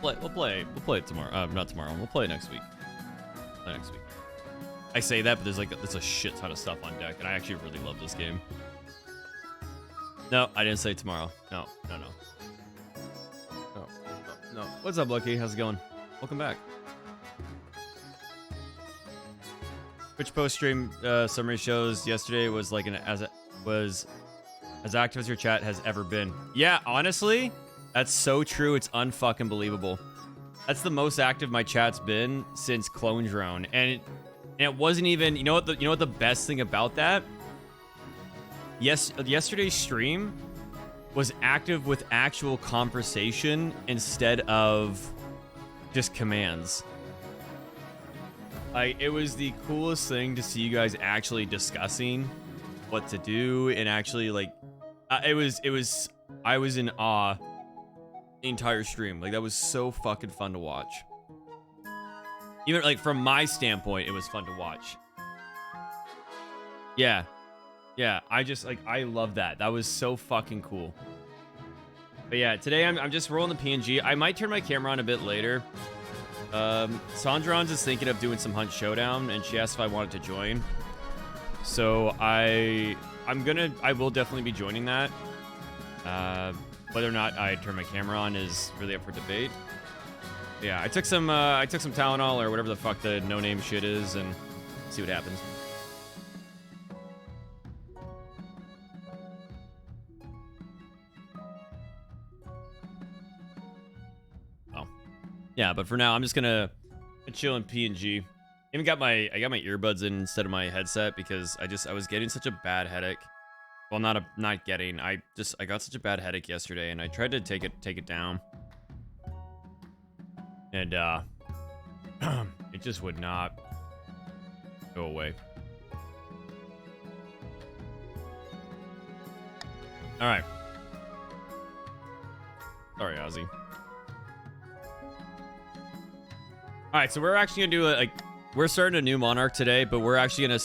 We'll play it tomorrow. Not tomorrow. We'll play it next week. Play next week. I say that, but there's a shit ton of stuff on deck, and I actually really love this game. No, I didn't say tomorrow. No. What's up, Lucky? How's it going? Welcome back. Twitch post stream summary shows yesterday was like as active as your chat has ever been. Yeah, honestly, that's so true. It's unfucking believable. That's the most active my chat's been since Clone Drone, and it wasn't even. You know what the best thing about that? Yes, yesterday's stream was active with actual conversation instead of just commands. Like, it was the coolest thing to see you guys actually discussing what to do, and actually, like, I was in awe the entire stream. Like, that was so fucking fun to watch. Even, like, from my standpoint, it was fun to watch. Yeah, I just, like, I love that. That was so fucking cool. But yeah, today I'm just rolling the PNG. I might turn my camera on a bit later. Sandrans is thinking of doing some Hunt Showdown, and she asked if I wanted to join. So I will definitely be joining that. Whether or not I turn my camera on is really up for debate. But yeah, I took some Tylenol or whatever the fuck the no-name shit is, and see what happens. Yeah, but for now, I'm just gonna chill in PNG. I got my earbuds in instead of my headset because I was getting such a bad headache. Well, not getting. I got such a bad headache yesterday, and I tried to take it down, and it just would not go away. All right. Sorry, Ozzy. All right, so we're actually gonna do we're starting a new Monarch today, but we're actually gonna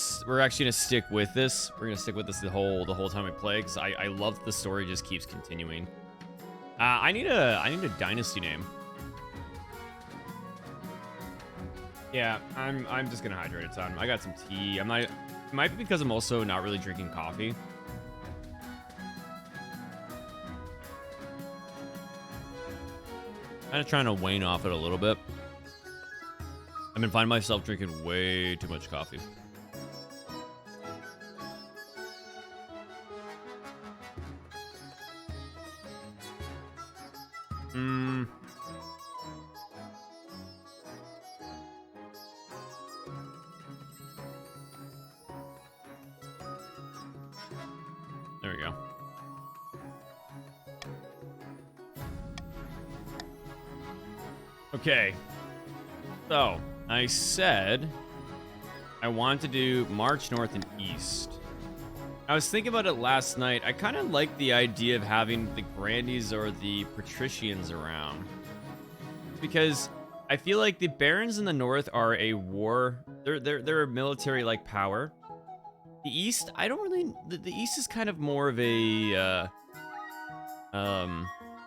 stick with this. We're gonna stick with this the whole time we play, because I love the story just keeps continuing. I need a Dynasty name. Yeah, I'm just gonna hydrate a ton. I got some tea. It might be because I'm also not really drinking coffee. Kind of trying to wane off it a little bit. I've been finding myself drinking way too much coffee. There we go. Okay. So, I said I want to do March North and East. I was thinking about it last night. I kind of like the idea of having the Grandies or the Patricians around, because I feel like the Barons in the North are a war. They're a military-like power. The East, I don't really. The East is kind of more of a I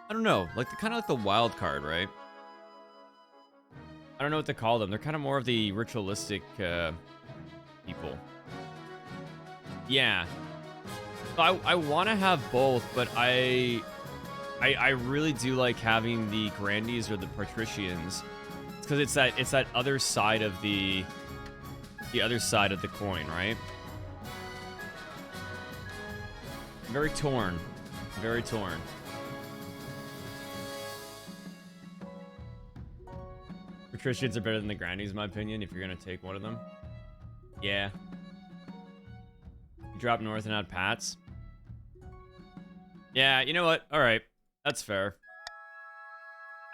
don't know, like kind of like the wild card, right? I don't know what to call them. They're kind of more of the ritualistic people. Yeah. So I want to have both, but I really do like having the Grandies or the Patricians, because it's that other side of the other side of the coin, right? Very torn. Very torn. Patricians are better than the Grandies, in my opinion, if you're going to take one of them. Yeah. You drop North and add Pats. Yeah, you know what? All right. That's fair.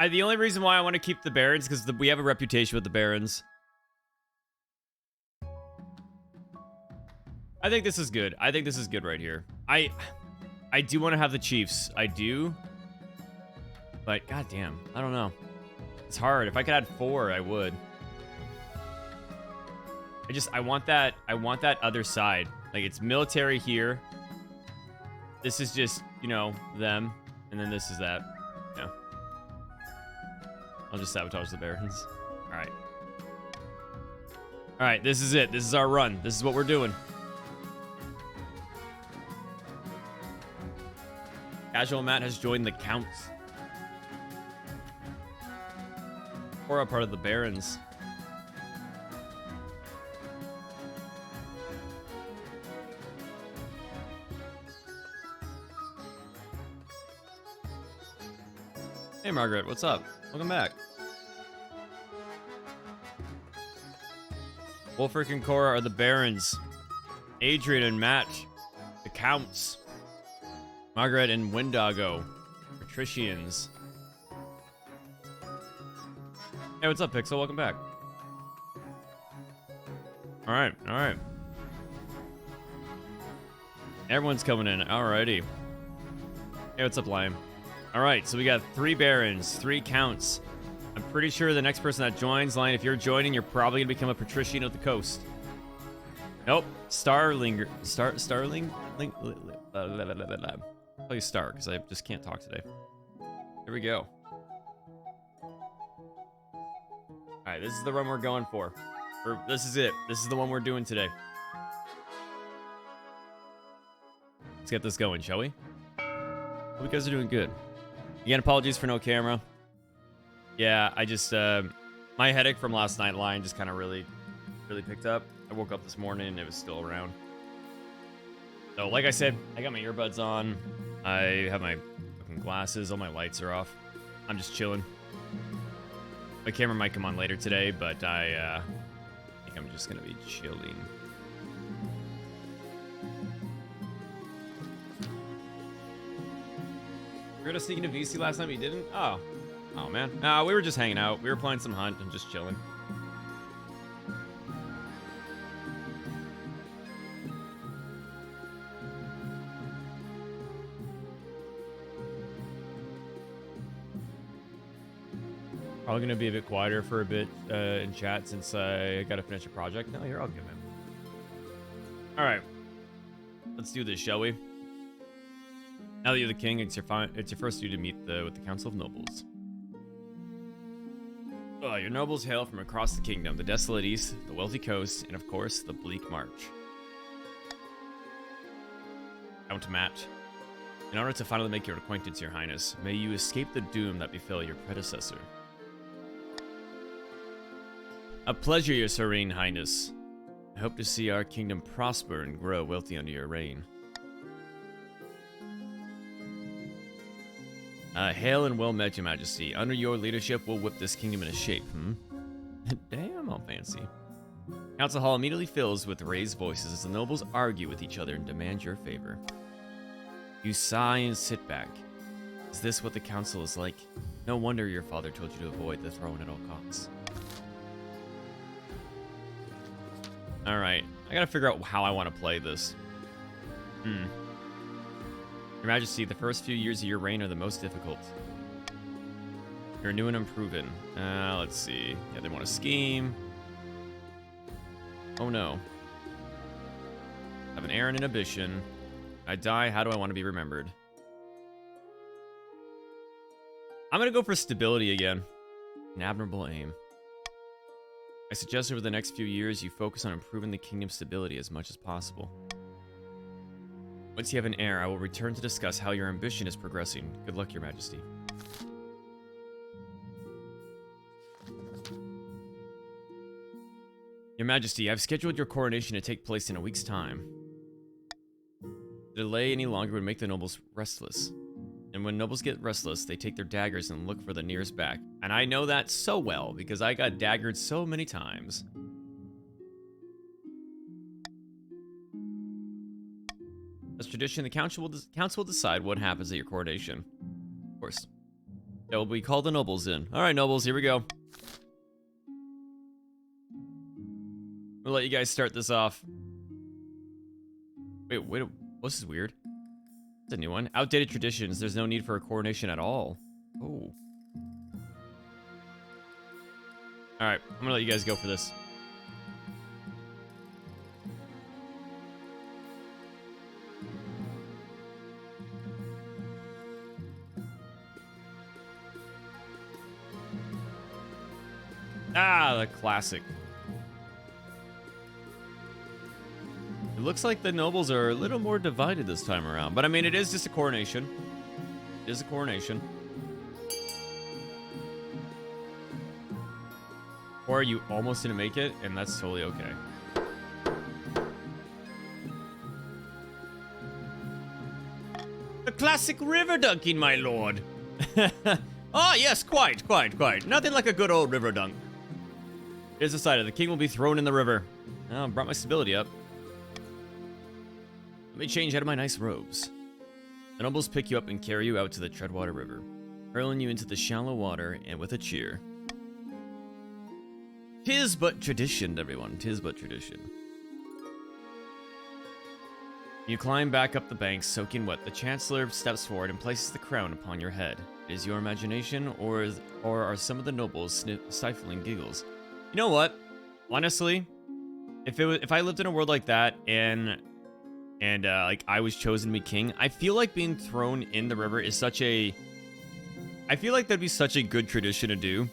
The only reason why I want to keep the Barons, because we have a reputation with the Barons. I think this is good. I think this is good right here. I do want to have the Chiefs. I do. But goddamn, I don't know. It's hard. If I could add 4, I would. I want that other side. Like, it's military here. This is just, you know, them, and then this is that. Yeah. I'll just sabotage the barons. All right. All right, this is it. This is our run. This is what we're doing. Casual Matt has joined the Counts. Or a part of the Barons. Hey Margaret, what's up? Welcome back. Wolfric and Cora are the Barons. Adrian and Matt, the Counts. Margaret and Wendigo, Patricians. Hey, what's up, Pixel? Welcome back. All right, all right. Everyone's coming in. Alrighty. Hey, what's up, Lion? All right, so we got 3 Barons, 3 Counts. I'm pretty sure the next person that joins, Lion, if you're joining, you're probably gonna become a Patrician of the Coast. Nope, Starling. I'll play Star because I just can't talk today. Here we go. All right, this is the run we're going for. This is it. This is the one we're doing today. Let's get this going, shall we? Hope you guys are doing good. Again, apologies for no camera. Yeah, I just my headache from last night, Lion, just kind of really picked up. I woke up this morning and it was still around. So, like I said, I got my earbuds on. I have my fucking glasses. All my lights are off. I'm just chilling. My camera might come on later today, but I think I'm just gonna be chilling. We were gonna sneak into VC last night, but you didn't? Oh man. No, we were just hanging out. We were playing some Hunt and just chilling. Probably gonna be a bit quieter for a bit in chat since I gotta finish a project. No, you're all good, man. All right, let's do this, shall we? Now that you're the king, it's your first due to meet with the Council of Nobles. Your nobles hail from across the kingdom, the desolate east, the wealthy coast, and of course, the bleak march. Count Matt, in order to finally make your acquaintance, your highness, may you escape the doom that befell your predecessor. A pleasure, your serene highness. I hope to see our kingdom prosper and grow wealthy under your reign. Hail and well met, your majesty. Under your leadership, we'll whip this kingdom into shape, Damn, all fancy. Council hall immediately fills with raised voices as the nobles argue with each other and demand your favor. You sigh and sit back. Is this what the council is like? No wonder your father told you to avoid the throne at all costs. All right, I gotta figure out how I want to play this. Your Majesty, the first few years of your reign are the most difficult. You're new and unproven. Let's see. Yeah, they want a scheme. Oh no. I have an errand and ambition. I die, how do I want to be remembered? I'm gonna go for stability again. An admirable aim. I suggest over the next few years you focus on improving the kingdom's stability as much as possible. Once you have an heir, I will return to discuss how your ambition is progressing. Good luck, your majesty. Your majesty, I've scheduled your coronation to take place in a week's time. To delay any longer would make the nobles restless. And when nobles get restless, they take their daggers and look for the nearest back. And I know that so well, because I got daggered so many times. As tradition, the council will decide what happens at your coronation. Of course. So we call the nobles in. Alright, nobles, here we go. We'll let you guys start this off. Wait, this is weird. It's a new one. Outdated traditions. There's no need for a coronation at all. Oh. Alright, I'm gonna let you guys go for this. Ah, the classic. It looks like the nobles are a little more divided this time around. But I mean, it is just a coronation. It is a coronation. Or you almost didn't make it, and that's totally okay. The classic river dunking, my lord. Ah, yes, quite. Nothing like a good old river dunk. It is decided. The king will be thrown in the river. Oh, brought my stability up. Let me change out of my nice robes. The nobles pick you up and carry you out to the Treadwater River, hurling you into the shallow water and with a cheer. 'Tis but tradition, everyone. 'Tis but tradition. You climb back up the bank, soaking wet. The Chancellor steps forward and places the crown upon your head. Is your imagination, or are some of the nobles stifling giggles? You know what? Honestly, if I lived in a world like that and like I was chosen to be king, I feel like being thrown in the river is such a. I feel like that'd be such a good tradition to do.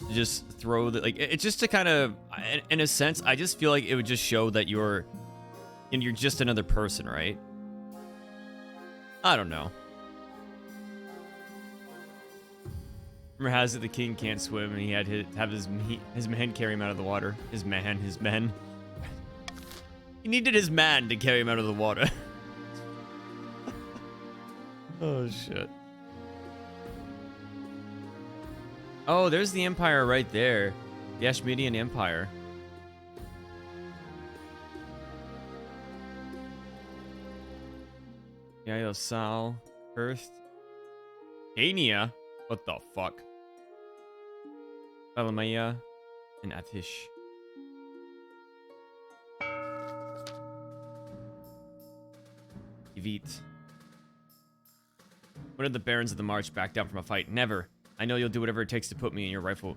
To just throw the it's just to kind of, in a sense, I just feel like it would just show that you're just another person, right? I don't know. Rumor has it the king can't swim, and he had to have his men carry him out of the water. His men. He needed his man to carry him out of the water. Oh, shit. Oh, there's the Empire right there. The Ashmedian Empire. Yayo Sal, Earth. Ania? What the fuck? Balamaya and Atish. Evite. When did the barons of the march back down from a fight? Never. I know you'll do whatever it takes to put me your rightful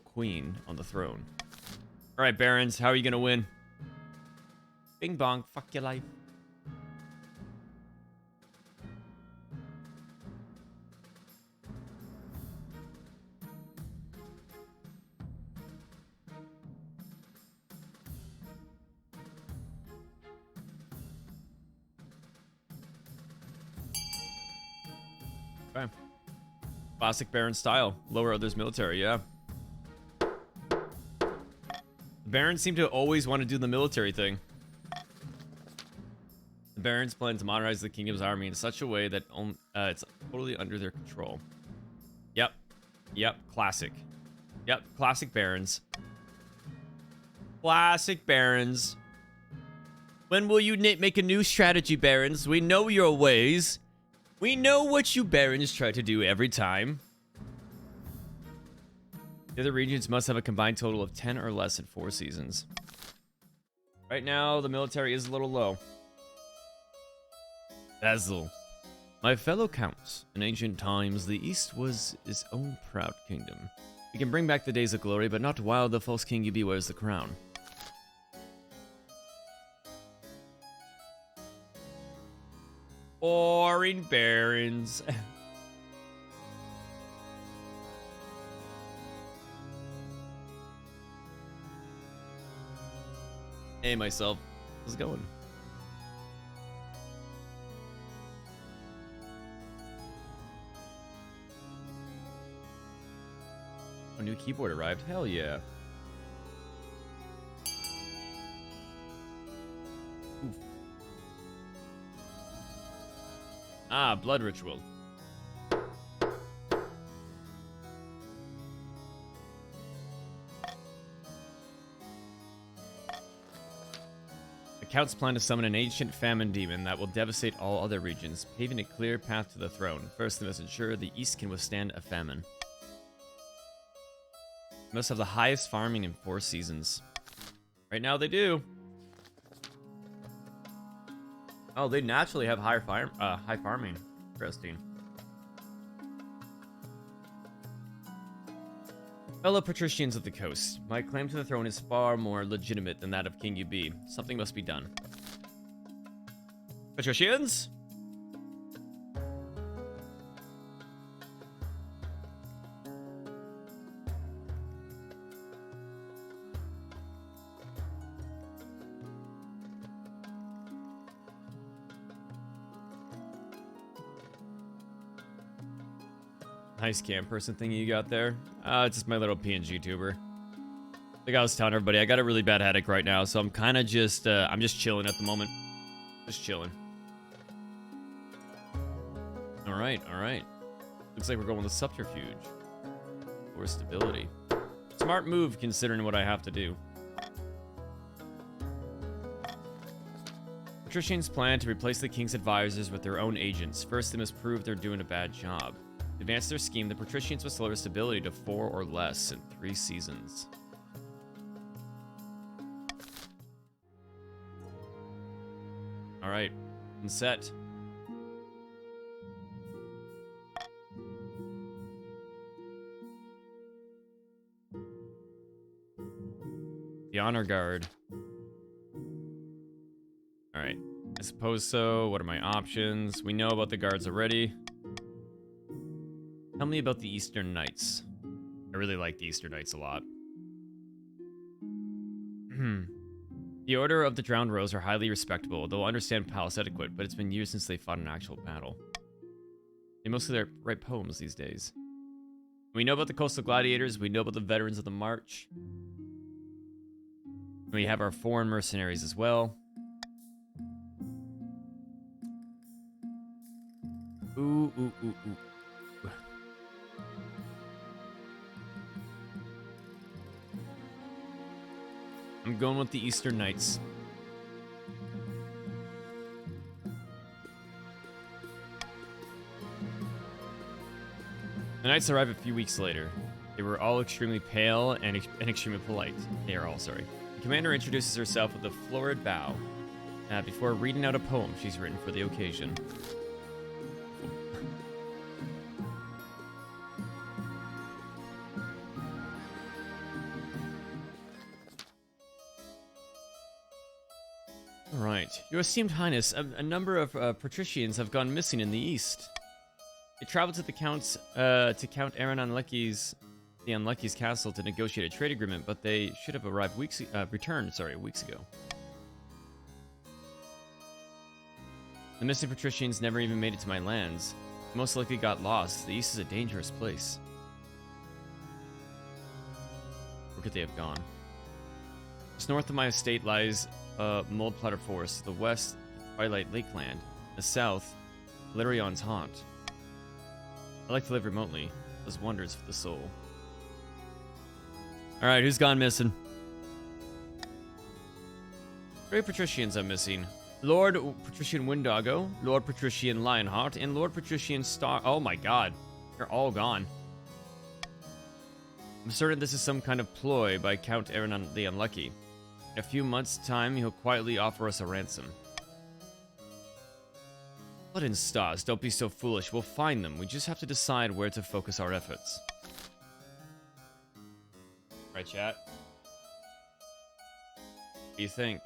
queen on the throne. All right, barons, how are you gonna win? Bing bong, fuck your life. Okay. Classic Baron style. Lower others' military, yeah. Barons seem to always want to do the military thing. The barons plan to modernize the kingdom's army in such a way that it's totally under their control. Yep. Classic. Yep. Classic barons. Classic barons. When will you make a new strategy, barons? We know your ways. We know what you barons try to do every time. The other regions must have a combined total of 10 or less in 4 seasons. Right now, the military is a little low. Basil. My fellow counts, in ancient times, the East was its own proud kingdom. We can bring back the days of glory, but not while the false king Yubi wears the crown. Boring barons. Hey, myself. How's it going? A new keyboard arrived. Hell yeah. Oof. Ah, blood ritual. The Counts plan to summon an ancient famine demon that will devastate all other regions, paving a clear path to the throne. First, they must ensure the East can withstand a famine. They must have the highest farming in 4 seasons. Right now, they do. Oh, they naturally have high farming. Interesting. Fellow patricians of the coast, my claim to the throne is far more legitimate than that of King Yubi. Something must be done. Patricians? nice cam person thing you got there. It's just my little PNG tuber. Like I was telling everybody, I got a really bad headache right now, so I'm kind of just, I'm just chilling at the moment. Just chilling. All right, all right. Looks like we're going with subterfuge. Or stability. Smart move considering what I have to do. Patricians plan to replace the king's advisors with their own agents. First, they must prove they're doing a bad job. To advance their scheme, the patricians must lower stability to 4 or less in 3 seasons. All right, and set. The honor guard. All right, I suppose so. What are my options? We know about the guards already. Tell me about the Eastern Knights. I really like the Eastern Knights a lot. The Order of the Drowned Rose are highly respectable. They'll understand palace etiquette, but it's been years since they fought an actual battle. They mostly write poems these days. We know about the coastal gladiators. We know about the veterans of the march. We have our foreign mercenaries as well. Ooh, ooh, ooh, ooh. I'm going with the Eastern Knights. The Knights arrived a few weeks later. They were all extremely pale and extremely polite. They are all, sorry. The commander introduces herself with a florid bow before reading out a poem she's written for the occasion. Alright. Your esteemed highness, a number of patricians have gone missing in the east. They traveled to Count Aaron the Unlucky's castle to negotiate a trade agreement, but they should have returned weeks ago. The missing patricians never even made it to my lands. They most likely got lost. The east is a dangerous place. Where could they have gone? Just north of my estate lies Moldplatter Forest, the west, Twilight Lakeland, the south, Larion's Haunt. I like to live remotely. Does wonders for the soul. Alright, who's gone missing? 3 patricians are missing. Lord Patrician Windoggo, Lord Patrician Lionheart, and Lord Patrician Star... Oh my god. They're all gone. I'm certain this is some kind of ploy by Count Aaron the Unlucky. In a few months' time, he'll quietly offer us a ransom. Blood and stars, don't be so foolish. We'll find them. We just have to decide where to focus our efforts. Right, chat? What do you think?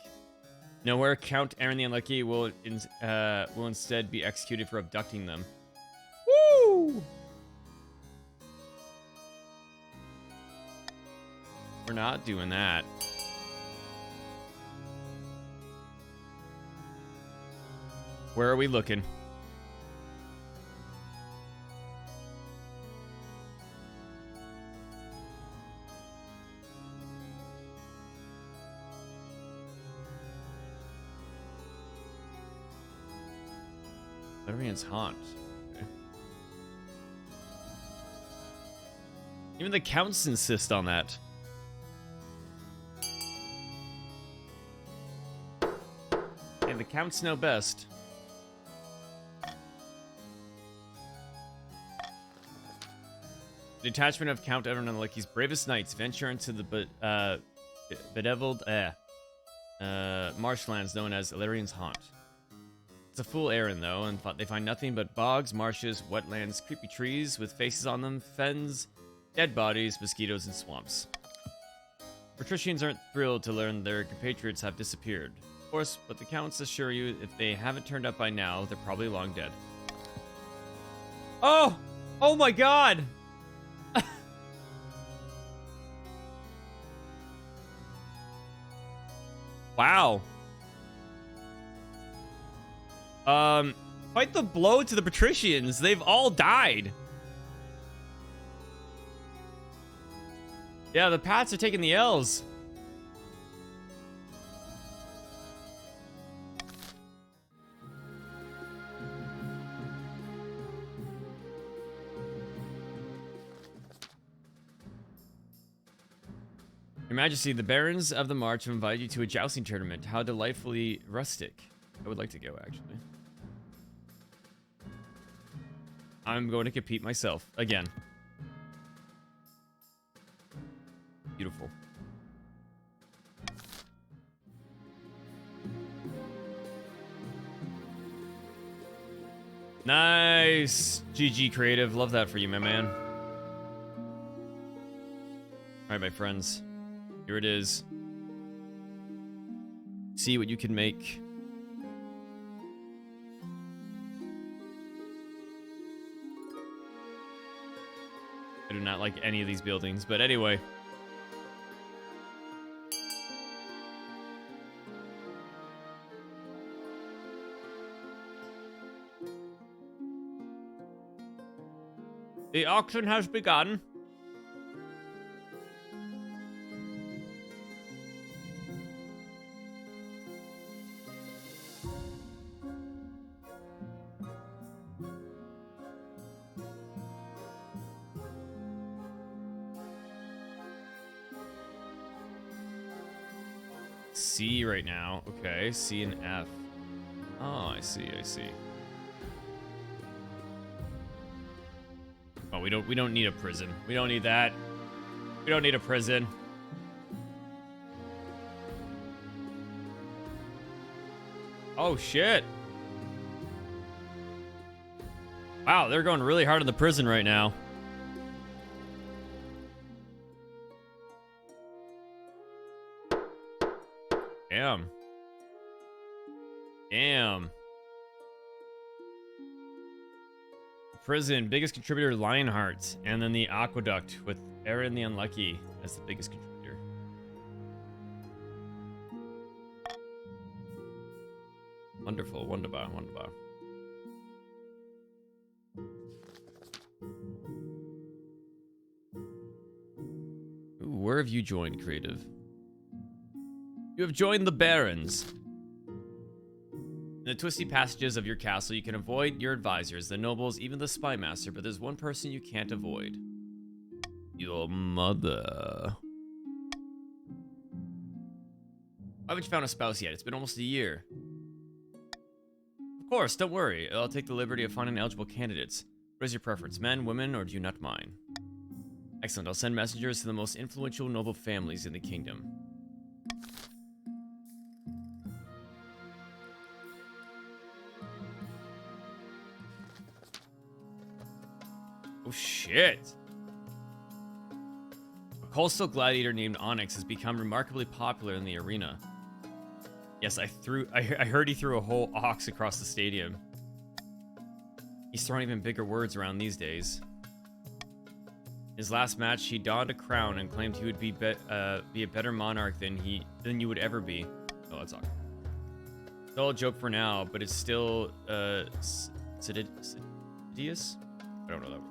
Nowhere Count Aaron the Unlucky will instead be executed for abducting them. Woo! We're not doing that. Where are we looking? Larion's Haunt. Okay. Even the counts insist on that. And the counts know best. The detachment of Count Aaron the Unlucky's bravest knights venture into the bedeviled marshlands known as Larion's Haunt. It's a fool errand, though, and they find nothing but bogs, marshes, wetlands, creepy trees with faces on them, fens, dead bodies, mosquitoes, and swamps. Patricians aren't thrilled to learn their compatriots have disappeared. Of course, but the counts assure you if they haven't turned up by now, they're probably long dead. Oh! Oh my god! Wow. Quite the blow to the patricians. They've all died. Yeah, the Pats are taking the L's. Your Majesty, the Barons of the March have invited you to a jousting tournament. How delightfully rustic. I would like to go, actually. I'm going to compete myself again. Beautiful. Nice. GG Creative. Love that for you, my man. All right, my friends. Here it is. See what you can make. I do not like any of these buildings, but anyway. The auction has begun. C right now. Okay, C and F. Oh, I see, I see. Oh, we don't need a prison. We don't need that. We don't need a prison. Oh shit. Wow, they're going really hard on the prison right now. Damn. Damn. Prison, biggest contributor, Lionheart. And then the Aqueduct with Aaron the Unlucky as the biggest contributor. Wonderful, wunderbar, wunderbar. Ooh, where have you joined, Creative? You have joined the Barons. In the twisty passages of your castle, you can avoid your advisors, the nobles, even the spy master, but there's one person you can't avoid. Your mother. Why haven't you found a spouse yet? It's been almost a year. Of course, don't worry. I'll take the liberty of finding eligible candidates. What is your preference, men, women, or do you not mind? Excellent. I'll send messengers to the most influential noble families in the kingdom. Oh, shit. A coastal gladiator named Onyx has become remarkably popular in the arena. Yes, I heard he threw a whole ox across the stadium. He's throwing even bigger words around these days. In his last match, he donned a crown and claimed he would be a better monarch than you would ever be. Oh, that's awkward. It's all a joke for now, but it's still Sidious? I don't know that word.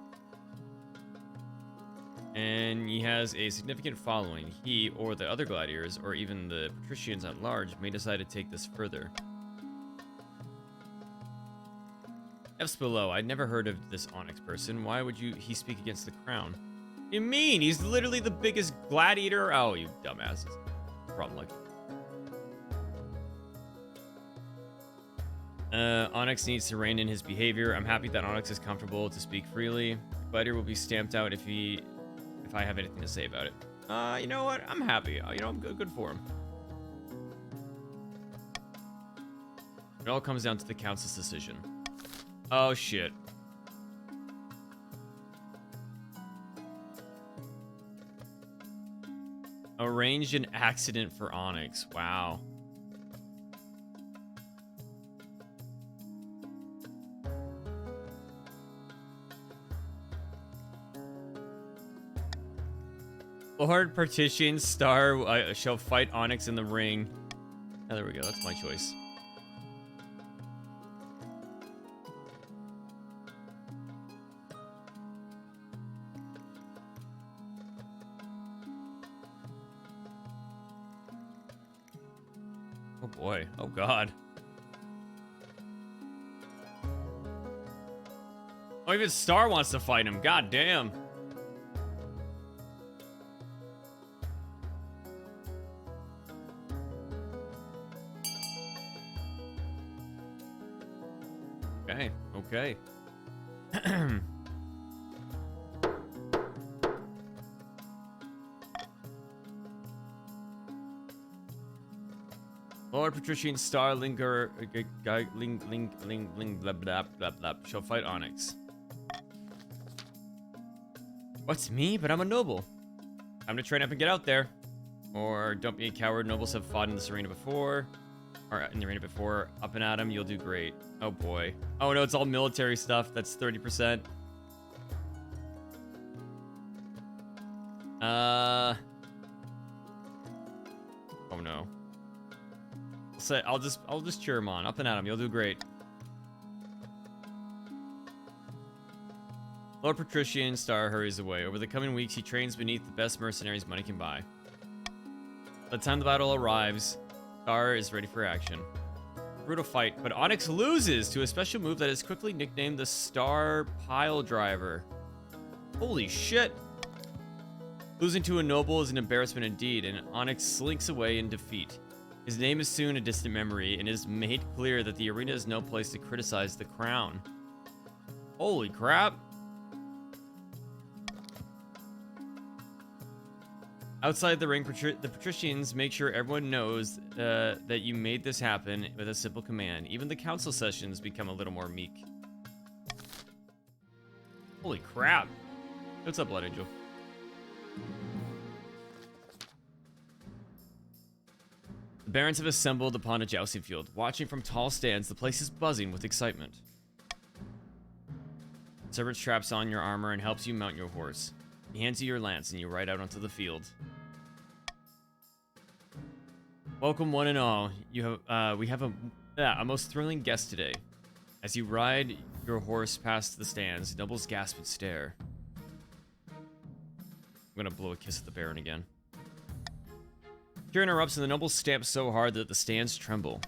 And he has a significant following. He, or the other gladiators, or even the patricians at large, may decide to take this further. F's below. I'd never heard of this Onyx person. Why would he speak against the crown? You mean? He's literally the biggest gladiator? Oh, you dumbasses. Problem like. Onyx needs to rein in his behavior. I'm happy that Onyx is comfortable to speak freely. Gladiator will be stamped out if I have anything to say about it. You know what? I'm happy. You know, I'm good for him. It all comes down to the council's decision. Oh, shit. Arranged an accident for Onyx. Wow. Lord Partition Star shall fight Onyx in the ring. Oh, there we go. That's my choice. Oh boy. Oh god. Oh, even Star wants to fight him. God damn. Okay. Okay. Lord Patrician Star Linger blah blah blah blah shall fight Onyx. What's me? But I'm a noble. Time to train up and get out there. Or don't be a coward. Nobles have fought in this arena before. Or in the arena before. Up and at him, you'll do great. Oh boy. Oh no, it's all military stuff. That's 30%. Oh no. I'll just cheer him on. Up and at him, you'll do great. Lord Patrician Star hurries away. Over the coming weeks, he trains beneath the best mercenaries money can buy. By the time the battle arrives, Star is ready for action. Brutal fight, but Onyx loses to a special move that is quickly nicknamed the Star Pile Driver. Holy shit! Losing to a noble is an embarrassment indeed, and Onyx slinks away in defeat. His name is soon a distant memory, and it is made clear that the arena is no place to criticize the crown. Holy crap! Outside the ring, the patricians make sure everyone knows that you made this happen with a simple command. Even the council sessions become a little more meek. Holy crap! What's up, Blood Angel? The barons have assembled upon a jousting field. Watching from tall stands, the place is buzzing with excitement. The servant straps on your armor and helps you mount your horse. He hands you your lance and you ride out onto the field. Welcome one and all. We have a most thrilling guest today. As you ride your horse past the stands, nobles gasp and stare. I'm gonna blow a kiss at the Baron again. Cheer interrupts and the nobles stamp so hard that the stands tremble.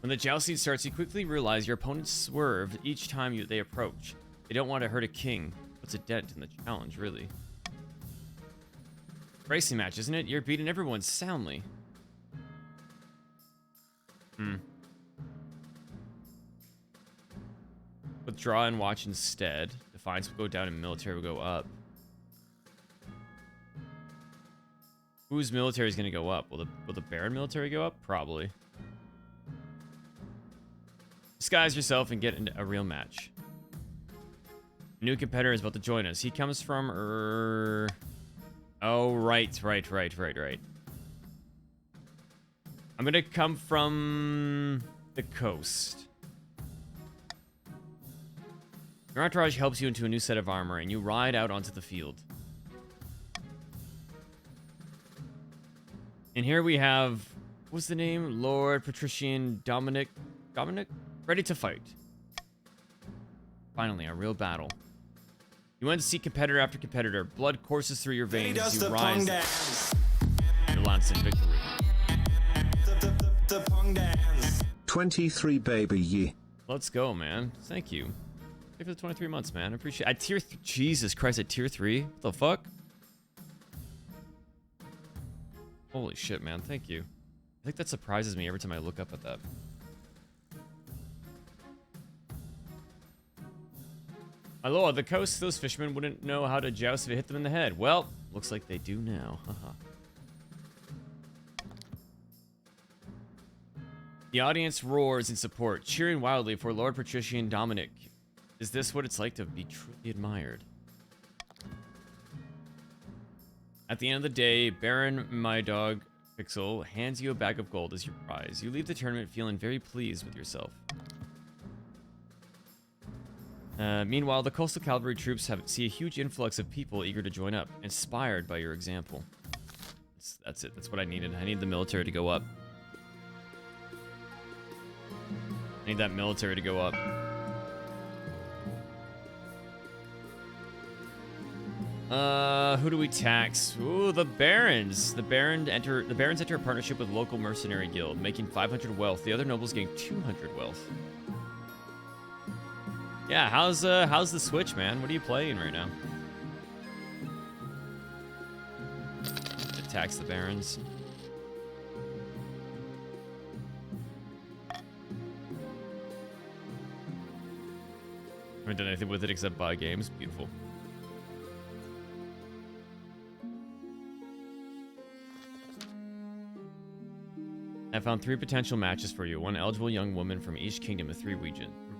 When the jousting starts, you quickly realize your opponents swerve each time they approach. They don't want to hurt a king. What's a dent in the challenge, really? Racing match, isn't it? You're beating everyone soundly. Withdraw and watch instead. Defiance will go down and military will go up. Whose military is going to go up? Will the Baron military go up? Probably. Disguise yourself and get into a real match. A new competitor is about to join us. He comes from... Oh, right. I'm going to come from the coast. Your entourage helps you into a new set of armor, and you ride out onto the field. And here we have, what's the name? Lord Patrician Dominic? Ready to fight. Finally, a real battle. You went to see competitor after competitor. Blood courses through your veins as you rise your lance in victory. The pong dance. 23 baby ye. Let's go, man. Thank you. Thank you for the 23 months, man. I appreciate it. At tier Jesus Christ, at tier 3? What the fuck? Holy shit, man. Thank you. I think that surprises me every time I look up at that. My lord, the coast, those fishermen wouldn't know how to joust if it hit them in the head. Well, looks like they do now. Haha. The audience roars in support, cheering wildly for Lord Patrician Dominic. Is this what it's like to be truly admired? At the end of the day, Baron My Dog Pixel hands you a bag of gold as your prize. You leave the tournament feeling very pleased with yourself. Meanwhile, the coastal cavalry troops see a huge influx of people eager to join up, inspired by your example. That's it. That's what I needed. I need the military to go up. I need that military to go up. Who do we tax? Ooh, the barons. The barons enter a partnership with local mercenary guild, making 500 wealth. The other nobles getting 200 wealth. Yeah, how's the Switch, man? What are you playing right now? Tax the barons. I haven't done anything with it except buy games. Beautiful. I found 3 potential matches for you. 1 eligible young woman from each kingdom of 3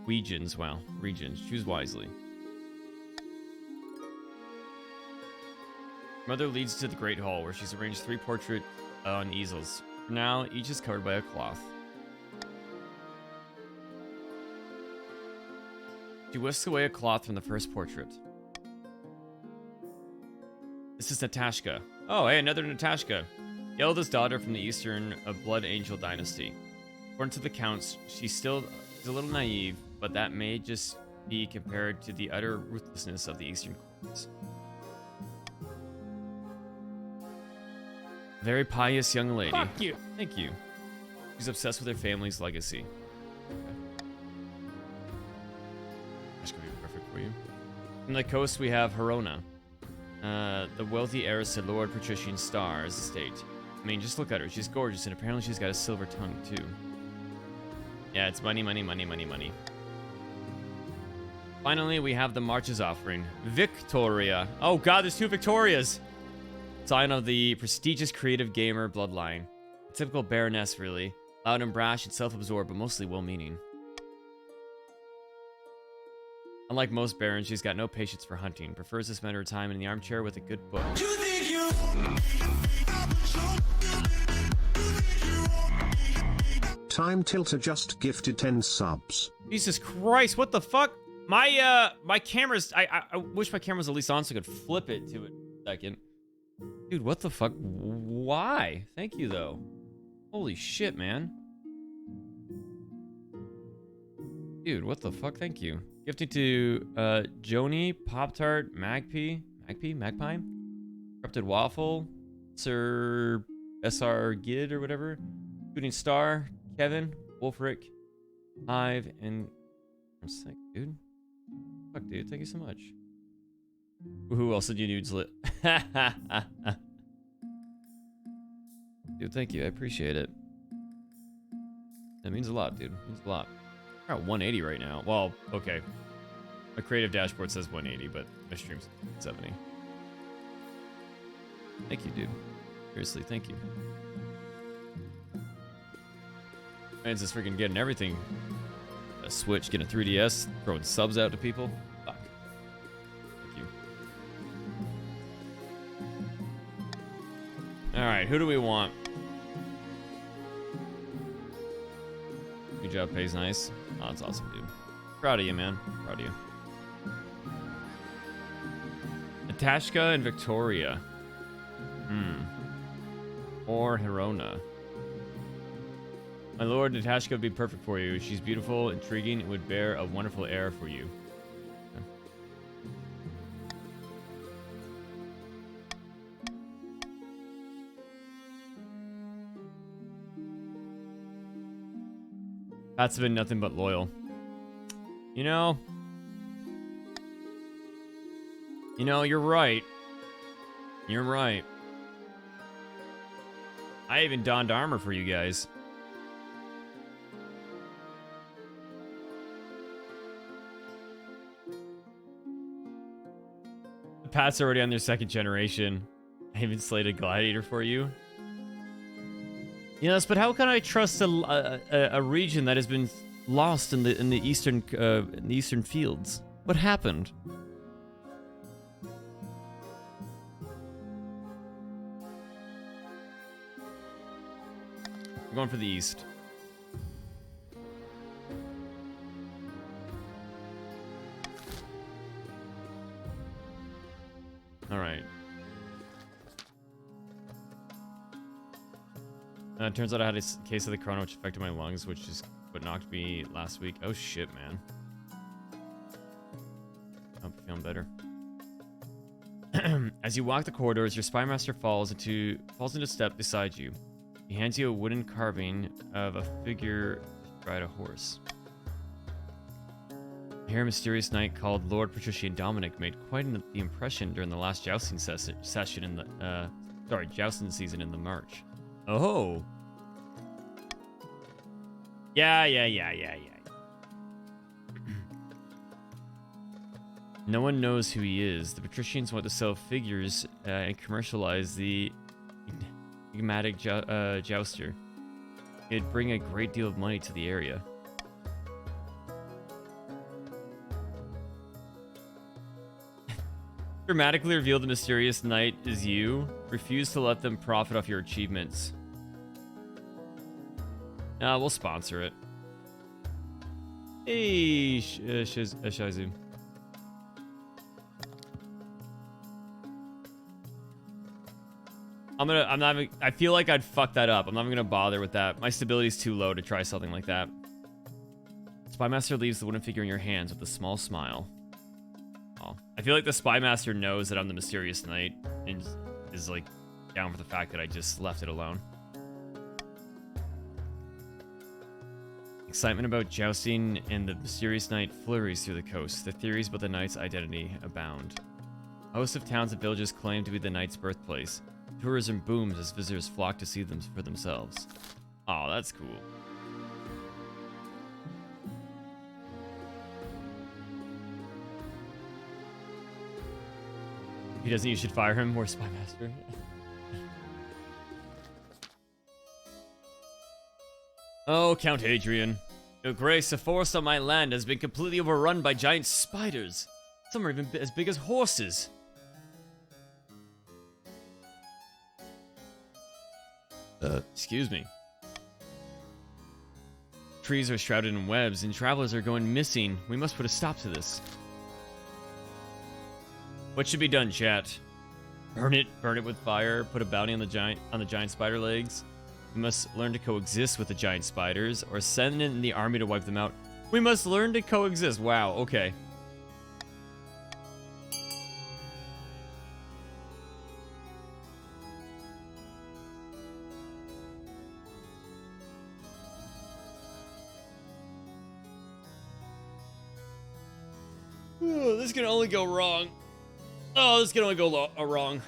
regions. Wow, regions. Choose wisely. Mother leads to the Great Hall, where she's arranged 3 portraits on easels. For now, each is covered by a cloth. She whisks away a cloth from the first portrait. This is Natashka. Oh, hey, another Natashka. The eldest daughter from the Eastern Blood Angel Dynasty. According to the counts, she's still a little naive, but that may just be compared to the utter ruthlessness of the Eastern courts. Very pious young lady. Fuck you. Thank you. She's obsessed with her family's legacy. That's gonna be perfect for you. From the coast, we have Herona, the wealthy heiress to Lord Patrician Star's estate. I mean, just look at her. She's gorgeous, and apparently she's got a silver tongue, too. Yeah, it's money, money, money, money, money. Finally, we have the March's offering. Victoria. Oh, God, there's 2 Victorias. Sign of the prestigious creative gamer bloodline. A typical baroness, really. Loud and brash and self-absorbed, but mostly well-meaning. Unlike most barons, she's got no patience for hunting. Prefers to spend her time in the armchair with a good book. Time Tilter just gifted 10 subs. Jesus Christ, what the fuck? My camera's... I wish my camera was at least on so I could flip it to it for a second. Dude, what the fuck? Why? Thank you, though. Holy shit, man. Dude, what the fuck? Thank you. Gifting to Joni, Pop-Tart, Magpie, Corrupted Waffle, Sir SR Gid or whatever, Shooting Star, Kevin, Wolfric, Hive, and... Sick, dude. Fuck, dude. Thank you so much. Who else did you nudes lit? Dude, thank you. I appreciate it. That means a lot, dude. It means a lot. We're at 180 right now. Well, okay. My creative dashboard says 180, but my stream's 70. Thank you, dude. Seriously, thank you. Man's just freaking getting everything. A Switch, getting a 3DS, throwing subs out to people. Fuck. Thank you. Alright, who do we want? Good job, pays nice. Oh, that's awesome, dude. Proud of you, man. Proud of you. Natashka and Victoria. Or Herona. My lord, Natashka would be perfect for you. She's beautiful, intriguing, and would bear a wonderful heir for you. Okay. Pat's been nothing but loyal. You know, you're right. You're right. I even donned armor for you guys. The Pats already on their 2nd generation. I even slated Gladiator for you. Yes, but how can I trust a region that has been lost in the eastern fields? What happened? I'm going for the east. All right. It turns out I had a case of the corona, which affected my lungs, which is what knocked me last week. Oh shit, man. I'm feeling better. As you walk the corridors, your spy master falls into step beside you. He hands you a wooden carving of a figure astride a horse. Here, a mysterious knight called Lord Patrician Dominic made quite the impression during the last jousting session in the jousting season in the March. Oh. Yeah. No one knows who he is. The patricians want to sell figures and commercialize the enigmatic jouster. It'd bring a great deal of money to the area. Dramatically reveal the mysterious knight is you. Refuse to let them profit off your achievements. We'll sponsor it. Hey, Shizu. I feel like I'd fuck that up. I'm not even gonna bother with that. My stability's too low to try something like that. Spymaster leaves the wooden figure in your hands with a small smile. Oh, I feel like the Spymaster knows that I'm the mysterious knight and is like down for the fact that I just left it alone. Excitement about jousting and the mysterious knight flurries through the coast. The theories about the knight's identity abound. A host of towns and villages claim to be the knight's birthplace. Tourism booms as visitors flock to see them for themselves. Oh, that's cool. If he doesn't, you should fire him. More Spymaster. Oh, Count Adrian. Your Grace, the forest on my land has been completely overrun by giant spiders. Some are even as big as horses. Excuse me. Trees are shrouded in webs, and travelers are going missing. We must put a stop to this. What should be done, chat? Burn it with fire. Put a bounty on the giant spider legs. We must learn to coexist with the giant spiders, or send in the army to wipe them out. We must learn to coexist. Wow. Okay. This can only go wrong. Oh, this can only go wrong.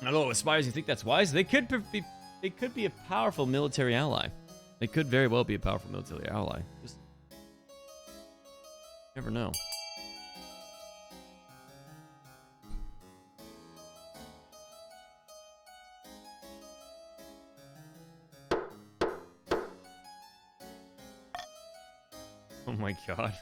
I don't know, aspires. You think that's wise? They could be a powerful military ally. They could very well be a powerful military ally. Just never know. Oh my god.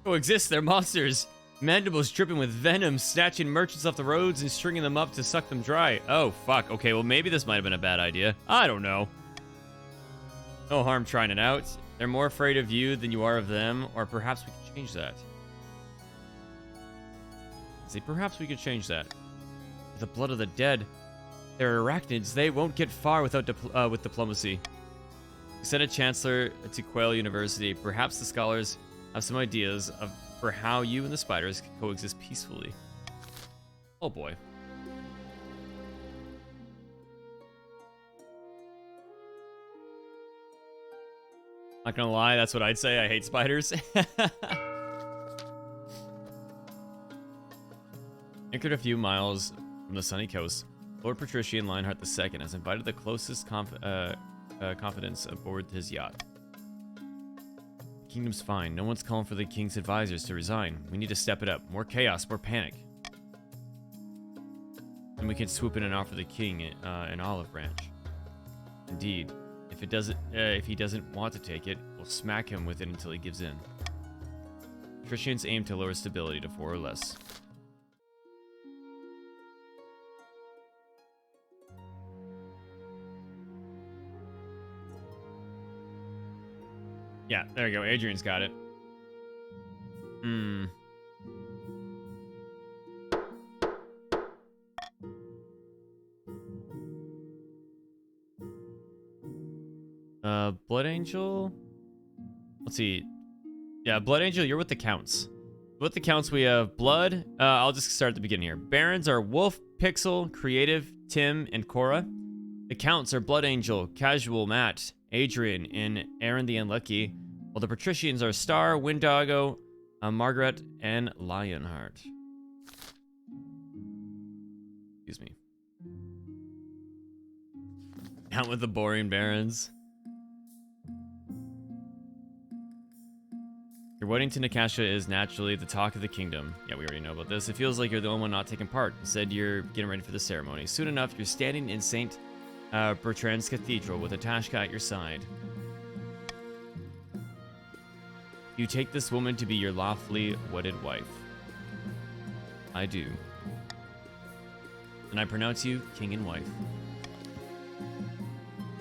Coexist, they're monsters. Mandibles dripping with venom, snatching merchants off the roads and stringing them up to suck them dry. Oh, fuck. Okay, well, maybe this might have been a bad idea. I don't know. No harm trying it out. They're more afraid of you than you are of them, or perhaps we could change that. See, perhaps we could change that. With the blood of the dead, they're arachnids. They won't get far without with diplomacy. We sent a chancellor to Quail University. Perhaps the scholars have some ideas for how you and the spiders can coexist peacefully. Oh boy. Not gonna lie, that's what I'd say. I hate spiders. Anchored a few miles from the sunny coast, Lord Patrician Lionheart II has invited the closest confidence aboard his yacht. The kingdom's fine. No one's calling for the king's advisors to resign. We need to step it up. More chaos, more panic. And we can swoop in and offer the king an olive branch. Indeed, if he doesn't want to take it, we'll smack him with it until he gives in. Patricians aim to lower stability to 4 or less. Yeah, there you go. Adrian's got it. Blood Angel? Let's see. Yeah, Blood Angel, you're with the counts. What the counts we have? Blood. I'll just start at the beginning here. Barons are Wolf, Pixel, Creative, Tim, and Cora. The counts are Blood Angel, Casual, Matt, Adrian, and Aaron the Unlucky. While the patricians are Star, Windoggo, Margaret, and Lionheart. Excuse me. Out with the boring barons. Your wedding to Nakasha is naturally the talk of the kingdom. Yeah, we already know about this. It feels like you're the only one not taking part. Instead, you're getting ready for the ceremony. Soon enough, you're standing in St. Bertrand's Cathedral with Atashka at your side. You take this woman to be your lawfully wedded wife. I do. And I pronounce you king and wife.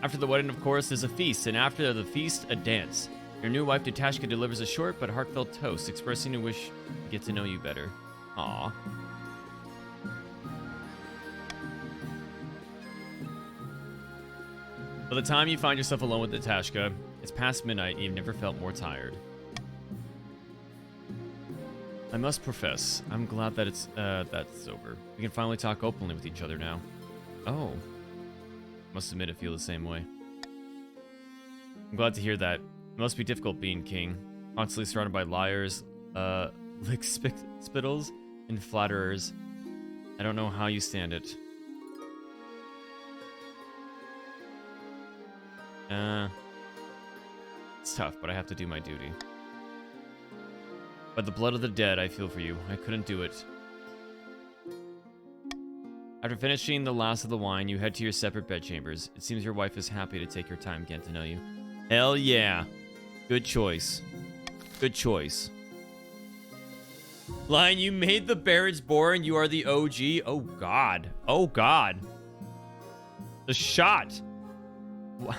After the wedding, of course, there's a feast, and after the feast, a dance. Your new wife, Natashka, delivers a short but heartfelt toast, expressing a wish to get to know you better. Aww. By the time you find yourself alone with Natashka, it's past midnight and you've never felt more tired. I must profess, I'm glad that that's over. We can finally talk openly with each other now. Oh. Must admit I feel the same way. I'm glad to hear that. It must be difficult being king. Constantly surrounded by liars, spittles, and flatterers. I don't know how you stand it. It's tough, but I have to do my duty. By the blood of the dead, I feel for you. I couldn't do it. After finishing the last of the wine, you head to your separate bedchambers. It seems your wife is happy to take her time getting to know you. Hell yeah. Good choice. Good choice. Lion, you made the Barons boring. You are the OG. Oh, God. Oh, God. The shot. What?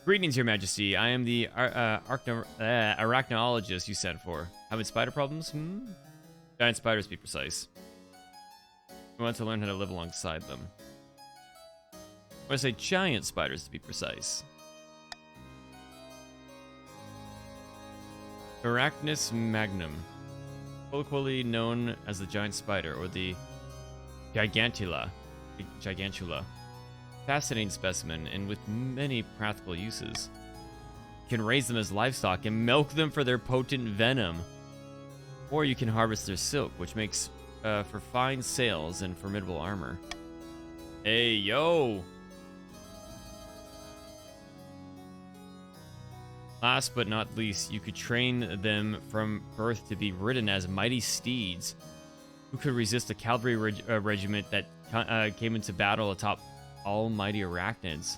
Greetings, Your Majesty. I am the arachnologist you sent for. Having spider problems? Giant spiders, to be precise. I want to learn how to live alongside them. I want to say giant spiders, to be precise. Arachnus magnum. Colloquially known as the giant spider, or the gigantula. Fascinating specimen, and with many practical uses. You can raise them as livestock and milk them for their potent venom. Or you can harvest their silk, which makes for fine sails and formidable armor. Hey, yo! Last but not least, you could train them from birth to be ridden as mighty steeds who could resist a cavalry regiment that came into battle atop almighty arachnids.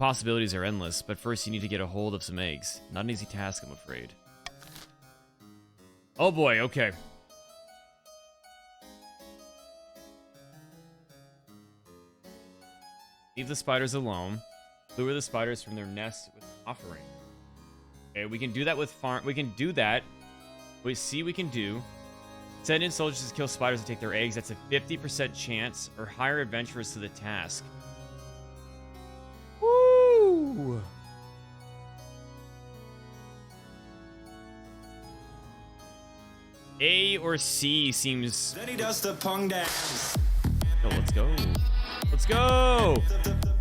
Possibilities are endless, but first you need to get a hold of some eggs. Not an easy task, I'm afraid. Oh boy, okay. Leave the spiders alone. Lure the spiders from their nests with an offering. Okay, we can do that with farm. We can do that. We can do. Send in soldiers to kill spiders and take their eggs. That's a 50% chance, or hire adventurers to the task. Woo! A or C seems. Then he does the pong dance. Oh, let's go. Let's go.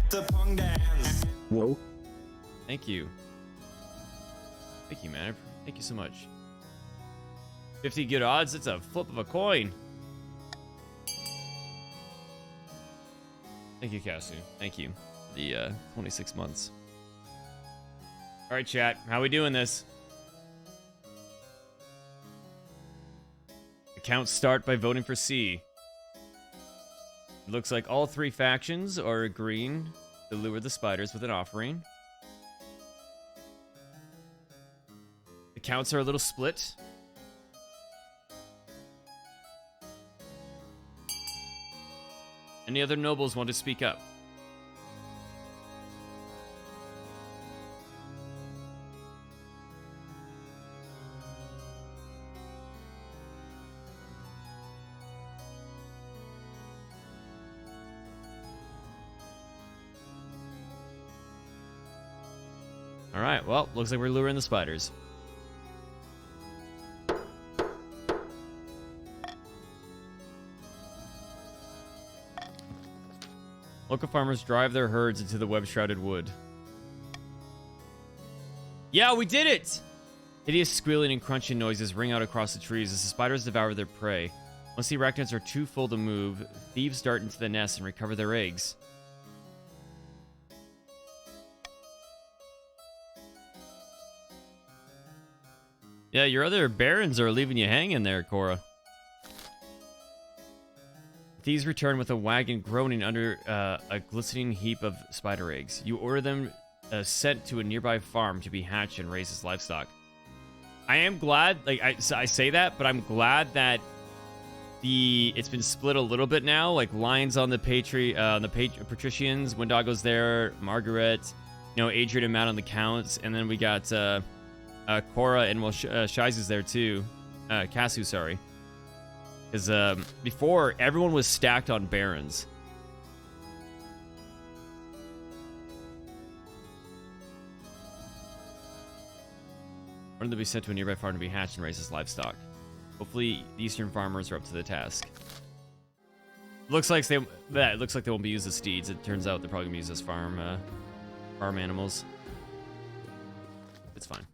The pong dance. Whoa. Thank you. Thank you, man. Thank you so much. 50 good odds. It's a flip of a coin. Thank you, Casu. Thank you. The 26 months. All right, chat. How we doing this? Accounts start by voting for C. It looks like all three factions are agreeing to lure the spiders with an offering. The counts are a little split. Any other nobles want to speak up? All right, well, looks like we're luring the spiders. Local farmers drive their herds into the web-shrouded wood. Yeah, we did it! Hideous squealing and crunching noises ring out across the trees as the spiders devour their prey. Once the arachnids are too full to move, thieves dart into the nest and recover their eggs. Yeah, your other barons are leaving you hanging there, Cora. Thieves return with a wagon groaning under a glistening heap of spider eggs. You order them sent to a nearby farm to be hatched and raised as livestock. I am glad, like I say that, but I'm glad that it's been split a little bit now. Like Lions on the patricians, Wendago's there, Margaret, Adrian and Matt on the counts, and then we got Cora and Shizu's there too. Kasu, sorry. Because before, everyone was stacked on barons. Order them to be sent to a nearby farm to be hatched and raised as livestock. Hopefully, the eastern farmers are up to the task. Looks like they won't be used as steeds. It turns out they're probably gonna be used as farm animals. It's fine.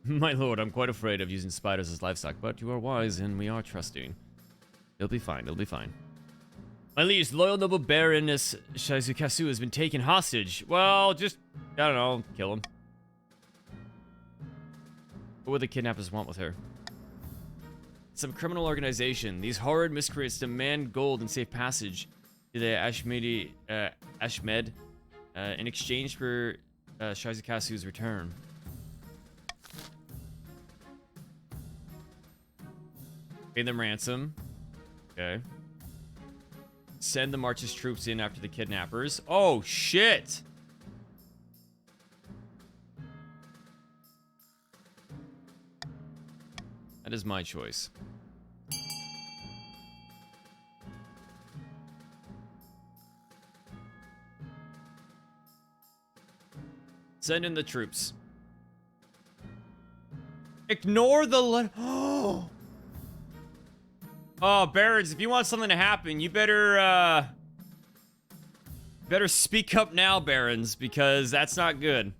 My lord, I'm quite afraid of using spiders as livestock, but you are wise and we are trusting. It'll be fine, it'll be fine. My liege, the loyal noble Baroness Shizukasu has been taken hostage. Well, just, I don't know, kill him. What would the kidnappers want with her? Some criminal organization. These horrid miscreants demand gold and safe passage to the Ashmed in exchange for Shizukasu's return. Pay them ransom. Okay. Send the March's troops in after the kidnappers. Oh, shit! That is my choice. Send in the troops. Ignore the Oh! Oh, barons, if you want something to happen, you better speak up now, barons, because that's not good.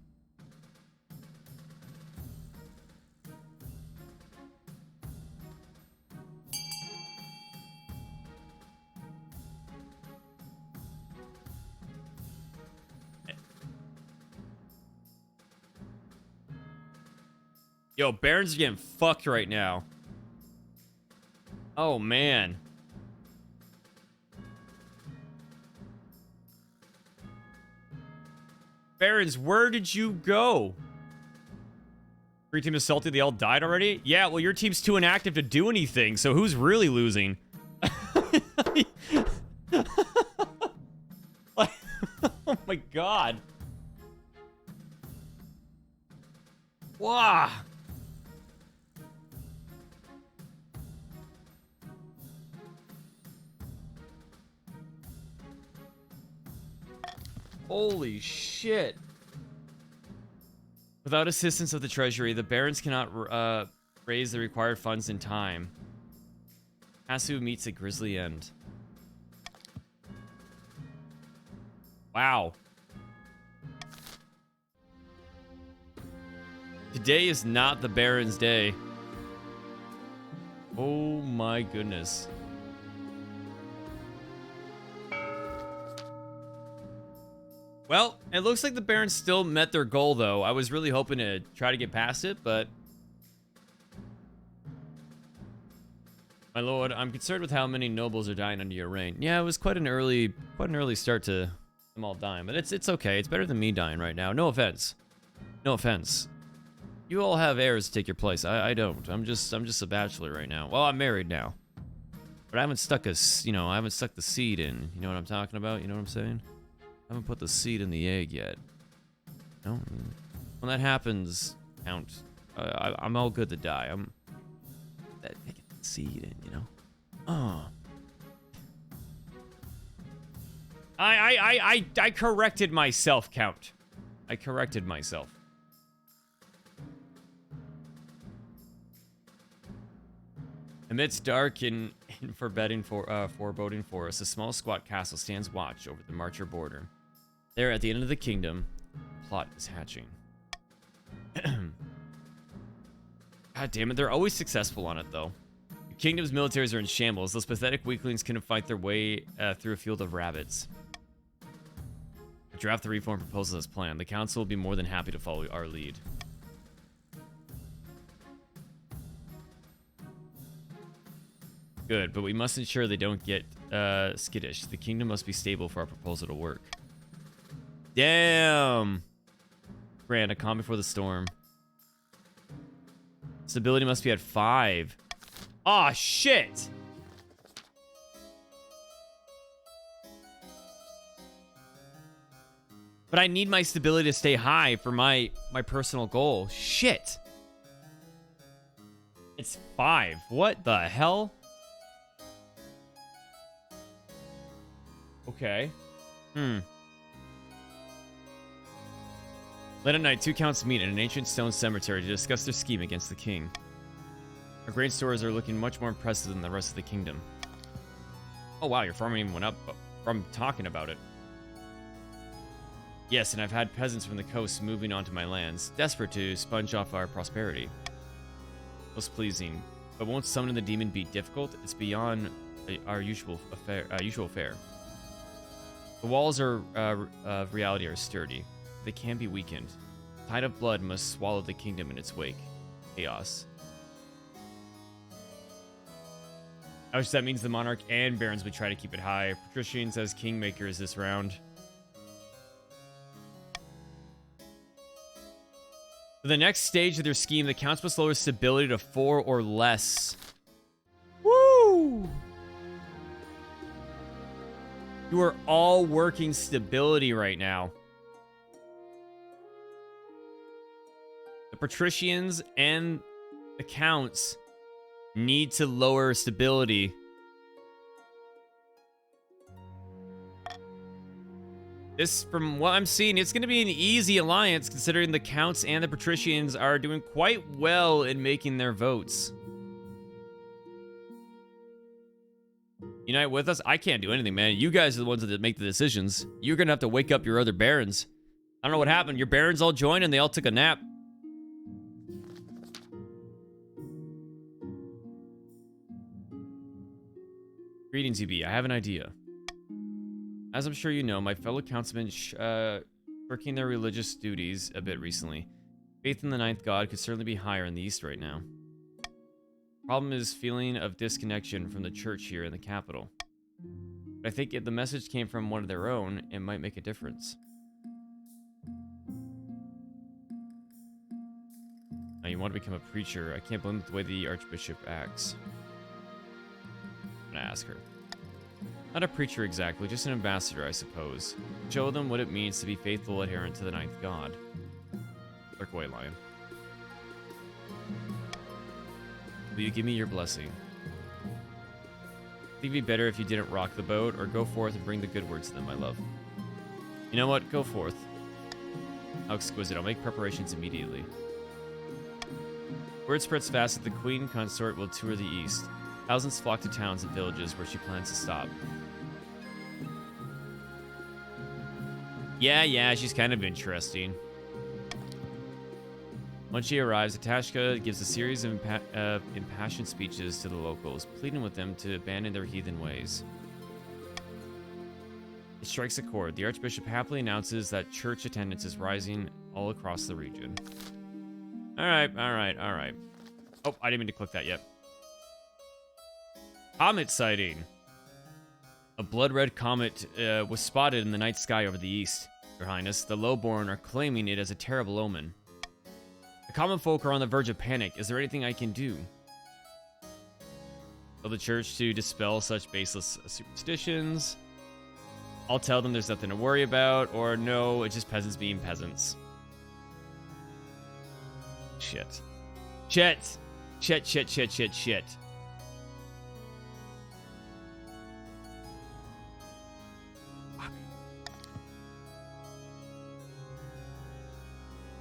Yo, barons are getting fucked right now. Oh, man. Barons, where did you go? Your team is salty, they all died already? Yeah, well, your team's too inactive to do anything, so who's really losing? Oh my god. Wow. Holy shit. Without assistance of the treasury, the barons cannot raise the required funds in time. Kasu meets a grisly end. Wow. Today is not the Baron's day. Oh my goodness. Well, it looks like the Barons still met their goal, though. I was really hoping to try to get past it, but... My lord, I'm concerned with how many nobles are dying under your reign. Yeah, it was quite an early start to them all dying, but it's okay. It's better than me dying right now. No offense. No offense. You all have heirs to take your place. I don't. I'm just a bachelor right now. Well, I'm married now. But I haven't stuck I haven't stuck the seed in. You know what I'm talking about? You know what I'm saying? I haven't put the seed in the egg yet. No. When that happens, Count, I'm all good to die. Get the seed in, you know? Oh. I corrected myself, Count. I corrected myself. Amidst dark and foreboding forest, a small squat castle stands watch over the Marcher border. There, at the end of the kingdom, a plot is hatching. God damn it, they're always successful on it, though. The kingdom's militaries are in shambles. Those pathetic weaklings couldn't fight their way through a field of rabbits. Draft the reform proposal as planned. The council will be more than happy to follow our lead. Good, but we must ensure they don't get skittish. The kingdom must be stable for our proposal to work. Damn! Grant, a calm before the storm. Stability must be at 5. Aw, shit! But I need my stability to stay high for my personal goal. Shit! It's 5. What the hell? Okay. Late at night, 2 counts meet in an ancient stone cemetery to discuss their scheme against the king. Our grain stores are looking much more impressive than the rest of the kingdom. Oh wow, your farming even went up from talking about it. Yes, and I've had peasants from the coast moving onto my lands, desperate to sponge off our prosperity. Most pleasing, but won't summoning the demon be difficult? It's beyond our usual fare. The walls of reality are sturdy. They can be weakened. The tide of blood must swallow the kingdom in its wake. Chaos. I wish that means the monarch and barons would try to keep it high. Patricians as kingmakers this round. For the next stage of their scheme, the counts must lower stability to 4 or less. Woo! You are all working stability right now. The patricians and the counts need to lower stability. This, from what I'm seeing, it's going to be an easy alliance considering the counts and the patricians are doing quite well in making their votes. Unite with us? I can't do anything, man. You guys are the ones that make the decisions. You're going to have to wake up your other barons. I don't know what happened. Your barons all joined and they all took a nap. Greetings, UB. I have an idea. As I'm sure you know, my fellow councilmen shirking their religious duties a bit recently. Faith in the ninth god could certainly be higher in the east right now. Problem is feeling of disconnection from the church here in the capital. But I think if the message came from one of their own, it might make a difference. Now you want to become a preacher. I can't blame the way the archbishop acts. I'm gonna ask her. Not a preacher exactly, just an ambassador, I suppose. Show them what it means to be faithful adherent to the ninth god. Look away, lion. Will you give me your blessing? I think it'd be better if you didn't rock the boat, or go forth and bring the good words to them, my love. You know what? Go forth. How exquisite. I'll make preparations immediately. Word spreads fast that the queen consort will tour the east. Thousands flock to towns and villages where she plans to stop. Yeah, she's kind of interesting. Once she arrives, Atashka gives a series of impassioned speeches to the locals, pleading with them to abandon their heathen ways. It strikes a chord. The Archbishop happily announces that church attendance is rising all across the region. Alright. Oh, I didn't mean to click that yet. Comet sighting. A blood-red comet was spotted in the night sky over the east. Your Highness, the lowborn are claiming it as a terrible omen. The common folk are on the verge of panic. Is there anything I can do? Tell the church to dispel such baseless superstitions. I'll tell them there's nothing to worry about, or no, it's just peasants being peasants. Shit.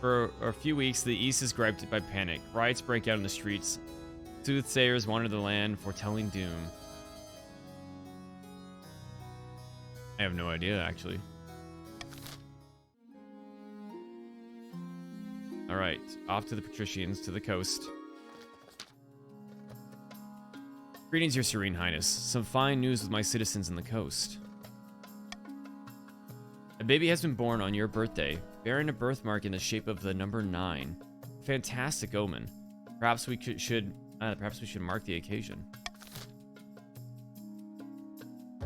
For a few weeks, the East is griped by panic. Riots break out in the streets. Soothsayers wander the land, foretelling doom. I have no idea, actually. All right, off to the patricians, to the coast. Greetings, Your Serene Highness. Some fine news with my citizens in the coast. A baby has been born on your birthday, bearing a birthmark in the shape of the number 9. Fantastic omen. Perhaps we should mark the occasion.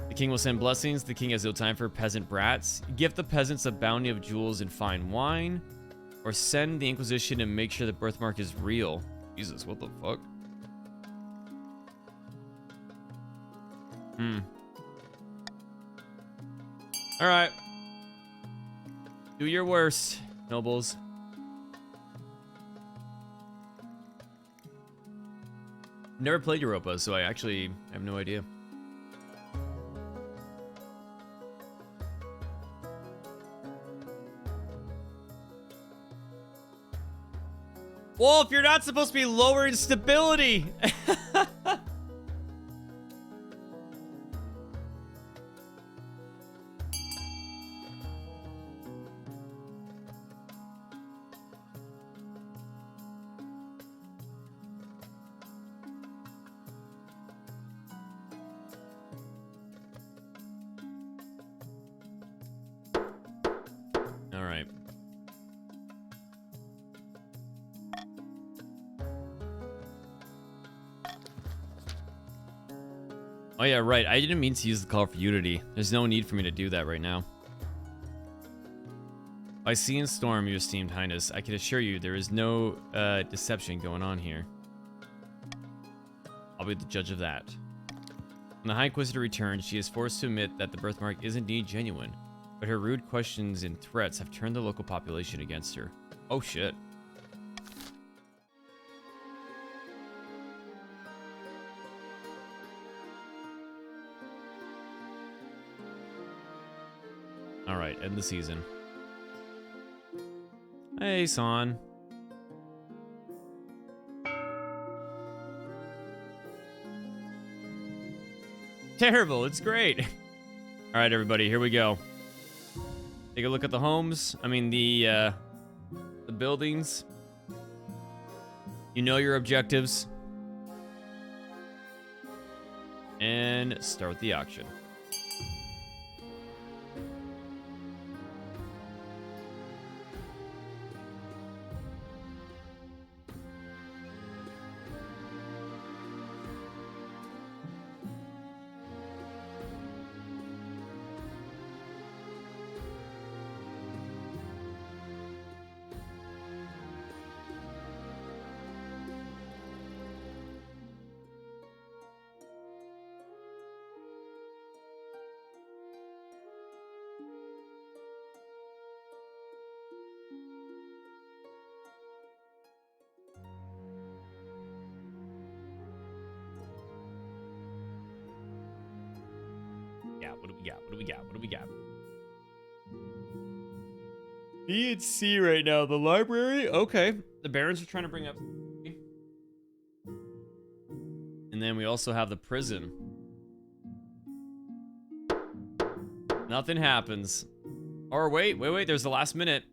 The king will send blessings. The king has no time for peasant brats. Gift the peasants a bounty of jewels and fine wine, or send the Inquisition and make sure the birthmark is real. Jesus, what the fuck? All right. Do your worst, nobles. Never played Europa, so I actually have no idea. Wolf, you're not supposed to be lowering stability. All right. Oh yeah, right. I didn't mean to use the call for Unity. There's no need for me to do that right now. By sea and storm, your esteemed highness, I can assure you there is no deception going on here. I'll be the judge of that. When the High Inquisitor returns, she is forced to admit that the birthmark is indeed genuine, but her rude questions and threats have turned the local population against her. Oh shit. All right, end the season. Hey, Son. Terrible, it's great. All right, everybody, here we go. Take a look at the homes. I mean, the buildings. You know your objectives. And start the auction. What do we got? What do we got? What do we got? B and C right now. The library? Okay. The Barons are trying to bring up... And then we also have the prison. Nothing happens. Or wait. There's the last minute.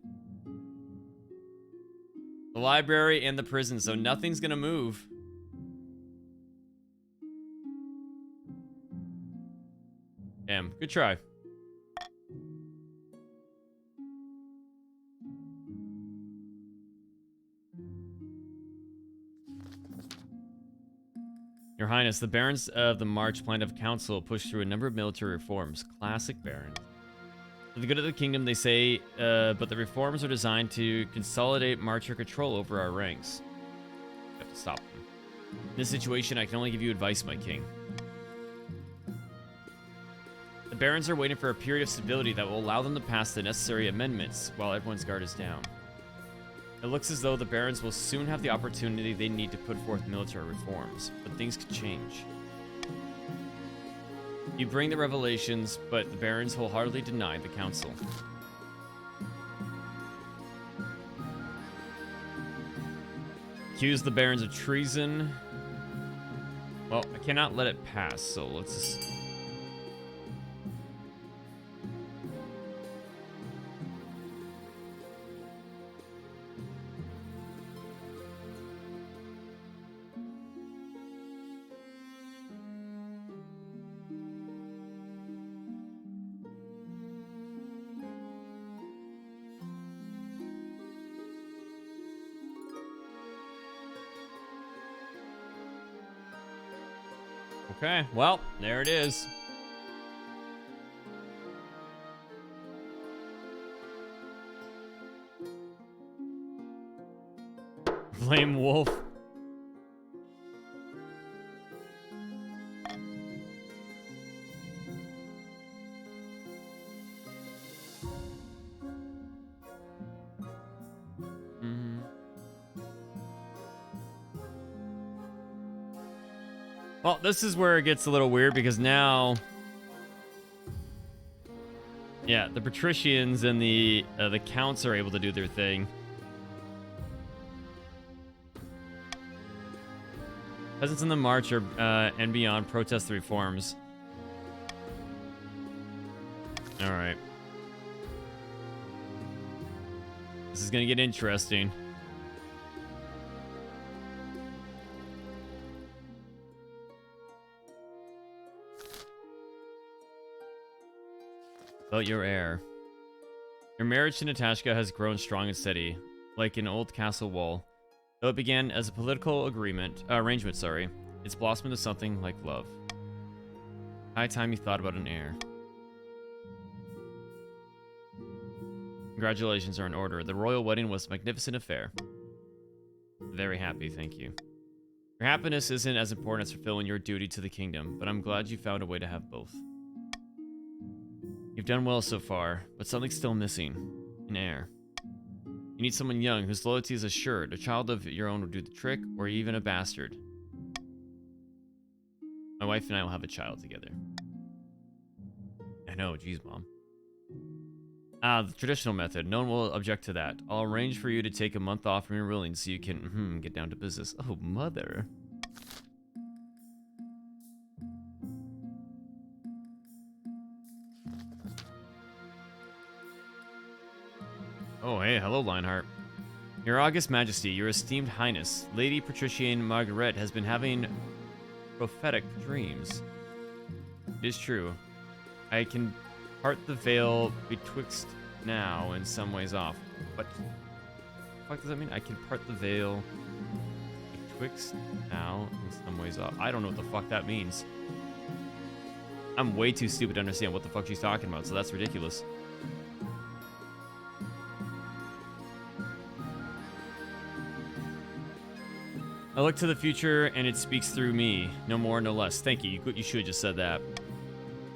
The library and the prison. So nothing's going to move. Damn, good try. Your Highness, the Barons of the March Plan of Council pushed through a number of military reforms. Classic Barons. For the good of the kingdom, they say, but the reforms are designed to consolidate Marcher control over our ranks. We have to stop them. In this situation, I can only give you advice, my king. The Barons are waiting for a period of stability that will allow them to pass the necessary amendments while everyone's guard is down. It looks as though the Barons will soon have the opportunity they need to put forth military reforms, but things could change. You bring the revelations, but the Barons wholeheartedly deny the council. accuse the barons of treason. Well, I cannot let it pass, so let's just... Okay, well, there it is. Flame wolf. Well, this is where it gets a little weird because now, yeah, the patricians and the counts are able to do their thing. Peasants in the march are and beyond protest the reforms. All right, this is gonna get interesting. About your heir. Your marriage to Natashka has grown strong and steady, like an old castle wall. Though it began as a political arrangement, it's blossomed into something like love. High time you thought about an heir. Congratulations are in order. The royal wedding was a magnificent affair. Very happy, thank you. Your happiness isn't as important as fulfilling your duty to the kingdom, but I'm glad you found a way to have both. You've done well so far, but something's still missing. An heir. You need someone young whose loyalty is assured. A child of your own will do the trick, or even a bastard. My wife and I will have a child together. I know, geez, Mom. The traditional method. No one will object to that. I'll arrange for you to take a month off from your ruling so you can get down to business. Oh, mother. Oh, hey, hello, Lionheart. Your August Majesty, your esteemed Highness, Lady Patrician Margaret has been having prophetic dreams. It is true. I can part the veil betwixt now and some ways off. What the fuck does that mean? I can part the veil betwixt now and some ways off. I don't know what the fuck that means. I'm way too stupid to understand what the fuck she's talking about, so that's ridiculous. I look to the future, and it speaks through me. No more, no less. Thank you. You should have just said that.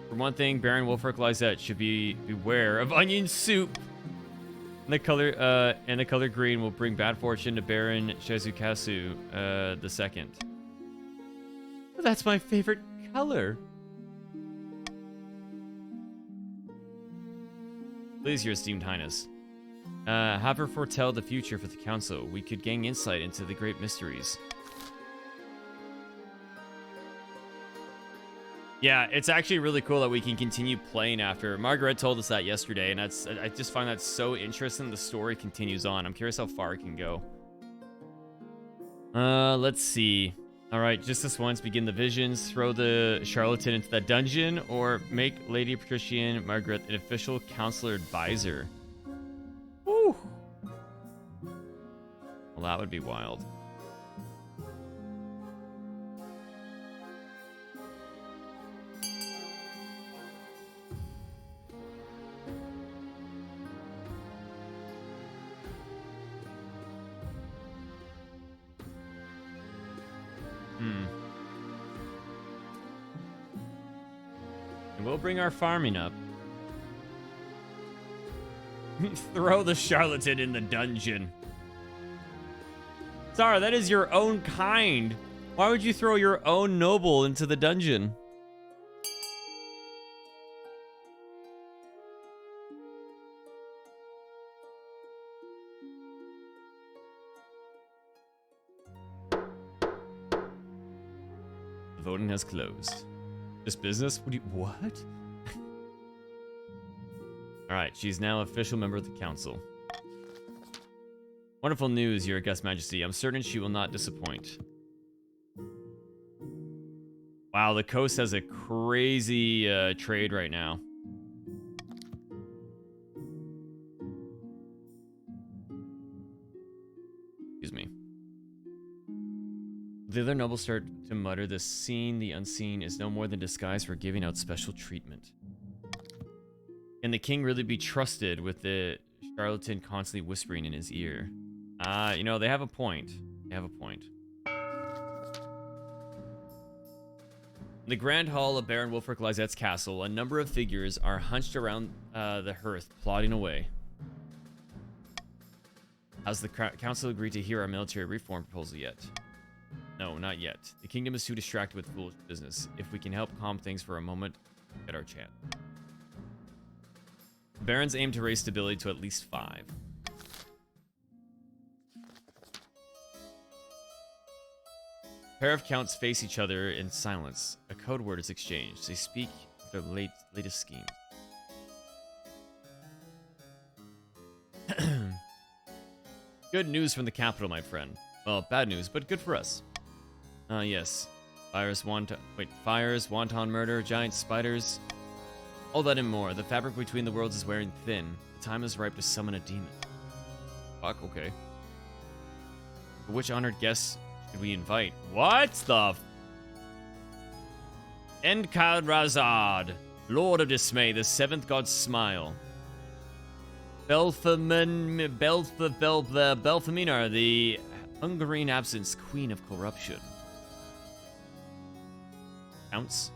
For one thing, Baron Wolfric Lysette should beware of onion soup. And the color green will bring bad fortune to Baron Shizukasu II. Well, that's my favorite color. Please, your esteemed highness. Have her foretell the future for the council. We could gain insight into the great mysteries. Yeah, it's actually really cool that we can continue playing after. Margaret told us that yesterday, and I just find that so interesting. The story continues on. I'm curious how far it can go. Let's see. All right, just this once, begin the visions, throw the charlatan into that dungeon, or make Lady Patrician Margaret an official counselor advisor. Woo! Well, that would be wild. And we'll bring our farming up. Throw the charlatan in the dungeon. Zara, that is your own kind. Why would you throw your own noble into the dungeon? voting has closed. This business? What? Alright, she's now official member of the council. Wonderful news, Your August Majesty. I'm certain she will not disappoint. Wow, the coast has a crazy trade right now. Excuse me. The other nobles start to mutter, the seen, the unseen is no more than disguise for giving out special treatment. Can the king really be trusted with the charlatan constantly whispering in his ear? You know, they have a point. They have a point. In the Grand Hall of Baron Wolfric Lysette's castle, a number of figures are hunched around the hearth, plodding away. Has the council agreed to hear our military reform proposal yet? No, not yet. The kingdom is too distracted with foolish business. If we can help calm things for a moment, get our chance. The barons aim to raise stability to at least 5. A pair of counts face each other in silence. A code word is exchanged. They speak of their latest scheme. Good news from the capital, my friend. Well, bad news, but good for us. Yes. Fires, wanton murder, giant spiders. All that and more. The fabric between the worlds is wearing thin. The time is ripe to summon a demon. Fuck, okay. Which honored guests should we invite? What the Enkalrazad, Lord of Dismay, the 7th God's Smile. Belfaminar, the Hungarian Absence, Queen of Corruption. Counts.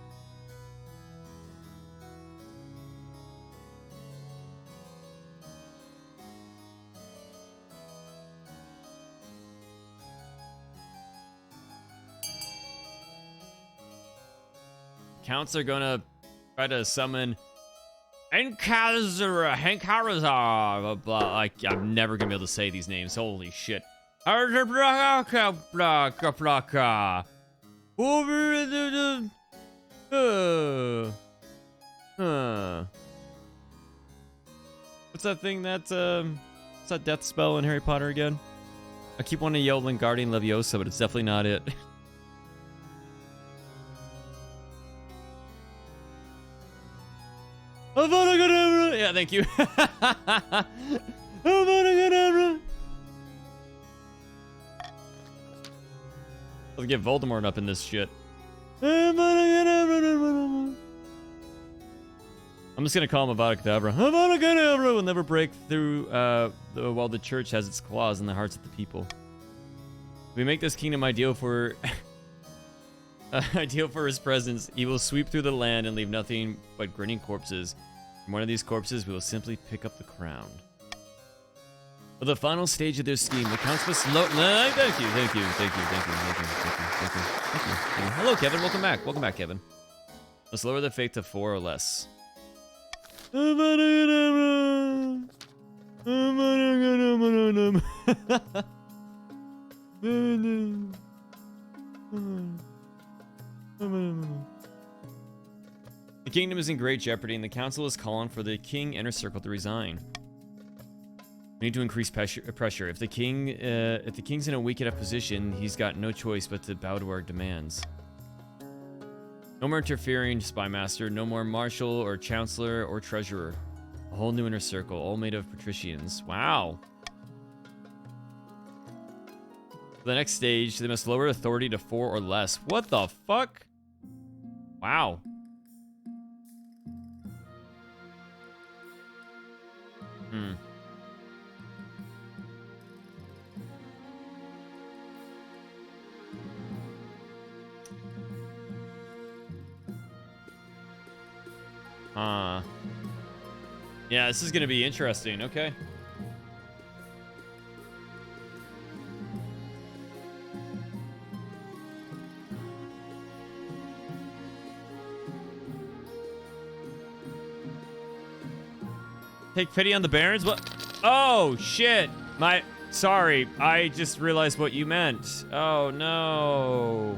Counts are gonna try to summon Enkalrazar, blah. Like, I'm never gonna be able to say these names. Holy shit. What's that thing that's what's that death spell in Harry Potter again? I keep wanting to yell Wingardium Leviosa, but it's definitely not it. Yeah, thank you. Let's get Voldemort up in this shit. I'm just gonna call him Avada Kedavra. Avada Kedavra will never break through while the church has its claws in the hearts of the people. We make this kingdom ideal for his presence. He will sweep through the land and leave nothing but grinning corpses. From one of these corpses, we will simply pick up the crown. For the final stage of their scheme, the counts must thank you. Hello, Kevin. Welcome back. Welcome back, Kevin. Must lower the faith to 4 or less. The kingdom is in great jeopardy, and the council is calling for the king inner circle to resign. We need to increase pressure. If the king's in a weak enough position, he's got no choice but to bow to our demands. No more interfering, spymaster. No more marshal or chancellor or treasurer. A whole new inner circle, all made of patricians. Wow. For the next stage, they must lower authority to 4 or less. What the fuck? Wow. Yeah, this is gonna be interesting. Okay. Take pity on the barons? What? Oh, shit. Sorry. I just realized what you meant. Oh, no.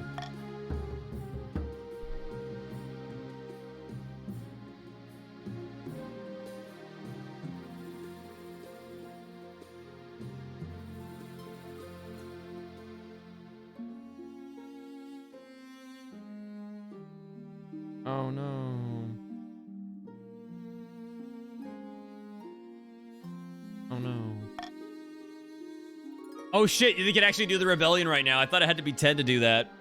Oh no. Oh no. Oh shit, you can actually do the rebellion right now. I thought it had to be 10 to do that.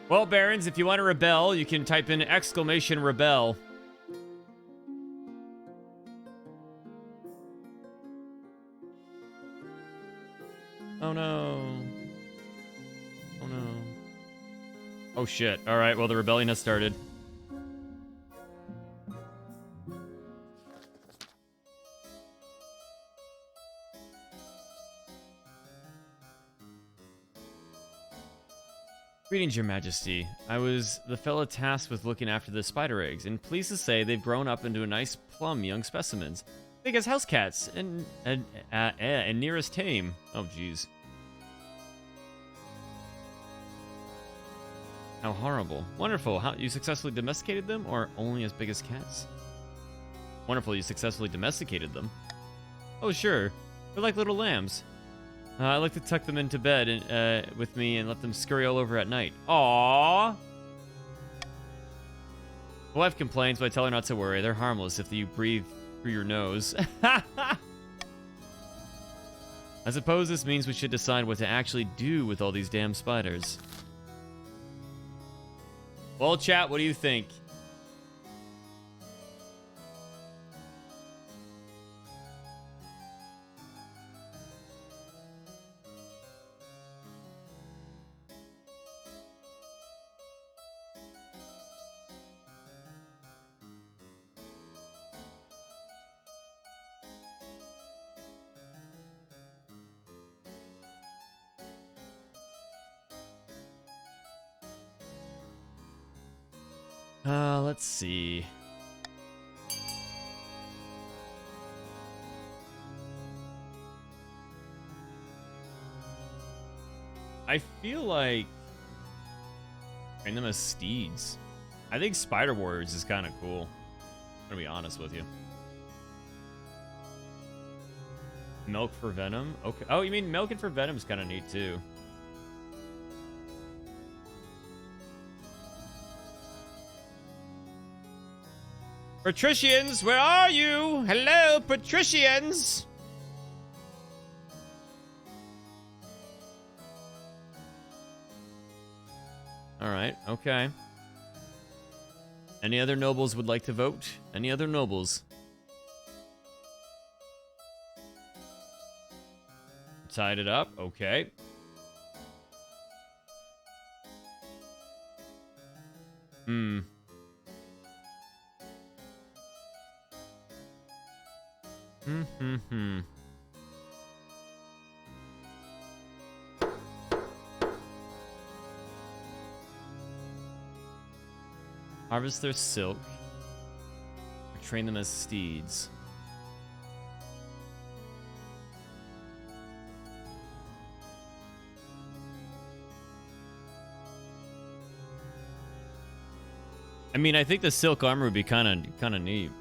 Well, Barons, if you want to rebel, you can type in exclamation rebel. Oh no. Oh no. Oh shit. Alright, well the rebellion has started. Greetings, Your Majesty. I was the fellow tasked with looking after the spider eggs, and pleased to say they've grown up into a nice plump young specimens. Big as house cats, and near as tame. Oh, jeez. How horrible. Wonderful. How you successfully domesticated them, or only as big as cats? Wonderful, you successfully domesticated them. Oh, sure. They're like little lambs. I like to tuck them into bed and, with me and let them scurry all over at night. Aww. My wife complains, but I tell her not to worry. They're harmless if you breathe through your nose. I suppose this means we should decide what to actually do with all these damn spiders. Well, chat, what do you think? Let's see. I feel like train them as steeds. I think Spider Warriors is kind of cool. I'm gonna be honest with you. Milk for Venom? Okay. Oh, you mean milking for Venom is kind of neat too. Patricians, where are you? Hello, patricians! Alright, okay. Any other nobles would like to vote? Any other nobles? Tied it up, okay. Hmm. Harvest their silk. Or train them as steeds. I mean, I think the silk armor would be kind of neat.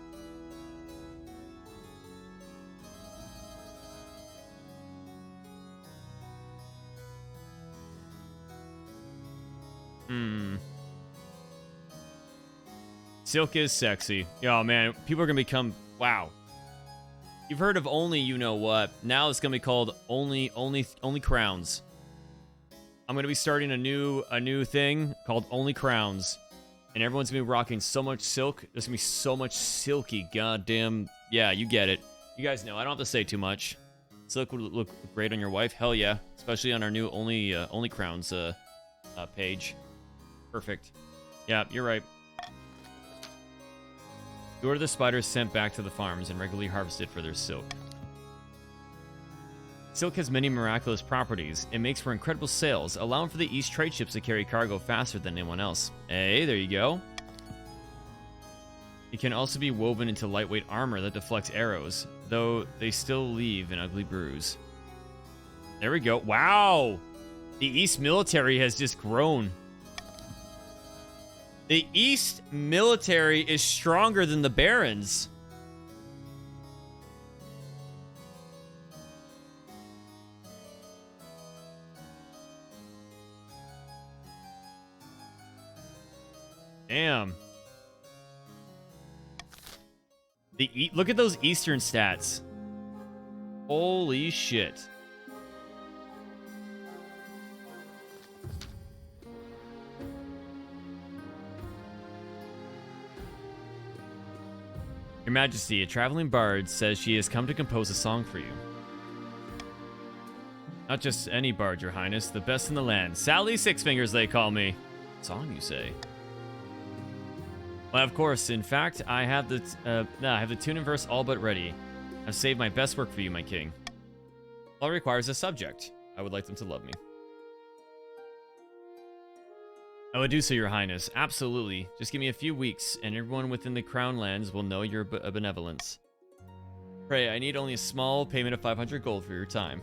Silk is sexy. Oh man, people are gonna become wow. You've heard of only you know what. Now it's gonna be called only crowns. I'm gonna be starting a new thing called Only Crowns. And everyone's gonna be rocking so much silk. There's gonna be so much silky goddamn. Yeah, you get it. You guys know. I don't have to say too much. Silk would look great on your wife. Hell yeah. Especially on our new Only Crowns page. Perfect. Yeah, you're right. You order the spiders sent back to the farms and regularly harvested for their silk. Silk has many miraculous properties. It makes for incredible sales, allowing for the East trade ships to carry cargo faster than anyone else. Hey, there you go. It can also be woven into lightweight armor that deflects arrows, though they still leave an ugly bruise. There we go. Wow! The East military has just grown. The East military is stronger than the Barons. Damn. Look at those Eastern stats. Holy shit. Your Majesty, a traveling bard says she has come to compose a song for you. Not just any bard, Your Highness, the best in the land. Sally Sixfingers, they call me. Song, you say? Well, of course. In fact, I have the tune and verse all but ready. I've saved my best work for you, my king. All it requires a subject. I would like them to love me. I would do so, Your Highness. Absolutely. Just give me a few weeks, and everyone within the Crown lands will know your benevolence. Pray, I need only a small payment of 500 gold for your time.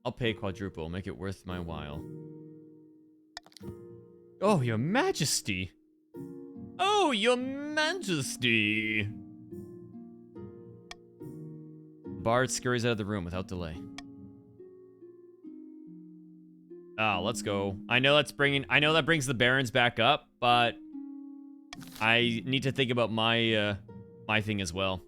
I'll pay quadruple. Make it worth my while. Oh, Your Majesty! Oh, Your Majesty! Bard scurries out of the room without delay. Oh, let's go. I know that brings the barons back up, but I need to think about my my thing as well.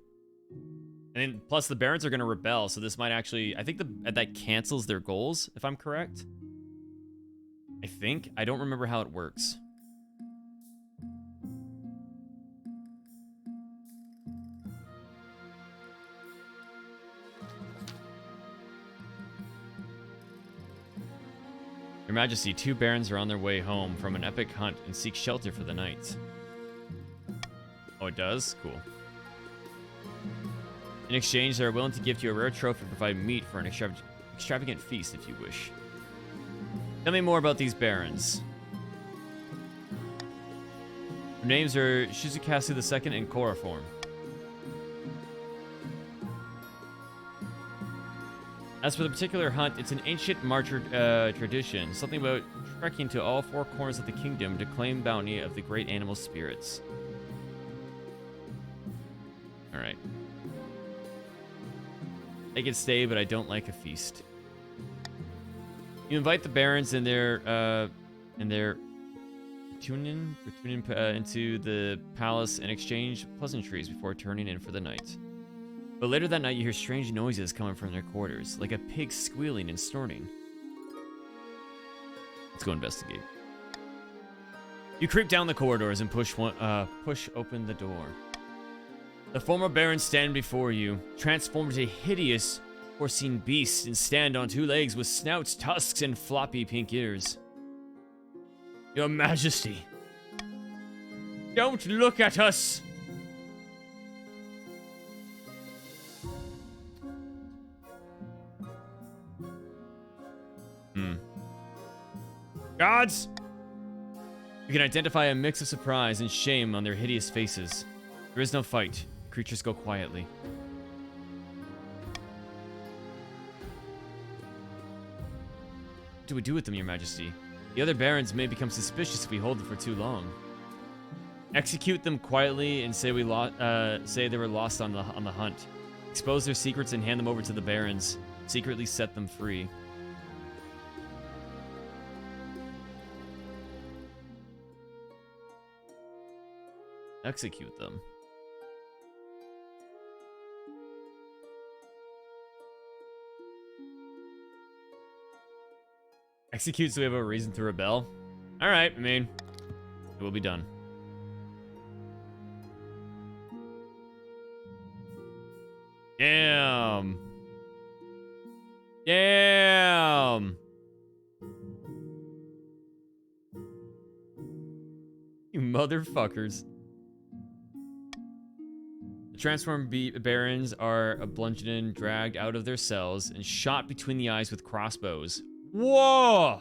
And plus the barons are going to rebel, so this might actually, I think that cancels their goals, if I'm correct. I think. I don't remember how it works. Your Majesty, 2 barons are on their way home from an epic hunt and seek shelter for the night. Oh, it does? Cool. In exchange, they are willing to give you a rare trophy and provide meat for an extravagant feast if you wish. Tell me more about these barons. Their names are Shizukasu II and Chloroform. As for the particular hunt, it's an ancient marcher tradition. Something about trekking to all 4 corners of the kingdom to claim bounty of the great animal spirits. Alright. I can stay, but I don't like a feast. You invite the barons and their tunin into the palace and exchange pleasantries before turning in for the night. But later that night, you hear strange noises coming from their quarters, like a pig squealing and snorting. Let's go investigate. You creep down the corridors and push open the door. The former barons stand before you, transformed into hideous, porcine beasts, and stand on 2 legs with snouts, tusks, and floppy pink ears. Your Majesty, don't look at us! Gods! You can identify a mix of surprise and shame on their hideous faces. There is no fight. Creatures go quietly. What do we do with them, Your Majesty? The other barons may become suspicious if we hold them for too long. Execute them quietly and say they were lost on the hunt. Expose their secrets and hand them over to the barons. Secretly set them free. Execute them. Execute so we have a reason to rebel? Alright, I mean, it will be done. Damn. Damn. You motherfuckers. The transformed barons are bludgeoned, dragged out of their cells, and shot between the eyes with crossbows. Whoa!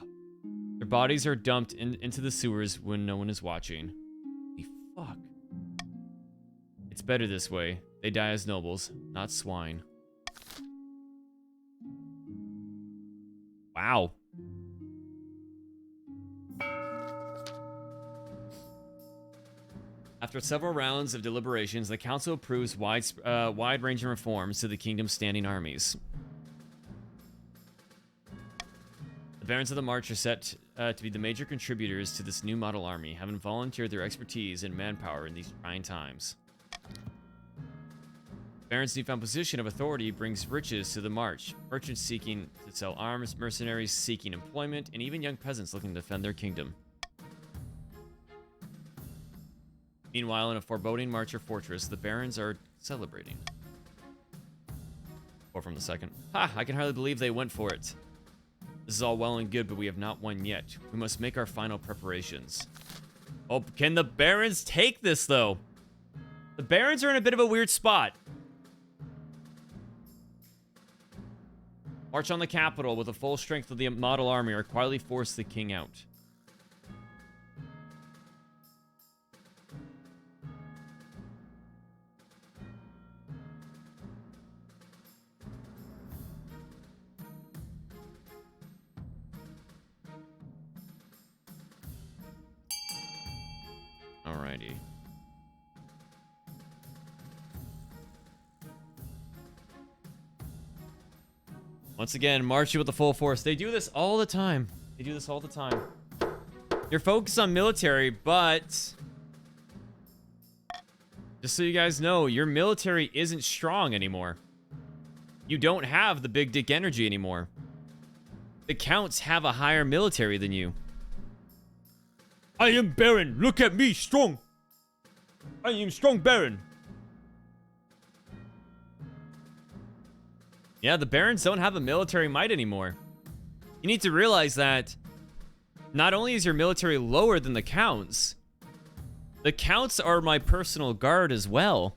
Their bodies are dumped into the sewers when no one is watching. Holy fuck. It's better this way. They die as nobles, not swine. Wow. After several rounds of deliberations, the council approves wide-ranging reforms to the kingdom's standing armies. The Barons of the March are set to be the major contributors to this new model army, having volunteered their expertise and manpower in these trying times. Baron's newfound position of authority brings riches to the march, merchants seeking to sell arms, mercenaries seeking employment, and even young peasants looking to defend their kingdom. Meanwhile, in a foreboding march or fortress, the barons are celebrating. Or from the second. Ha! I can hardly believe they went for it. This is all well and good, but we have not won yet. We must make our final preparations. Oh, can the barons take this, though? The barons are in a bit of a weird spot. March on the capital with the full strength of the model army or quietly force the king out. Alrighty. Once again, marching with the full force. They do this all the time. They do this all the time. You're focused on military, but just so you guys know, your military isn't strong anymore. You don't have the big dick energy anymore. The counts have a higher military than you. I am Baron. Look at me, strong. I am strong Baron. Yeah, the barons don't have a military might anymore. You need to realize that not only is your military lower than the counts are my personal guard as well.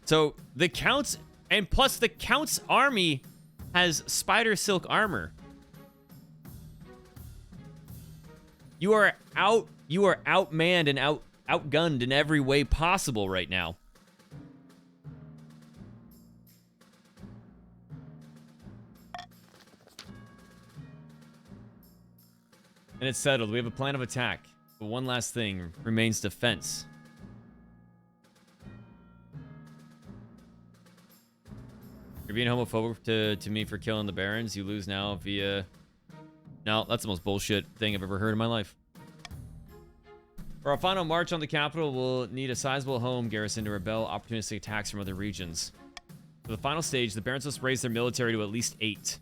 So the counts, and plus the counts army has spider silk armor. You are outmanned and outgunned in every way possible right now. And it's settled. We have a plan of attack. But one last thing remains defense. You're being homophobic to me for killing the barons. You lose now via... No, that's the most bullshit thing I've ever heard in my life. For our final march on the capital, we'll need a sizable home garrison to repel opportunistic attacks from other regions. For the final stage, the barons must raise their military to at least 8.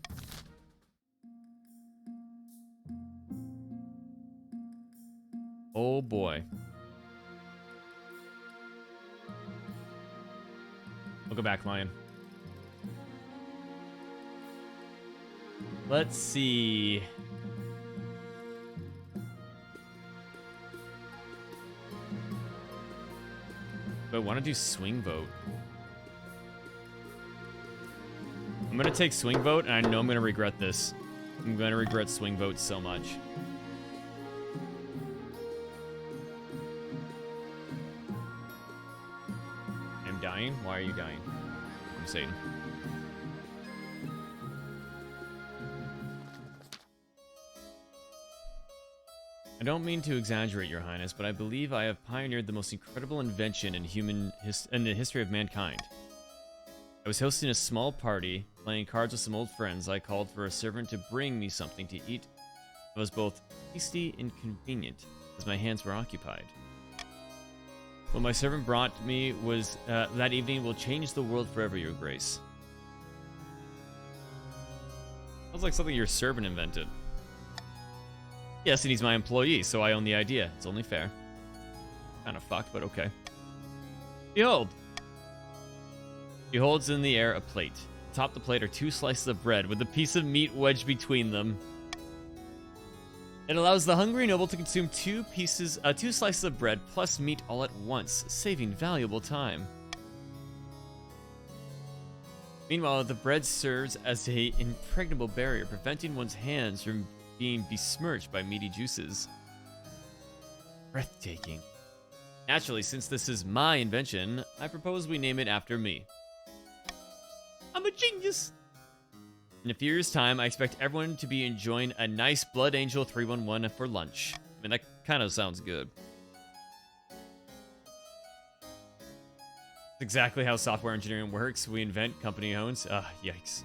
Oh boy. We'll go back, Lion. Let's see. But I want to do swing vote. I'm going to take swing vote, and I know I'm going to regret this. I'm going to regret swing vote so much. I'm dying? Why are you dying? I'm saying. I don't mean to exaggerate, Your Highness, but I believe I have pioneered the most incredible invention in the history of mankind. I was hosting a small party, playing cards with some old friends. I called for a servant to bring me something to eat. It was both tasty and convenient, as my hands were occupied. What my servant brought me was that evening will change the world forever, Your Grace. Sounds like something your servant invented. Yes, and he's my employee, so I own the idea. It's only fair. Kind of fucked, but okay. Behold! He holds in the air a plate. Atop the plate are 2 slices of bread with a piece of meat wedged between them. It allows the hungry noble to consume 2 slices of bread plus meat all at once, saving valuable time. Meanwhile, the bread serves as an impregnable barrier, preventing one's hands from being besmirched by meaty juices. Breathtaking. Naturally, since this is my invention, I propose we name it after me. I'm a genius! In a few years' time, I expect everyone to be enjoying a nice Blood Angel 311 for lunch. I mean, that kind of sounds good. It's exactly how software engineering works. We invent, company owns. Yikes.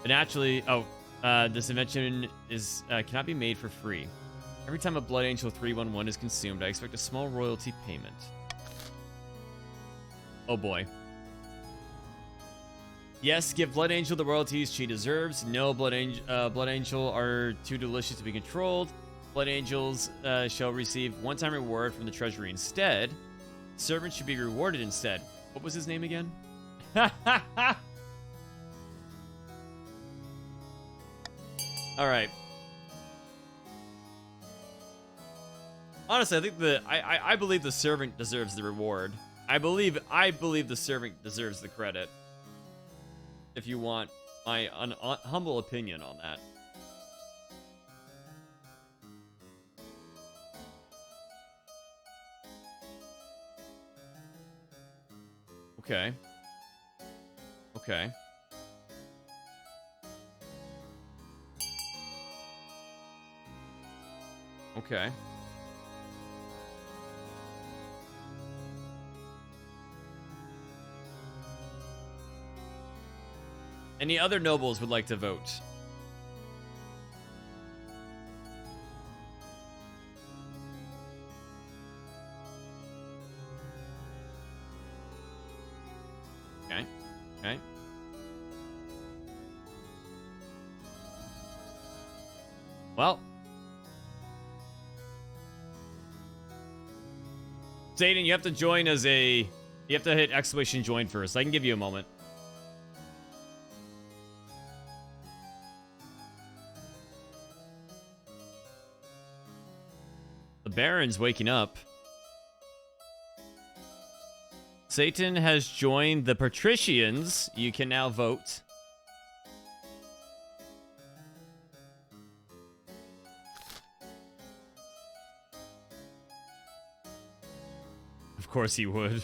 But naturally, this invention is cannot be made for free. Every time a Blood Angel 311 is consumed, I expect a small royalty payment. Oh boy. Yes, give Blood Angel the royalties she deserves. No, Blood Angel are too delicious to be controlled. Blood Angels shall receive one-time reward from the treasury instead. Servant should be rewarded instead. What was his name again? All right. Honestly, I think I believe the servant deserves the reward. I believe the servant deserves the credit. If you want my humble opinion on that. Okay. Okay. Okay. Any other nobles would like to vote? Okay. Okay. Well. Zayden, you have to join as a... You have to hit exclamation join first. I can give you a moment. The Baron's waking up. Satan has joined the patricians. You can now vote. Of course he would.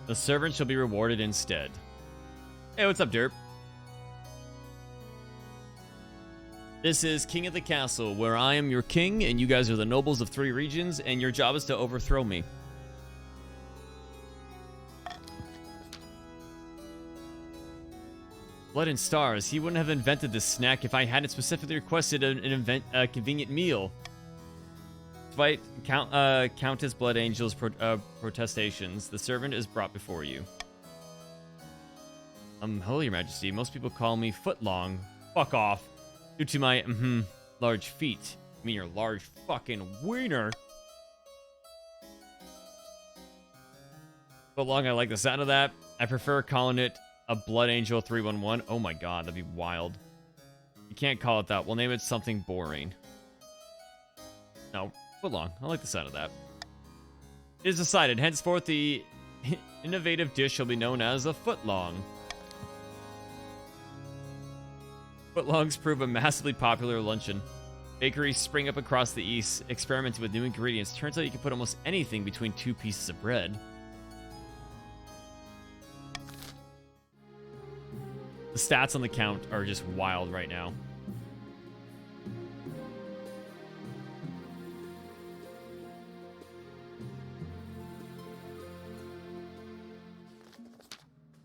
The servant shall be rewarded instead. Hey, what's up, Derp? This is King of the Castle, where I am your king, and you guys are the nobles of 3 regions, and your job is to overthrow me. Blood and Stars. He wouldn't have invented this snack if I hadn't specifically requested a convenient meal. Despite Countess Blood Angel's protestations, the servant is brought before you. Hello, Your Majesty. Most people call me Footlong. Fuck off. Due to my, large feet. I mean your large fucking wiener. Footlong, I like the sound of that. I prefer calling it a Blood Angel 311. Oh my god, that'd be wild. You can't call it that. We'll name it something boring. No, Footlong. I like the sound of that. It is decided. Henceforth, the innovative dish shall be known as a Footlong. Footlongs prove a massively popular luncheon. Bakeries spring up across the east, experimenting with new ingredients. Turns out you can put almost anything between 2 pieces of bread. The stats on the count are just wild right now.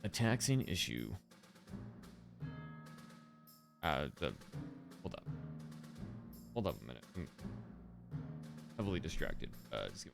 A taxing issue. Hold up a minute. I'm heavily distracted. Just give...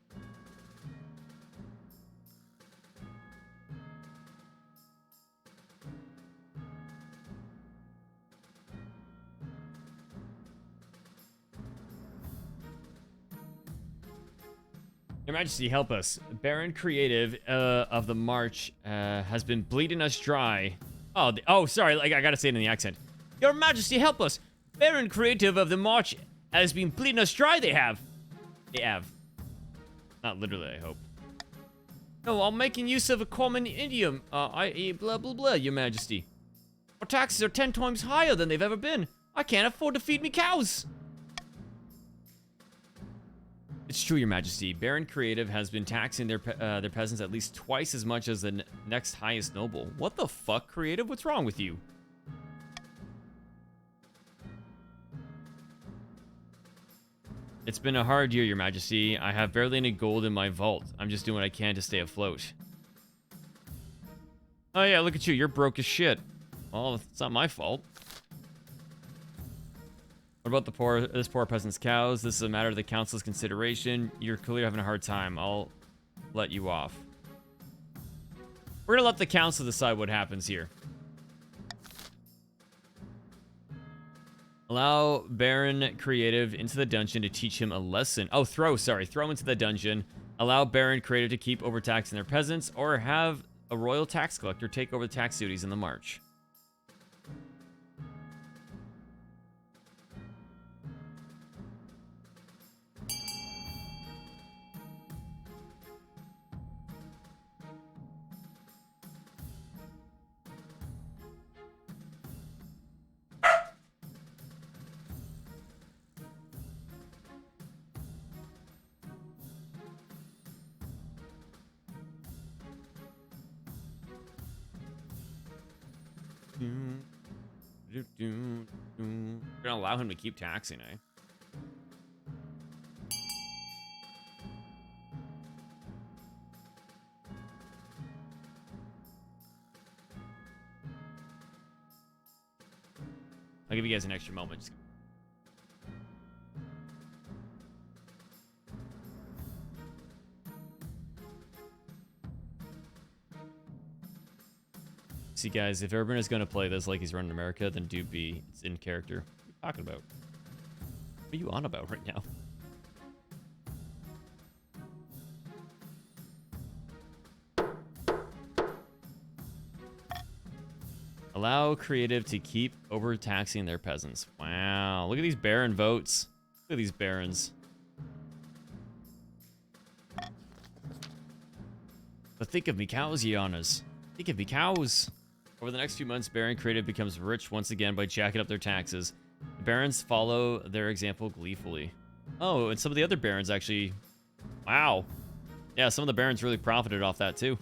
Your Majesty, help us. Baron Creative of the March has been bleeding us dry. Oh, sorry. Like, I gotta say it in the accent. Your Majesty, help us. Baron Creative of the March has been bleeding us dry. They have. Not literally, I hope. No, I'm making use of a common idiom. I.e. blah, blah, blah, Your Majesty. Our taxes are 10 times higher than they've ever been. I can't afford to feed me cows. It's true, Your Majesty. Baron Creative has been taxing their peasants at least twice as much as the next highest noble. What the fuck, Creative? What's wrong with you? It's been a hard year, Your Majesty. I have barely any gold in my vault. I'm just doing what I can to stay afloat. Oh yeah, look at you. You're broke as shit. Well, it's not my fault. What about this poor peasant's cows? This is a matter of the council's consideration. You're clearly having a hard time. I'll let you off. We're gonna let the council decide what happens here. Allow Baron Creative into the dungeon to teach him a lesson. Oh, throw him into the dungeon. Allow Baron Creative to keep overtaxing their peasants, or have a royal tax collector take over the tax duties in the march. We're gonna allow him to keep taxing, eh? I'll give you guys an extra moment. See, guys, if Urban is going to play this like he's running America, then do be it's in character. What are you talking about? What are you on about right now? Allow Creative to keep overtaxing their peasants. Wow. Look at these Baron votes. Look at these Barons. But think of me cows, ye honors. Think of me cows. Over the next few months, Baron Creative becomes rich once again by jacking up their taxes. The Barons follow their example gleefully. Oh, and some of the other Barons actually... Wow. Yeah, some of the Barons really profited off that too.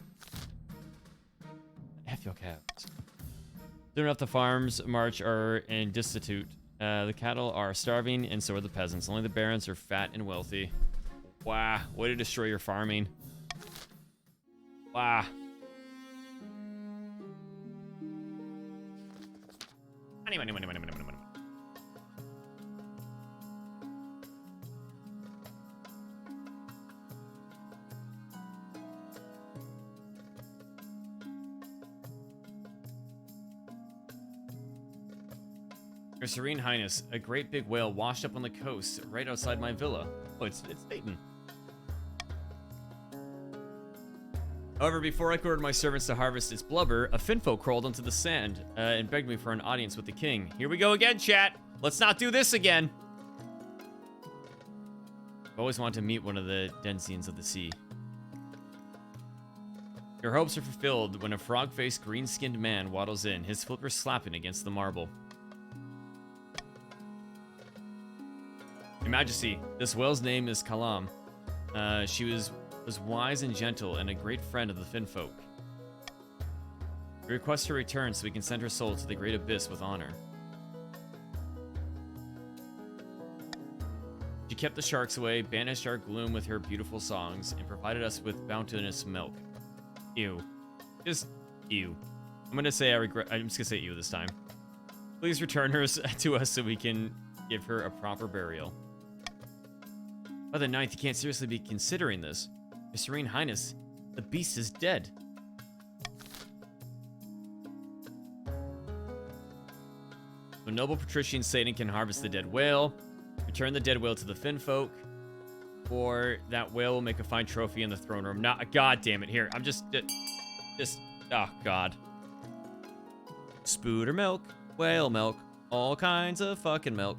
F your cows. Soon enough, the farms march are in destitute. The cattle are starving, and so are the peasants. Only the Barons are fat and wealthy. Wow, way to destroy your farming. Wow. Money. Your Serene Highness, a great big whale washed up on the coast right outside my villa. Oh, it's Dayton. However, before I could order my servants to harvest its blubber, a finfolk crawled onto the sand and begged me for an audience with the king. Here we go again, chat. Let's not do this again. I've always wanted to meet one of the denizens of the sea. Your hopes are fulfilled when a frog-faced, green-skinned man waddles in, his flipper slapping against the marble. Your Majesty, this whale's name is Kalam. She was wise and gentle and a great friend of the Finfolk. We request her return so we can send her soul to the great abyss with honor. She kept the sharks away, banished our gloom with her beautiful songs, and provided us with bounteous milk. Ew. Just ew. I'm just gonna say ew this time. Please return her to us so we can give her a proper burial. By the 9th, you can't seriously be considering this. Your Serene Highness, the beast is dead. The noble patrician Satan can harvest the dead whale, return the dead whale to the Finfolk, or that whale will make a fine trophy in the throne room. God damn it, here. I'm just, oh God. Spooder milk, whale milk, all kinds of fucking milk.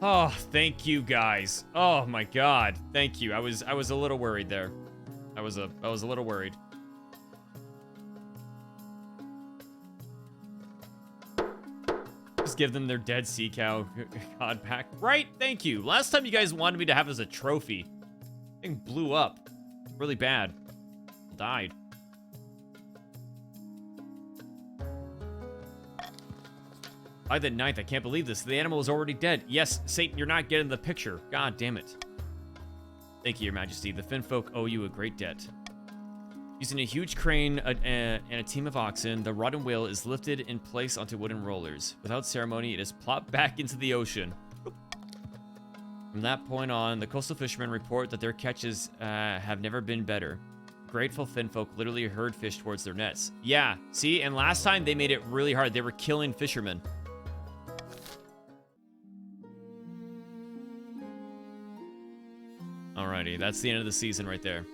Oh, thank you guys. Oh my god. Thank you. I was a little worried there. I was a little worried. Just give them their dead sea cow god pack. Right? Thank you. Last time you guys wanted me to have as a trophy. Thing blew up. Really bad. Died. By the 9th, I can't believe this. The animal is already dead. Yes, Satan, you're not getting the picture. God damn it. Thank you, Your Majesty. The Finfolk owe you a great debt. Using a huge crane and a team of oxen, the rotten whale is lifted in place onto wooden rollers. Without ceremony, it is plopped back into the ocean. From that point on, the coastal fishermen report that their catches have never been better. Grateful Finfolk literally herd fish towards their nets. Yeah, see? And last time, they made it really hard. They were killing fishermen. Alrighty, that's the end of the season right there.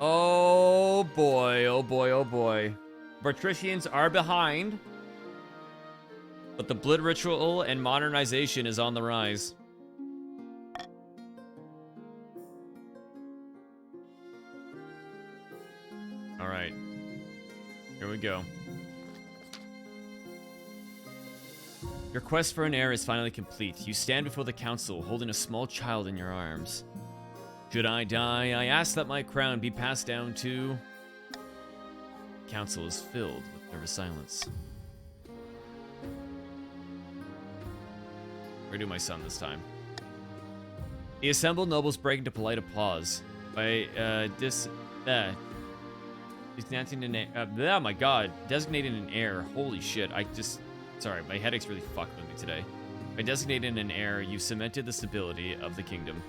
Oh boy, oh boy, oh boy. Patricians are behind, but the blood ritual and modernization is on the rise. Alright. Here we go. Your quest for an heir is finally complete. You stand before the council, holding a small child in your arms. Should I die, I ask that my crown be passed down to... The council is filled with nervous silence. Where do my son this time? The assembled nobles break into polite applause. By, designating an oh my god, designating an heir. Holy shit, sorry, my headache's really fucking with me today. By designating an heir, you cemented the stability of the kingdom.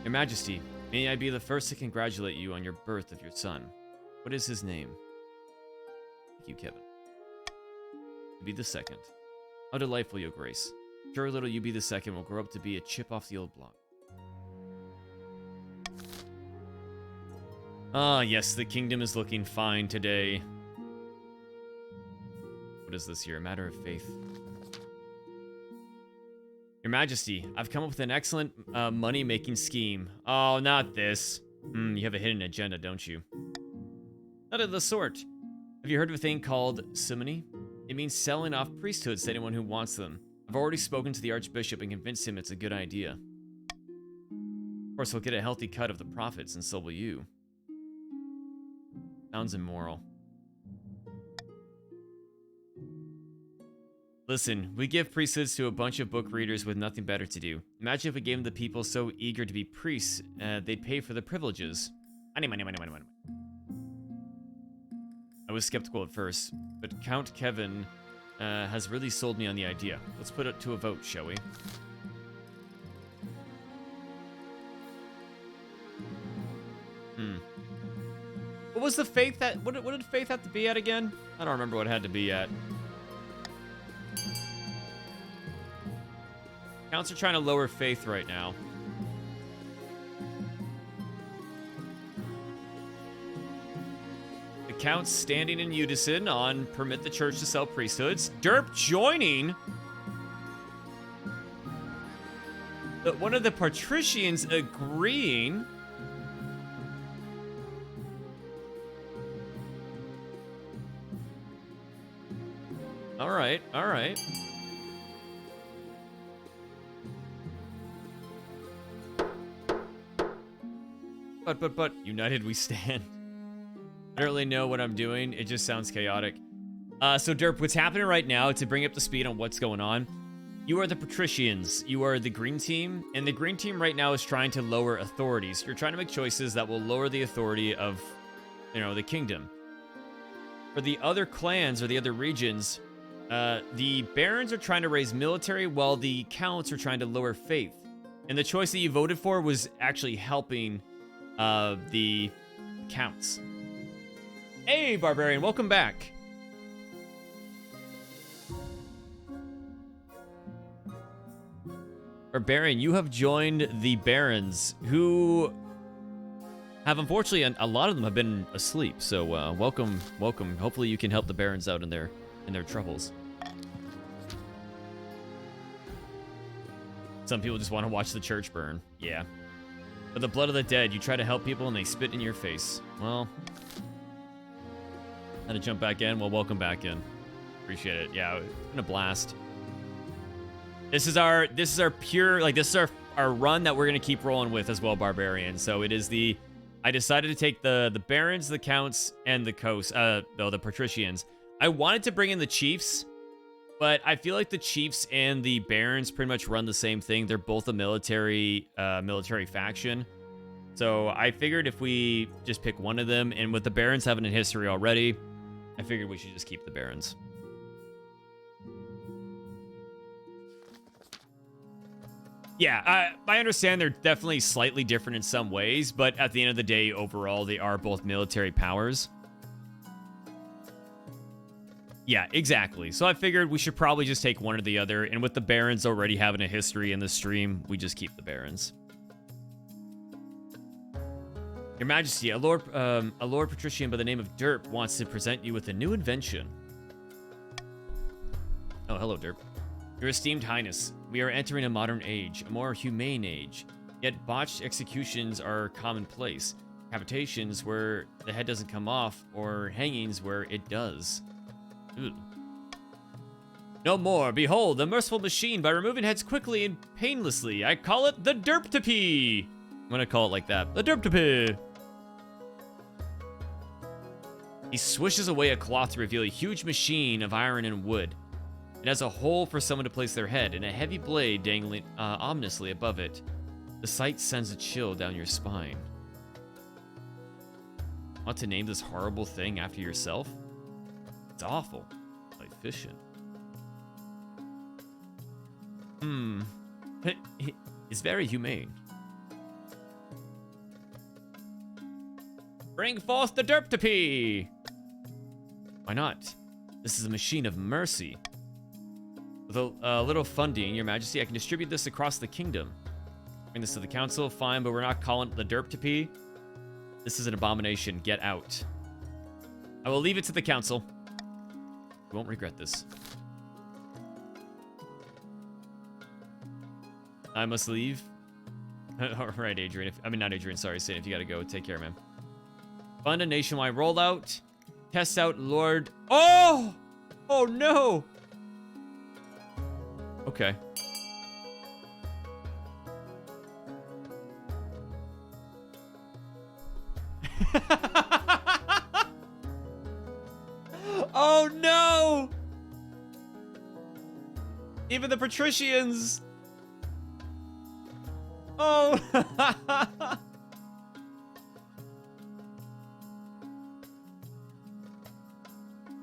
Your Majesty, may I be the first to congratulate you on your birth of your son. What is his name? Thank you, Kevin. You be the second. How delightful, Your Grace. Sure little you be the second will grow up to be a chip off the old block. Ah, yes, the kingdom is looking fine today. What is this here? A matter of faith. Your Majesty, I've come up with an excellent money-making scheme. Oh, not this. You have a hidden agenda, don't you? Not of the sort. Have you heard of a thing called simony? It means selling off priesthoods to anyone who wants them. I've already spoken to the Archbishop and convinced him it's a good idea. Of course, he'll get a healthy cut of the profits, and so will you. Sounds immoral. Listen, we give priesthoods to a bunch of book readers with nothing better to do. Imagine if we gave them to people so eager to be priests, they'd pay for the privileges. Money, money, money, money, money. I was skeptical at first, but Count Kevin has really sold me on the idea. Let's put it to a vote, shall we? What was the faith that... What did faith have to be at again? I don't remember what it had to be at. Counts are trying to lower faith right now. The counts standing in unison on permit the church to sell priesthoods. Derp joining. But one of the patricians agreeing. All right, all right. But, united we stand. I don't really know what I'm doing. It just sounds chaotic. So Derp, what's happening right now, to bring up the speed on what's going on, you are the patricians. You are the green team, and the green team right now is trying to lower authorities. You're trying to make choices that will lower the authority of, the kingdom. For the other clans or the other regions, the barons are trying to raise military while the counts are trying to lower faith. And the choice that you voted for was actually helping the counts. Hey, Barbarian, welcome back. Barbarian, you have joined the barons, who have, unfortunately, a lot of them have been asleep. So welcome. Hopefully you can help the barons out in their in their troubles. Some people just want to watch the church burn. Yeah. But the blood of the dead, you try to help people and they spit in your face. Well, had to jump back in. Well, welcome back in. Appreciate it. Yeah, it's been a blast. This is our pure, like, this is our run that we're going to keep rolling with as well, Barbarian. So it is I decided to take the Barons, the Counts, and the Coast, the Patricians. I wanted to bring in the Chiefs, but I feel like the Chiefs and the Barons pretty much run the same thing. They're both a military faction. So I figured if we just pick one of them, and with the Barons having a history already, I figured we should just keep the Barons. Yeah, I understand they're definitely slightly different in some ways, but at the end of the day, overall, they are both military powers. Yeah, exactly. So I figured we should probably just take one or the other, and with the Barons already having a history in the stream, we just keep the Barons. Your Majesty, a Lord Patrician by the name of Derp wants to present you with a new invention. Oh, hello, Derp. Your esteemed highness, we are entering a modern age, a more humane age. Yet botched executions are commonplace. Decapitations where the head doesn't come off, or hangings where it does. Ugh. No more. Behold, the merciful machine by removing heads quickly and painlessly. I call it the Derptopy. I'm gonna call it like that. The Derptopy. He swishes away a cloth to reveal a huge machine of iron and wood. It has a hole for someone to place their head and a heavy blade dangling ominously above it. The sight sends a chill down your spine. Want to name this horrible thing after yourself? It's awful. Efficient. It's very humane. Bring forth the Derptopy! Why not? This is a machine of mercy. With a little funding, Your Majesty, I can distribute this across the kingdom. Bring this to the council, fine, but we're not calling it the Derptopy. This is an abomination. Get out. I will leave it to the council. You won't regret this. I must leave. All right, Adrian. Not Adrian. Sorry, Saint. If you gotta go, take care, man. Fund a nationwide rollout. Test out Lord. Oh! Oh no! Okay. Oh no! Even the patricians. Oh.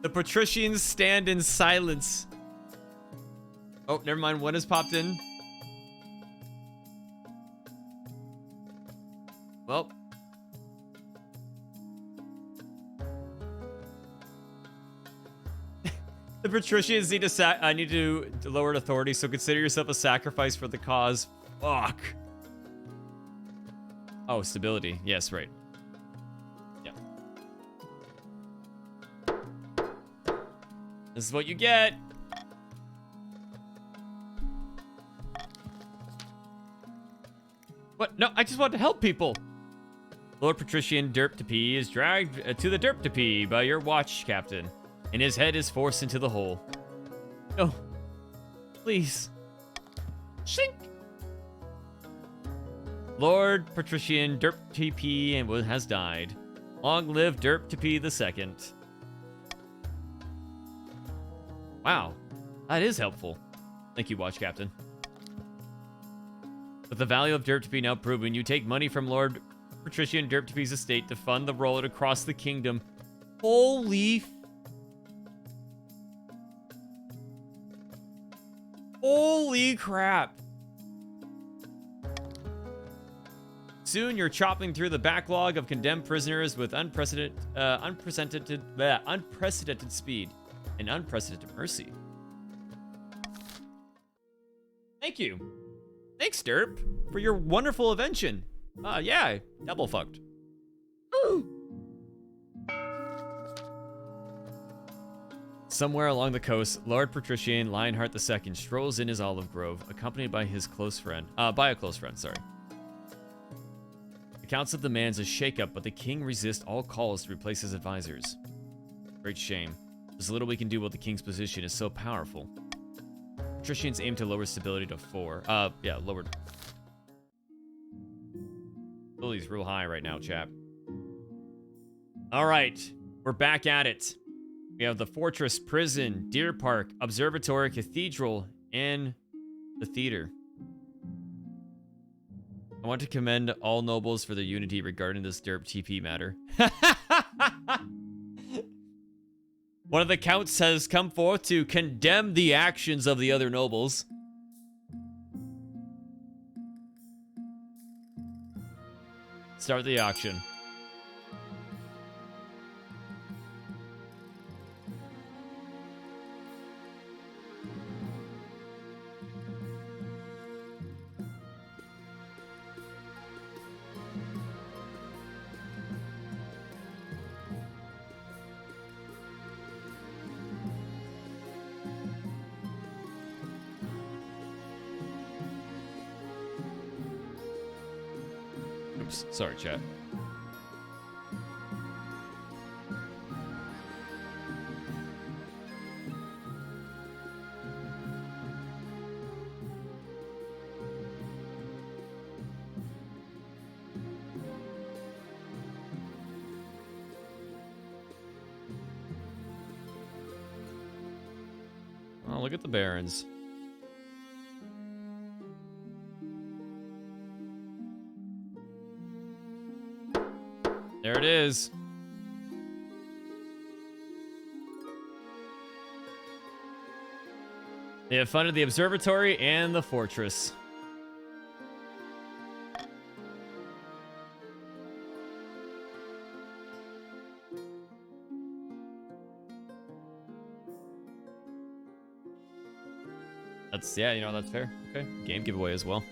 The patricians stand in silence. Oh, never mind. One has popped in. Well. The patricians need to lower authority, so consider yourself a sacrifice for the cause. Fuck. Oh, stability. Yes, right. Yeah. This is what you get. What? No, I just want to help people. Lord Patrician Derptopy is dragged to the Derptopy by your watch, Captain, and his head is forced into the hole. No. Please. Shink. Lord Patrician Derptopy has died. Long live Derptopy II. Wow. That is helpful. Thank you, Watch Captain. With the value of Derptopy now proven, you take money from Lord Patrician Derptopy's estate to fund the rollout across the kingdom. Holy crap. Soon you're chopping through the backlog of condemned prisoners with unprecedented speed and unprecedented mercy. Thank you. Thanks, Derp, for your wonderful invention. Yeah, double fucked. Ooh. Somewhere along the coast, Lord Patrician Lionheart II strolls in his olive grove, accompanied by his close friend. By a close friend, sorry. The council demands a shakeup, but the king resists all calls to replace his advisors. Great shame. There's little we can do while the king's position is so powerful. Patricians aim to lower stability to 4. Yeah, lowered. Stability's real high right now, chap. All right, we're back at it. We have the fortress, prison, deer park, observatory, cathedral, and the theater. I want to commend all nobles for their unity regarding this derp TP matter. One of the counts has come forth to condemn the actions of the other nobles. Start the auction. Oops, sorry, chat. Oh, look at the barons. There it is. They have funded the observatory and the fortress. That's, yeah, you know, that's fair. Okay, game giveaway as well.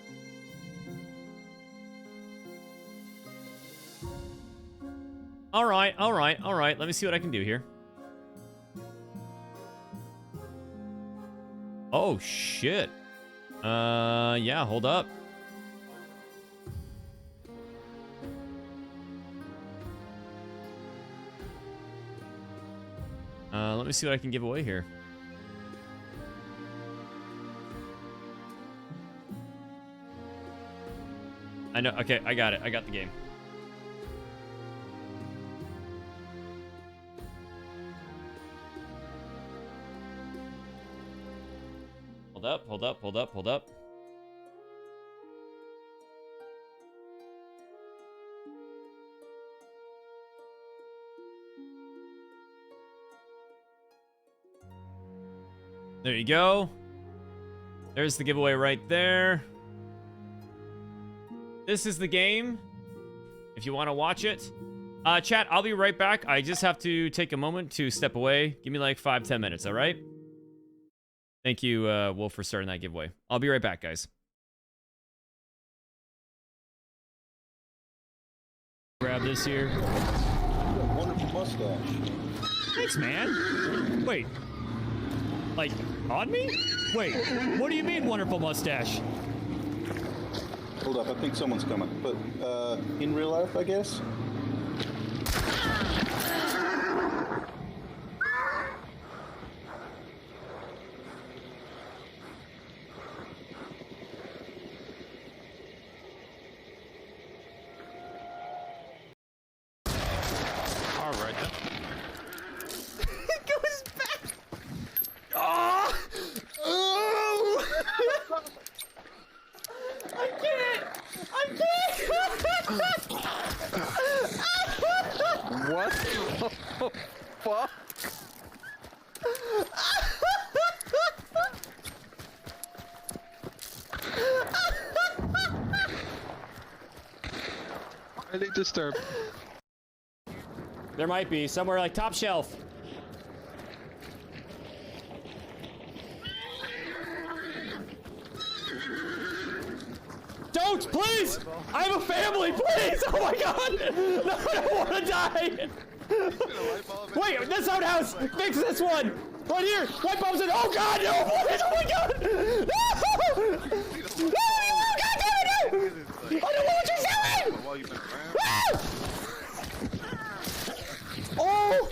All right, all right, all right. Let me see what I can do here. Oh, shit. Yeah, hold up. Let me see what I can give away here. I know, okay, I got it. I got the game. Hold up, hold up, hold up, hold up. There you go. There's the giveaway right there. This is the game. If you want to watch it. Chat, I'll be right back. I just have to take a moment to step away. Give me like 5-10 minutes, all right? Thank you, Wolf, for starting that giveaway. I'll be right back, guys. Grab this here. You got a wonderful mustache. Thanks, man. Wait. Like, on me? Wait, what do you mean, wonderful mustache? Hold up, I think someone's coming. But, in real life, I guess? Alright then. It goes back! Oh! Oh! I can't! What the fuck? Highly disturbed. There might be somewhere like top shelf. Don't, please! I have a family, please! Oh my god! No, I don't want to die! Wait, this outhouse! Fix this one! Right here! White bombs in. Oh god, no! Oh my god! No! No! God damn it! No! I don't know what you're saying! Oh!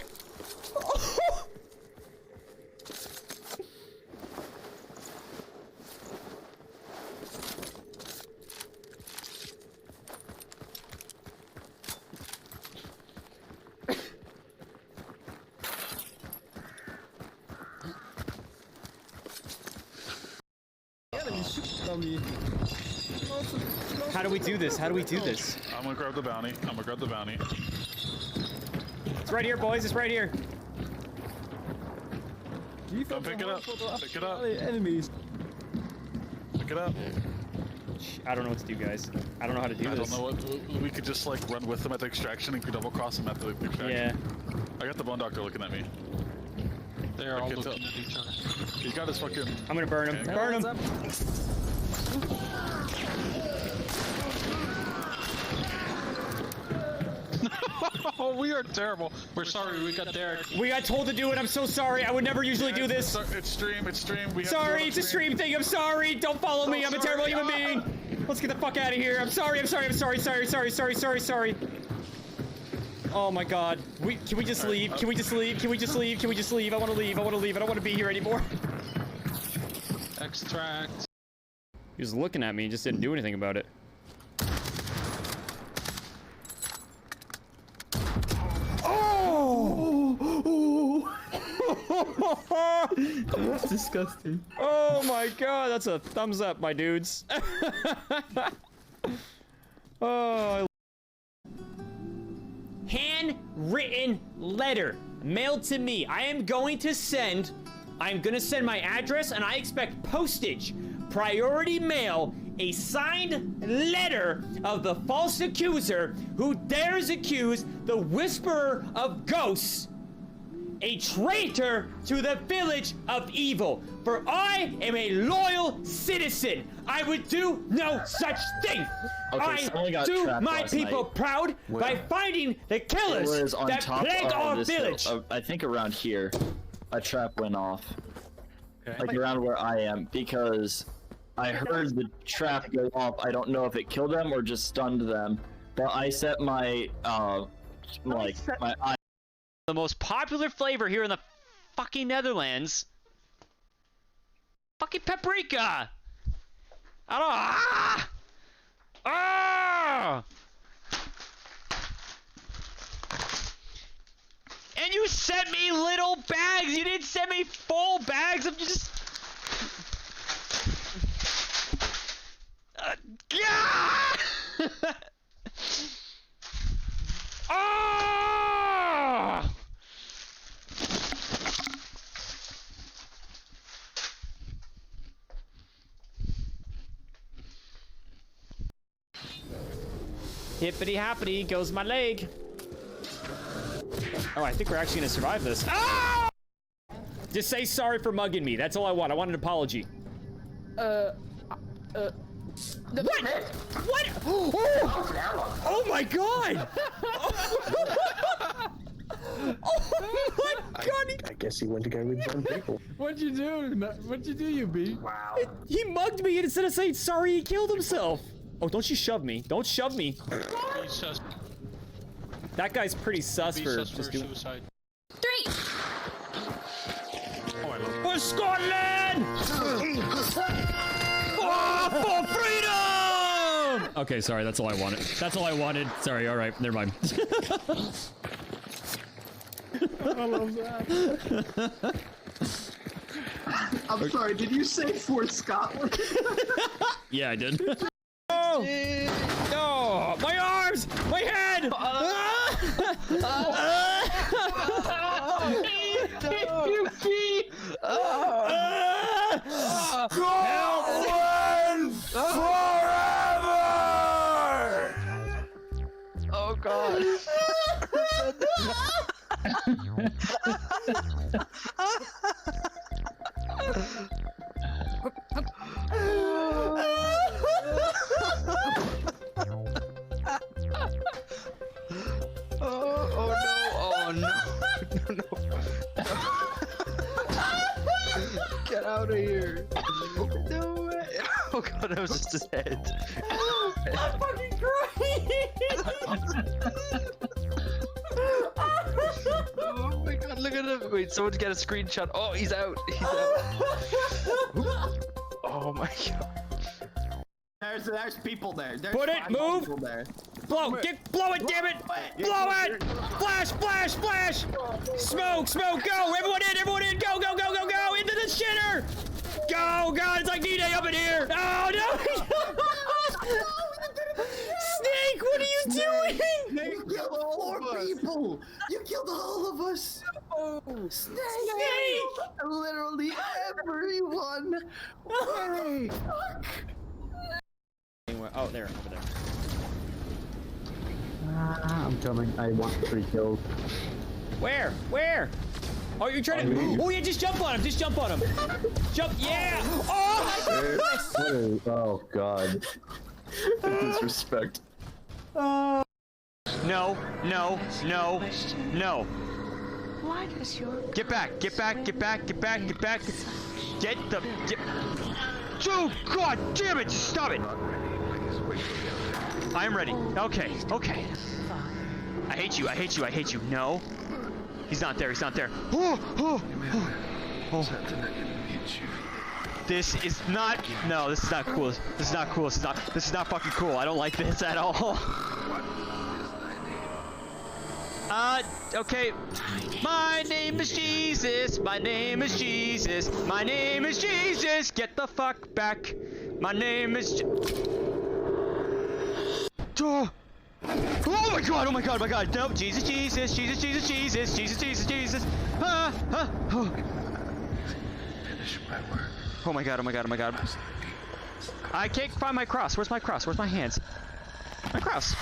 How do we do this? How do we do this? I'm gonna grab the bounty. It's right here, boys. It's right here. Don't pick it up. Pick it up. Enemies. Pick it up. I don't know what to do, guys. I don't know how to do I this. don't know what. We could just like run with them at the extraction and double cross them at the extraction. Yeah. I got the bone doctor looking at me. They're all looking at each other. He's got his fucking. I'm gonna burn him. Okay. Burn him. Oh, we are terrible. We're sorry, we got Derek. We got told to do it. I'm so sorry. I would never usually do this. It's stream. We have to Sorry, do it it's a stream thing. I'm sorry. Don't follow me. I'm a terrible human being. Let's get the fuck out of here. I'm sorry. Sorry. Oh my god. Can we just leave? Can we just leave? I want to leave. I don't want to be here anymore. Extract. He was looking at me and just didn't do anything about it. That's disgusting. Oh my god, that's a thumbs up, my dudes. Oh. Handwritten letter mailed to me. I'm gonna send my address and I expect postage. Priority mail, a signed letter of the false accuser who dares accuse the whisperer of ghosts, a traitor to the village of evil. For I am a loyal citizen. I would do no such thing. Okay, someone I got do trapped my last people night. proud by finding the It killers was on that top plague of our this village. hill. I think around here, a trap went off. Okay. Like around where I am, because I heard the trap go off. I don't know if it killed them or just stunned them, but I set my my eye. The most popular flavor here in the fucking Netherlands. Fucking paprika. I don't. And you sent me little bags. You didn't send me full bags of just. Hippity hoppity goes my leg. Oh, I think we're actually gonna survive this. Ah! Just say sorry for mugging me. That's all I want. I want an apology. What? What? Oh my god! Oh my god! I guess he went to go with his own people. What'd you do? What'd you do, you B? Wow. He mugged me, and instead of saying sorry, he killed himself. Oh, don't you shove me. Don't shove me. That guy's pretty sus for just doing... suicide. 3. For Scotland! Oh, for freedom! Okay, sorry, that's all I wanted. That's all I wanted. Sorry, all right, never mind. I love that. I'm sorry, did you say for Scotland? Yeah, I did. Oh! No! My arms! My head! Scotland forever! Oh god. no. Get out of here. No way. Oh god, that was just his head. I'm fucking crying. Oh my god, look at him. Wait, someone get a screenshot. Oh, he's out. He's out. Oh my god. There's people there. There's Put it, 5 move. people there. Blow it, damn it! Blow it! Flash, flash, flash! Smoke, smoke, go! Everyone in, go, go, go, go, go! Into the shitter! Go, God, it's like D-Day up in here! Oh, no! Snake, what are you doing? You killed all our people. You killed all of us. Snake. Literally everyone. Why? Oh, there, over there. I'm coming. I want 3 kills. Where? Where? Oh, you're trying to. Oh, yeah, just jump on him. Just jump on him. Jump. Yeah. Oh! Oh God. Disrespect. No, no, no, no. Why does your Get back, get back, get back, get back, get back. Get the. Oh, God damn it! Stop it! I'm ready. Okay, okay. I hate you, I hate you, I hate you. No. He's not there, he's not there. Oh, oh, oh. This is not. No, this is not cool. This is not cool. This is not fucking cool. I don't like this at all. Okay. My name is Jesus. My name is Jesus. My name is Jesus. Get the fuck back. My name is. Oh my god! Oh my god! Oh my god! No! Jesus! Jesus! Jesus! Jesus! Jesus! Jesus! Jesus! Jesus! Ah! Ah! Oh. Oh my god! Oh my god! Oh my god! I can't find my cross. Where's my cross? Where's my hands? My cross.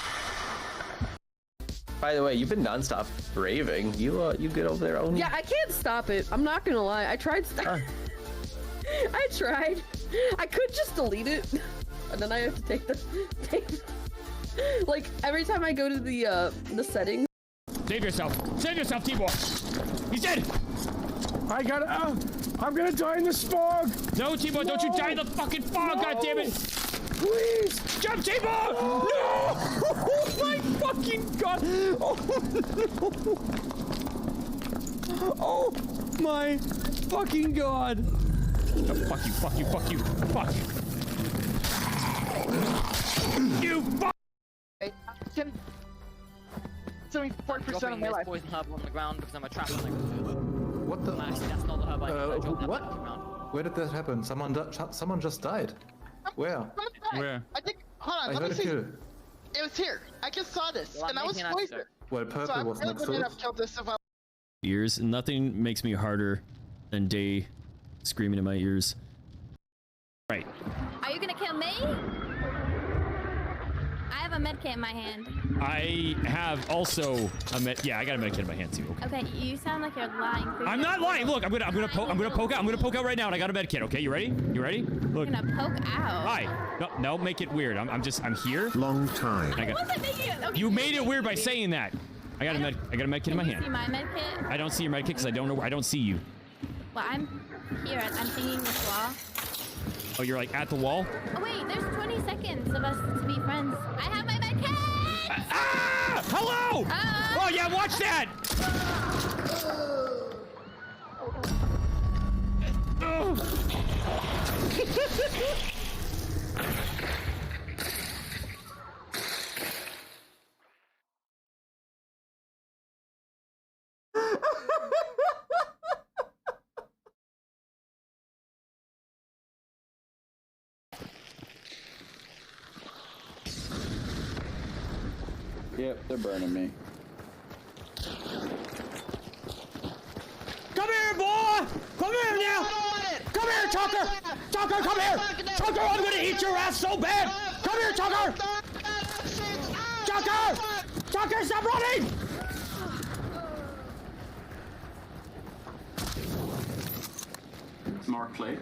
By the way, you've been nonstop raving. You get over there, Oni? Yeah, I can't stop it. I'm not gonna lie. I tried. I tried. I could just delete it, and then I have to take the. Like every time I go to the settings. Save yourself, T-Boy. He's dead. I gotta. I'm gonna die in the fog. No, T-Boy, don't you die in the fucking fog! No. God damn it! Please, jump, T-Boy! No! Oh my fucking god! Oh no! Oh my fucking god! Oh, fuck you! Fuck you! Fuck you! Fuck you! Fuck! 74% of my life. Poison herb on the ground because I'm a trap on the What the? That's not the herb I dropped what? on the ground. Where did that happen? Someone just died. Where? Where? I think. Hold on. I Let heard me a see. kill. It was here. I just saw this, Well, and I was making an poisoned. Well, So purple I'm was really next good to enough it. to kill this if I. Ears. Nothing makes me harder than Day screaming in my ears. Right. Are you gonna kill me? I have a medkit in my hand. I have also a med. Yeah, I got a medkit in my hand too. Okay. Okay, you sound like you're lying. I'm not lying. Look, I'm gonna poke out right now, and I got a medkit. Okay, you ready? You ready? Look. You're gonna poke out. Hi. No, make it weird. I'm here. Long time. I got. wasn't making it. Okay. You made it weird by saying that. I got a medkit in my Can you hand. see my medkit? I don't see your medkit because I don't know. I don't see you. Well, I'm here. I'm thinking this wall. Oh, you're like at the wall. Oh wait, there's 20 seconds of us to be friends. I have my medkit. Ah! Hello! Oh yeah, watch that! Yep, they're burning me. Come here, boy! Come here now! Come here, Tucker! Tucker, come here! Tucker, I'm gonna eat your ass so bad! Come here, Tucker! Tucker! Tucker, stop running! Mark plate.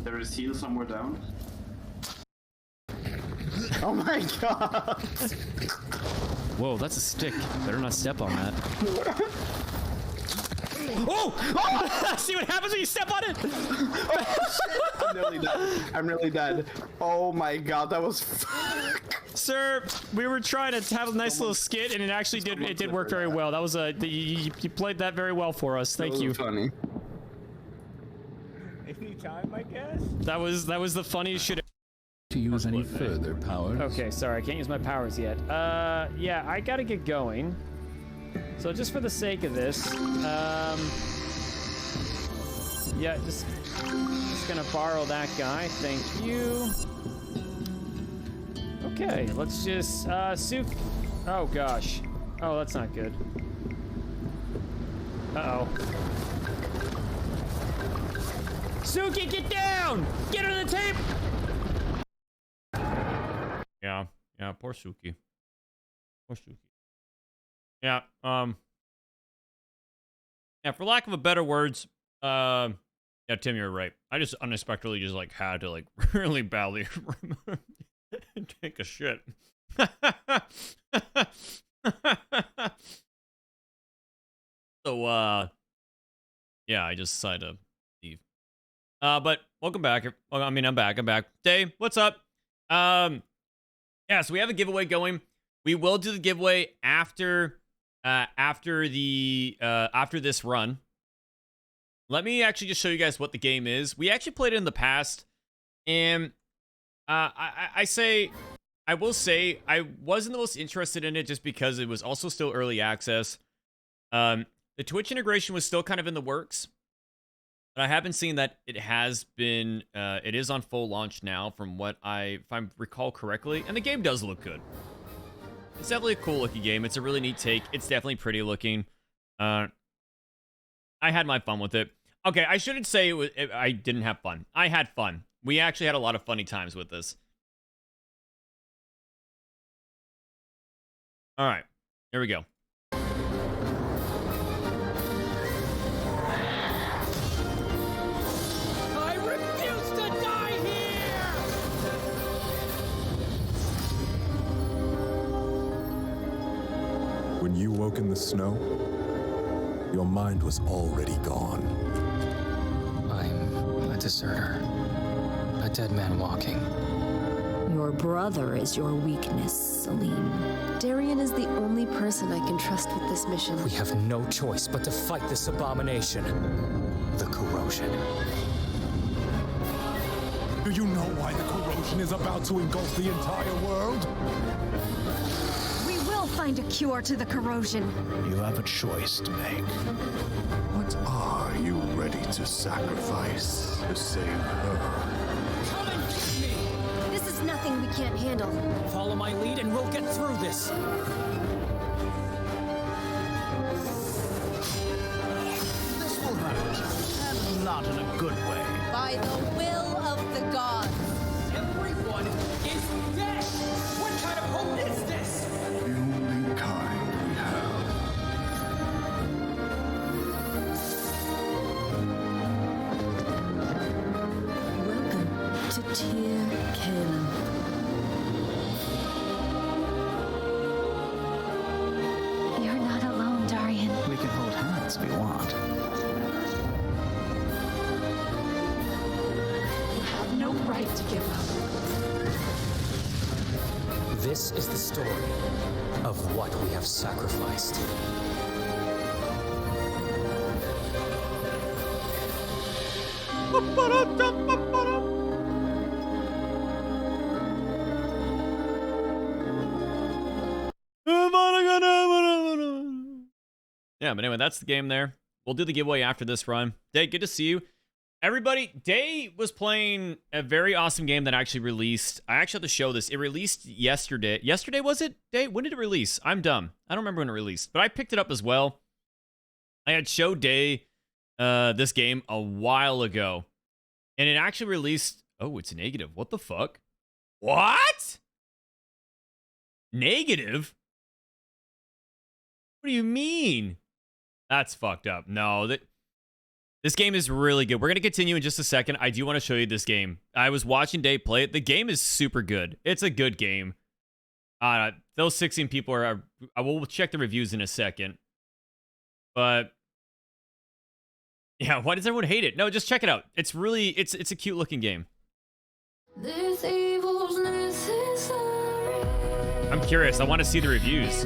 There is heal somewhere down. Oh my god. Whoa, that's a stick. Better not step on that. Oh! See what happens when you step on it? I'm nearly dead. I'm nearly dead. Oh my god, that was. Sir, we were trying to have a nice little skit, and it did work very well. That was you played that very well for us. Thank you. Funny. Anytime, I guess. That was the funniest shit. To use any further powers? Okay, sorry, I can't use my powers yet. Yeah, I gotta get going. So just for the sake of this, yeah, just gonna borrow that guy. Thank you. Okay, let's just Suk. Oh gosh. Oh, that's not good. Uh-oh. Suki, get down! Get her the tape! Yeah, poor Suki. Poor Suki. Yeah, yeah, for lack of a better words, yeah, Tim, you're right. I just unexpectedly just, like, had to, like, really badly take a shit. So, yeah, I just decided to leave. But welcome back. Well, I mean, I'm back. Dave, what's up? Yeah, so we have a giveaway going. We will do the giveaway after this run. Let me actually just show you guys what the game is. We actually played it in the past, and I will say I wasn't the most interested in it just because it was also still early access. The Twitch integration was still kind of in the works, but I have been seeing that it has been it is on full launch now, from what if I recall correctly, and the game does look good. It's definitely a cool looking game. It's a really neat take. It's definitely pretty looking. I had my fun with it. Okay, I shouldn't say I didn't have fun. I had fun. We actually had a lot of funny times with this. All right, here we go. I refuse to die here! When you woke in the snow, your mind was already gone. I'm a deserter. A dead man walking. Your brother is your weakness, Salim. Darian is the only person I can trust with this mission. We have no choice but to fight this abomination. The corrosion. Do you know why the corrosion is about to engulf the entire world? We will find a cure to the corrosion. You have a choice to make. What are you ready to sacrifice to save her? Come and get me! This is nothing we can't handle. Follow my lead and we'll get through this. This will hurt, and not in a good way. By the will of the gods. Everyone is dead! What kind of hope is this? The only kind we have. Welcome to Tyr Calum. You're not alone, Darian. We can hold hands if we want. You have no right to give up. This is the story of what we have sacrificed. Yeah, but anyway, that's the game there. We'll do the giveaway after this run. Day, good to see you. Everybody, Day was playing a very awesome game that actually released. I actually have to show this. It released yesterday. Yesterday, was it? Day, when did it release? I'm dumb. I don't remember when it released, but I picked it up as well. I had showed Day this game a while ago, and it actually released. Oh, it's negative. What the fuck? What? Negative? What do you mean? That's fucked up. No, This game is really good. We're going to continue in just a second. I do want to show you this game. I was watching Dave play it. The game is super good. It's a good game. Those 16 people are... I will check the reviews in a second. But... yeah, why does everyone hate it? No, just check it out. It's really... It's a cute looking game. I'm curious. I want to see the reviews.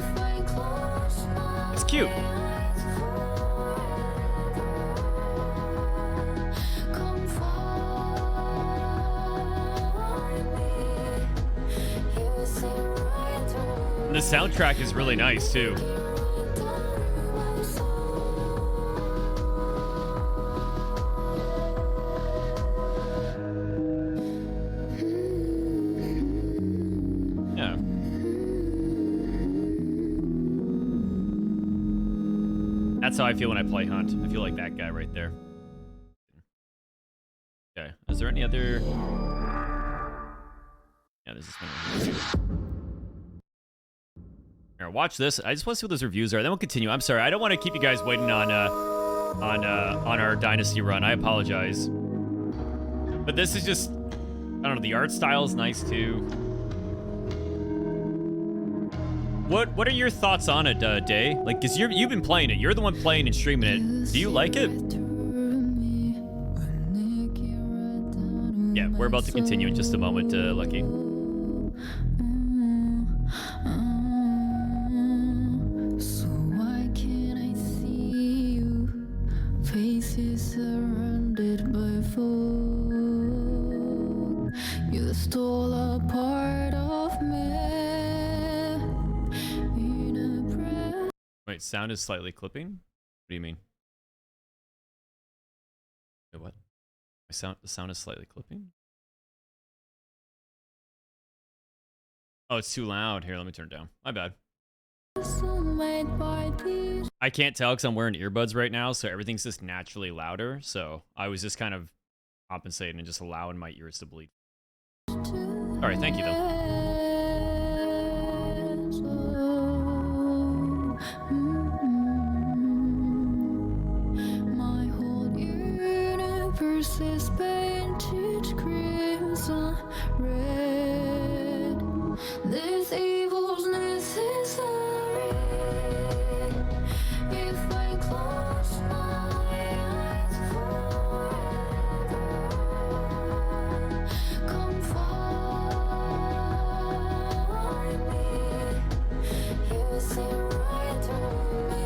It's cute. And the soundtrack is really nice too. Yeah. That's how I feel when I play Hunt. I feel like that guy right there. Okay. Is there any other... yeah, this is one. Here, watch this. I just want to see what those reviews are. Then we'll continue. I'm sorry. I don't want to keep you guys waiting on our Dynasty run. I apologize. But this is just... I don't know. The art style is nice too. What are your thoughts on it, Day? Like, cause you've been playing it. You're the one playing and streaming it. Do you like it? Yeah, we're about to continue in just a moment, Lucky. Faces surrounded by fog. You stole a part of me. Wait, sound is slightly clipping? What do you mean? Wait, what? The sound is slightly clipping? Oh, it's too loud. Here, let me turn it down. My bad. I can't tell because I'm wearing earbuds right now, so everything's just naturally louder. So I was just kind of compensating and just allowing my ears to bleed. All right, thank you, though. My whole universe is painted crimson red. This evil's necessary. If I close my eyes forever, come find me. You see right through me.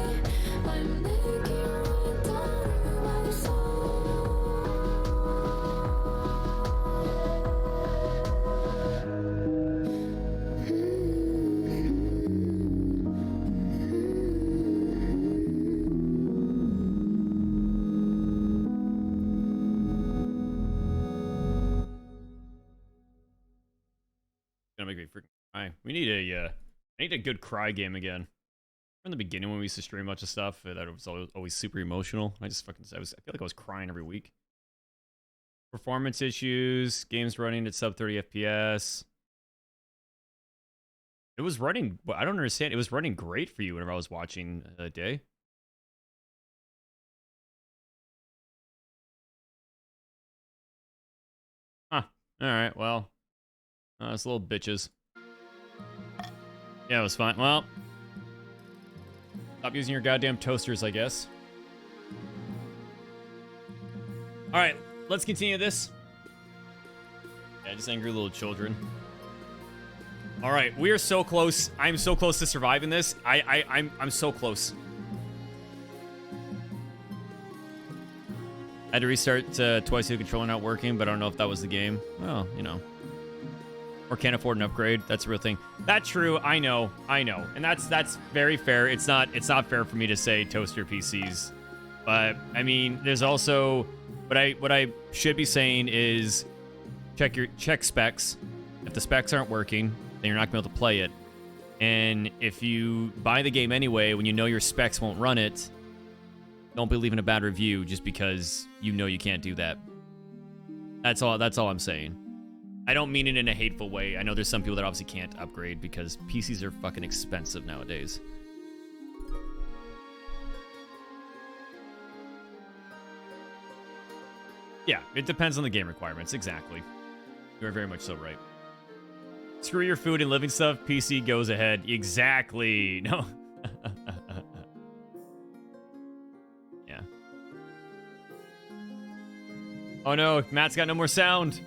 I'm naked right down to my soul. Gonna make me freaking cry. We need I need a good cry game again. From the beginning when we used to stream a bunch of stuff, that was always super emotional. I feel like I was crying every week. Performance issues, games running at sub 30 FPS. It was running, I don't understand. It was running great for you whenever I was watching a day. Huh. Alright, well. It's little bitches. Yeah, it was fun. Well, stop using your goddamn toasters, I guess. Alright, let's continue this. Yeah, just angry little children. Alright, we are so close. I'm so close to surviving this. I'm so close. I had to restart twice the controller not working, but I don't know if that was the game. Well, you know. Or can't afford an upgrade. That's a real thing. That's true. I know. And that's very fair. It's not fair for me to say toast your PCs. But I mean, there's also what I should be saying is check specs. If the specs aren't working, then you're not gonna be able to play it. And if you buy the game anyway, when you know your specs won't run it, don't be leaving a bad review just because you know you can't do that. That's all I'm saying. I don't mean it in a hateful way. I know there's some people that obviously can't upgrade because PCs are fucking expensive nowadays. Yeah, it depends on the game requirements. Exactly. You are very much so right. Screw your food and living stuff. PC goes ahead. Exactly. No. Yeah. Oh no, Matt's got no more sound.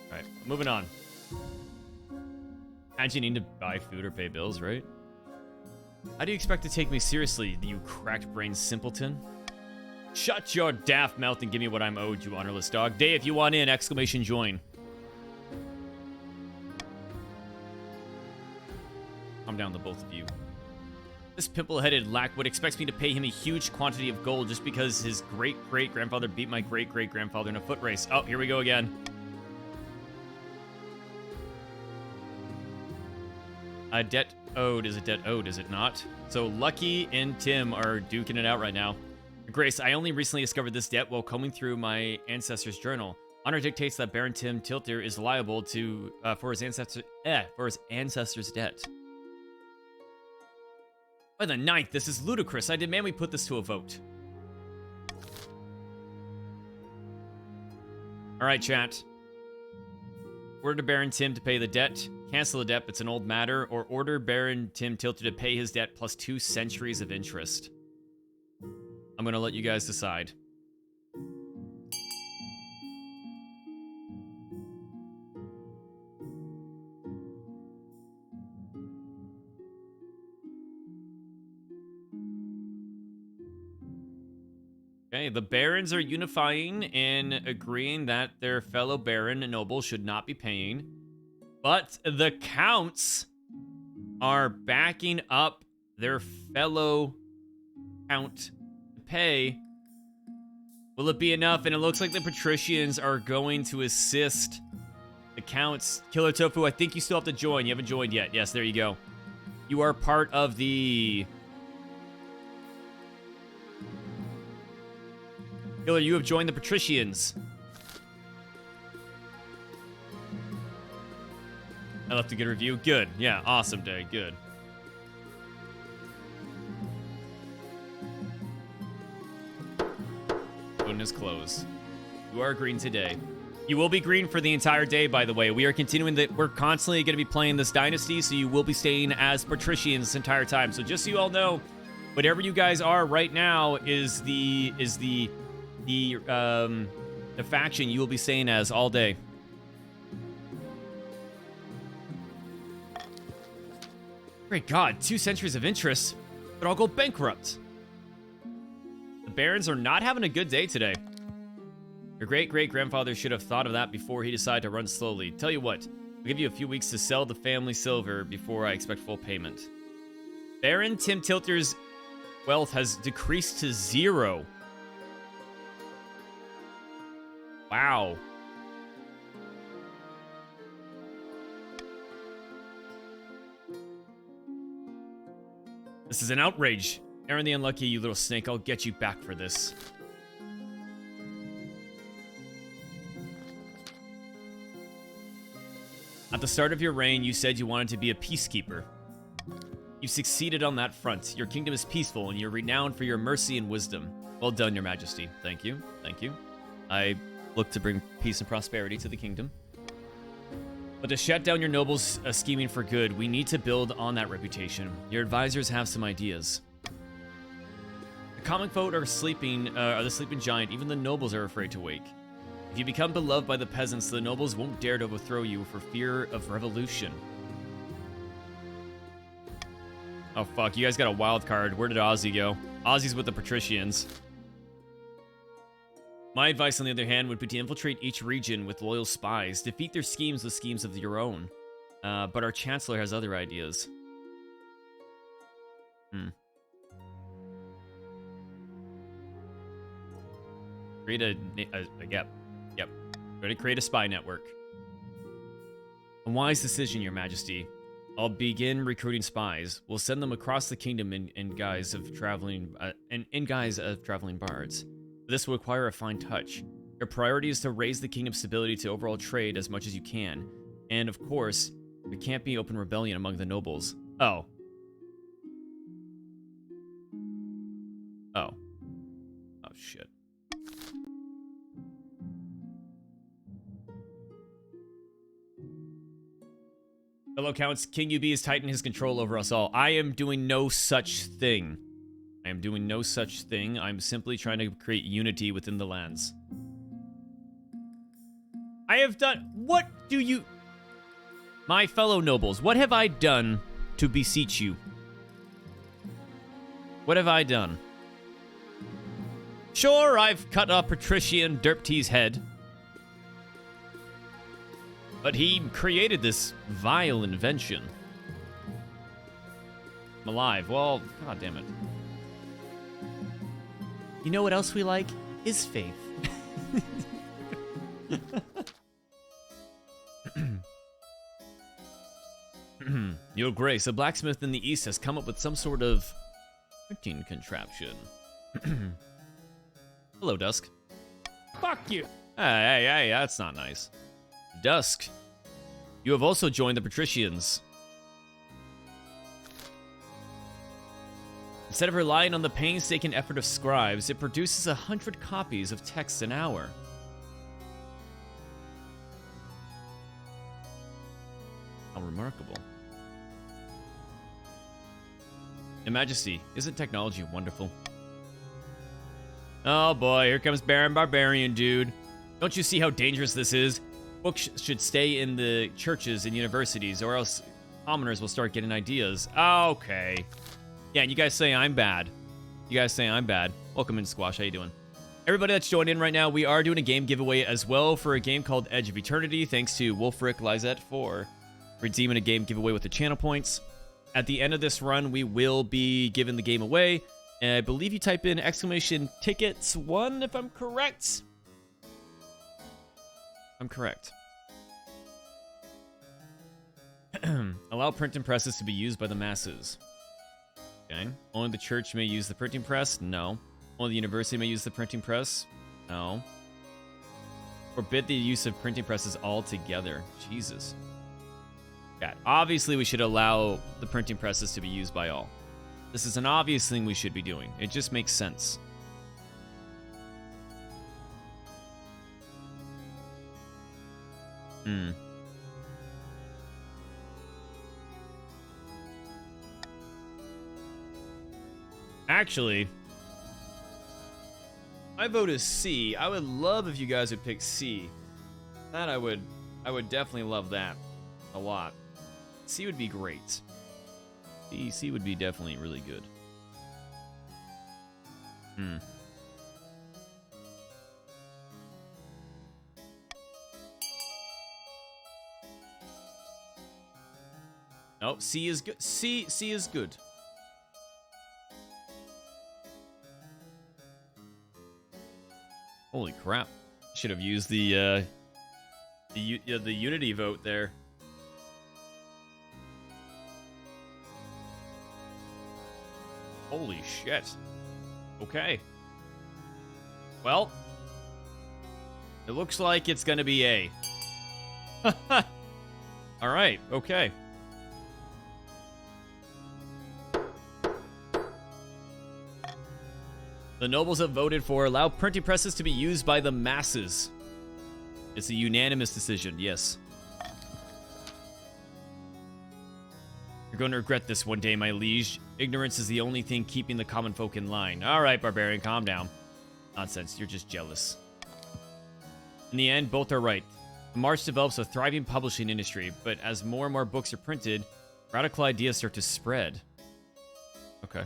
All right, moving on. Imagine you need to buy food or pay bills, right? How do you expect to take me seriously, you cracked-brained simpleton? Shut your daft mouth and give me what I'm owed, you honorless dog. Day, if you want in, exclamation join. Calm down, the both of you. This pimple-headed lackwood expects me to pay him a huge quantity of gold just because his great-great-grandfather beat my great-great-grandfather in a foot race. Oh, here we go again. A debt owed is a debt owed, is it not? So Lucky and Tim are duking it out right now. Grace, I only recently discovered this debt while combing through my ancestors' journal. Honor dictates that Baron Tim Tilter is liable to for his ancestors' debt. By the 9th, this is ludicrous. I demand we put this to a vote. All right, chat. Order Baron Tim to pay the debt. Cancel the debt, it's an old matter. Or order Baron Tim Tilter to pay his debt plus 2 centuries of interest. I'm going to let you guys decide. Okay, the barons are unifying and agreeing that their fellow baron and noble should not be paying. But the counts are backing up their fellow count to pay. Will it be enough? And it looks like the patricians are going to assist the counts. Killer Tofu, I think you still have to join. You haven't joined yet. Yes, there you go. You are part of the... Killer, you have joined the patricians. I left a good review. Good. Yeah, awesome day. Good. Voting is closed. You are green today. You will be green for the entire day, by the way. We are continuing that. We're constantly going to be playing this Dynasty, so you will be staying as patricians this entire time. So just so you all know, whatever you guys are right now is the faction you will be staying as all day. Great God, 2 centuries of interest, but I'll go bankrupt. The barons are not having a good day today. Your great-great-grandfather should have thought of that before he decided to run slowly. Tell you what, I'll give you a few weeks to sell the family silver before I expect full payment. Baron Tim Tilter's wealth has decreased to 0. Wow. This is an outrage. Aaron the Unlucky, you little snake. I'll get you back for this. At the start of your reign, you said you wanted to be a peacekeeper. You've succeeded on that front. Your kingdom is peaceful, and you're renowned for your mercy and wisdom. Well done, your majesty. Thank you. Thank you. I look to bring peace and prosperity to the kingdom. But to shut down your nobles scheming for good, we need to build on that reputation. Your advisors have some ideas. The common folk are sleeping, are the sleeping giant. Even the nobles are afraid to wake. If you become beloved by the peasants, the nobles won't dare to overthrow you for fear of revolution. Oh fuck, you guys got a wild card. Where did Ozzy go? Ozzy's with the patricians. My advice, on the other hand, would be to infiltrate each region with loyal spies, defeat their schemes with schemes of your own. But our chancellor has other ideas. Create yep. Going to create a spy network. A wise decision, your majesty. I'll begin recruiting spies. We'll send them across the kingdom in guise of traveling bards. This will require a fine touch. Your priority is to raise the kingdom's stability to overall trade as much as you can. And of course, there can't be open rebellion among the nobles. Oh. Oh. Oh, shit. Hello, Counts. King UB is tightening his control over us all. I am doing no such thing. I am doing no such thing. I'm simply trying to create unity within the lands. I have done... What do you... My fellow nobles, what have I done to beseech you? What have I done? Sure, I've cut off Patrician Derpty's head. But he created this vile invention. I'm alive. Well, god damn it. You know what else we like? Is faith. Your Grace, a blacksmith in the east has come up with some sort of printing contraption. Hello, Dusk. Fuck you. Hey, that's not nice. Dusk, you have also joined the Patricians. Instead of relying on the painstaking effort of scribes, it produces 100 copies of text an hour. How remarkable. Your Majesty, isn't technology wonderful? Oh boy, here comes Baron Barbarian, dude. Don't you see how dangerous this is? Books should stay in the churches and universities, or else commoners will start getting ideas. Okay. Yeah, and you guys say I'm bad. You guys say I'm bad. Welcome in, Squash. How you doing? Everybody that's joined in right now, we are doing a game giveaway as well for a game called Edge of Eternity. Thanks to Wolfric Lizette for redeeming a game giveaway with the channel points. At the end of this run, we will be giving the game away. And I believe you type in !tickets1 if I'm correct. I'm correct. Allow printing presses to be used by the masses. Okay. Only the church may use the printing press? No. Only the university may use the printing press? No. Forbid the use of printing presses altogether. Jesus. God. Obviously, we should allow the printing presses to be used by all. This is an obvious thing we should be doing. It just makes sense. Actually, my vote is C. I would love if you guys would pick C. That I would definitely love that a lot. C would be great. C would be definitely really good. Oh, C is good. C is good. Holy crap! Should have used the unity vote there. Holy shit. Okay. Well, it looks like it's gonna be A. All right. Okay. The nobles have voted for allow printing presses to be used by the masses. It's a unanimous decision, yes. You're going to regret this one day, my liege. Ignorance is the only thing keeping the common folk in line. All right, barbarian, calm down. Nonsense, you're just jealous. In the end, both are right. The March develops a thriving publishing industry, but as more and more books are printed, radical ideas start to spread. Okay.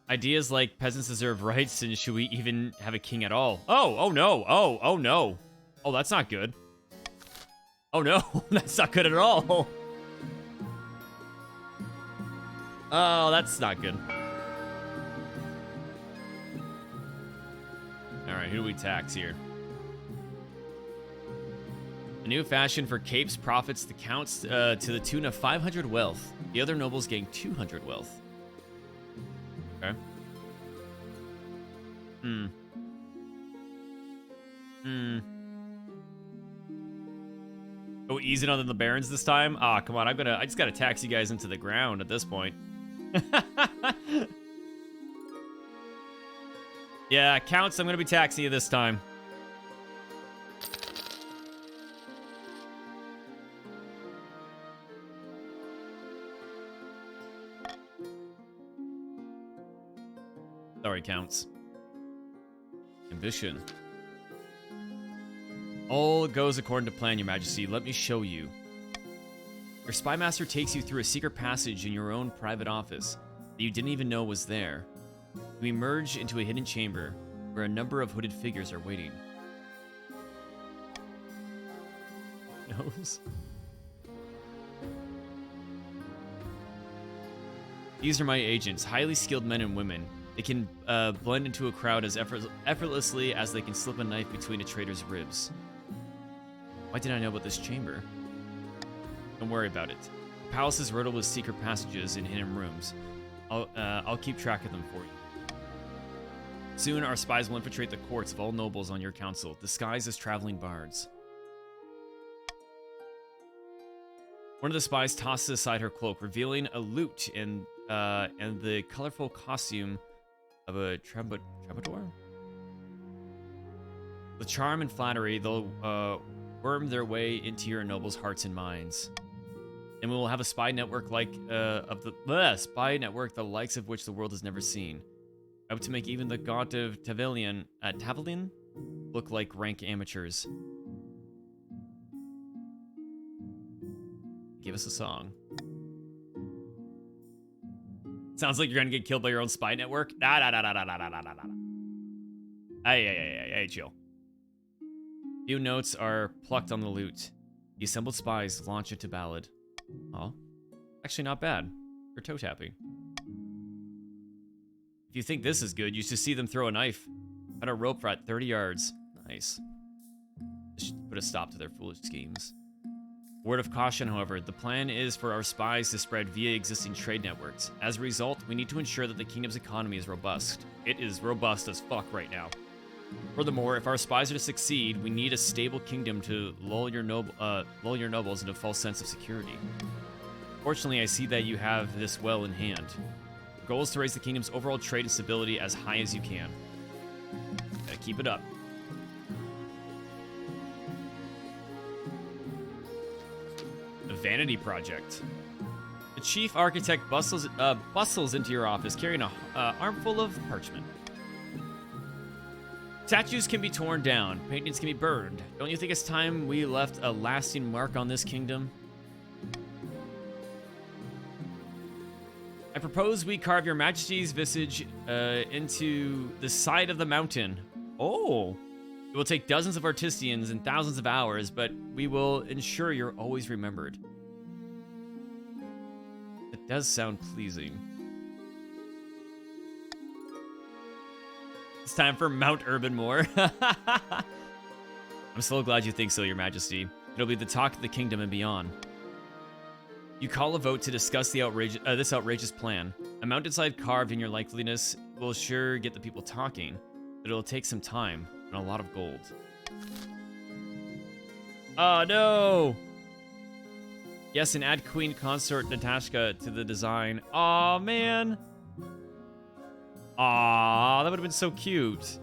Ideas like peasants deserve rights and should we even have a king at all? Oh no. Oh no. Oh, that's not good. Oh no, that's not good at all. Oh, that's not good. All right, who do we tax here? A new fashion for capes profits the counts to the tune of 500 wealth. The other nobles gain 200 wealth. Okay. Go easy on the barons this time? Ah, come on, I just gotta tax you guys into the ground at this point. Yeah, counts, I'm gonna be taxing you this time. Sorry, counts. Ambition. All goes according to plan, Your Majesty. Let me show you. Your spy master takes you through a secret passage in your own private office that you didn't even know was there. You emerge into a hidden chamber where a number of hooded figures are waiting. Nose? These are my agents, highly skilled men and women. They can blend into a crowd as effortlessly as they can slip a knife between a traitor's ribs. Why did I know about this chamber? Don't worry about it. The palace is riddled with secret passages and hidden rooms. I'll keep track of them for you. Soon, our spies will infiltrate the courts of all nobles on your council, disguised as traveling bards. One of the spies tosses aside her cloak, revealing a lute and the colorful costume of a troubadour. With charm and flattery, they'll worm their way into your nobles' hearts and minds. And we will have a spy network spy network the likes of which the world has never seen. I hope to make even the god of Tavillion look like rank amateurs. Give us a song. Sounds like you're gonna get killed by your own spy network. Hey, chill. Few notes are plucked on the lute. The assembled spies launch into ballad. Oh, actually not bad for toe tapping. If you think this is good, you should see them throw a knife at a rope at 30 yards. Nice. This should put a stop to their foolish schemes. Word of caution, however, the plan is for our spies to spread via existing trade networks. As a result, we need to ensure that the kingdom's economy is robust. It is robust as fuck right now. Furthermore, if our spies are to succeed, we need a stable kingdom to lull your nobles into a false sense of security. Fortunately, I see that you have this well in hand. The goal is to raise the kingdom's overall trade and stability as high as you can. Gotta keep it up. The Vanity Project. The chief architect bustles into your office carrying an armful of parchment. Statues can be torn down, paintings can be burned. Don't you think it's time we left a lasting mark on this kingdom? I propose we carve your majesty's visage into the side of the mountain. Oh! It will take dozens of artisans and thousands of hours, but we will ensure you're always remembered. It does sound pleasing. It's time for Mount Urbanmore. I'm so glad you think so, Your Majesty. It'll be the talk of the kingdom and beyond. You call a vote to discuss the this outrageous plan. A mountainside carved in your likeliness will sure get the people talking, but it'll take some time and a lot of gold. Oh no! Yes, and add Queen Consort Natashka to the design. Aw, man! Aw, that would have been so cute.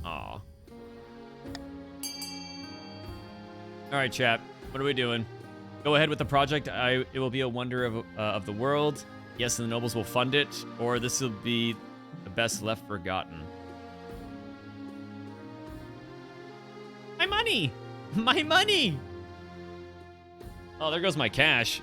Aw. Alright, chat. What are we doing? Go ahead with the project. It will be a wonder of the world. Yes, and the nobles will fund it, or this will be the best left forgotten. My money! My money! Oh, there goes my cash.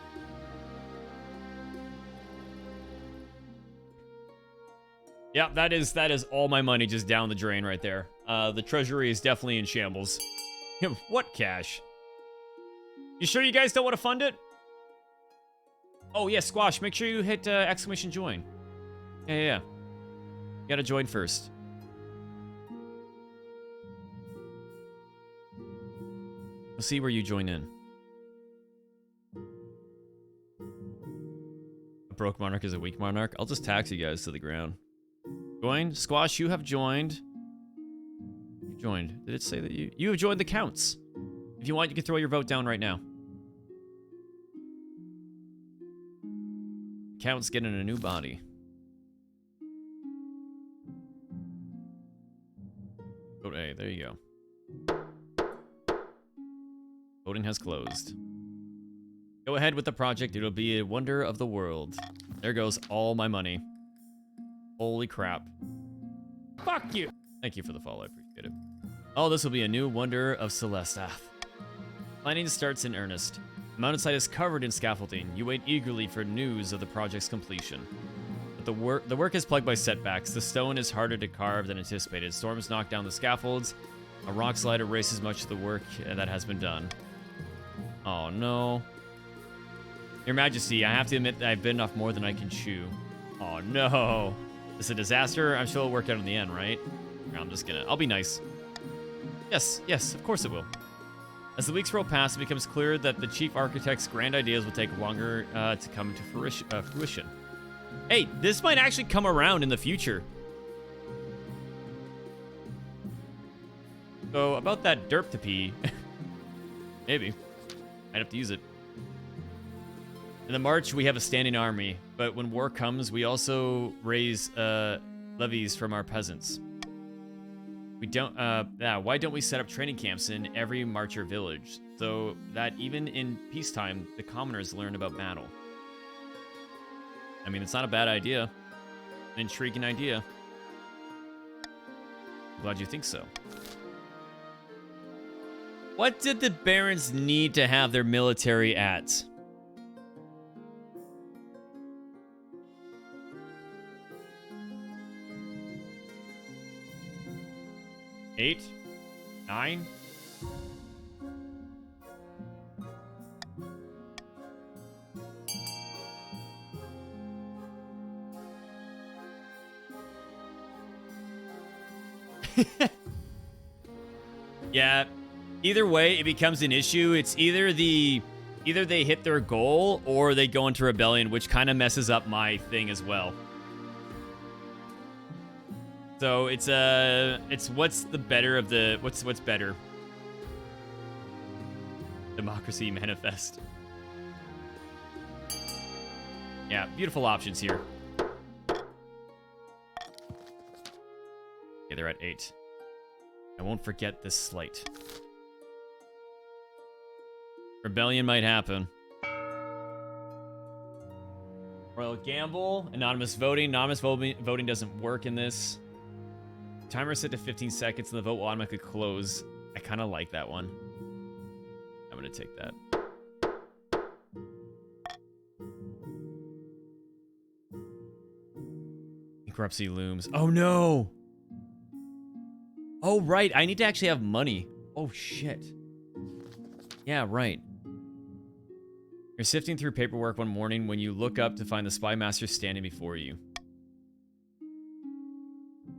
Yeah, that is all my money just down the drain right there. The treasury is definitely in shambles. What cash? You sure you guys don't want to fund it? Oh, yeah, Squash, make sure you hit exclamation join. Yeah. You gotta join first. We'll see where you join in. A broke monarch is a weak monarch. I'll just tax you guys to the ground. Join. Squash, you have joined. You joined. Did it say that you have joined the counts? If you want, you can throw your vote down right now. Count's getting a new body. Vote A. There you go. Voting has closed. Go ahead with the project. It'll be a wonder of the world. There goes all my money. Holy crap. Fuck you. Thank you for the follow. I appreciate it. Oh, this will be a new wonder of Celestath. Planning starts in earnest. The mountainside is covered in scaffolding. You wait eagerly for news of the project's completion. But the work is plagued by setbacks. The stone is harder to carve than anticipated. Storms knock down the scaffolds. A rock slide erases much of the work that has been done. Oh no. Your Majesty, I have to admit that I've bitten off more than I can chew. Oh no. This is a disaster. I'm sure it'll work out in the end, right? I'll be nice. Yes, of course it will. As the weeks roll past, it becomes clear that the chief architect's grand ideas will take longer to come to fruition. Hey, this might actually come around in the future. So, about that derp to pee. Maybe. I'd have to use it. In the March, we have a standing army, but when war comes, we also raise levies from our peasants. We don't, why don't we set up training camps in every marcher village so that even in peacetime, the commoners learn about battle? I mean, it's not a bad idea. An intriguing idea. I'm glad you think so. What did the barons need to have their military at? Eight? 9? Yeah. Either way, it becomes an issue. It's either they hit their goal or they go into rebellion, which kind of messes up my thing as well. So it's what's the better of the what's better? Democracy manifest. Yeah, beautiful options here. Okay, they're at 8. I won't forget this slight. Rebellion might happen. Royal gamble, anonymous voting. Anonymous voting doesn't work in this. Timer set to 15 seconds and the vote will automatically close. I kind of like that one. I'm going to take that. Bankruptcy looms. Oh no! Oh right, I need to actually have money. Oh shit. Yeah, right. You're sifting through paperwork one morning when you look up to find the spy master standing before you.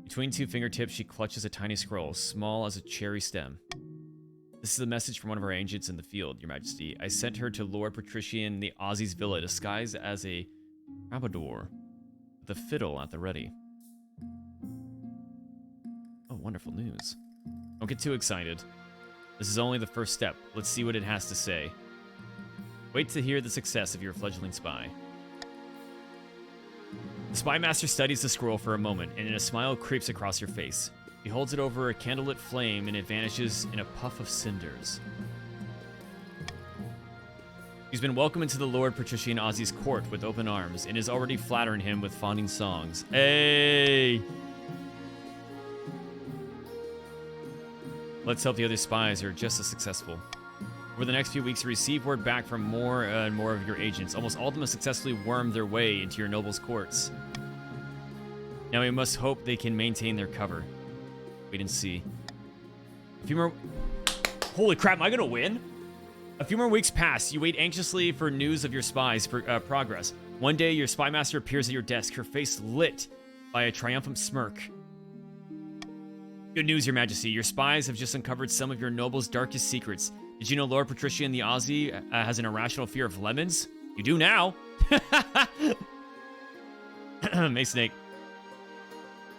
Between two fingertips, she clutches a tiny scroll, small as a cherry stem. This is a message from one of our agents in the field, Your Majesty. I sent her to Lord Patrician the Aussie's villa, disguised as a troubadour, with a fiddle at the ready. Oh, wonderful news. Don't get too excited. This is only the first step. Let's see what it has to say. Wait to hear the success of your fledgling spy. The spy master studies the scroll for a moment, and a smile creeps across your face. He holds it over a candlelit flame, and it vanishes in a puff of cinders. He's been welcomed into the Lord Patrician Aussie's court with open arms, and is already flattering him with fawning songs. Hey! Let's hope the other spies are just as successful. Over the next few weeks, you receive word back from more and more of your agents. Almost all of them have successfully wormed their way into your nobles' courts. Now we must hope they can maintain their cover. Wait and see. A few more... Holy crap, am I gonna win? A few more weeks pass. You wait anxiously for news of your spies' progress. One day, your spy master appears at your desk, her face lit by a triumphant smirk. Good news, Your Majesty. Your spies have just uncovered some of your nobles' darkest secrets. Did you know Lord Patrician the Aussie has an irrational fear of lemons? You do now. May Snake.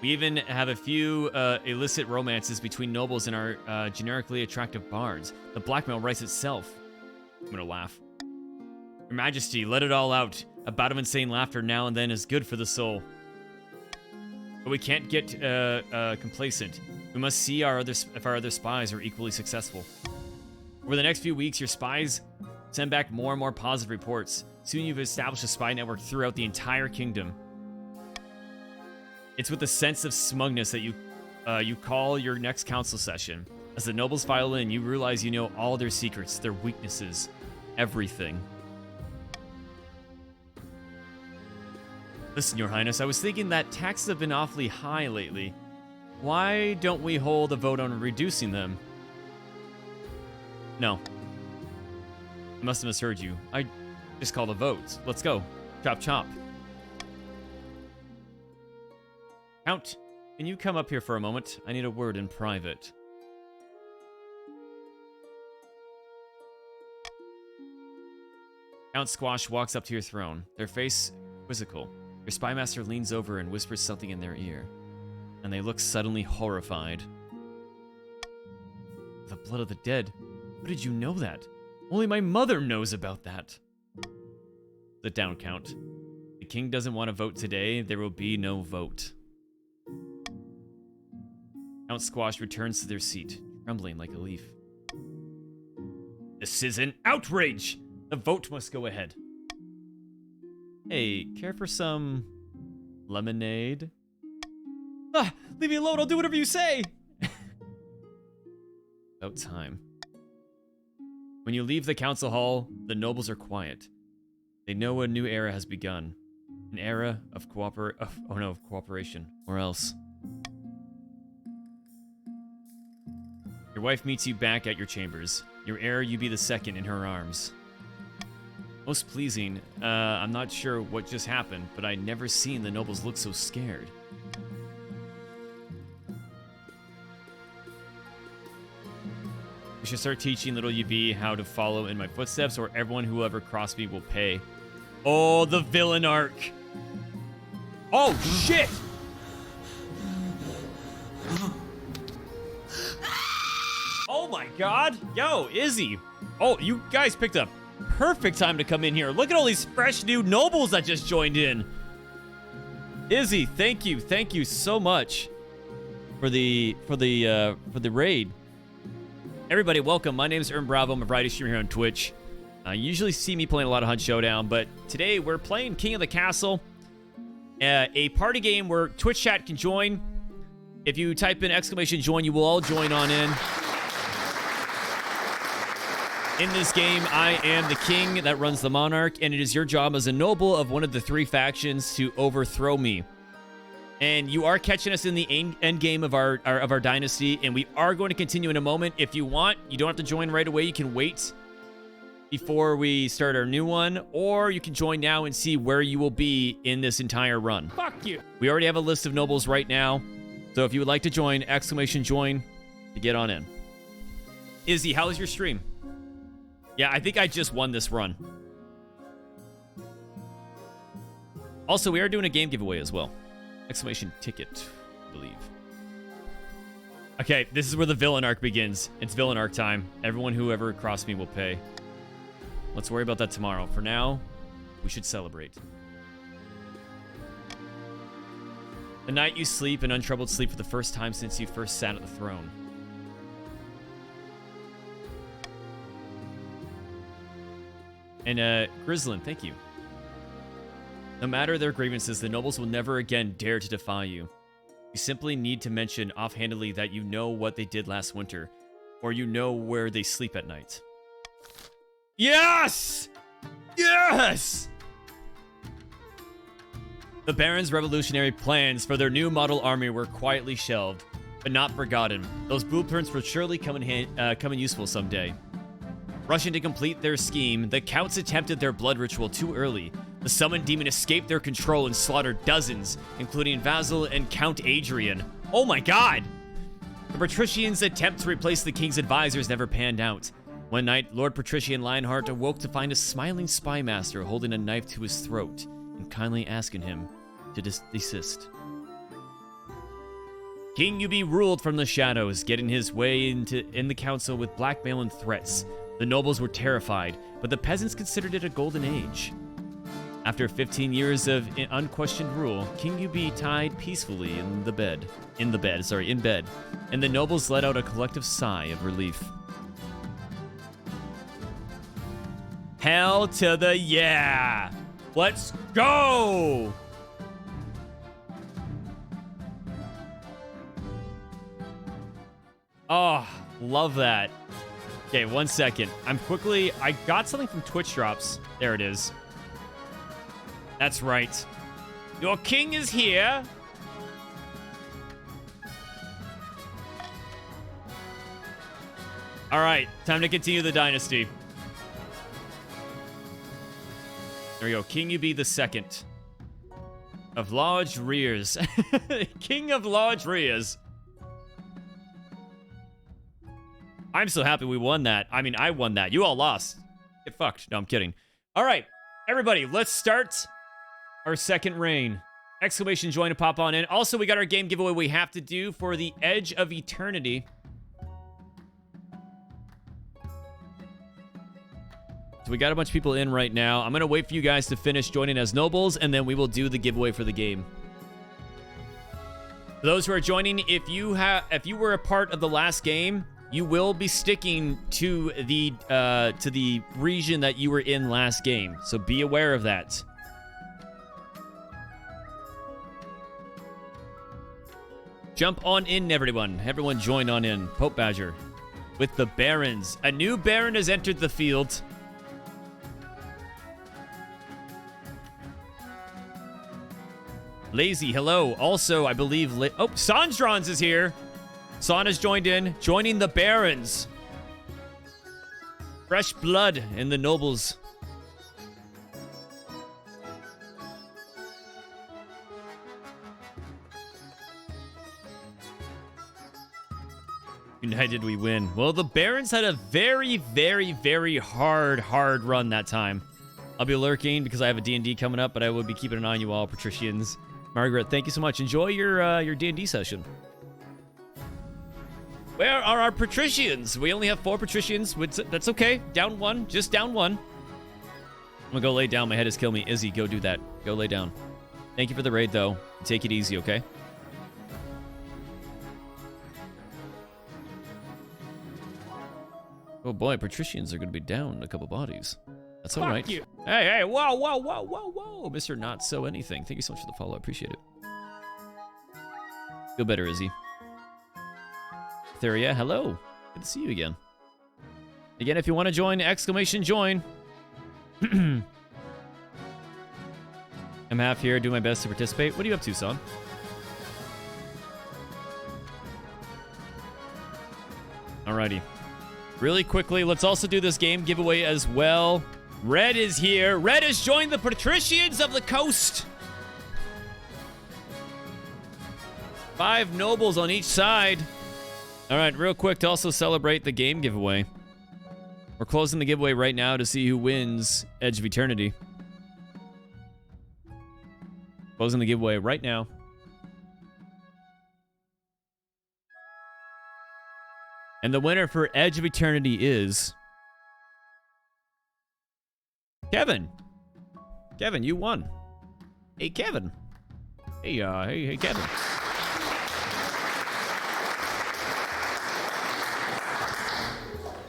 We even have a few illicit romances between nobles and our generically attractive bards. The blackmail writes itself. I'm gonna laugh. Your Majesty, let it all out. A bout of insane laughter now and then is good for the soul. But we can't get complacent. We must see if our other spies are equally successful. Over the next few weeks, your spies Send back more and more positive reports. Soon you've established a spy network throughout the entire kingdom. It's with a sense of smugness that you call your next council session. As the nobles file in, you realize you know all their secrets, their weaknesses, everything. Listen, Your Highness, I was thinking that taxes have been awfully high lately. Why don't we hold a vote on reducing them? No. I must have misheard you. I just called a vote. Let's go. Chop chop. Count, can you come up here for a moment? I need a word in private. Count Squash walks up to your throne, their face quizzical. Your spy master leans over and whispers something in their ear, and they look suddenly horrified. The blood of the dead? How did you know that? Only my mother knows about that. Sit down, Count. The king doesn't want to vote today. There will be no vote. Count Squash returns to their seat, trembling like a leaf. This is an outrage! The vote must go ahead. Hey, care for some lemonade? Ah, leave me alone. I'll do whatever you say. About time. When you leave the council hall, the nobles are quiet. They know a new era has begun. An era of cooperation, or else. Your wife meets you back at your chambers. Your heir, you be the second in her arms. Most pleasing. I'm not sure what just happened, but I'd never seen the nobles look so scared. We should start teaching little UB how to follow in my footsteps, or everyone who ever crossed me will pay. Oh, the villain arc. Oh, shit! Oh my god! Yo, Izzy! Oh, you guys picked up perfect time to come in here. Look at all these fresh new nobles that just joined in. Izzy, thank you so much for the raid. Everybody, welcome. My name is Ern Bravo. I'm a variety streamer here on Twitch. You usually see me playing a lot of Hunt Showdown, but today we're playing King of the Castle, a party game where Twitch chat can join. If you type in !join, you will all join on in. In this game, I am the king that runs the monarch, and it is your job as a noble of one of the three factions to overthrow me. And you are catching us in the end game of our dynasty, and we are going to continue in a moment. If you want, you don't have to join right away. You can wait before we start our new one, or you can join now and see where you will be in this entire run. Fuck you. We already have a list of nobles right now, so if you would like to join, !join to get on in. Izzy, how was your stream? Yeah, I think I just won this run. Also, we are doing a game giveaway as well. !ticket, I believe. Okay, this is where the villain arc begins. It's villain arc time. Everyone who ever crossed me will pay. Let's worry about that tomorrow. For now, we should celebrate. The night you sleep, an untroubled sleep for the first time since you first sat at the throne. And, Grislin, thank you. No matter their grievances, the nobles will never again dare to defy you. You simply need to mention offhandedly that you know what they did last winter, or you know where they sleep at night. Yes! Yes! The Baron's revolutionary plans for their new model army were quietly shelved, but not forgotten. Those blueprints will surely come in useful someday. Rushing to complete their scheme, the Counts attempted their blood ritual too early. The summoned demon escaped their control and slaughtered dozens, including Vasil and Count Adrian. Oh my god! The Patricians' attempt to replace the king's advisors never panned out. One night, Lord Patrician Lionheart awoke to find a smiling spy master holding a knife to his throat and kindly asking him to desist. King Yubi ruled from the shadows, getting his way in the council with blackmail and threats. The nobles were terrified, but the peasants considered it a golden age. After 15 years of unquestioned rule, King Yubi died peacefully in bed, and the nobles let out a collective sigh of relief. Hell to the yeah. Let's go. Oh, love that. Okay, 1 second. I got something from Twitch Drops. There it is. That's right. Your king is here. All right, time to continue the dynasty. There we go. King you be the second of large rears. King of large rears. I'm so happy we won that. I mean, I won that. You all lost. Get fucked. No, I'm kidding. All right, everybody, let's start our second reign. Exclamation join to pop on in. Also, we got our game giveaway we have to do for the Edge of Eternity. So we got a bunch of people in right now. I'm going to wait for you guys to finish joining as nobles, and then we will do the giveaway for the game. For those who are joining, if you were a part of the last game, you will be sticking to the region that you were in last game. So be aware of that. Jump on in, everyone. Everyone join on in. Pope Badger with the Barons. A new Baron has entered the field. Lazy, hello. Also, I believe... Sandrans is here. San has joined in, joining the Barons. Fresh blood in the nobles. United we win. Well, the Barons had a very, very, very hard run that time. I'll be lurking because I have a D&D coming up, but I will be keeping an eye on you all, patricians. Margaret, thank you so much. Enjoy your D&D session. Where are our patricians? We only have 4 patricians. That's okay. Down 1. Just down 1. I'm gonna go lay down. My head is killing me. Izzy, go do that. Go lay down. Thank you for the raid, though. Take it easy, okay? Oh boy, patricians are gonna be down a couple bodies. That's all right. you. Hey, whoa, Mr. Not So Anything. Thank you so much for the follow. I appreciate it. Feel better, Izzy. Theria, hello. Good to see you again. Again, if you want to join, exclamation join. I'm half here, do my best to participate. What are you up to, son? Alrighty. Really quickly, let's also do this game giveaway as well. Red is here. Red has joined the Patricians of the Coast. 5 nobles on each side. All right, real quick to also celebrate the game giveaway. We're closing the giveaway right now to see who wins Edge of Eternity. Closing the giveaway right now. And the winner for Edge of Eternity is... Kevin. Kevin, you won. Hey, Kevin. Hey, Kevin.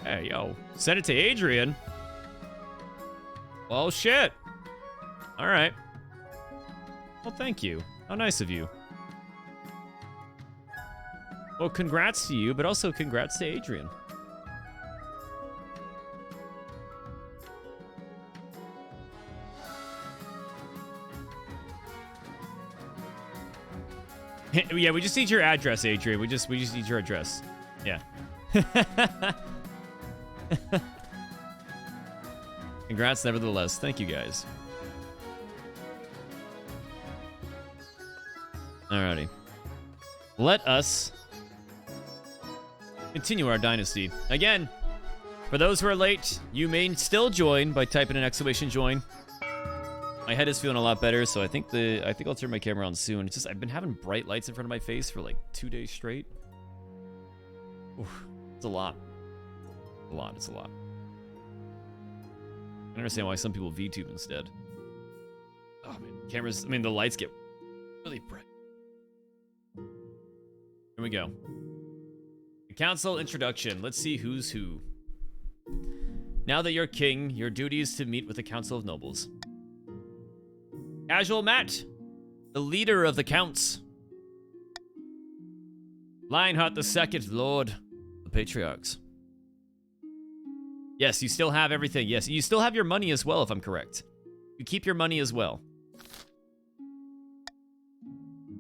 Hey, yo. Send it to Adrian. Well, shit. All right. Well, thank you. How nice of you. Well, congrats to you, but also congrats to Adrian. Yeah, we just need your address, Adrian. We just need your address. Yeah. Congrats, nevertheless. Thank you, guys. Alrighty. Let us continue our dynasty. Again, for those who are late, you may still join by typing an exclamation join. My head is feeling a lot better, so I think I'll turn my camera on soon. It's just I've been having bright lights in front of my face for like 2 days straight. Oof, it's a lot. It's a lot. I understand why some people VTube instead. Oh man, cameras. I mean, the lights get really bright. Here we go. The council introduction. Let's see who's who. Now that you're king, your duty is to meet with the Council of Nobles. Casual Matt, the leader of the counts. Lionheart II, Lord, the Patriarchs. Yes, you still have everything. Yes, you still have your money as well, if I'm correct. You keep your money as well.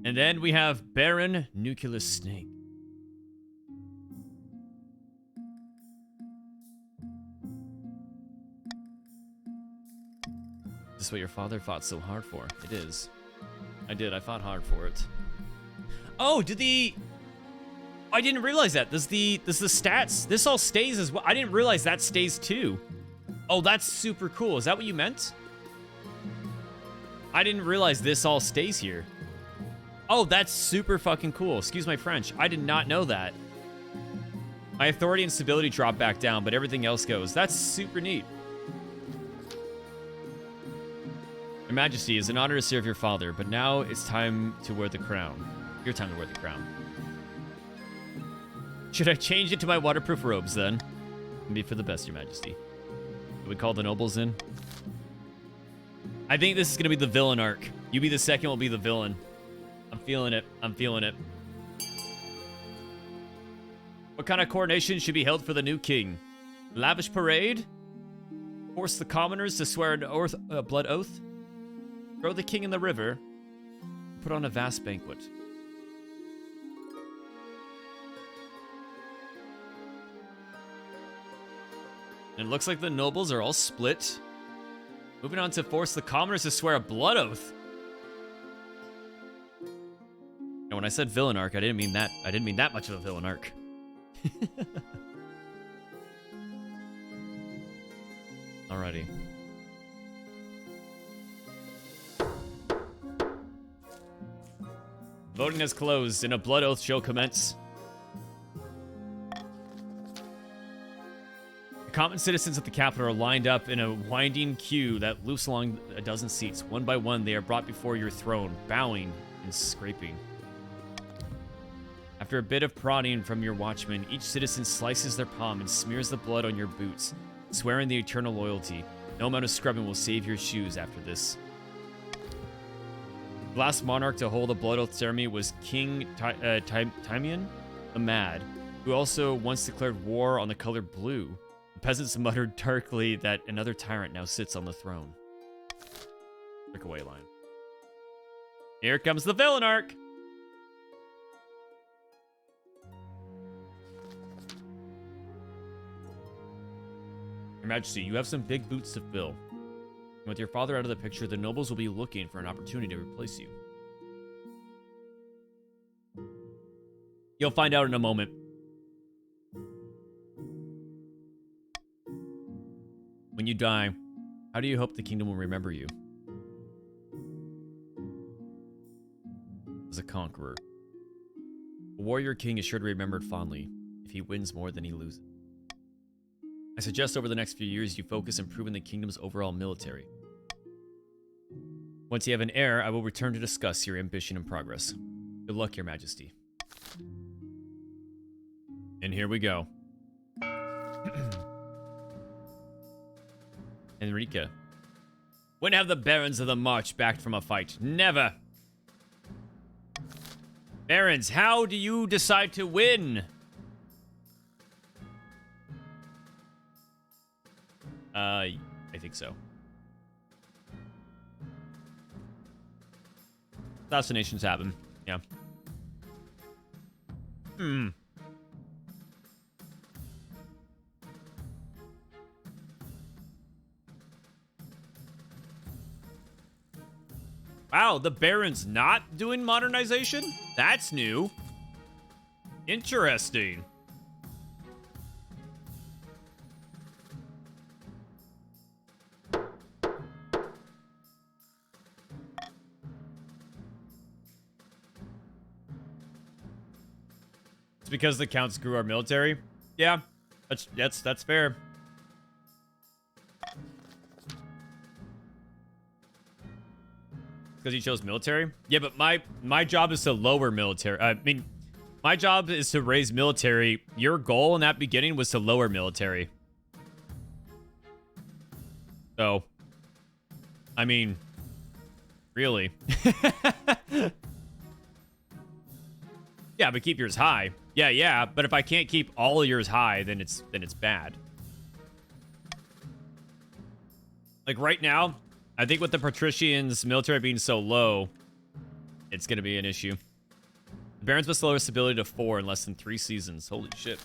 And then we have Baron Nucleus Snake. Is this what your father fought so hard for? It is. I did. I fought hard for it. Oh, did the... I didn't realize that. Does the stats... This all stays as well. I didn't realize that stays too. Oh, that's super cool. Is that what you meant? I didn't realize this all stays here. Oh, that's super fucking cool. Excuse my French. I did not know that. My authority and stability drop back down, but everything else goes. That's super neat. Your Majesty, it's an honor to serve your father, but now it's time to wear the crown. Your time to wear the crown. Should I change it to my waterproof robes, then? It'd be for the best, Your Majesty. Should we call the nobles in? I think this is going to be the villain arc. You be the second, will be the villain. I'm feeling it. I'm feeling it. What kind of coronation should be held for the new king? Lavish parade? Force the commoners to swear an blood oath? Throw the king in the river? Put on a vast banquet? And it looks like the nobles are all split. Moving on to force the commoners to swear a blood oath. And when I said villain arc, I didn't mean that. I didn't mean that much of a villain arc. Alrighty. Voting has closed and a blood oath shall commence. The common citizens of the capital are lined up in a winding queue that loops along a dozen seats. One by one, they are brought before your throne, bowing and scraping. After a bit of prodding from your watchman, each citizen slices their palm and smears the blood on your boots, swearing the eternal loyalty. No amount of scrubbing will save your shoes after this. The last monarch to hold a blood oath ceremony was King Timian the Mad, who also once declared war on the color blue. The peasants muttered darkly that another tyrant now sits on the throne. Breakaway line. Here comes the villain arc! Your Majesty, you have some big boots to fill. With your father out of the picture, the nobles will be looking for an opportunity to replace you. You'll find out in a moment. When you die, how do you hope the kingdom will remember you? As a conqueror. A warrior king is sure to be remembered fondly if he wins more than he loses. I suggest over the next few years you focus on improving the kingdom's overall military. Once you have an heir, I will return to discuss your ambition and progress. Good luck, Your Majesty. And here we go. Enrica. When have the barons of the march backed from a fight? Never! Barons, how do you decide to win? I think so. Assassinations happen. Yeah. Wow, the Baron's not doing modernization? That's new. Interesting. It's because the counts grew our military? Yeah, that's fair. Because he chose military? Yeah, but my job is to lower military. I mean, my job is to raise military. Your goal in that beginning was to lower military. So, I mean, really. Yeah, but keep yours high. Yeah, but if I can't keep all yours high, then it's bad. Like right now, I think with the patricians' military being so low, it's gonna be an issue. The Barons must lower stability to 4 in less than 3 seasons. Holy shit.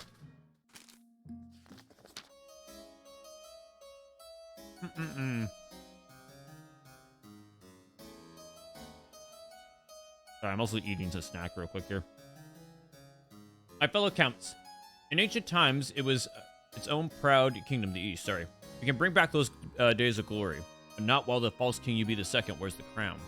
Sorry, I'm also eating a snack real quick here. My fellow counts, in ancient times, it was its own proud kingdom, the East. Sorry. We can bring back those days of glory, but not while the false king Ub II wears the crown.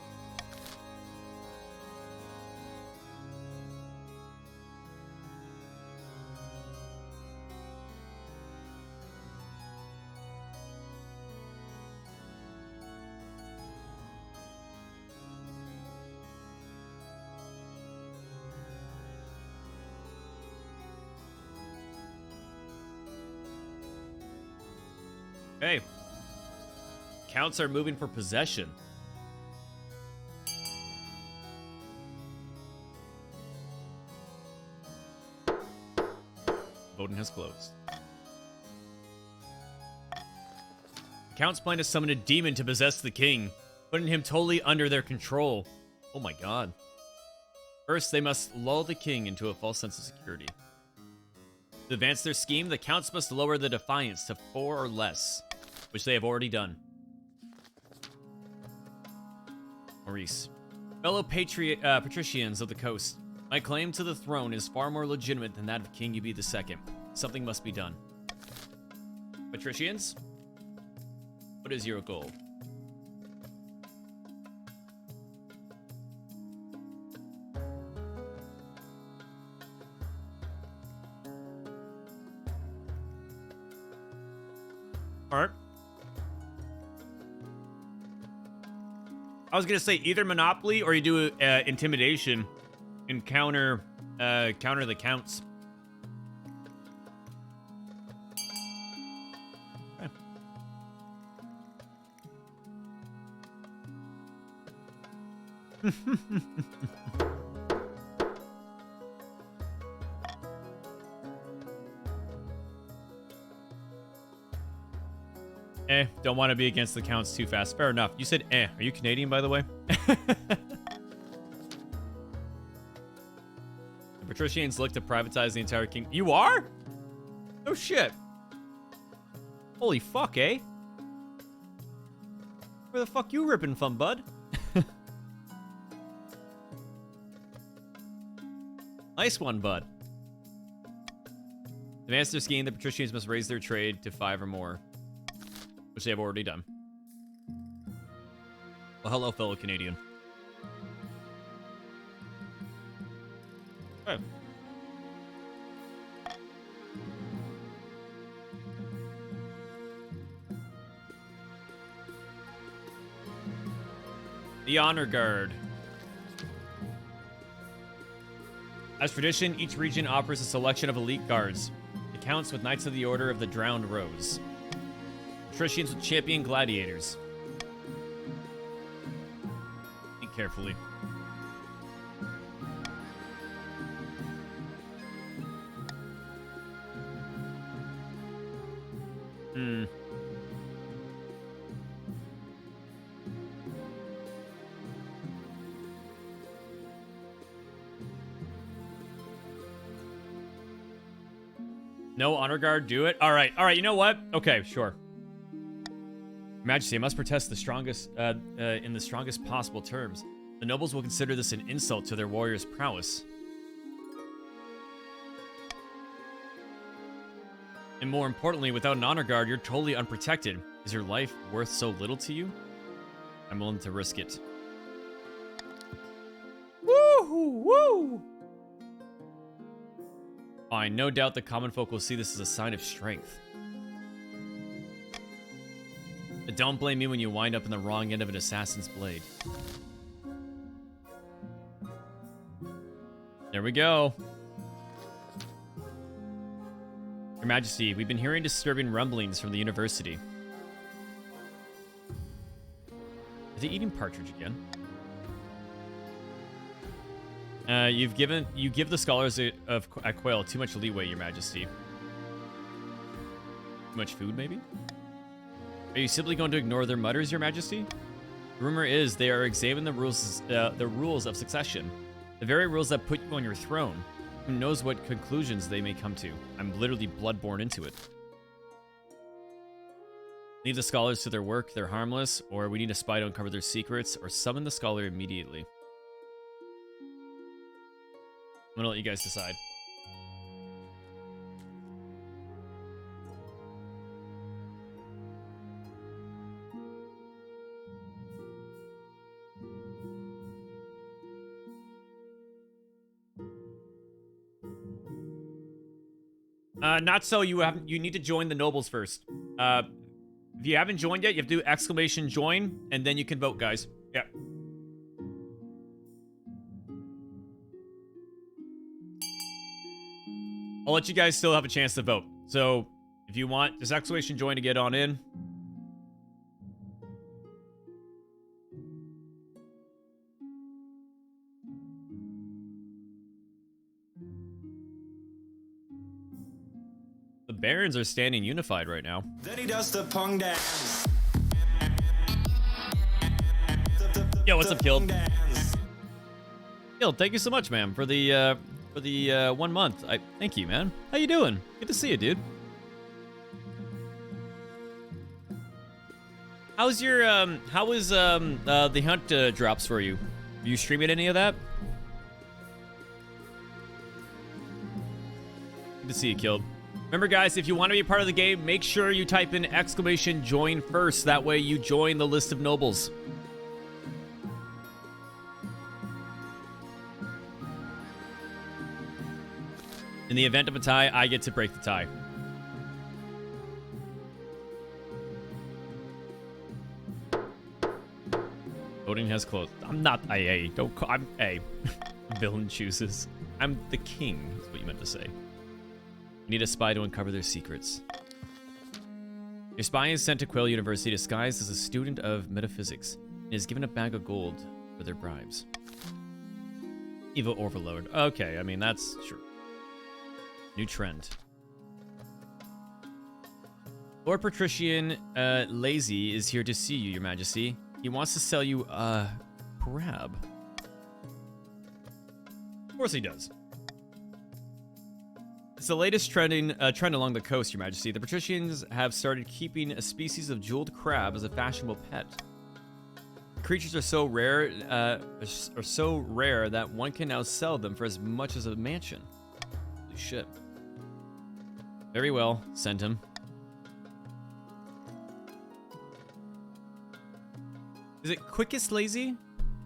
Okay. Counts are moving for possession. Voting has closed. Counts plan to summon a demon to possess the king, putting him totally under their control. Oh my god. First, they must lull the king into a false sense of security. To advance their scheme, the counts must lower the defiance to 4 or less, which they have already done. Maurice. Fellow patricians of the coast, my claim to the throne is far more legitimate than that of King Ub II. Something must be done. Patricians? What is your goal? Alright. I was gonna say either Monopoly or you do Intimidation and counter the counts. Okay. Don't want to be against the counts too fast. Fair enough. You said Are you Canadian, by the way? The patricians look to privatize the entire king. You are? Oh shit. Holy fuck, eh? Where the fuck you ripping from, bud? Nice one, bud. To advance their scheme, the patricians must raise their trade to 5 or more, which they have already done. Well, hello, fellow Canadian. Okay. The Honor Guard. As tradition, each region offers a selection of elite guards. It counts with Knights of the Order of the Drowned Rose. Patricians with champion gladiators. Think carefully. No honor guard, do it. All right, you know what? Okay, sure. Your Majesty, I must protest the strongest, in the strongest possible terms. The nobles will consider this an insult to their warriors' prowess. And more importantly, without an honor guard, you're totally unprotected. Is your life worth so little to you? I'm willing to risk it. Woo! Fine, no doubt the common folk will see this as a sign of strength. But don't blame me when you wind up in the wrong end of an assassin's blade. There we go. Your Majesty, we've been hearing disturbing rumblings from the university. Is he eating partridge again? You give the scholars of Quail too much leeway, Your Majesty. Too much food, maybe? Are you simply going to ignore their mutters, Your Majesty? The rumor is they are examining the rules of succession, the very rules that put you on your throne. Who knows what conclusions they may come to? I'm literally bloodborne into it. Leave the scholars to their work. They're harmless, or we need a spy to uncover their secrets, or summon the scholar immediately. I'm gonna let you guys decide. Not so. You need to join the nobles first. If you haven't joined yet, you have to do exclamation join, and then you can vote, guys. Yeah. I'll let you guys still have a chance to vote. So, if you want, just exclamation join to get on in. The Barons are standing unified right now. Then he does the pong dance. Yo, what's up, Guild? Guild, thank you so much, man, for the 1 month. Thank you, man. How you doing? Good to see you, dude. How's your how was the hunt drops for you? Are you streaming any of that? Good to see you, Killed. Remember, guys, if you want to be a part of the game, make sure you type in exclamation join first. That way you join the list of nobles. In the event of a tie, I get to break the tie. Voting has closed. I'm not IA. Don't call. I'm A. Villain chooses. I'm the king, is what you meant to say. Need a spy to uncover their secrets. Your spy is sent to Quail University disguised as a student of metaphysics and is given a bag of gold for their bribes. Evil Overlord. Okay, I mean, that's sure. New trend. Lord Patrician Lazy is here to see you, Your Majesty. He wants to sell you a crab. Of course he does. It's the latest trend along the coast, Your Majesty. The patricians have started keeping a species of jeweled crab as a fashionable pet. Creatures are so rare, that one can now sell them for as much as a mansion. Holy shit. Very well, send him. Is it quickest lazy?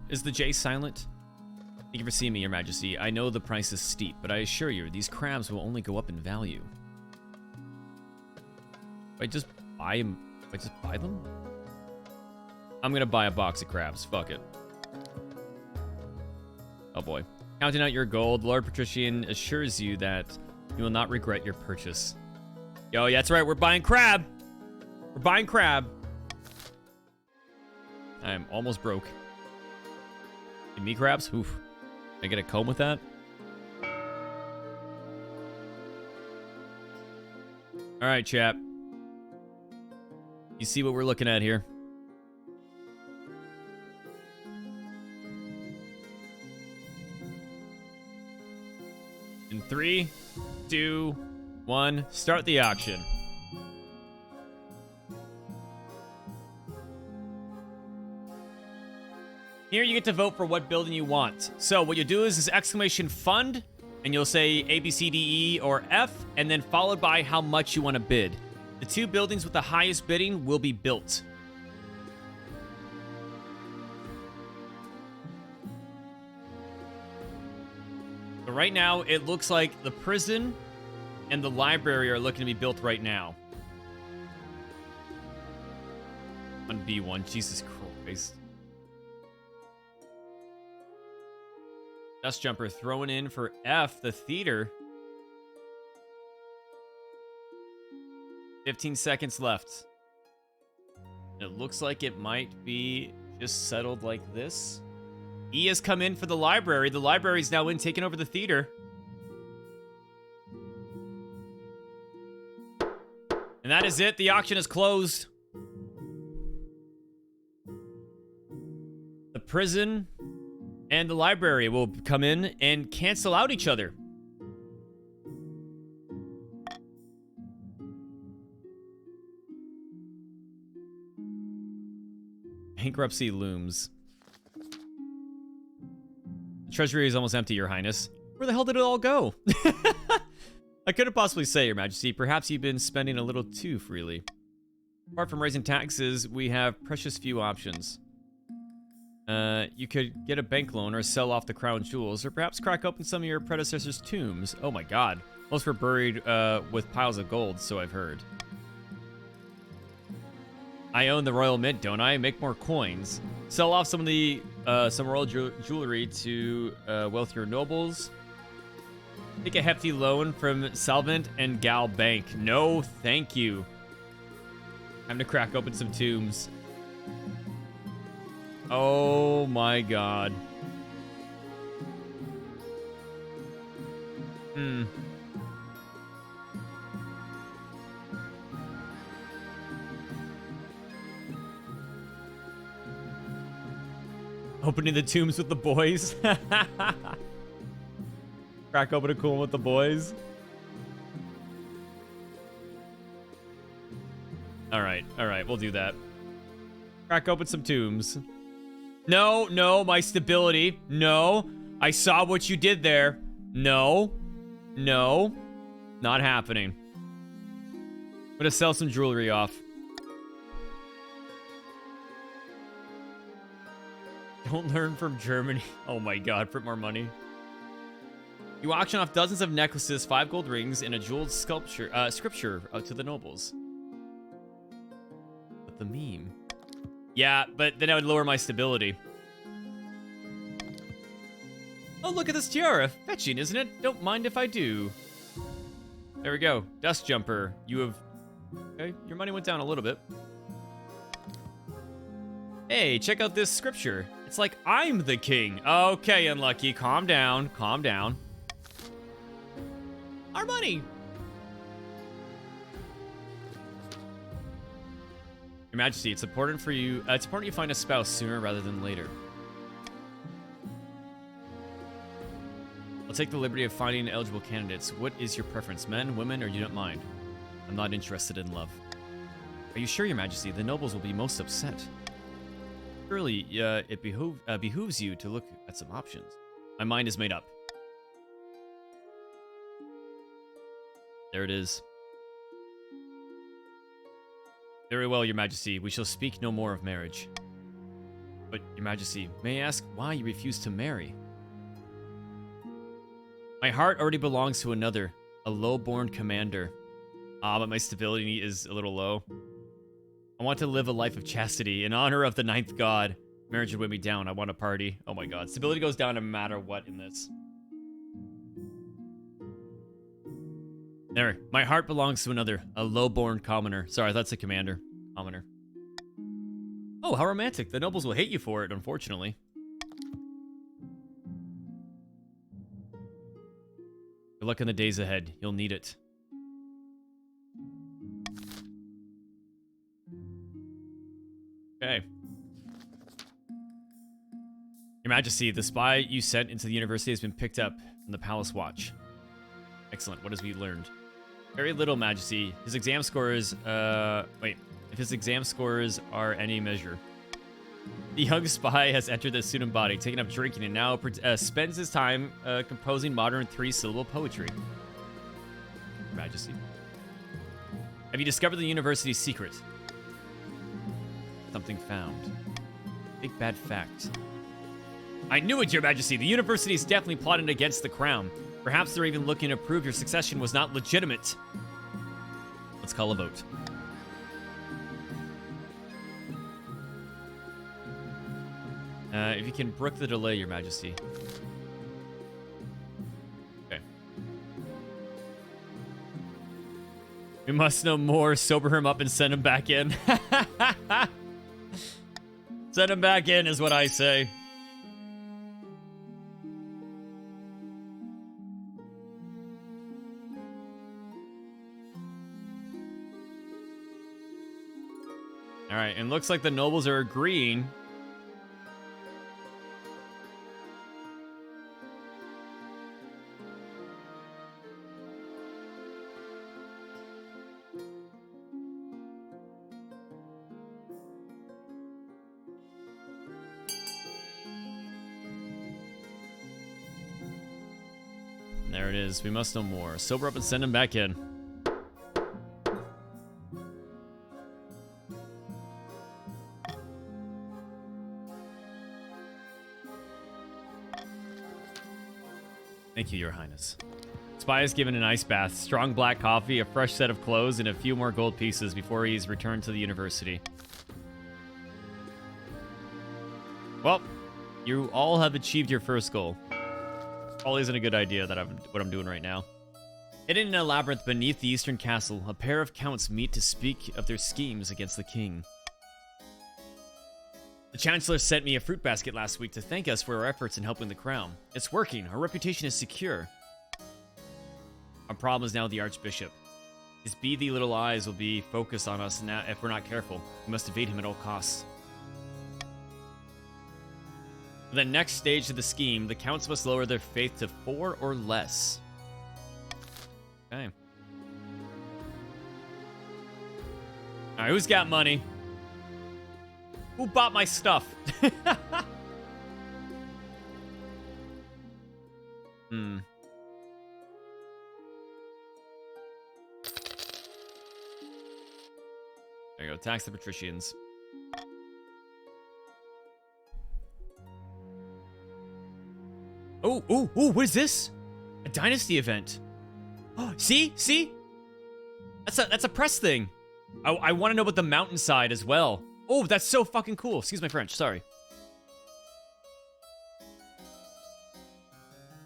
Is the J silent? Thank you for seeing me, Your Majesty. I know the price is steep, but I assure you, these crabs will only go up in value. If I just buy them? If I just buy them? I'm gonna buy a box of crabs. Fuck it. Oh boy. Counting out your gold, Lord Patrician assures you that you will not regret your purchase. Yo, yeah, that's right. We're buying crab. We're buying crab. I'm almost broke. Give me crabs? Oof. Can I get a comb with that? All right, chap. You see what we're looking at here? In 3, 2, 1, start the auction. Here you get to vote for what building you want. So what you do is exclamation fund, and you'll say A, B, C, D, E, or F, and then followed by how much you want to bid. The 2 buildings with the highest bidding will be built. So right now, it looks like the prison and the library are looking to be built right now. On B1, Jesus Christ. Dust Jumper throwing in for F, the theater. 15 seconds left. It looks like it might be just settled like this. E has come in for the library. The library's now in, taking over the theater. And that is it. The auction is closed. The prison and the library will come in and cancel out each other. Bankruptcy looms. The treasury is almost empty, Your Highness. Where the hell did it all go? I couldn't possibly say, Your Majesty. Perhaps you've been spending a little too freely. Apart from raising taxes, we have precious few options. You could get a bank loan or sell off the crown jewels, or perhaps crack open some of your predecessors' tombs. Oh my god. Most were buried with piles of gold, so I've heard. I own the royal mint, don't I? Make more coins. Sell off some of the some royal jewelry to wealthier nobles. Take a hefty loan from Salvant and Gal Bank. No, thank you. Time to crack open some tombs. Oh my god. Opening the tombs with the boys. Crack open a cool with the boys. All right, we'll do that. Crack open some tombs. No, no, my stability. No, I saw what you did there. No, no, not happening. I'm gonna sell some jewelry off. Don't learn from Germany. Oh my god, print more money. You auction off dozens of necklaces, 5 gold rings, and a jeweled scripture to the nobles. But the meme. Yeah, but then I would lower my stability. Oh, look at this tiara. Fetching, isn't it? Don't mind if I do. There we go. Dust jumper. You have... Okay, your money went down a little bit. Hey, check out this scripture. It's like I'm the king. Okay, Unlucky. Calm down. Calm down. Our money. Your Majesty, it's important for you. It's important you find a spouse sooner rather than later. I'll take the liberty of finding eligible candidates. What is your preference, men, women, or you don't mind? I'm not interested in love. Are you sure, Your Majesty? The nobles will be most upset. Surely, it behooves you to look at some options. My mind is made up. There it is. Very well, Your Majesty. We shall speak no more of marriage. But, Your Majesty, may I ask why you refuse to marry? My heart already belongs to another, a low-born commander. But my stability is a little low. I want to live a life of chastity in honor of the 9th god. Marriage would weigh me down. I want a party. Oh my god. Stability goes down no matter what in this. There. My heart belongs to another, a low-born commoner. Sorry, that's a commander. Commoner. Oh, how romantic. The nobles will hate you for it, unfortunately. Good luck in the days ahead. You'll need it. Okay. Your Majesty, the spy you sent into the university has been picked up in the Palace Watch. Excellent. What has we learned? Very little, Majesty. His exam scores, wait. If his exam scores are any measure. The young spy has entered the student body, taken up drinking, and now spends his time composing modern 3-syllable poetry. Your Majesty. Have you discovered the university's secret? Something found. Big bad fact. I knew it, Your Majesty. The university is definitely plotting against the crown. Perhaps they're even looking to prove your succession was not legitimate. Let's call a vote. If you can brook the delay, Your Majesty. Okay. We must know more. Sober him up and send him back in. Send him back in is what I say. All right, and looks like the nobles are agreeing. There it is. We must know more. Sober up and send him back in. Thank you, Your Highness. Spy is given an ice bath, strong black coffee, a fresh set of clothes, and a few more gold pieces before he's returned to the university. Well, you all have achieved your first goal. Probably isn't a good idea that what I'm doing right now. Hidden in a labyrinth beneath the eastern castle, a pair of counts meet to speak of their schemes against the king. The Chancellor sent me a fruit basket last week to thank us for our efforts in helping the crown. It's working. Our reputation is secure. Our problem is now the Archbishop. His beady little eyes will be focused on us now if we're not careful. We must evade him at all costs. For the next stage of the scheme, the counts must lower their faith to 4 or less. Okay. Alright, who's got money? Who bought my stuff? Hmm. There you go. Tax the patricians. Oh, what is this? A Dynasty event. Oh, see? That's a press thing. I want to know about the mountainside as well. Oh, that's so fucking cool. Excuse my French, sorry.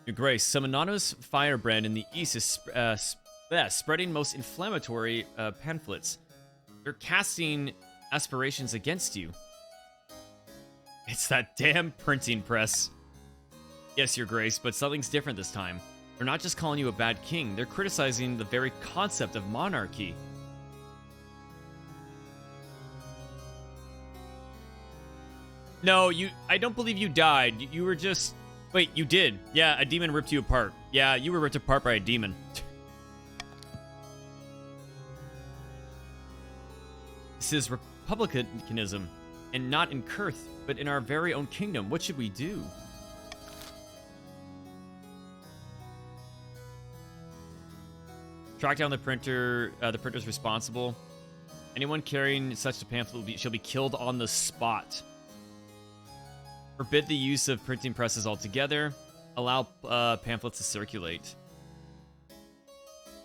Your Grace, some anonymous firebrand in the east is spreading most inflammatory pamphlets. They're casting aspirations against you. It's that damn printing press. Yes, Your Grace, but something's different this time. They're not just calling you a bad king, they're criticizing the very concept of monarchy. No, I don't believe you died. You were just... Wait, you did. Yeah, a demon ripped you apart. Yeah, you were ripped apart by a demon. This is republicanism, and not in Kurth, but in our very own kingdom. What should we do? Track down the printer. The printer's responsible. Anyone carrying such a pamphlet shall be killed on the spot. Forbid the use of printing presses altogether. Allow pamphlets to circulate.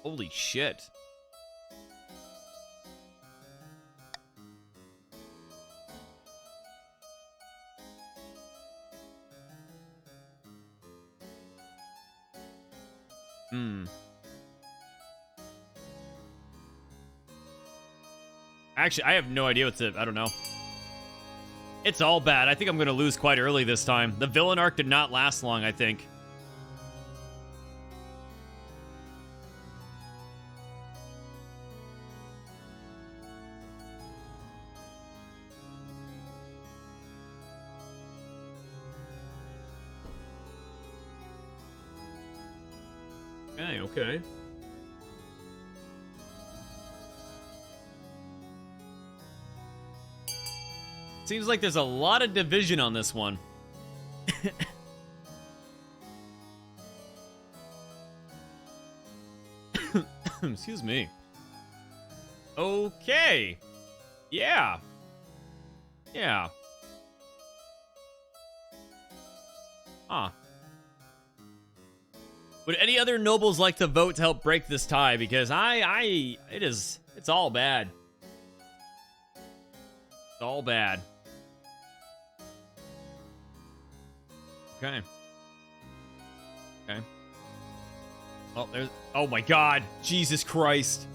Holy shit. Actually, I have no idea what to... I don't know. It's all bad. I think I'm going to lose quite early this time. The villain arc did not last long, I think. Okay. Seems like there's a lot of division on this one. Excuse me. Okay. Yeah. Huh. Would any other nobles like to vote to help break this tie? Because it's all bad. It's all bad. Okay. Oh, there's... Oh my god. Jesus Christ.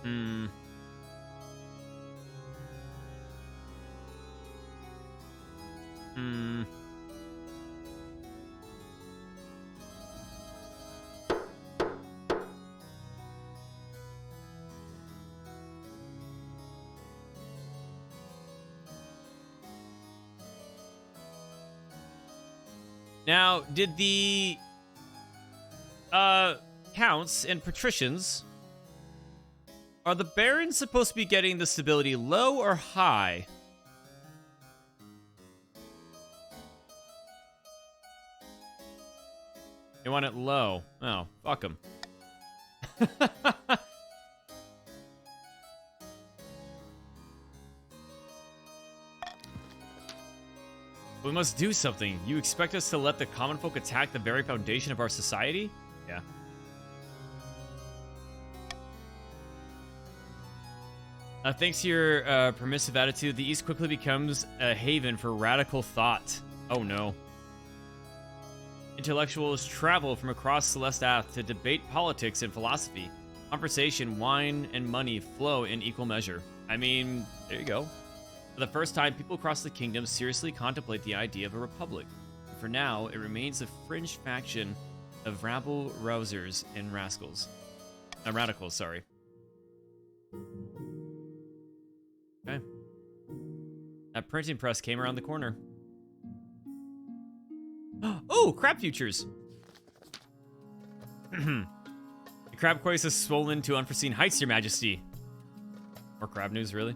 Hmm. Hmm. Now, did the counts and patricians, are the barons supposed to be getting the stability low or high? You want it low. Oh, fuck them. We must do something. You expect us to let the common folk attack the very foundation of our society? Yeah. Thanks to your permissive attitude, the East quickly becomes a haven for radical thought. Oh no. Intellectuals travel from across Celeste Ath to debate politics and philosophy. Conversation, wine, and money flow in equal measure. I mean, there you go. For the first time, people across the kingdom seriously contemplate the idea of a republic. And for now, it remains a fringe faction of rabble-rousers and rascals. Radicals, sorry. Okay. That printing press came around the corner. Oh, crab futures! The crab quest has swollen to unforeseen heights, Your Majesty. More crab news, really?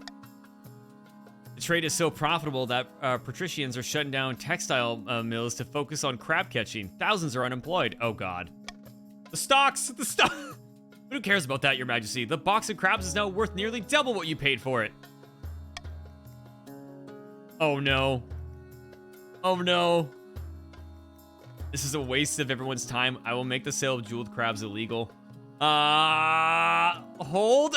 The trade is so profitable that patricians are shutting down textile mills to focus on crab catching. Thousands are unemployed. Oh, God. The stocks! The stock! Who cares about that, Your Majesty? The box of crabs is now worth nearly double what you paid for it. Oh, no. Oh, no. This is a waste of everyone's time. I will make the sale of jeweled crabs illegal. Hold?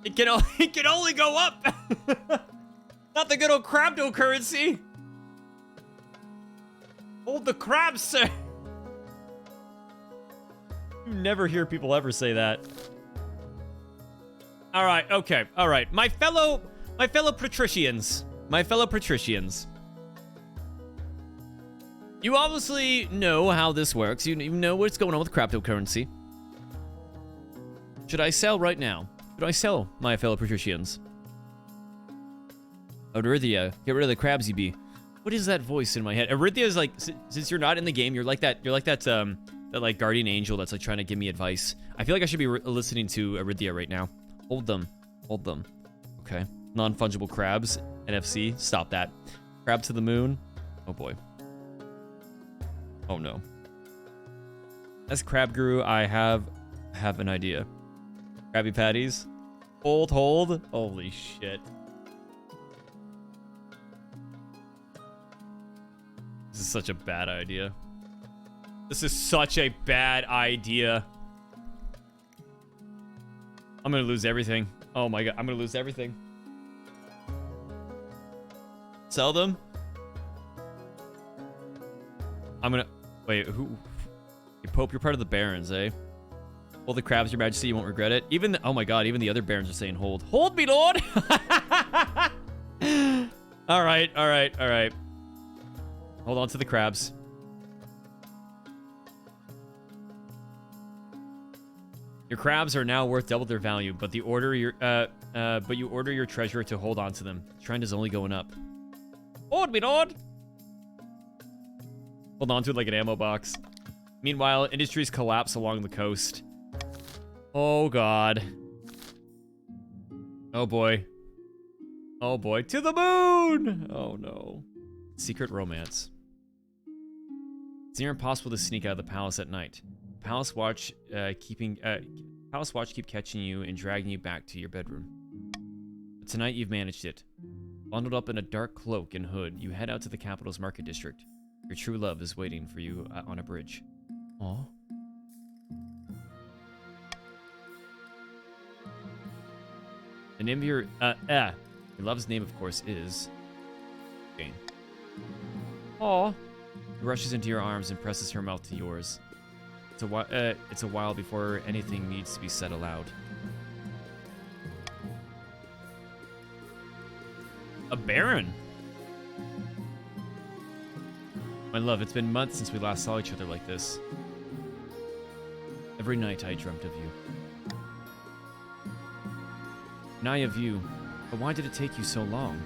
It can only go up. Not the good old cryptocurrency. Hold the crabs, sir. You never hear people ever say that. All right, okay, all right. My fellow patricians. You obviously know how this works. You know what's going on with cryptocurrency. Should I sell right now? Should I sell, my fellow patricians? Arithia, get rid of the crabs, you be. What is that voice in my head? Arithia is like, since you're not in the game, you're like that like guardian angel that's like trying to give me advice. I feel like I should be listening to Arithia right now. Hold them. Okay. Non-fungible crabs. NFC. Stop that. Crab to the moon. Oh boy. Oh no. As Crab Guru, I have an idea. Krabby Patties. Hold. Holy shit. This is such a bad idea. I'm gonna lose everything. Oh my god, I'm gonna lose everything. Sell them? I'm gonna... Wait, who... Hey, Pope, you're part of the barons, eh? Hold the crabs, Your Majesty, you won't regret it. Even the... Oh my god, even the other barons are saying hold. Hold me, lord! Alright. Hold on to the crabs. Your crabs are now worth double their value, but you order your treasurer to hold on to them. The trend is only going up. Hold me, lord! Hold on to it like an ammo box. Meanwhile, industries collapse along the coast. Oh god. Oh boy. Oh boy. To the moon! Oh no. Secret romance. It's near impossible to sneak out of the palace at night. Palace watch keep catching you and dragging you back to your bedroom. But tonight you've managed it. Bundled up in a dark cloak and hood, you head out to the capital's market district. Your true love is waiting for you on a bridge. Aww. The name of your love's name, of course, is Jane. Aw. He rushes into your arms and presses her mouth to yours. It's a while before anything needs to be said aloud. A baron. My love, it's been months since we last saw each other like this. Every night I dreamt of you. And I of you. But why did it take you so long?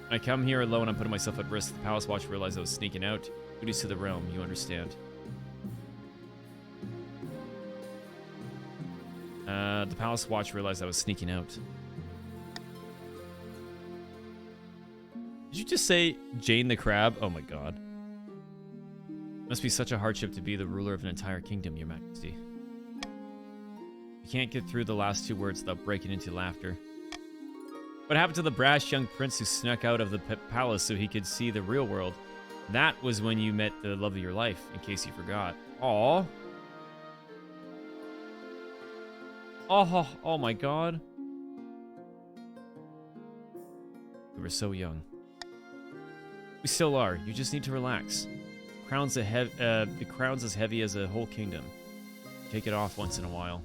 When I come here alone, I'm putting myself at risk. The Palace Watch realized I was sneaking out. Duties to the realm, you understand. The Palace Watch realized I was sneaking out. Did you just say Jane the Crab? Oh my god. Must be such a hardship to be the ruler of an entire kingdom, Your Majesty. You can't get through the last two words without breaking into laughter. What happened to the brash young prince who snuck out of the palace so he could see the real world? That was when you met the love of your life, in case you forgot. Aww. Oh my god. We were so young. We still are. You just need to relax. The crown's as heavy as a whole kingdom. Take it off once in a while.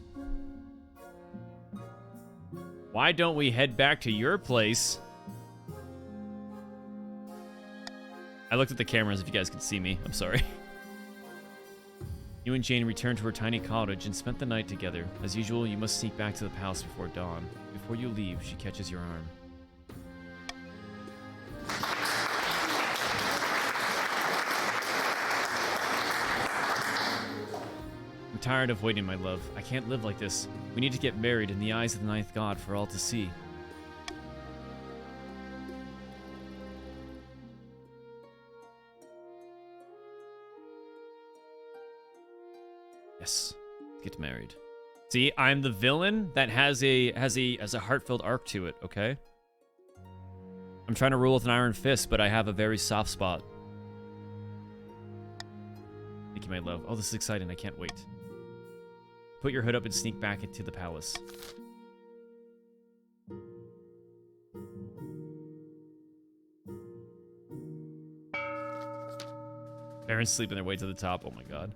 Why don't we head back to your place? I looked at the cameras if you guys could see me. I'm sorry. You and Jane returned to her tiny cottage and spent the night together. As usual, you must sneak back to the palace before dawn. Before you leave, she catches your arm. I'm tired of waiting, my love. I can't live like this. We need to get married in the eyes of the ninth god for all to see. Yes, get married. See, I'm the villain that has a heartfelt arc to it. Okay. I'm trying to rule with an iron fist, but I have a very soft spot. Thank you, my love. Oh, this is exciting. I can't wait. Put your hood up and sneak back into the palace. Parents sleeping their way to the top. Oh my god.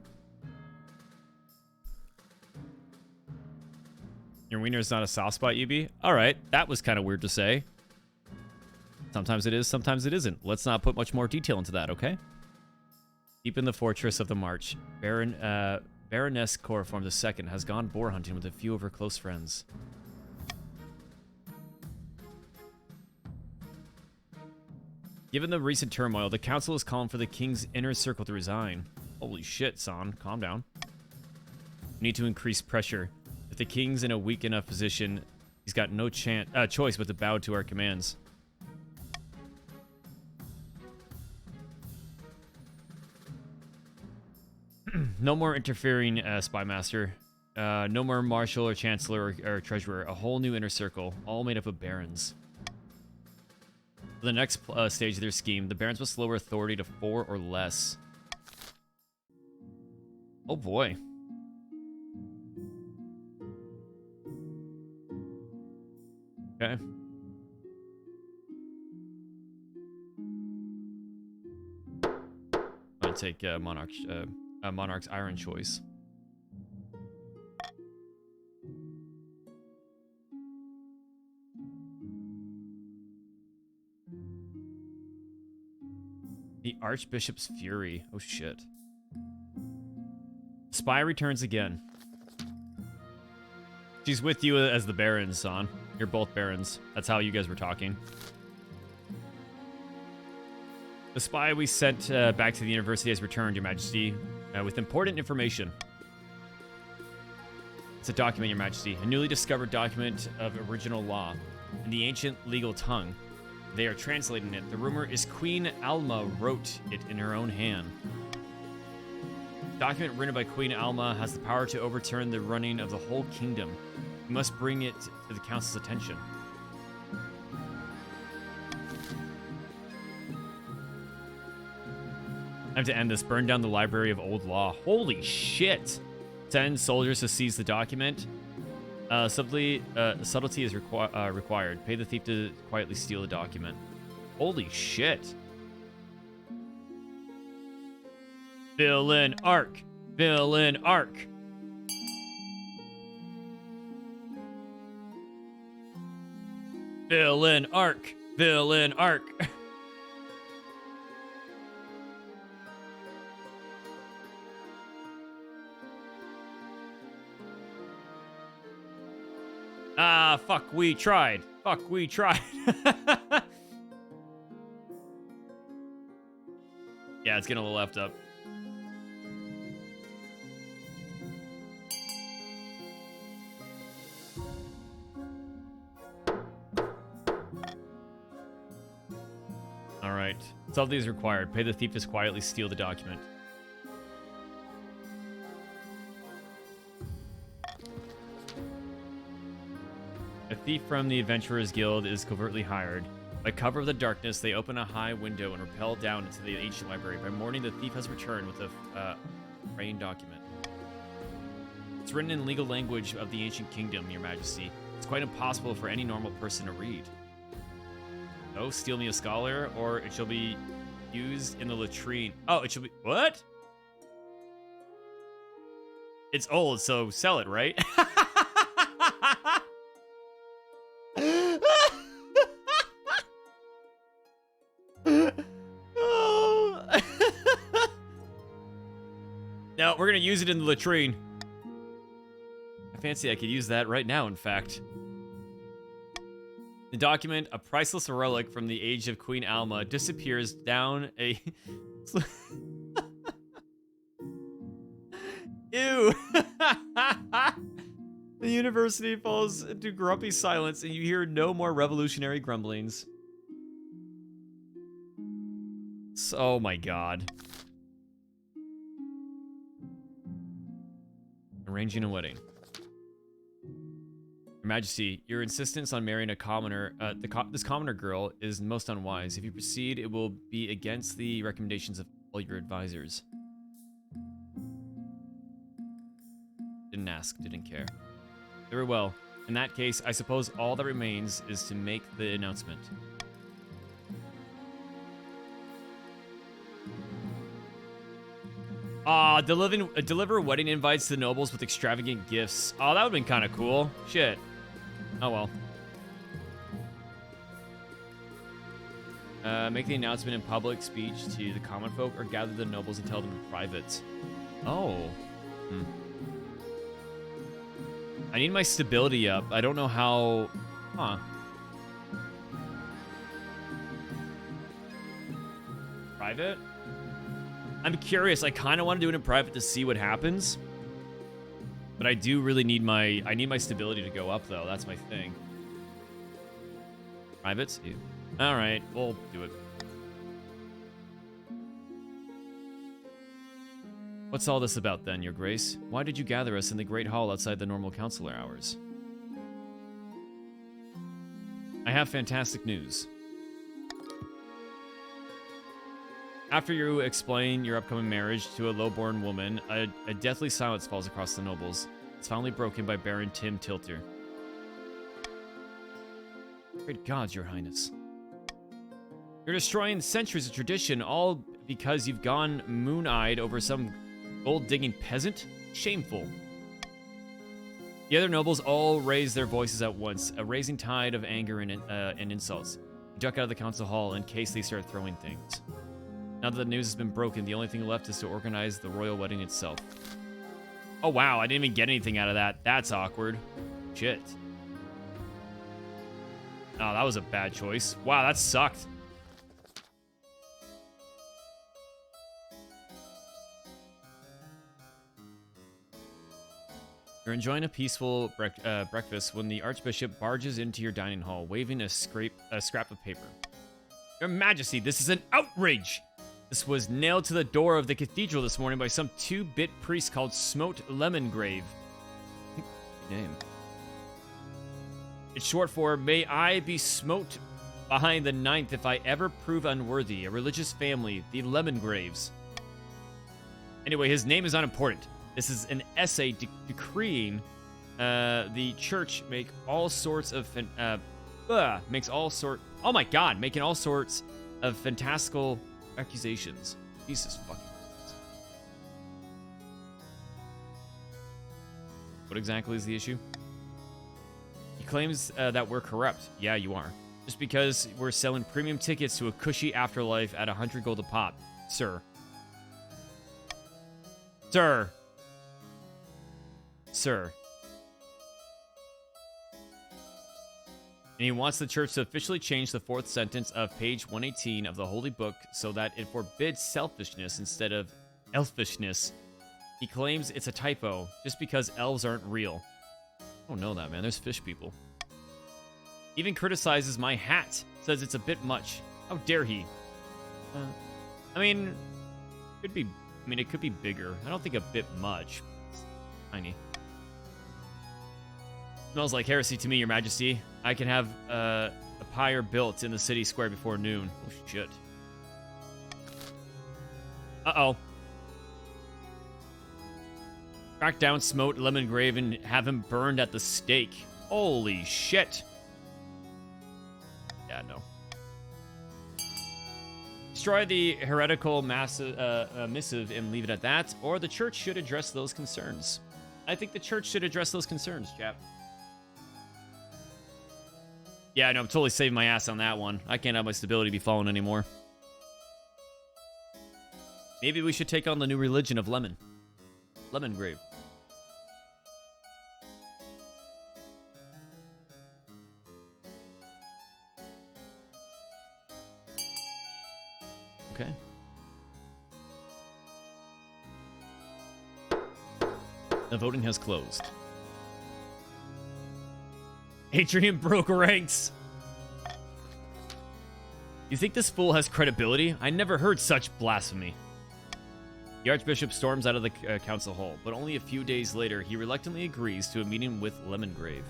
Your wiener is not a soft spot, UB? Alright, that was kind of weird to say. Sometimes it is, sometimes it isn't. Let's not put much more detail into that, okay? Deep in the fortress of the March, Baroness Coriform II has gone boar hunting with a few of her close friends. Given the recent turmoil, the council is calling for the king's inner circle to resign. Holy shit, son. Calm down. We need to increase pressure. If the king's in a weak enough position, he's got no choice but to bow to our commands. No more interfering, Spy Master. No more Marshal or Chancellor or Treasurer. A whole new inner circle, all made up of barons. For the next stage of their scheme, the barons must lower authority to 4 or less. Oh boy. Okay. I'm gonna take Monarch's Iron Choice. The Archbishop's Fury. Oh shit. Spy returns again. She's with you as the barons, son. You're both barons. That's how you guys were talking. The spy we sent back to the university has returned, Your Majesty, with important information. It's a document, Your Majesty. A newly discovered document of original law in the ancient legal tongue. They are translating it. The rumor is Queen Alma wrote it in her own hand. The document written by Queen Alma has the power to overturn the running of the whole kingdom. We must bring it to the council's attention. Time to end this. Burn down the library of old law. Holy shit! Send soldiers to seize the document. Subtlety is required. Pay the thief to quietly steal the document. Holy shit. Villain arc. Villain arc. Villain arc. Villain arc. Ah, fuck, we tried. Fuck, we tried. Yeah, it's getting a little left up. All right. Something is required. Pay the thief to quietly steal the document. A thief from the Adventurers Guild is covertly hired. By cover of the darkness, they open a high window and rappel down into the ancient library. By morning, the thief has returned with a framed document. It's written in legal language of the ancient kingdom, Your Majesty. It's quite impossible for any normal person to read. Oh, steal me a scholar, or it shall be used in the latrine. Oh, it shall be... What? It's old, so sell it, right? Oh. No, we're gonna use it in the latrine. I fancy I could use that right now, in fact. The document, a priceless relic from the age of Queen Alma, disappears down a... Ew! The university falls into grumpy silence and you hear no more revolutionary grumblings. Oh my god. Arranging a wedding. Your Majesty, your insistence on marrying a commoner, this commoner girl is most unwise. If you proceed, it will be against the recommendations of all your advisors. Didn't ask, didn't care. Very well. In that case, I suppose all that remains is to make the announcement. Deliver wedding invites to the nobles with extravagant gifts. Oh, that would've been kind of cool. Shit. Oh well. Make the announcement in public speech to the common folk, or gather the nobles and tell them in private. Oh. I need my stability up. I don't know how... Huh. Private? I'm curious. I kind of want to do it in private to see what happens. But I do really need my... I need my stability to go up, though. That's my thing. Private? Yeah. Alright, we'll do it. What's all this about, then, Your Grace? Why did you gather us in the Great Hall outside the normal counselor hours? I have fantastic news. After you explain your upcoming marriage to a low-born woman, a deathly silence falls across the nobles. It's finally broken by Baron Tim Tilter. Great gods, Your Highness. You're destroying centuries of tradition, all because you've gone moon-eyed over some gold-digging peasant? Shameful. The other nobles all raise their voices at once, a rising tide of anger and insults. You duck out of the council hall in case they start throwing things. Now that the news has been broken, the only thing left is to organize the royal wedding itself. Oh wow, I didn't even get anything out of that. That's awkward. Shit. Oh, that was a bad choice. Wow, that sucked. You're enjoying a peaceful breakfast when the Archbishop barges into your dining hall, waving a scrap of paper. Your Majesty, this is an outrage! This was nailed to the door of the cathedral this morning by some 2-bit priest called Smote Lemongrave. Name. It's short for, May I be smote behind the 9th if I ever prove unworthy. A religious family, the Lemongraves. Anyway, his name is unimportant. This is an essay decreeing the church make all sorts of making all sorts of fantastical accusations. Jesus fucking Christ. What exactly is the issue? He claims that we're corrupt. Yeah, you are. Just because we're selling premium tickets to a cushy afterlife at 100 gold a pop. Sir. Sir. Sir. And he wants the church to officially change the 4th sentence of page 118 of the Holy Book so that it forbids selfishness instead of elfishness. He claims it's a typo just because elves aren't real. I don't know that, man. There's fish people. Even criticizes my hat. Says it's a bit much. How dare he? I mean, it could be bigger. I don't think a bit much. It's tiny. Smells like heresy to me, Your Majesty. I can have a pyre built in the city square before noon. Oh, shit. Uh-oh. Track down Smote Lemongrave and have him burned at the stake. Holy shit. Yeah, no. Destroy the heretical missive and leave it at that, or the church should address those concerns. I think the church should address those concerns, chap. Yeah, no, I'm totally saving my ass on that one. I can't have my stability be fallen anymore. Maybe we should take on the new religion of Lemon. Lemongrave. Okay. The voting has closed. Adrian broke ranks. You think this fool has credibility? I never heard such blasphemy. The Archbishop storms out of the council hall, but only a few days later, he reluctantly agrees to a meeting with Lemongrave.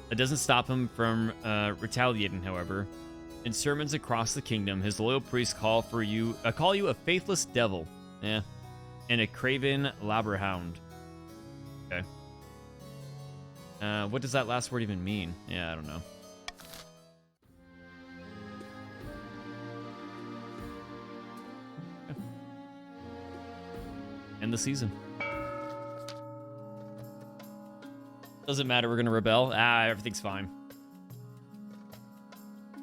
That doesn't stop him from retaliating, however. In sermons across the kingdom, his loyal priests call you a faithless devil, and a craven labberhound. Okay. What does that last word even mean? Yeah, I don't know. End the season. Doesn't matter, we're gonna rebel. Everything's fine.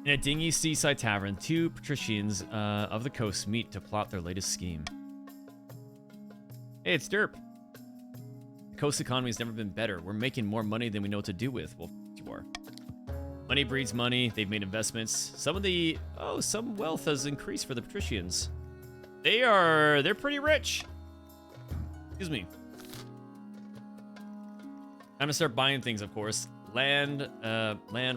In a dingy seaside tavern, 2 patricians of the coast meet to plot their latest scheme. Hey, it's Derp. The coast economy has never been better. We're making more money than we know what to do with. Well, you are. Money breeds money. They've made investments. Some wealth has increased for the patricians. They're pretty rich. Excuse me. Time to start buying things, of course. Land,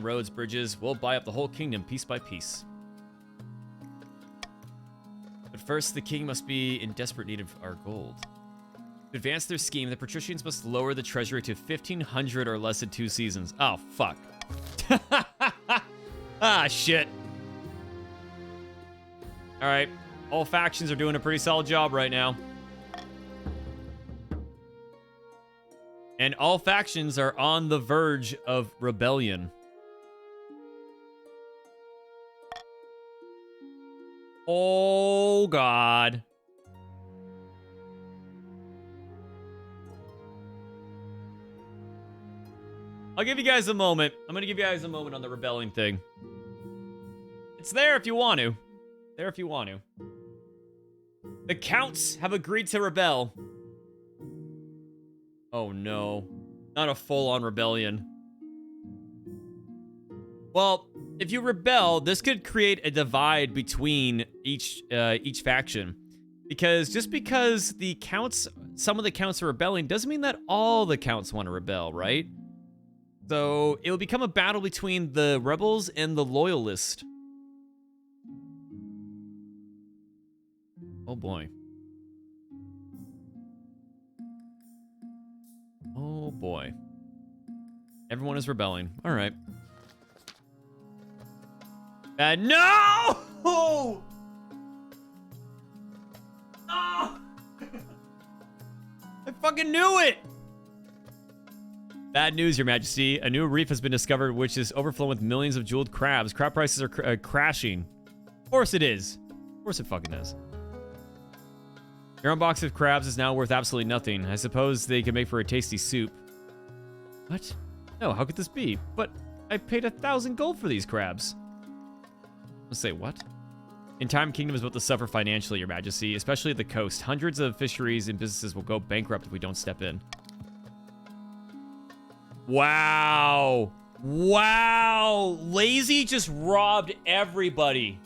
roads, bridges. We'll buy up the whole kingdom piece by piece. But first, the king must be in desperate need of our gold. To advance their scheme, the patricians must lower the treasury to 1,500 or less in 2 seasons. Oh, fuck. Ah, shit. All right. All factions are doing a pretty solid job right now. And all factions are on the verge of rebellion. Oh, God. I'll give you guys a moment. I'm going to give you guys a moment on the rebelling thing. It's there if you want to. There if you want to. The counts have agreed to rebel. Oh no, not a full-on rebellion. Well, if you rebel, this could create a divide between each faction. Because just because some of the counts are rebelling doesn't mean that all the counts want to rebel, right? So it will become a battle between the rebels and the loyalists. Oh boy. Oh boy. Everyone is rebelling. All right. No! Oh! I fucking knew it! Bad news, Your Majesty. A new reef has been discovered which is overflowing with millions of jeweled crabs. Crab prices are crashing. Of course it is. Of course it fucking is. Your own box of crabs is now worth absolutely nothing. I suppose they can make for a tasty soup. What? No, how could this be? But I paid 1,000 gold for these crabs. Let's say what? In time, Kingdom is about to suffer financially, Your Majesty, especially at the coast. Hundreds of fisheries and businesses will go bankrupt if we don't step in. Wow. Wow. Lazy just robbed everybody.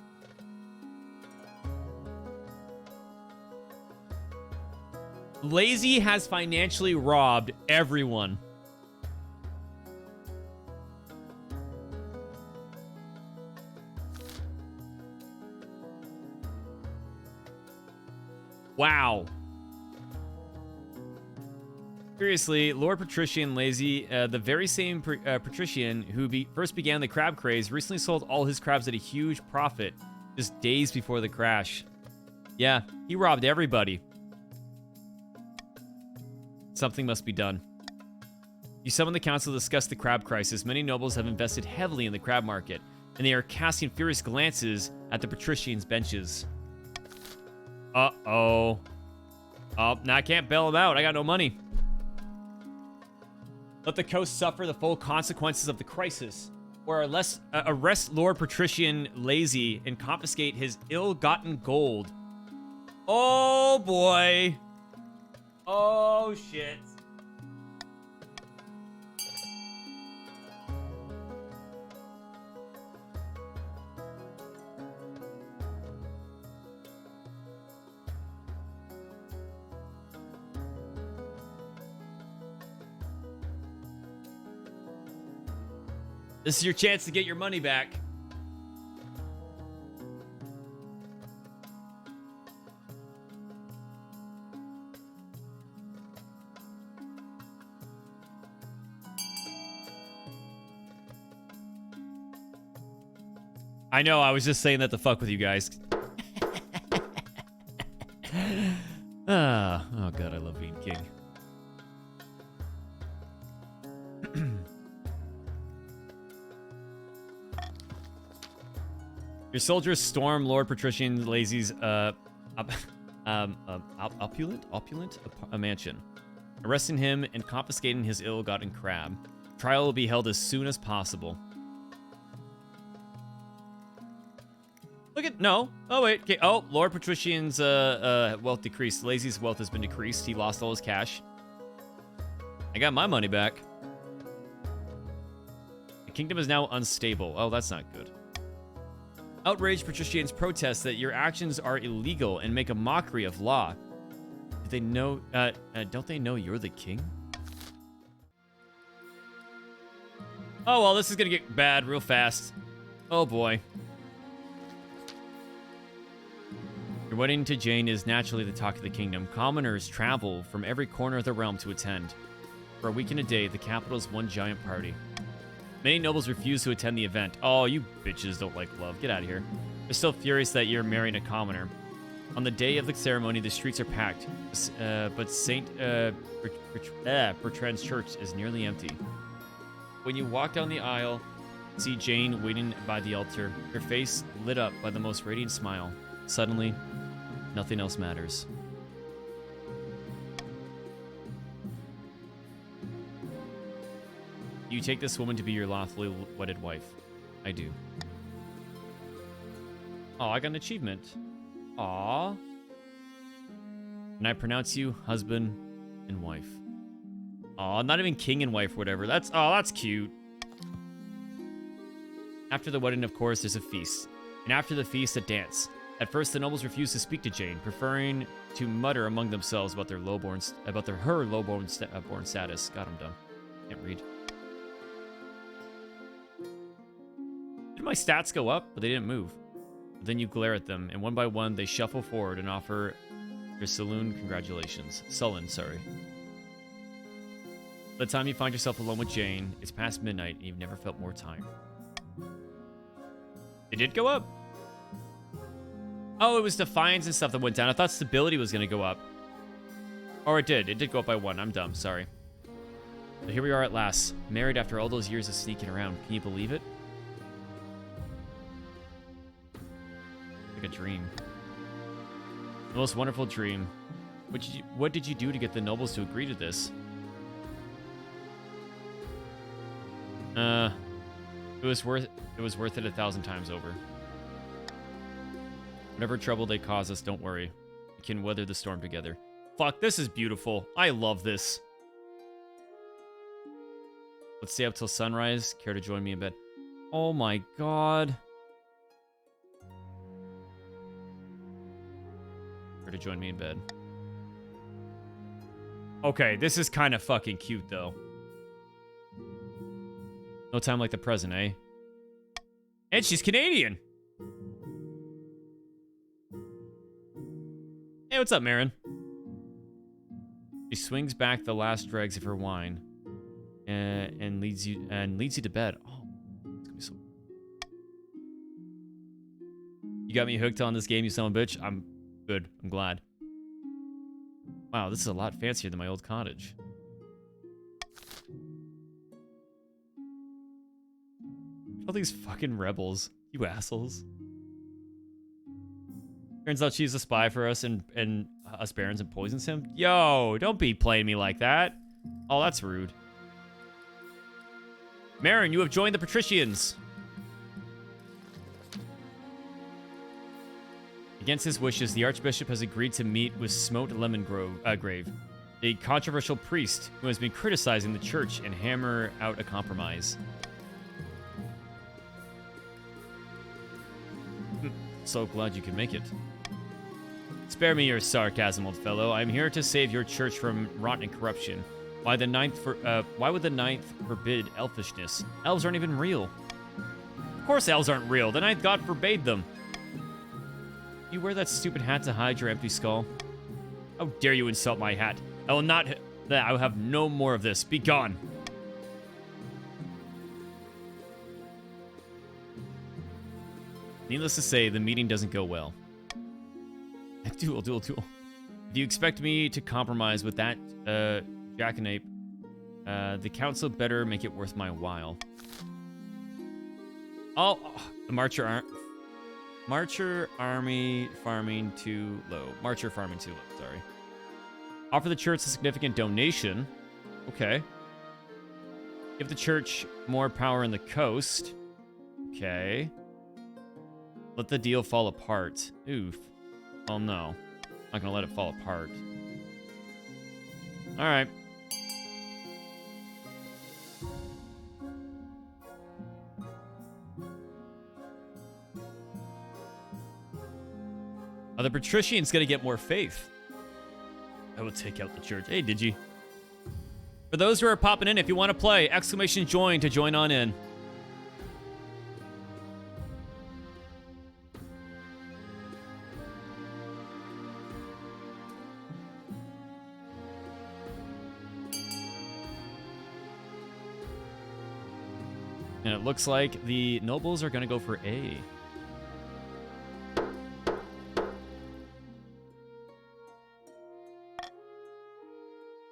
Lazy has financially robbed everyone. Wow. Seriously, Lord Patrician Lazy, the very same patrician who first began the crab craze, recently sold all his crabs at a huge profit just days before the crash. Yeah, he robbed everybody. Something must be done. You summon the council to discuss the crab crisis. Many nobles have invested heavily in the crab market, and they are casting furious glances at the patricians' benches. Uh-oh. Oh, now I can't bail them out. I got no money. Let the coast suffer the full consequences of the crisis, or arrest Lord Patrician Lazy and confiscate his ill-gotten gold. Oh, boy. Oh, shit. This is your chance to get your money back. I know, I was just saying that to fuck with you guys. Oh god, I love being king. Your soldiers storm Lord Patrician Lazy's opulent mansion, arresting him and confiscating his ill-gotten crab. Trial will be held as soon as possible. Look at no. Oh wait. Okay. Oh, Lord Patrician's wealth decreased. Lazy's wealth has been decreased. He lost all his cash. I got my money back. The kingdom is now unstable. Oh, that's not good. Outraged patricians protest that your actions are illegal and make a mockery of law. Do they know? Don't they know you're the king? Oh well, this is gonna get bad real fast. Oh boy. Your wedding to Jane is naturally the talk of the kingdom. Commoners travel from every corner of the realm to attend. For a week and a day, the capital is one giant party. Many nobles refuse to attend the event. Oh, you bitches don't like love. Get out of here. They're still furious that you're marrying a commoner. On the day of the ceremony, the streets are packed, but St. Bertrand's church is nearly empty. When you walk down the aisle, see Jane waiting by the altar, her face lit up by the most radiant smile. Suddenly, nothing else matters. You take this woman to be your lawfully wedded wife. I do. Oh, I got an achievement. Aw. And I pronounce you husband and wife. Aw, not even king and wife or whatever. That's cute. After the wedding, of course, there's a feast. And after the feast, a dance. At first, the nobles refused to speak to Jane, preferring to mutter among themselves about her lowborn status. God, I'm dumb. Can't read. Did my stats go up? But they didn't move. But then you glare at them, and one by one, they shuffle forward and offer your sullen congratulations. Sullen, sorry. By the time you find yourself alone with Jane, it's past midnight, and you've never felt more tired. It did go up. Oh, it was defiance and stuff that went down. I thought stability was going to go up. Or it did. It did go up by 1. I'm dumb. Sorry. But here we are at last. Married after all those years of sneaking around. Can you believe it? Like a dream. The most wonderful dream. What did you do to get the nobles to agree to this? It was worth it 1,000 times over. Whatever trouble they cause us, don't worry. We can weather the storm together. Fuck, this is beautiful. I love this. Let's stay up till sunrise. Care to join me in bed? Oh my god. Care to join me in bed? Okay, this is kind of fucking cute, though. No time like the present, eh? And she's Canadian. Hey, what's up, Marin? She swings back the last dregs of her wine, and leads you to bed. Oh, it's gonna be so. You got me hooked on this game, you son of a bitch. I'm good. I'm glad. Wow, this is a lot fancier than my old cottage. All these fucking rebels, you assholes. Turns out she's a spy for us and us barons and poisons him. Yo, don't be playing me like that. Oh, that's rude. Marin, you have joined the patricians. Against his wishes, the Archbishop has agreed to meet with Smote Lemongrave, a controversial priest who has been criticizing the church, and hammer out a compromise. So glad you could make it. Spare me your sarcasm, old fellow. I'm here to save your church from rot and corruption. Why would the ninth forbid elfishness? Elves aren't even real. Of course elves aren't real. The ninth god forbade them. You wear that stupid hat to hide your empty skull? How dare you insult my hat? I will not... I will have no more of this. Be gone. Needless to say, the meeting doesn't go well. Duel. If you expect me to compromise with that, jackanape, the council better make it worth my while. Oh, the Marcher army farming too low. Sorry. Offer the church a significant donation. Okay. Give the church more power in the coast. Okay. Let the deal fall apart. Oof. Oh no. I'm not gonna let it fall apart. Alright. Are the patricians gonna get more faith? I will take out the church. Hey, did you? For those who are popping in, if you want to play, !join to join on in. And it looks like the nobles are going to go for A.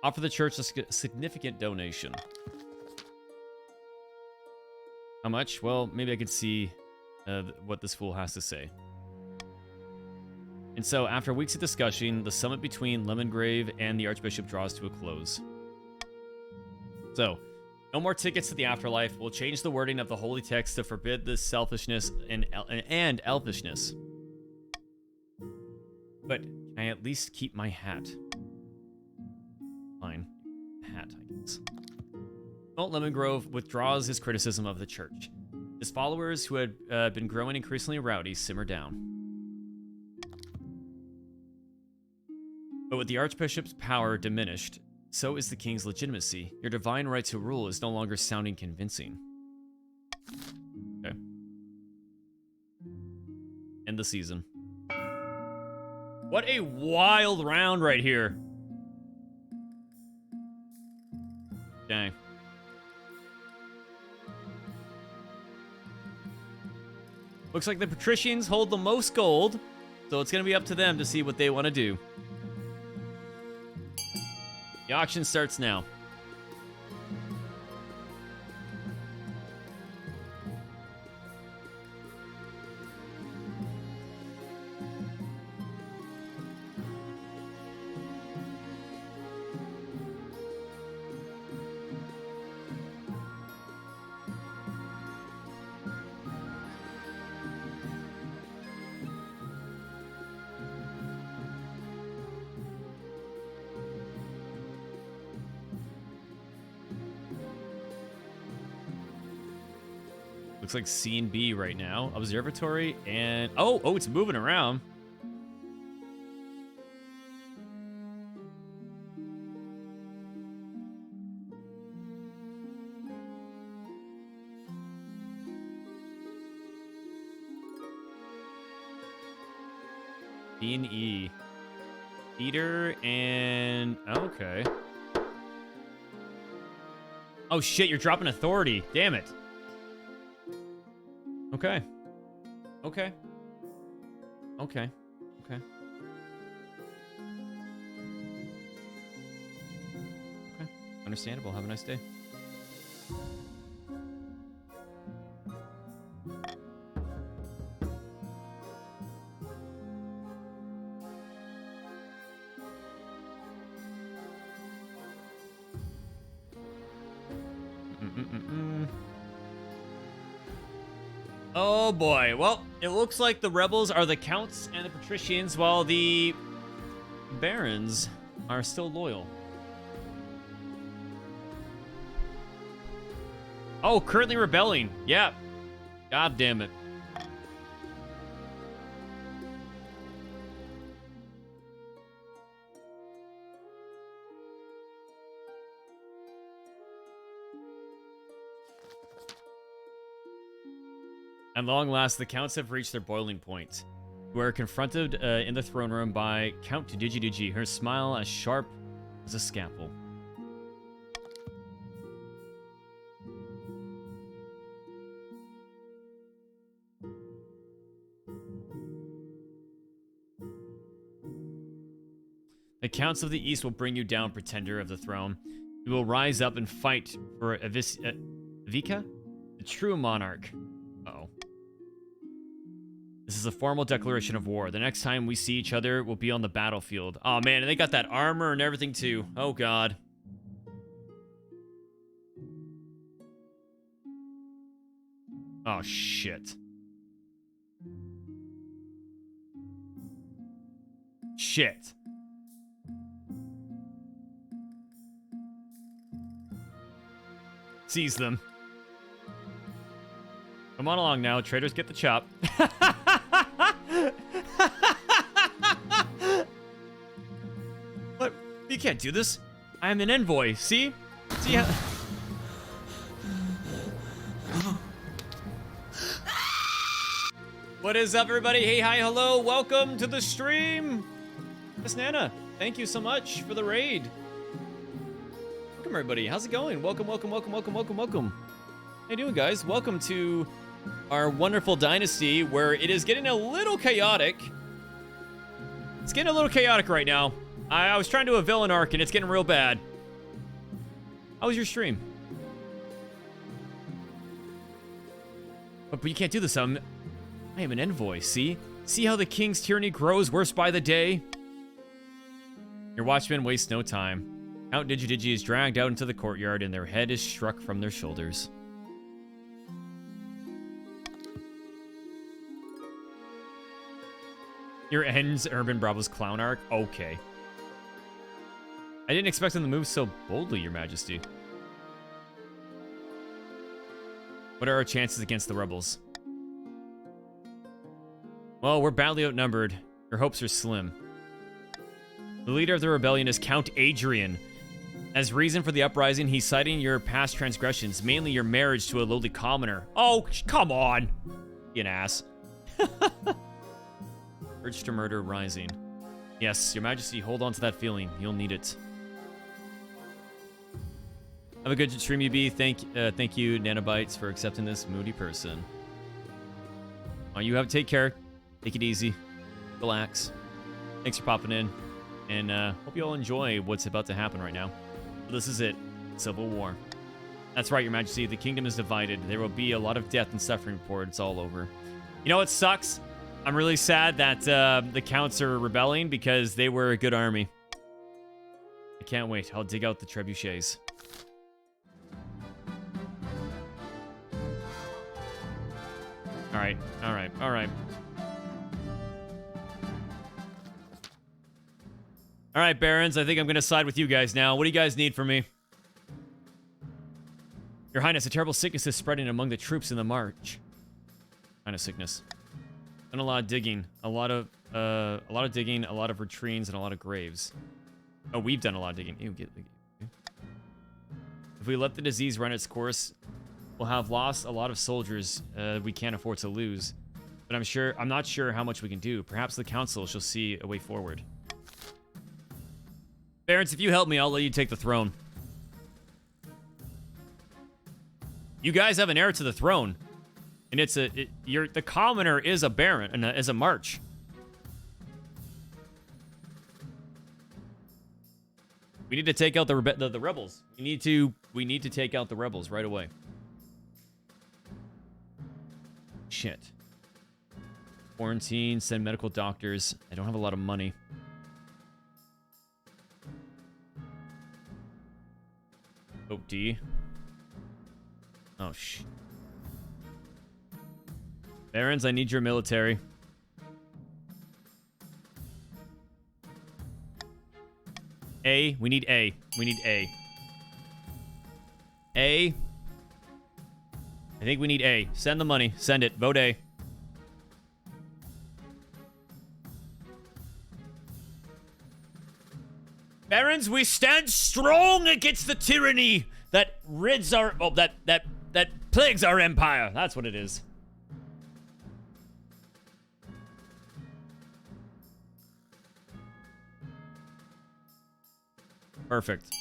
Offer the church a significant donation. How much? Well, maybe I could see what this fool has to say. And so, after weeks of discussion, the summit between Lemongrave and the Archbishop draws to a close. So, no more tickets to the afterlife. We'll change the wording of the holy text to forbid this selfishness and elfishness. But can I at least keep my hat? Fine. Hat, I guess. Smote Lemongrove withdraws his criticism of the church. His followers, who had been growing increasingly rowdy, simmer down. But with the Archbishop's power diminished, so is the king's legitimacy. Your divine right to rule is no longer sounding convincing. Okay. End the season. What a wild round right here. Dang. Looks like the patricians hold the most gold, so it's going to be up to them to see what they want to do. The auction starts now. Looks like C and B right now. Observatory and... Oh, it's moving around. B and E. Peter and... Okay. Oh, shit, you're dropping authority. Damn it. Okay. Okay. Okay. Okay. Okay. Understandable. Have a nice day. Oh boy. Well, it looks like the rebels are the counts and the patricians, while the barons are still loyal. Oh, currently rebelling. Yeah. God damn it. At long last, the counts have reached their boiling point. We are confronted in the throne room by Count Digi, her smile as sharp as a scalpel. The counts of the east will bring you down, pretender of the throne. You will rise up and fight for Vika, the true monarch. Uh-oh. This is a formal declaration of war. The next time we see each other, we'll be on the battlefield. Oh man, and they got that armor and everything too. Oh god. Oh shit. Shit. Seize them. Come on along now, traders, get the chop. What? You can't do this. I am an envoy. See? See how... What is up, everybody? Hey, hi, hello. Welcome to the stream. Miss Nana, thank you so much for the raid. Welcome, everybody. How's it going? Welcome, welcome, welcome, welcome, welcome, welcome. How you doing, guys? Welcome to our wonderful Dynasty, where it is getting a little chaotic. It's getting a little chaotic right now. I was trying to do a villain arc, and it's getting real bad. How was your stream? But you can't do this. I am an envoy, see? See how the king's tyranny grows worse by the day? Your watchmen waste no time. Count Digi is dragged out into the courtyard, and their head is struck from their shoulders. Here ends Urban Bravo's clown arc? Okay. I didn't expect them to move so boldly, Your Majesty. What are our chances against the rebels? Well, we're badly outnumbered. Your hopes are slim. The leader of the rebellion is Count Adrian. As reason for the uprising, he's citing your past transgressions, mainly your marriage to a lowly commoner. Oh, come on! You an ass. Urge to murder rising. Yes, Your Majesty, hold on to that feeling. You'll need it. Have a good stream, UB. Thank you, Nanobytes, for accepting this moody person. You have to take care. Take it easy. Relax. Thanks for popping in. And hope you all enjoy what's about to happen right now. This is it. Civil War. That's right, Your Majesty. The kingdom is divided. There will be a lot of death and suffering before it's all over. You know what sucks? I'm really sad that the counts are rebelling because they were a good army. I can't wait. I'll dig out the trebuchets. All right, all right, all right. All right, Barons, I think I'm going to side with you guys now. What do you guys need from me? Your Highness, a terrible sickness is spreading among the troops in the march. What kind of sickness? Done a lot of digging. A lot of digging, a lot of latrines, and a lot of graves. Oh, we've done a lot of digging. Ew, if we let the disease run its course, we'll have lost a lot of soldiers we can't afford to lose. But I'm not sure how much we can do. Perhaps the council shall see a way forward. Barons, if you help me, I'll let you take the throne. You guys have an heir to the throne. And the commoner is a baron and is a march. We need to take out the rebels. We need to take out the rebels right away. Shit. Quarantine, send medical doctors. I don't have a lot of money. Oh, D. Oh, shit. Barons, I need your military. A. We need A. We need A. A. I think we need A. Send the money. Send it. Vote A. Barons, we stand strong against the tyranny that rids our... Oh, that plagues our empire. That's what it is. Perfect.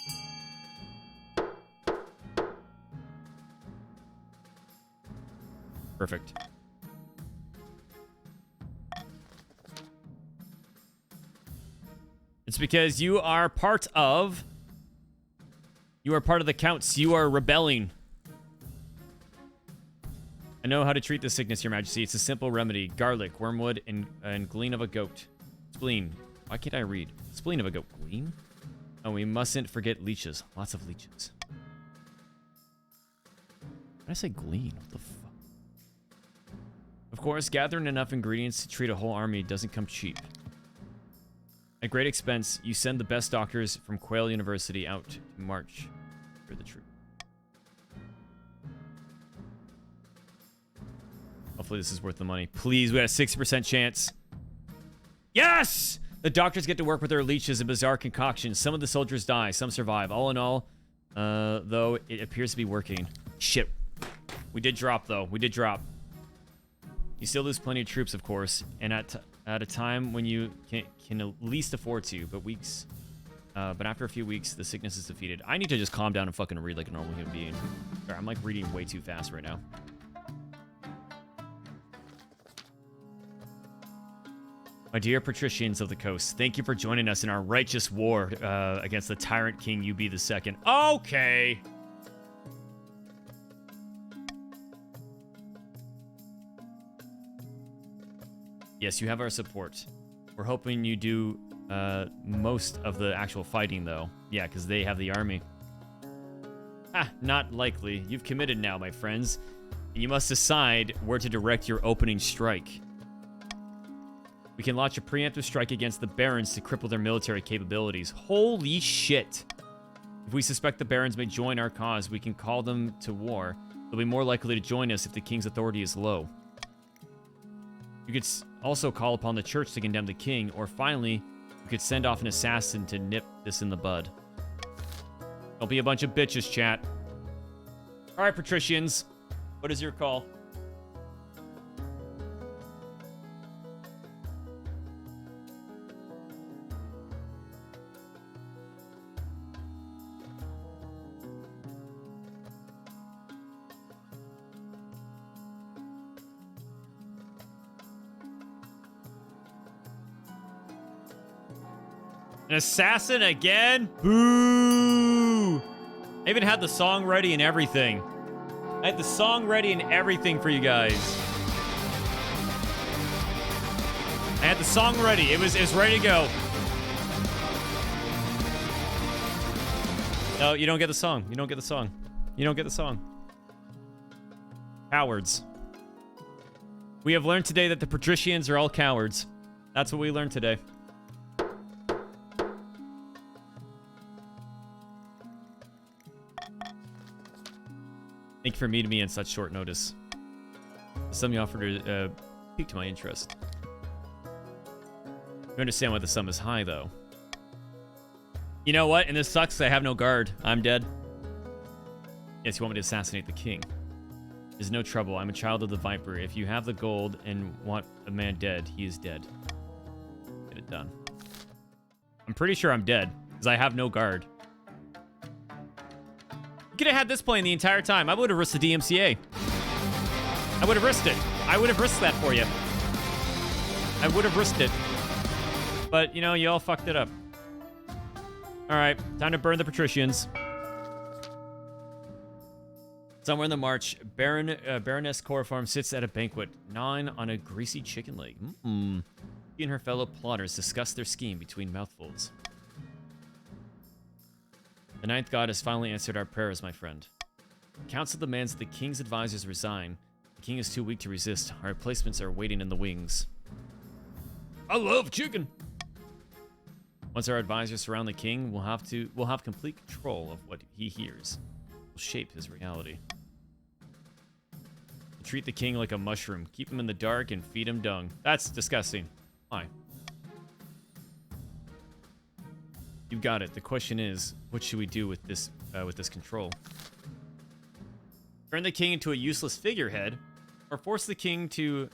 Perfect. It's because you are part of the counts. You are rebelling. I know how to treat this sickness, Your Majesty. It's a simple remedy. Garlic, wormwood, and glean of a goat. Spleen. Why can't I read? Spleen of a goat. Glean? Oh, we mustn't forget leeches. Lots of leeches. Why did I say glean? What the fuck? Of course, gathering enough ingredients to treat a whole army doesn't come cheap. At great expense, you send the best doctors from Quail University out to march for the troop. Hopefully this is worth the money. Please, we got a 60% chance. Yes! The doctors get to work with their leeches and bizarre concoctions. Some of the soldiers die, some survive. All in all, though, it appears to be working. Shit. We did drop, though. We did drop. You still lose plenty of troops, of course, and at a time when you can at least afford to, but after a few weeks, the sickness is defeated. I need to just calm down and fucking read like a normal human being. Sorry, I'm like reading way too fast right now. My dear patricians of the coast, thank you for joining us in our righteous war against the tyrant king UB II. Okay. Yes, you have our support. We're hoping you do most of the actual fighting, though. Yeah, because they have the army. Ah, not likely. You've committed now, my friends. You must decide where to direct your opening strike. We can launch a preemptive strike against the barons to cripple their military capabilities. Holy shit. If we suspect the barons may join our cause, we can call them to war. They'll be more likely to join us if the king's authority is low. You could also call upon the church to condemn the king, or finally, you could send off an assassin to nip this in the bud. Don't be a bunch of bitches, chat. All right, patricians. What is your call? An assassin again? Boo! I even had the song ready and everything. I had the song ready and everything for you guys. I had the song ready. It was ready to go. No, you don't get the song. You don't get the song. You don't get the song. Cowards. We have learned today that the patricians are all cowards. That's what we learned today. Thank you for meeting me on such short notice. The sum you offered piqued my interest. You understand why the sum is high, though. You know what? And this sucks. I have no guard. I'm dead. Yes, you want me to assassinate the king. There's no trouble. I'm a child of the Viper. If you have the gold and want a man dead, he is dead. Get it done. I'm pretty sure I'm dead, because I have no guard. You could have had this playing the entire time. I would have risked the DMCA. I would have risked it. I would have risked that for you. I would have risked it. But, you know, you all fucked it up. Alright, time to burn the patricians. Somewhere in the march, Baroness Chloroform sits at a banquet, gnawing on a greasy chicken leg. She and her fellow plotters discuss their scheme between mouthfuls. The ninth god has finally answered our prayers, my friend. The council demands that the king's advisors resign. The king is too weak to resist. Our replacements are waiting in the wings. I love chicken! Once our advisors surround the king, we'll have complete control of what he hears. We'll shape his reality. We'll treat the king like a mushroom. Keep him in the dark and feed him dung. That's disgusting. Why? You got it. The question is, what should we do with this control? Turn the king into a useless figurehead, or force the king to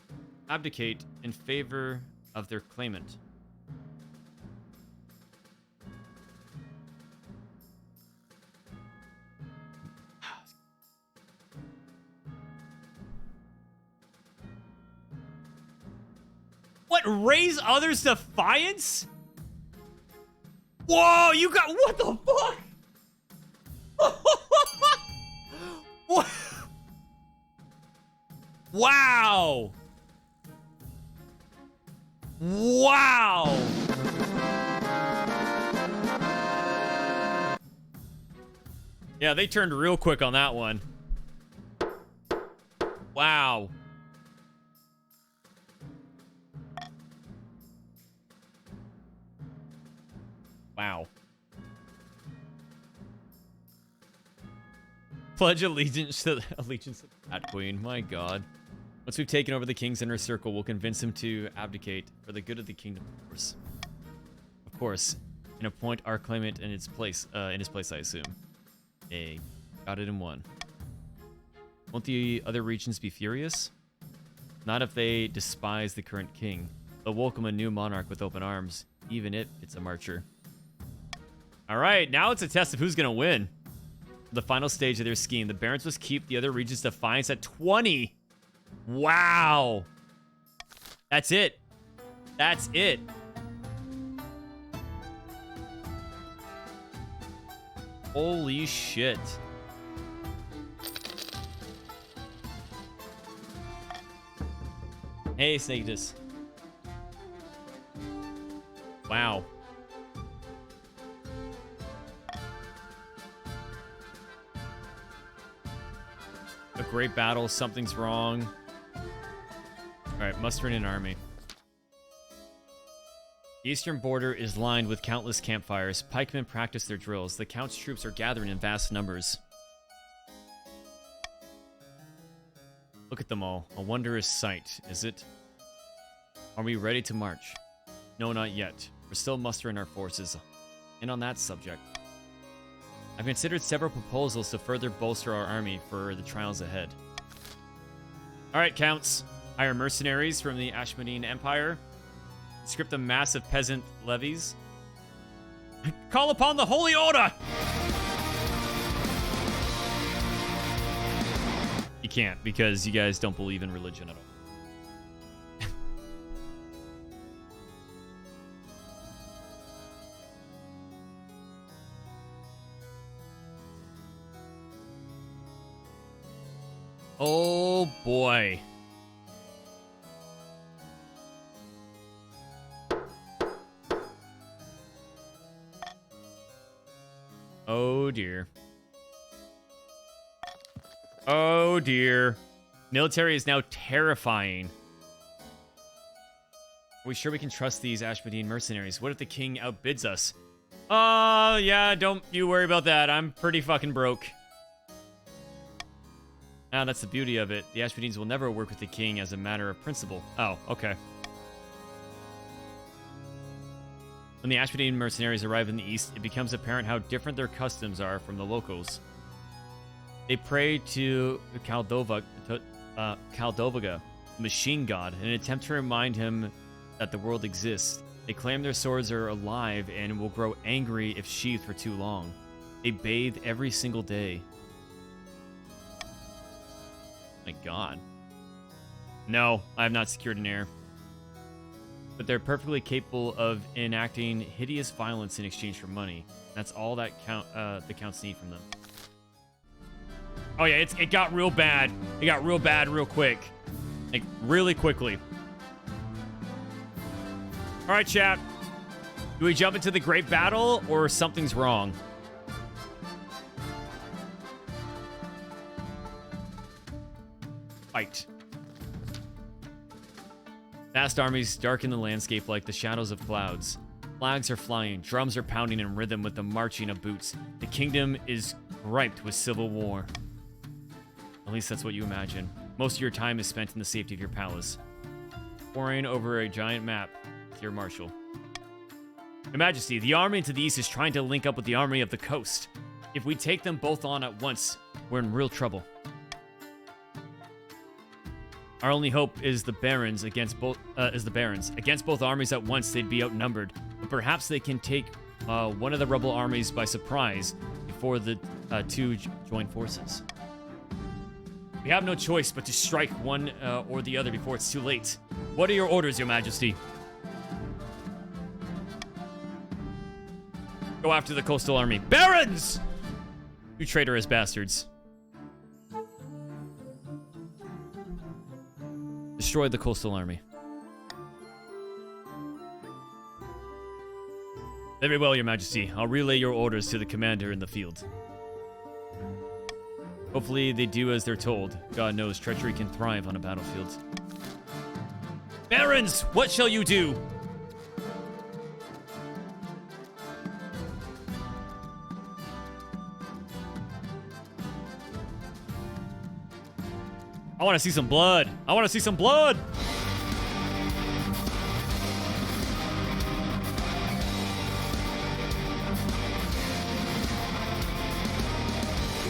abdicate in favor of their claimant. What? Raise others' defiance? Whoa, you got... What the fuck? What? Wow. Wow. Yeah, they turned real quick on that one. Wow. Wow. Pledge allegiance to that queen. My God. Once we've taken over the king's inner circle, we'll convince him to abdicate for the good of the kingdom, of course, and appoint our claimant in its place. I assume. Hey, got it in one. Won't the other regions be furious? Not if they despise the current king. They'll welcome a new monarch with open arms, even if it's a marcher. All right, now it's a test of who's gonna win. The final stage of their scheme. The barons must keep the other regions' defiance at 20. Wow. That's it. That's it. Holy shit. Hey, Snaketus. Wow. A great battle. Something's wrong. All right, mustering an army. The eastern border is lined with countless campfires. Pikemen practice their drills. The Count's troops are gathering in vast numbers. Look at them all. A wondrous sight, is it? Are we ready to march? No, not yet. We're still mustering our forces. And on that subject, I've considered several proposals to further bolster our army for the trials ahead. All right, Counts. Hire mercenaries from the Ashmonean Empire. Script a massive peasant levies. Call upon the Holy Order! You can't, because you guys don't believe in religion at all. Oh boy. Oh dear. Oh dear. Military is now terrifying. Are we sure we can trust these Ashmonean mercenaries? What if the king outbids us? Yeah, don't you worry about that. I'm pretty fucking broke. Ah, that's the beauty of it. The Ashpadines will never work with the king as a matter of principle. Oh, okay. When the Ashpadine mercenaries arrive in the east, it becomes apparent how different their customs are from the locals. They pray to Caldovaga, the machine god, in an attempt to remind him that the world exists. They claim their swords are alive and will grow angry if sheathed for too long. They bathe every single day. My god. No, I have not secured an heir. But they're perfectly capable of enacting hideous violence in exchange for money. That's all that the counts need from them. Oh yeah, it got real bad. It got real bad real quick. Like, really quickly. Alright, chat. Do we jump into the great battle, or something's wrong? Fight. Vast armies darken the landscape like the shadows of clouds. Flags are flying, drums are pounding in rhythm with the marching of boots. The kingdom is ripe with civil war. At least that's what you imagine. Most of your time is spent in the safety of your palace, poring over a giant map with your marshal. Your Majesty, the army to the east is trying to link up with the army of the coast. If we take them both on at once, we're in real trouble. Our only hope is the barons against both against both armies at once. They'd be outnumbered, but perhaps they can take one of the rebel armies by surprise before the two join forces. We have no choice but to strike one or the other before it's too late. What are your orders, Your Majesty? Go after the coastal army. Barons! You traitorous bastards. Destroy the coastal army. Very well, Your Majesty. I'll relay your orders to the commander in the field. Hopefully they do as they're told. God knows treachery can thrive on a battlefield. Barons, what shall you do? I want to see some blood. I want to see some blood. In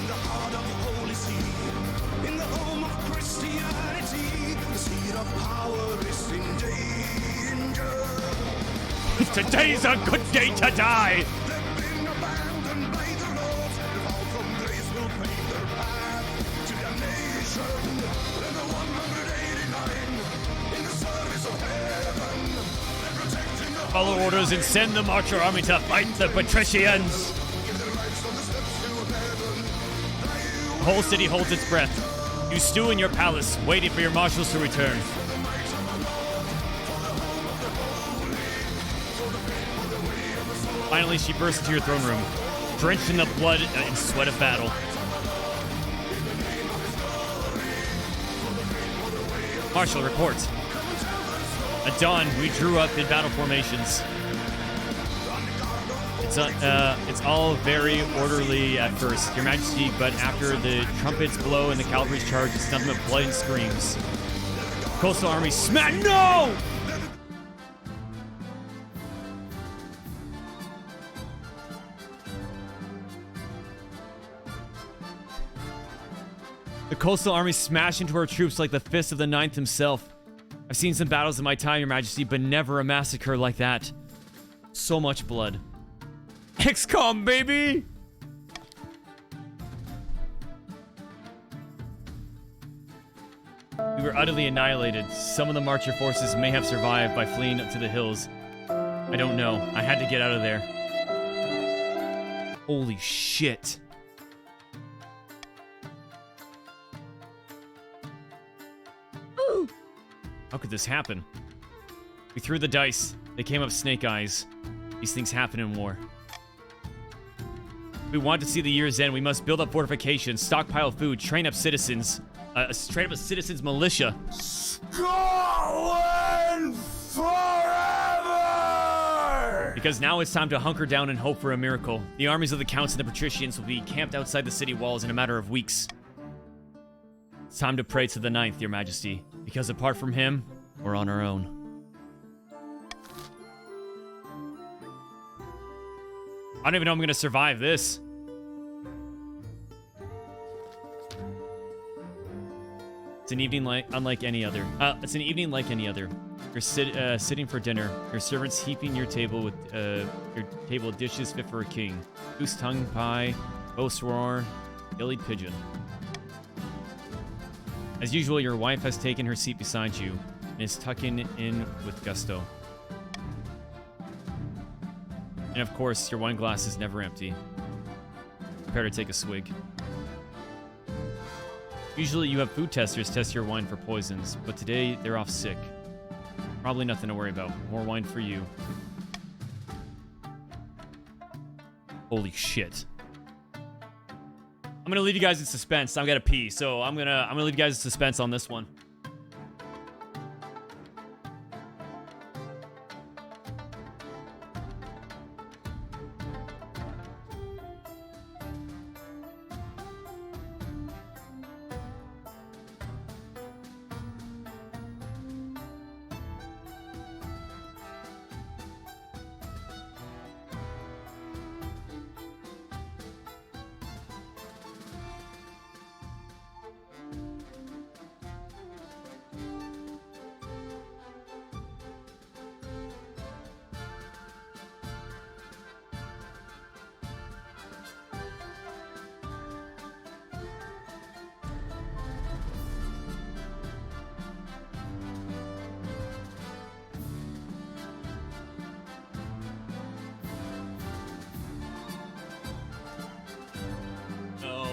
the heart of the Holy See, in the home of Christianity, the seed of power is in danger. Today's a good day to die. They've been abandoned by the Lord. The fall from grace will pave their path to damnation. They're the 189 in the service of heaven. They're protecting the Follow orders and send the marcher army to fight the patricians. The whole city holds its breath. You stew in your palace, waiting for your marshals to return. Finally, she bursts into your throne room, drenched in the blood and sweat of battle. Marshal, report. At dawn, we drew up in battle formations. It's all very orderly at first, Your Majesty, but after the trumpets blow and the cavalry's charge, it's nothing but blood and screams. Coastal army smack. No! The coastal army smashed into our troops like the fist of the Ninth himself. I've seen some battles in my time, Your Majesty, but never a massacre like that. So much blood. XCOM, baby! We were utterly annihilated. Some of the marcher forces may have survived by fleeing up to the hills. I don't know. I had to get out of there. Holy shit. How could this happen? We threw the dice. They came up snake eyes. These things happen in war. If we want to see the year's end, we must build up fortifications, stockpile food, train up citizens. Train up a citizens militia. Scotland forever! Because now it's time to hunker down and hope for a miracle. The armies of the counts and the patricians will be camped outside the city walls in a matter of weeks. It's time to pray to the ninth, your majesty, because apart from him, we're on our own. I don't even know I'm gonna survive this. It's an evening unlike any other. It's an evening like any other. You're sitting for dinner. Your servants heaping your table with dishes fit for a king. Goose tongue pie, roast roar, gillied pigeon. As usual, your wife has taken her seat beside you and is tucking in with gusto. And of course, your wine glass is never empty. Prepare to take a swig. Usually you have food testers test your wine for poisons, but today they're off sick. Probably nothing to worry about. More wine for you. Holy shit. I'm gonna leave you guys in suspense. I'm gonna pee, so I'm gonna leave you guys in suspense on this one.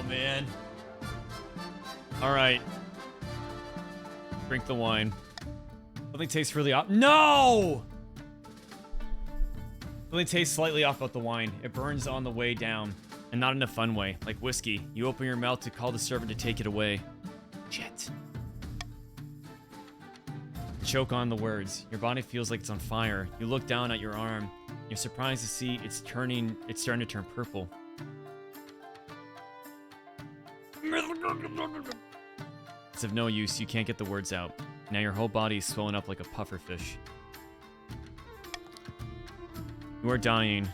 Man. All right. Drink the wine. Something tastes really off. No! Something tastes slightly off about the wine. It burns on the way down, and not in a fun way, like whiskey. You open your mouth to call the servant to take it away. Shit. Choke on the words. Your body feels like it's on fire. You look down at your arm. You're surprised to see it's starting to turn purple. It's of no use, you can't get the words out. Now your whole body is swollen up like a puffer fish. You are dying.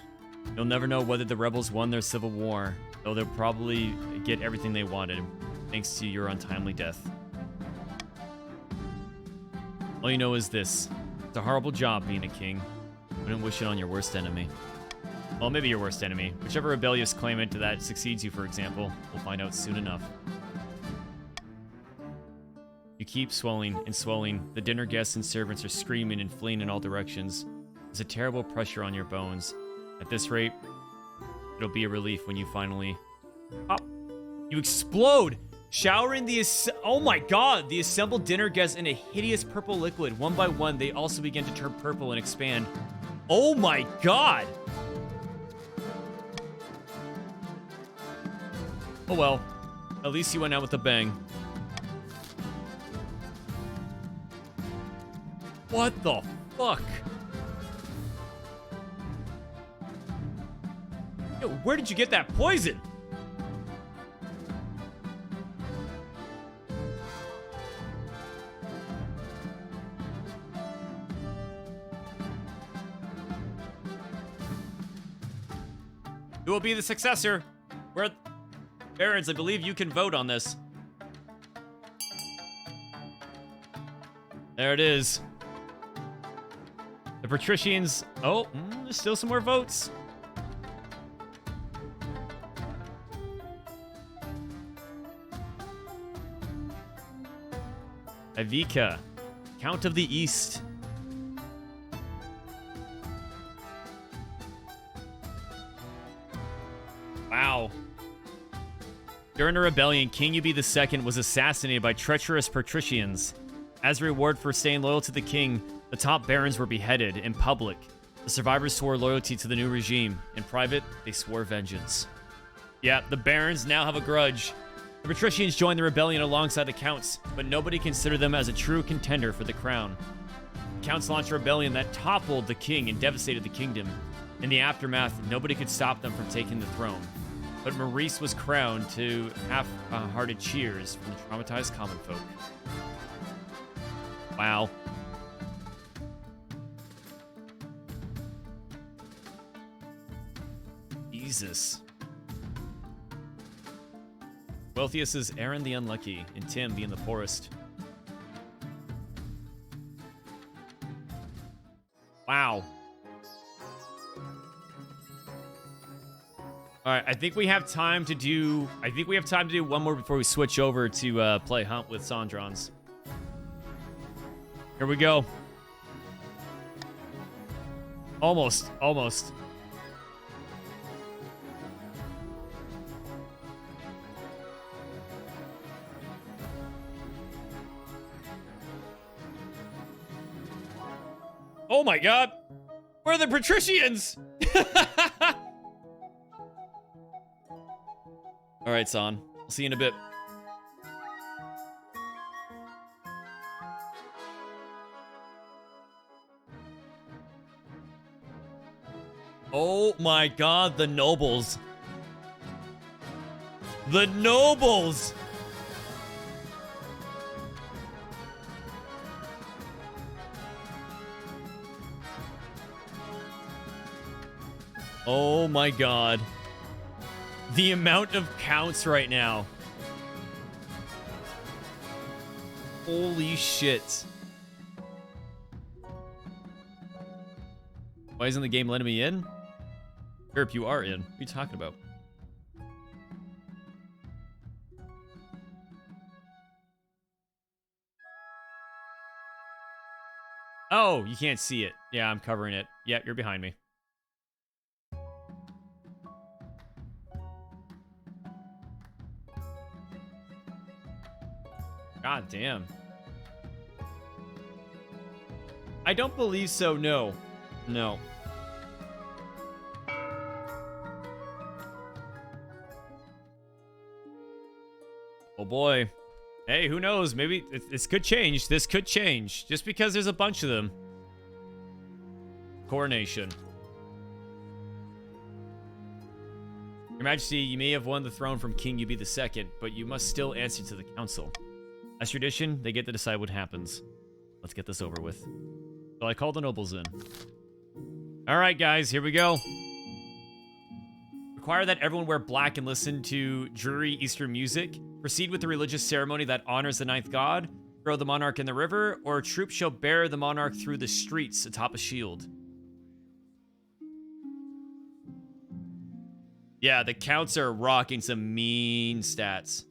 You'll never know whether the rebels won their civil war, though they'll probably get everything they wanted, thanks to your untimely death. All you know is this. It's a horrible job being a king. Wouldn't wish it on your worst enemy. Well, maybe your worst enemy. Whichever rebellious claimant that succeeds you, for example. We'll find out soon enough. You keep swelling and swelling. The dinner guests and servants are screaming and fleeing in all directions. There's a terrible pressure on your bones. At this rate, it'll be a relief when you finally... Pop. You explode! Showering the... Oh my god! The assembled dinner guests in a hideous purple liquid. One by one, they also begin to turn purple and expand. Oh my god! Oh well. At least you went out with a bang. What the fuck? Yo, where did you get that poison? Who will be the successor? We're... Barons, I believe you can vote on this. There it is. The patricians... Oh, there's still some more votes. Ivica, Count of the East. Wow. During a rebellion, King Ubi II was assassinated by treacherous patricians. As a reward for staying loyal to the king, the top barons were beheaded in public. The survivors swore loyalty to the new regime. In private, they swore vengeance. Yeah, the barons now have a grudge. The patricians joined the rebellion alongside the counts, but nobody considered them as a true contender for the crown. The counts launched a rebellion that toppled the king and devastated the kingdom. In the aftermath, nobody could stop them from taking the throne. but Maurice was crowned to half-hearted cheers from the traumatized common folk. Wow. Jesus. Wealthiest is Aaron the Unlucky, and Tim being the poorest. Wow. All right, I think we have time to do one more before we switch over to play Hunt with Sandrons. Here we go. Almost. Oh my god! Where are the patricians? Alright, San. I'll see you in a bit. Oh my god, the nobles. The nobles! Oh my god. The amount of counts right now. Holy shit. Why isn't the game letting me in? Herp, you are in. What are you talking about? Oh, you can't see it. Yeah, I'm covering it. Yeah, you're behind me. God damn. I don't believe so, no. No. Oh boy. Hey, who knows? Maybe this could change. This could change. Just because there's a bunch of them. Coronation. Your Majesty, you may have won the throne from King Yubi II, but you must still answer to the council. As tradition, they get to decide what happens. Let's get this over with. So I call the nobles in. Alright, guys, here we go. Require that everyone wear black and listen to dreary Eastern music. Proceed with the religious ceremony that honors the ninth god. Throw the monarch in the river, or a troop shall bear the monarch through the streets atop a shield. Yeah, the counts are rocking some mean stats.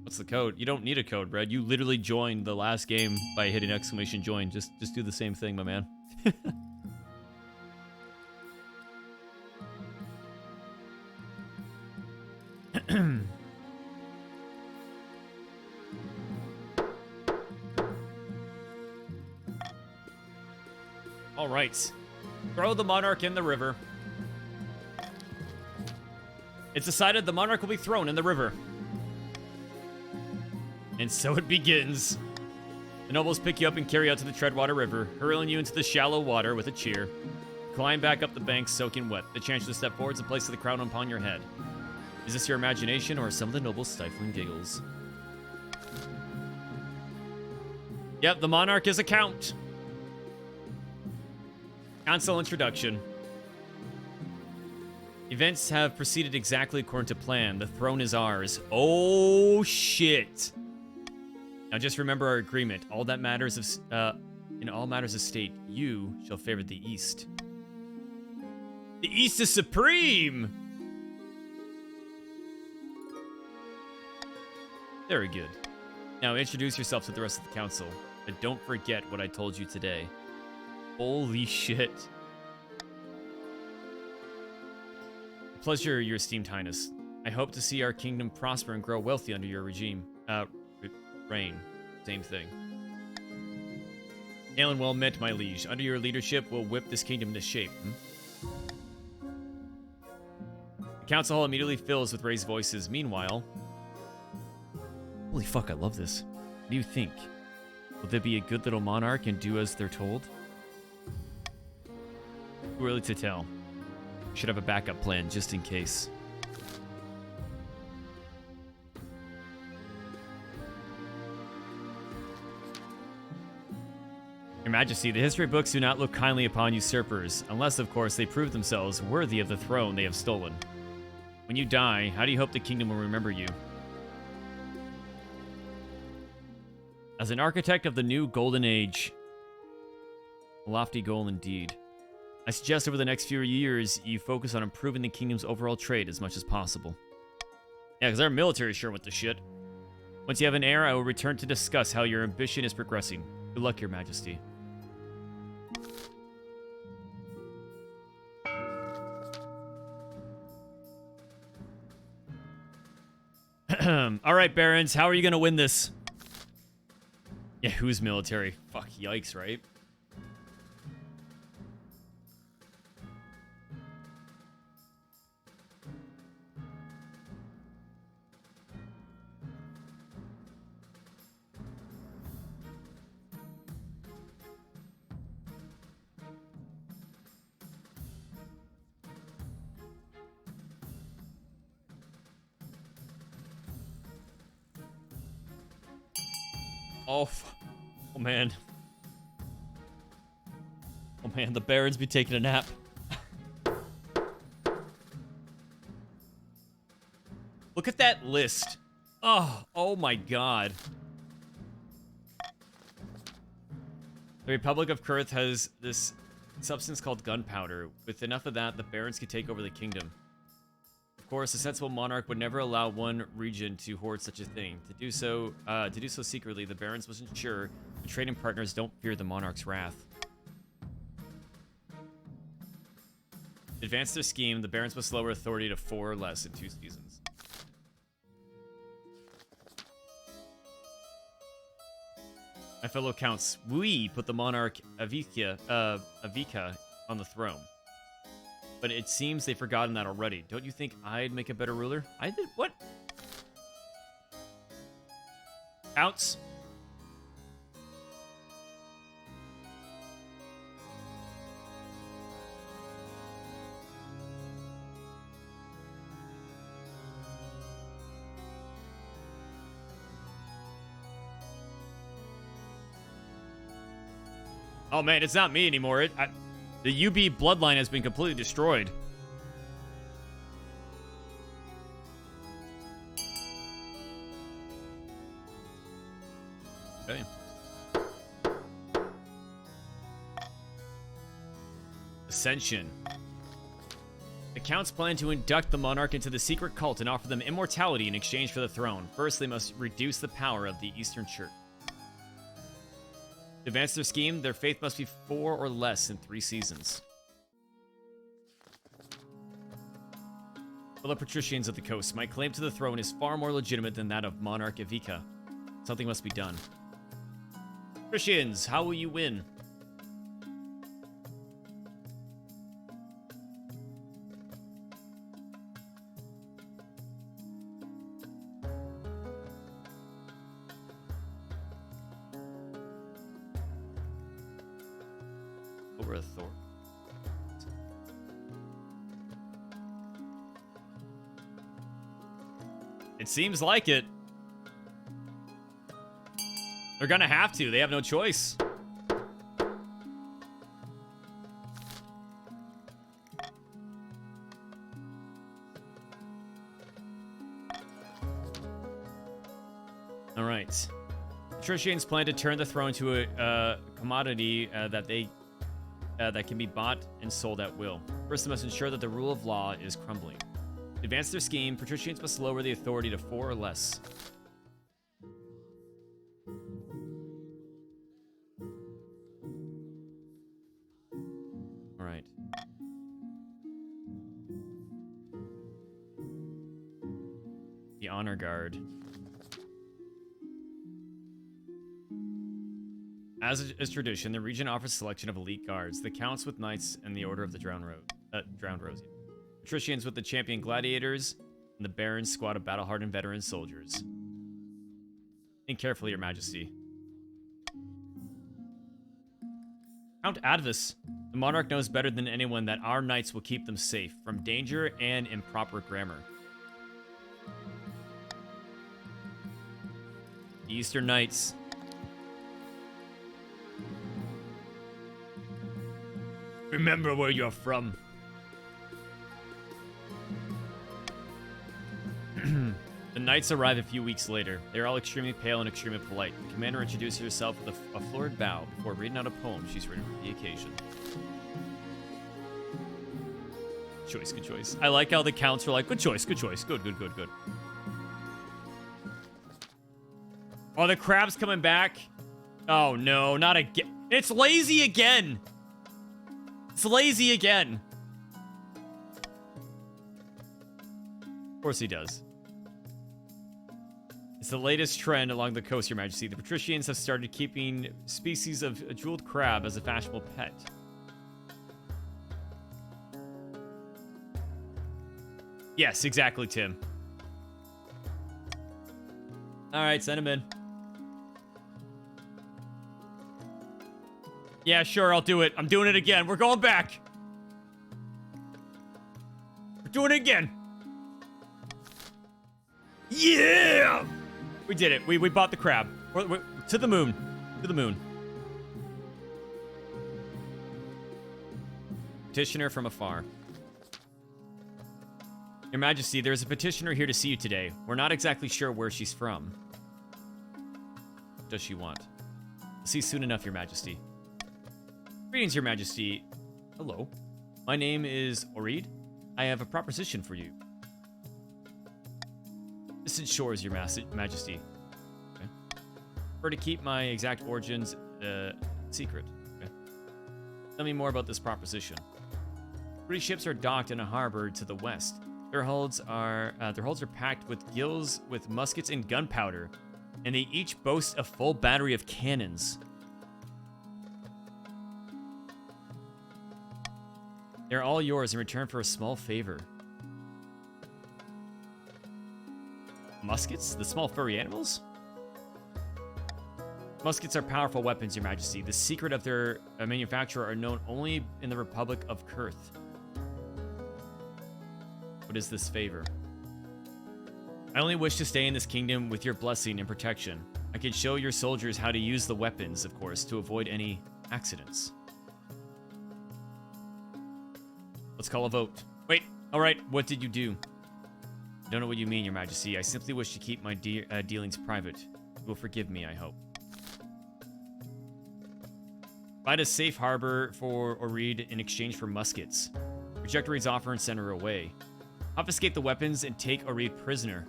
What's the code? You don't need a code, Brad. You literally joined the last game by hitting exclamation join. Just do the same thing, my man. All right. Throw the monarch in the river. It's decided the monarch will be thrown in the river. And so it begins. The nobles pick you up and carry you out to the Treadwater River, hurling you into the shallow water with a cheer. Climb back up the bank soaking wet. The chance to step forward is the place of the crown upon your head. Is this your imagination or some of the nobles' stifling giggles? Yep, the monarch is a count. Council introduction. Events have proceeded exactly according to plan. The throne is ours. Oh, shit. Now just remember our agreement. All that matters of, in all matters of state, you shall favor the East. The East is supreme! Very good. Now introduce yourself to the rest of the council. But don't forget what I told you today. Holy shit. Pleasure, your esteemed highness. I hope to see our kingdom prosper and grow wealthy under your regime. Reign. Same thing. Hail and well met, my liege. Under your leadership, we'll whip this kingdom into shape. The council hall immediately fills with raised voices. Meanwhile... Holy fuck, I love this. What do you think? Will there be a good little monarch and do as they're told? Too early to tell. Should have a backup plan just in case. Your Majesty, the history books do not look kindly upon usurpers, unless, of course, they prove themselves worthy of the throne they have stolen. When you die, how do you hope the kingdom will remember you? As an architect of the new golden age. A lofty goal indeed. I suggest over the next few years, you focus on improving the kingdom's overall trade as much as possible. Yeah, because our military sure went to shit. Once you have an heir, I will return to discuss how your ambition is progressing. Good luck, Your Majesty. All right, Barons, how are you going to win this? Yeah, who's military? Fuck, yikes, right? Oh, man. Oh, man, the Barons be taking a nap. Look at that list. Oh my god. The Republic of Kurth has this substance called gunpowder. With enough of that, the Barons could take over the kingdom. Of course, a sensible monarch would never allow one region to hoard such a thing. To do so secretly, the Barons must ensure the trading partners don't fear the monarch's wrath. To advance their scheme, the Barons must lower authority to 4 or less in 2 seasons. My fellow counts, we put the monarch Avika on the throne. But it seems they've forgotten that already. Don't you think I'd make a better ruler? I did what? Counts. Oh man, it's not me anymore. The UB bloodline has been completely destroyed. Okay. Ascension. The counts plan to induct the monarch into the secret cult and offer them immortality in exchange for the throne. First, they must reduce the power of the Eastern Church. To advance their scheme, their faith must be 4 or less in 3 seasons. Fellow patricians of the coast, my claim to the throne is far more legitimate than that of Monarch Avika. Something must be done. Patricians, how will you win? Over authority. It seems like it. They're gonna have to. They have no choice. All right. Patricians plan to turn the throne to a commodity that can be bought and sold at will. First, they must ensure that the rule of law is crumbling. To advance their scheme, patricians must lower the authority to 4 or less. All right. The Honor Guard. As is tradition, the region offers a selection of elite guards, the counts with knights and the Order of the Drowned Rose. Patricians with the champion gladiators, and the Baron's squad of battle-hardened veteran soldiers. Think carefully, Your Majesty. Count Advis. The monarch knows better than anyone that our knights will keep them safe from danger and improper grammar. The Eastern Knights. Remember where you're from. The knights arrive a few weeks later. They are all extremely pale and extremely polite. The commander introduces herself with a florid bow before reading out a poem she's written for the occasion. Good choice. I like how the counts are like, good choice, good choice. Good. Oh, the crab's coming back. Oh, no, not again. It's lazy again. It's lazy again. Of course he does. It's the latest trend along the coast, Your Majesty. The patricians have started keeping species of a jeweled crab as a fashionable pet. Yes, exactly, Tim. All right, send him in. Yeah, sure, I'll do it. I'm doing it again. We're going back. We're doing it again. Yeah! We did it. We bought the crab. We're to the moon. To the moon. Petitioner from afar. Your Majesty, there is a petitioner here to see you today. We're not exactly sure where she's from. What does she want? We'll see soon enough, Your Majesty. Greetings, Your Majesty. Hello. My name is Orid. I have a proposition for you. Distant shores, Your Majesty. Okay. Prefer to keep my exact origins secret. Okay. Tell me more about this proposition. 3 ships are docked in a harbor to the west. Their hulls are packed with gills with muskets and gunpowder, and they each boast a full battery of cannons. They're all yours in return for a small favor. Muskets? The small furry animals? Muskets are powerful weapons, Your Majesty. The secret of their manufacture are known only in the Republic of Kurth. What is this favor? I only wish to stay in this kingdom with your blessing and protection. I can show your soldiers how to use the weapons, of course, to avoid any accidents. Let's call a vote. Wait, alright, what did you do? I don't know what you mean, Your Majesty. I simply wish to keep my dealings private. You will forgive me, I hope. Provide a safe harbor for Orid in exchange for muskets. Reject Orid's offer and send her away. Obfuscate the weapons and take Orid prisoner.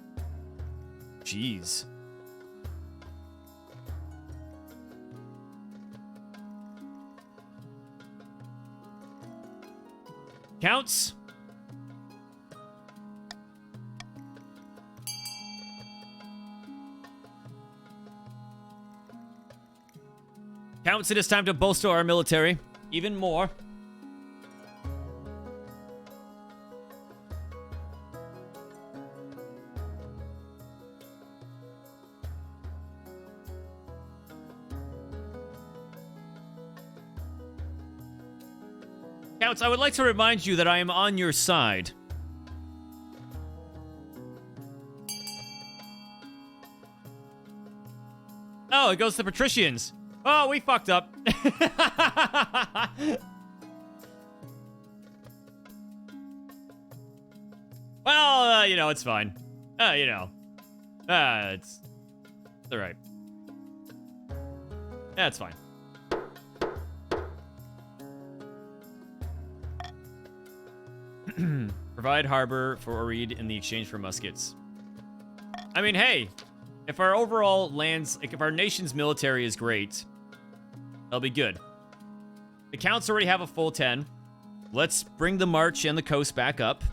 Jeez. Counts. Counts, it is time to bolster our military. Even more. Counts, I would like to remind you that I am on your side. Oh, it goes to the patricians. Oh, we fucked up. Well, you know, it's fine. You know. It's all right. Yeah, it's fine. Provide harbor for Orid in the exchange for muskets. I mean, hey, if our overall lands, like if our nation's military is great, that'll be good. The counts already have a full 10. Let's bring the march and the coast back up.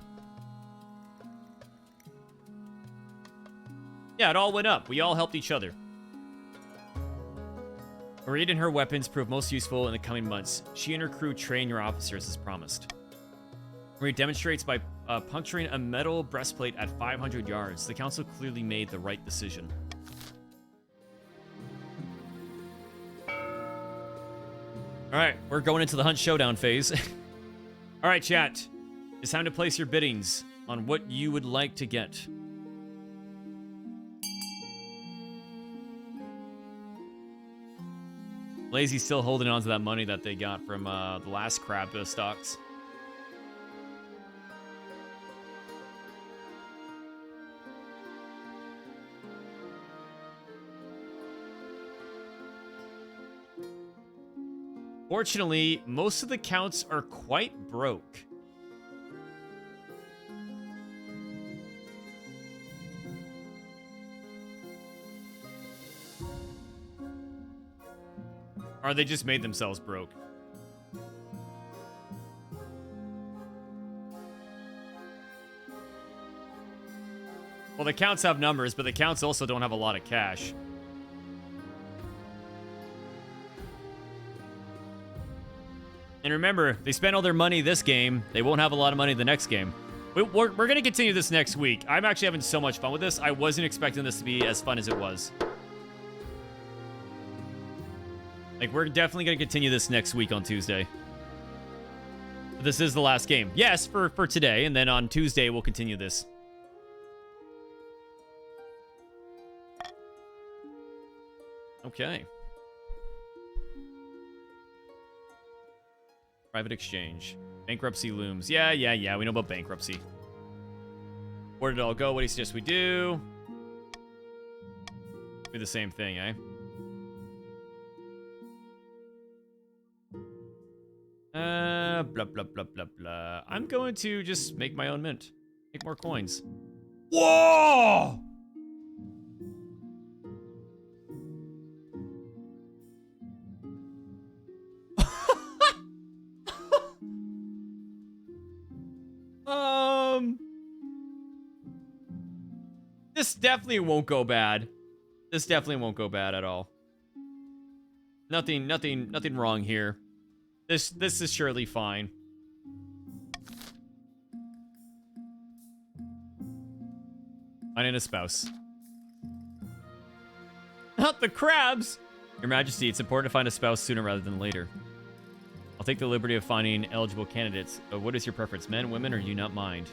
Yeah, it all went up. We all helped each other. Orid and her weapons prove most useful in the coming months. She and her crew train your officers as promised. Orid demonstrates by puncturing a metal breastplate at 500 yards. The council clearly made the right decision. All right, we're going into the hunt showdown phase. All right, chat. It's time to place your biddings on what you would like to get. Lazy's still holding on to that money that they got from the last crab stocks. Fortunately, most of the counts are quite broke. Or they just made themselves broke. Well, the counts have numbers, but the counts also don't have a lot of cash. And remember, they spent all their money this game. They won't have a lot of money the next game. We're going to continue this next week. I'm actually having so much fun with this. I wasn't expecting this to be as fun as it was. Like, we're definitely going to continue this next week on Tuesday. But this is the last game. Yes, for today. And then on Tuesday, we'll continue this. Okay. Private exchange. Bankruptcy looms. Yeah. We know about bankruptcy. Where did it all go? What do you suggest we do? Do the same thing, eh? Blah, blah, blah, blah, blah. I'm going to just make my own mint. Make more coins. Whoa! This definitely won't go bad. This definitely won't go bad at all. Nothing wrong here. This is surely fine. Finding a spouse. Not the crabs! Your Majesty, it's important to find a spouse sooner rather than later. I'll take the liberty of finding eligible candidates. What is your preference, men, women, or do you not mind?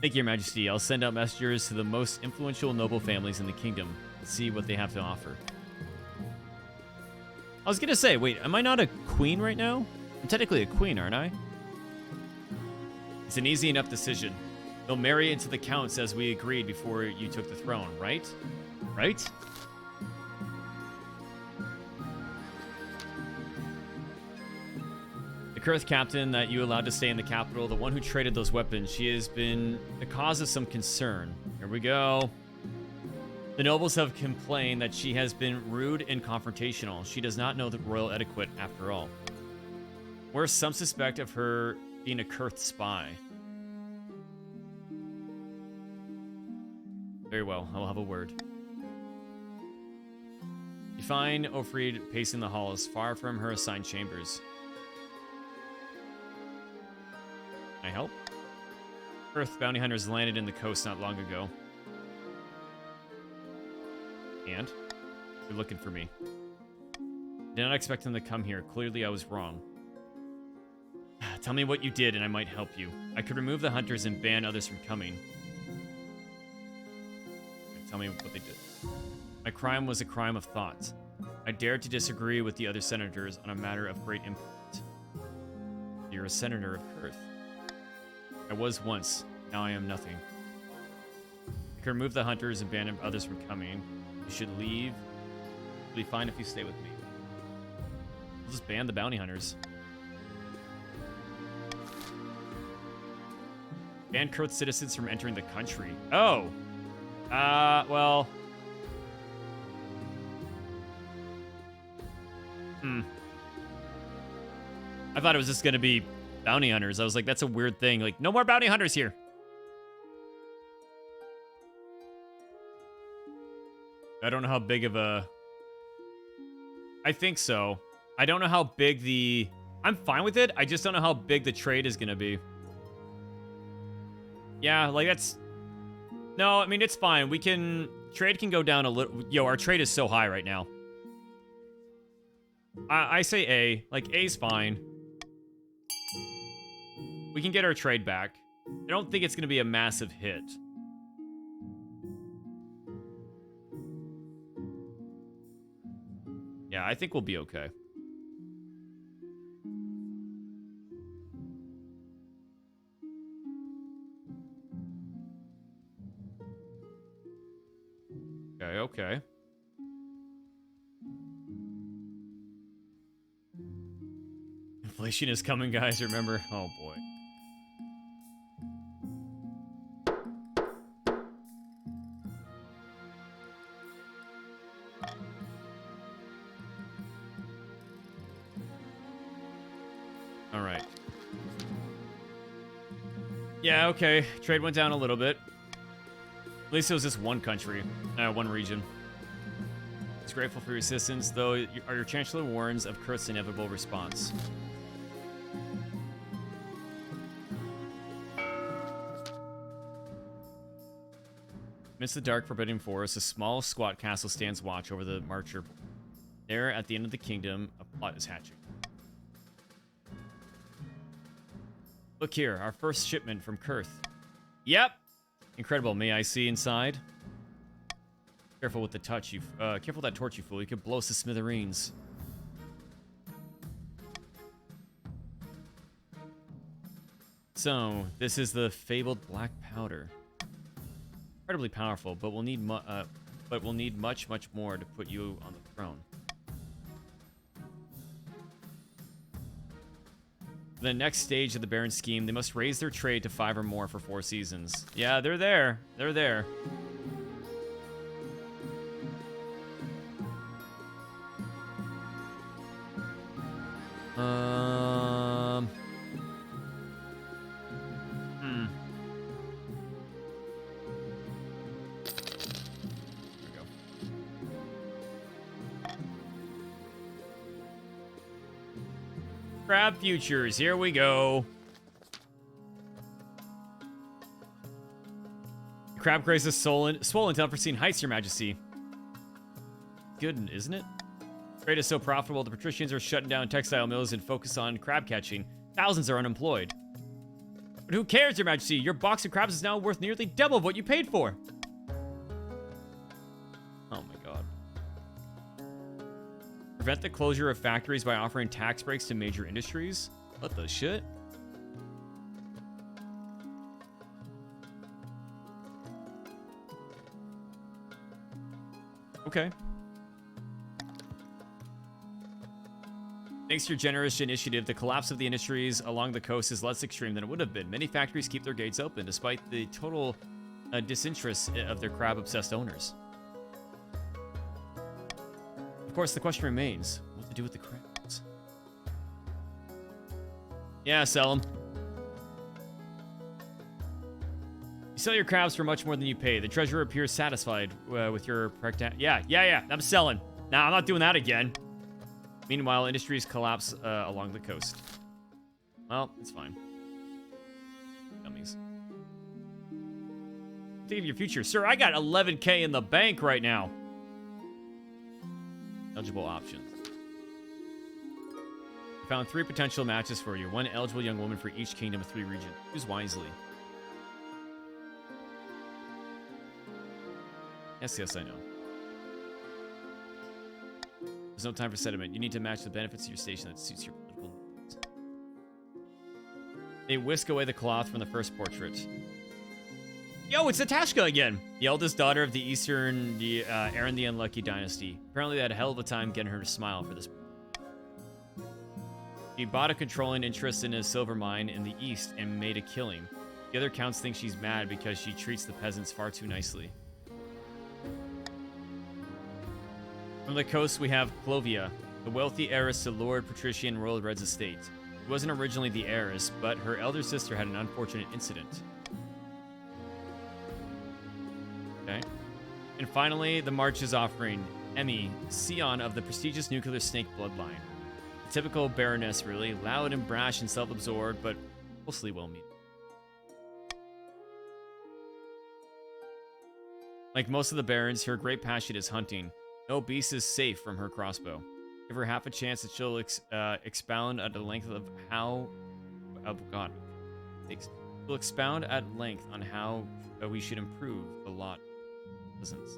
Thank you, Your Majesty. I'll send out messengers to the most influential noble families in the kingdom to see what they have to offer. I was gonna say, wait, am I not a queen right now? I'm technically a queen, aren't I? It's an easy enough decision. They'll marry into the counts as we agreed before you took the throne, right? Right? The Kurth captain that you allowed to stay in the capital, the one who traded those weapons, she has been the cause of some concern. Here we go. The nobles have complained that she has been rude and confrontational. She does not know the royal etiquette after all. Whereas some suspect of her being a Kurth spy. Very well, I will have a word. You find Ofrid pacing the halls, far from her assigned chambers. Can I help? Kurth bounty hunters landed in the coast not long ago. And? You're looking for me. Did not expect them to come here. Clearly, I was wrong. Tell me what you did, and I might help you. I could remove the hunters and ban others from coming. Tell me what they did. My crime was a crime of thought. I dared to disagree with the other senators on a matter of great import. You're a senator of Kurth. I was once. Now I am nothing. I could remove the hunters and ban others from coming. You should leave. It'll be fine if you stay with me. We'll just ban the bounty hunters. Ban Kurth citizens from entering the country. Oh! Well... I thought it was just gonna be bounty hunters. I was like, that's a weird thing. Like, no more bounty hunters here. I don't know how big of a... I think so. I don't know how big the... I'm fine with it. I just don't know how big the trade is gonna be. Yeah, like that's... No, I mean, it's fine. We can... Trade can go down a little... Yo, our trade is so high right now. I say A. Like, A's fine. We can get our trade back. I don't think it's going to be a massive hit. Yeah, I think we'll be okay. Okay, okay. Inflation is coming, guys, remember? Oh, boy. All right. Yeah, okay. Trade went down a little bit. At least it was just one country, one region. He's grateful for your assistance, though your Chancellor warns of Kurth's inevitable response. Amidst the dark, forbidding forest, a small, squat castle stands watch over the Marcher. There, at the end of the kingdom, a plot is hatching. Look here, our first shipment from Kurth. Yep! Incredible. May I see inside? Careful with the touch, you. Careful with that torch, you fool. You could blow us to smithereens. So, this is the fabled black powder. Incredibly powerful, but we'll need much, much more to put you on the throne. The next stage of the Baron scheme, they must raise their trade to 5 or more for 4 seasons. Yeah, they're there. They're there. Crab futures, here we go. The crab grazes swollen to unforeseen heights, Your Majesty. Good, isn't it? Trade is so profitable, the patricians are shutting down textile mills and focus on crab catching. Thousands are unemployed. But who cares, Your Majesty? Your box of crabs is now worth nearly double what you paid for. Oh my god. Prevent the closure of factories by offering tax breaks to major industries? What the shit? Okay. Thanks to your generous initiative, the collapse of the industries along the coast is less extreme than it would have been. Many factories keep their gates open despite the total disinterest of their crab-obsessed owners. Of course, the question remains, what to do with the crabs? Yeah, sell them. You sell your crabs for much more than you pay. The treasurer appears satisfied with your Yeah, I'm selling. Nah, I'm not doing that again. Meanwhile, industries collapse along the coast. Well, it's fine. Dummies. Think of your future. Sir, I got 11K in the bank right now. Eligible options. We found 3 potential matches for you. 1 eligible young woman for each kingdom of 3 regions. Choose wisely. Yes, I know. There's no time for sentiment. You need to match the benefits of your station that suits your political needs. They whisk away the cloth from the first portrait. Yo, it's Natashka again! The eldest daughter of the Eastern, Aaron the Unlucky dynasty. Apparently they had a hell of a time getting her to smile for this. He bought a controlling interest in a silver mine in the east and made a killing. The other counts think she's mad because she treats the peasants far too nicely. From the coast we have Clovia, the wealthy heiress to Lord Patrician Royal Red's estate. She wasn't originally the heiress, but her elder sister had an unfortunate incident. Okay. And finally, the March's offering, Emmy, scion of the prestigious nuclear snake bloodline. A typical baroness, really. Loud and brash and self-absorbed, but mostly well-meaning. Like most of the barons, her great passion is hunting. No beast is safe from her crossbow. Give her half a chance that she'll expound at the length of how... Oh, God. She'll expound at length on how we should improve the lot. Doesn't.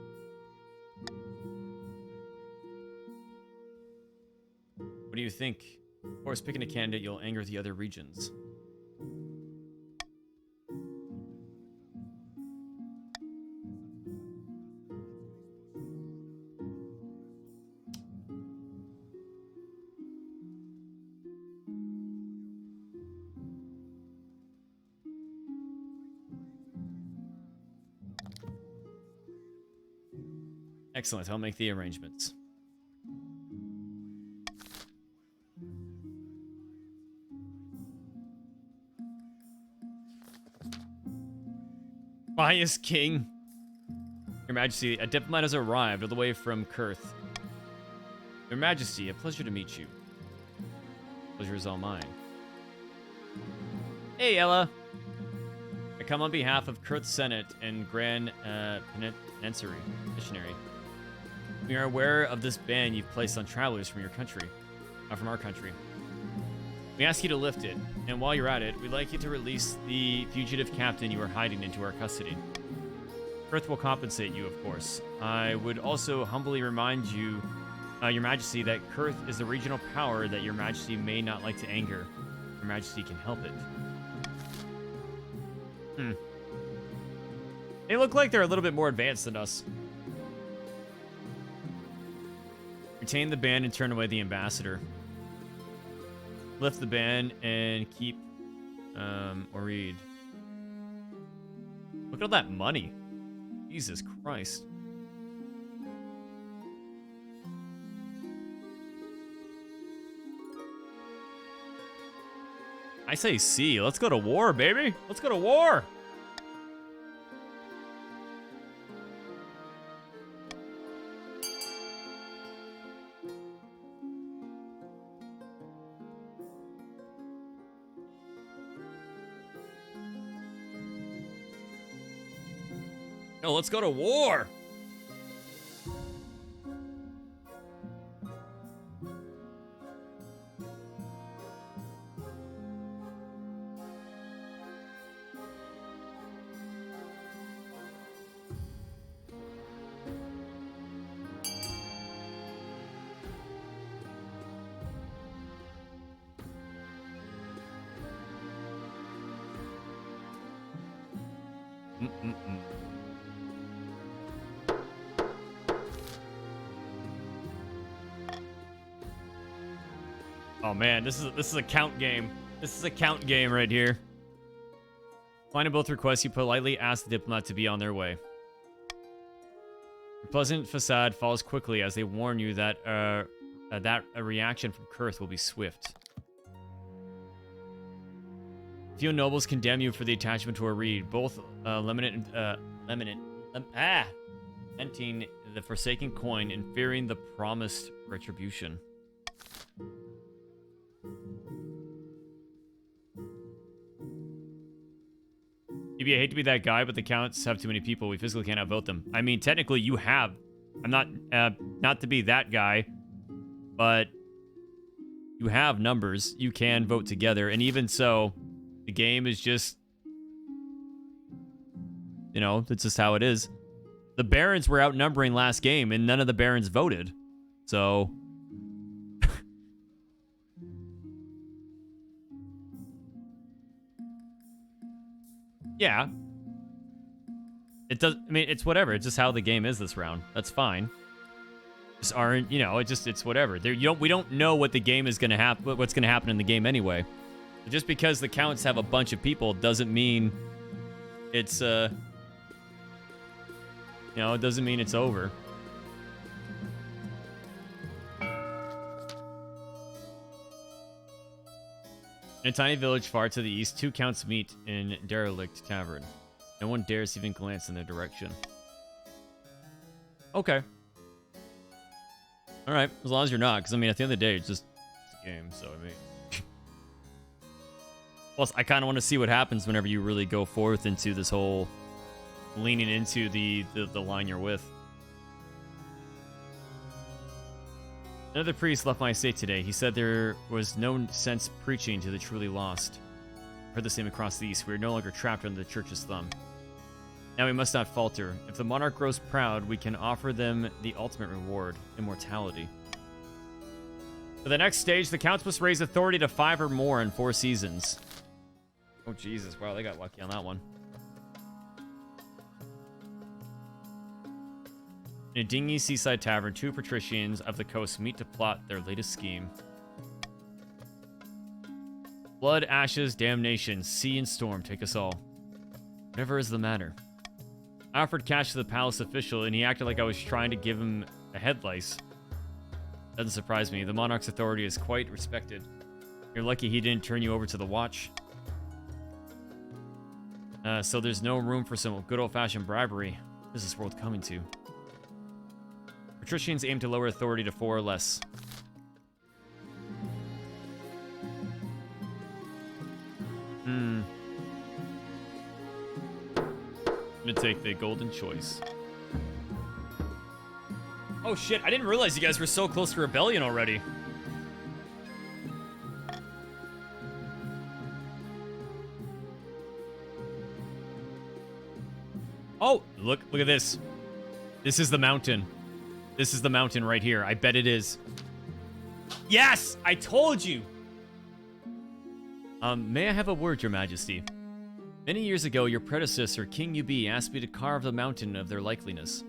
What do you think? Of course, picking a candidate, you'll anger the other regions. Excellent. I'll make the arrangements. Bias King. Your Majesty, a diplomat has arrived all the way from Kurth. Your Majesty, a pleasure to meet you. Pleasure is all mine. Hey, Ella. I come on behalf of Kurth Senate and Grand Penitentiary. We are aware of this ban you've placed on travelers from your country, from our country. We ask you to lift it, and while you're at it, we'd like you to release the fugitive captain you are hiding into our custody. Kurth will compensate you, of course. I would also humbly remind you, Your Majesty, that Kurth is the regional power that Your Majesty may not like to anger. Your Majesty can help it. They look like they're a little bit more advanced than us. Retain the ban and turn away the ambassador. Lift the ban and keep Oreed. Look at all that money. Jesus Christ. I say C. Let's go to war, baby. Let's go to war. No, let's go to war. Oh man, this is a count game. This is a count game right here. Finding both requests, you politely ask the diplomat to be on their way. Your pleasant facade falls quickly as they warn you that a reaction from Kurth will be swift. Few nobles condemn you for the attachment to a reed, both lamenting the forsaken coin and fearing the promised retribution. Maybe I hate to be that guy, but the counts have too many people. We physically can't outvote them. I mean, technically, you have. I'm not to be that guy, but you have numbers. You can vote together, and even so, the game is just, you know, that's just how it is. The Barons were outnumbering last game, and none of the Barons voted. So... yeah. It does, I mean, it's whatever. It's just how the game is this round. That's fine. Just aren't, you know, it's whatever. We don't know what the game is going to happen, what's going to happen in the game anyway. Just because the counts have a bunch of people doesn't mean it's, you know, it doesn't mean it's over. In a tiny village far to the east, two counts meet in derelict tavern. No one dares even glance in their direction. Okay. Alright, as long as you're not, because I mean, at the end of the day, it's a game, so I mean... Plus, I kind of want to see what happens whenever you really go forth into this whole leaning into the line you're with. Another priest left my estate today. He said there was no sense preaching to the truly lost. Heard the same across the east. We are no longer trapped under the church's thumb. Now we must not falter. If the monarch grows proud, we can offer them the ultimate reward, immortality. For the next stage, the counts must raise authority to 5 or more in 4 seasons. Oh, Jesus. Wow, they got lucky on that one. In a dingy seaside tavern, 2 patricians of the coast meet to plot their latest scheme. Blood, ashes, damnation, sea and storm take us all. Whatever is the matter. I offered cash to the palace official, and he acted like I was trying to give him a head lice. Doesn't surprise me. The monarch's authority is quite respected. You're lucky he didn't turn you over to the watch. So there's no room for some good old-fashioned bribery. What is this world coming to? Patricians aim to lower authority to 4 or less. I'm gonna take the golden choice. Oh shit, I didn't realize you guys were so close to rebellion already. Oh, look at this. This is the mountain. This is the mountain right here. I bet it is. Yes! I told you! May I have a word, Your Majesty? Many years ago, your predecessor, King Yubi, asked me to carve the mountain of their likeliness.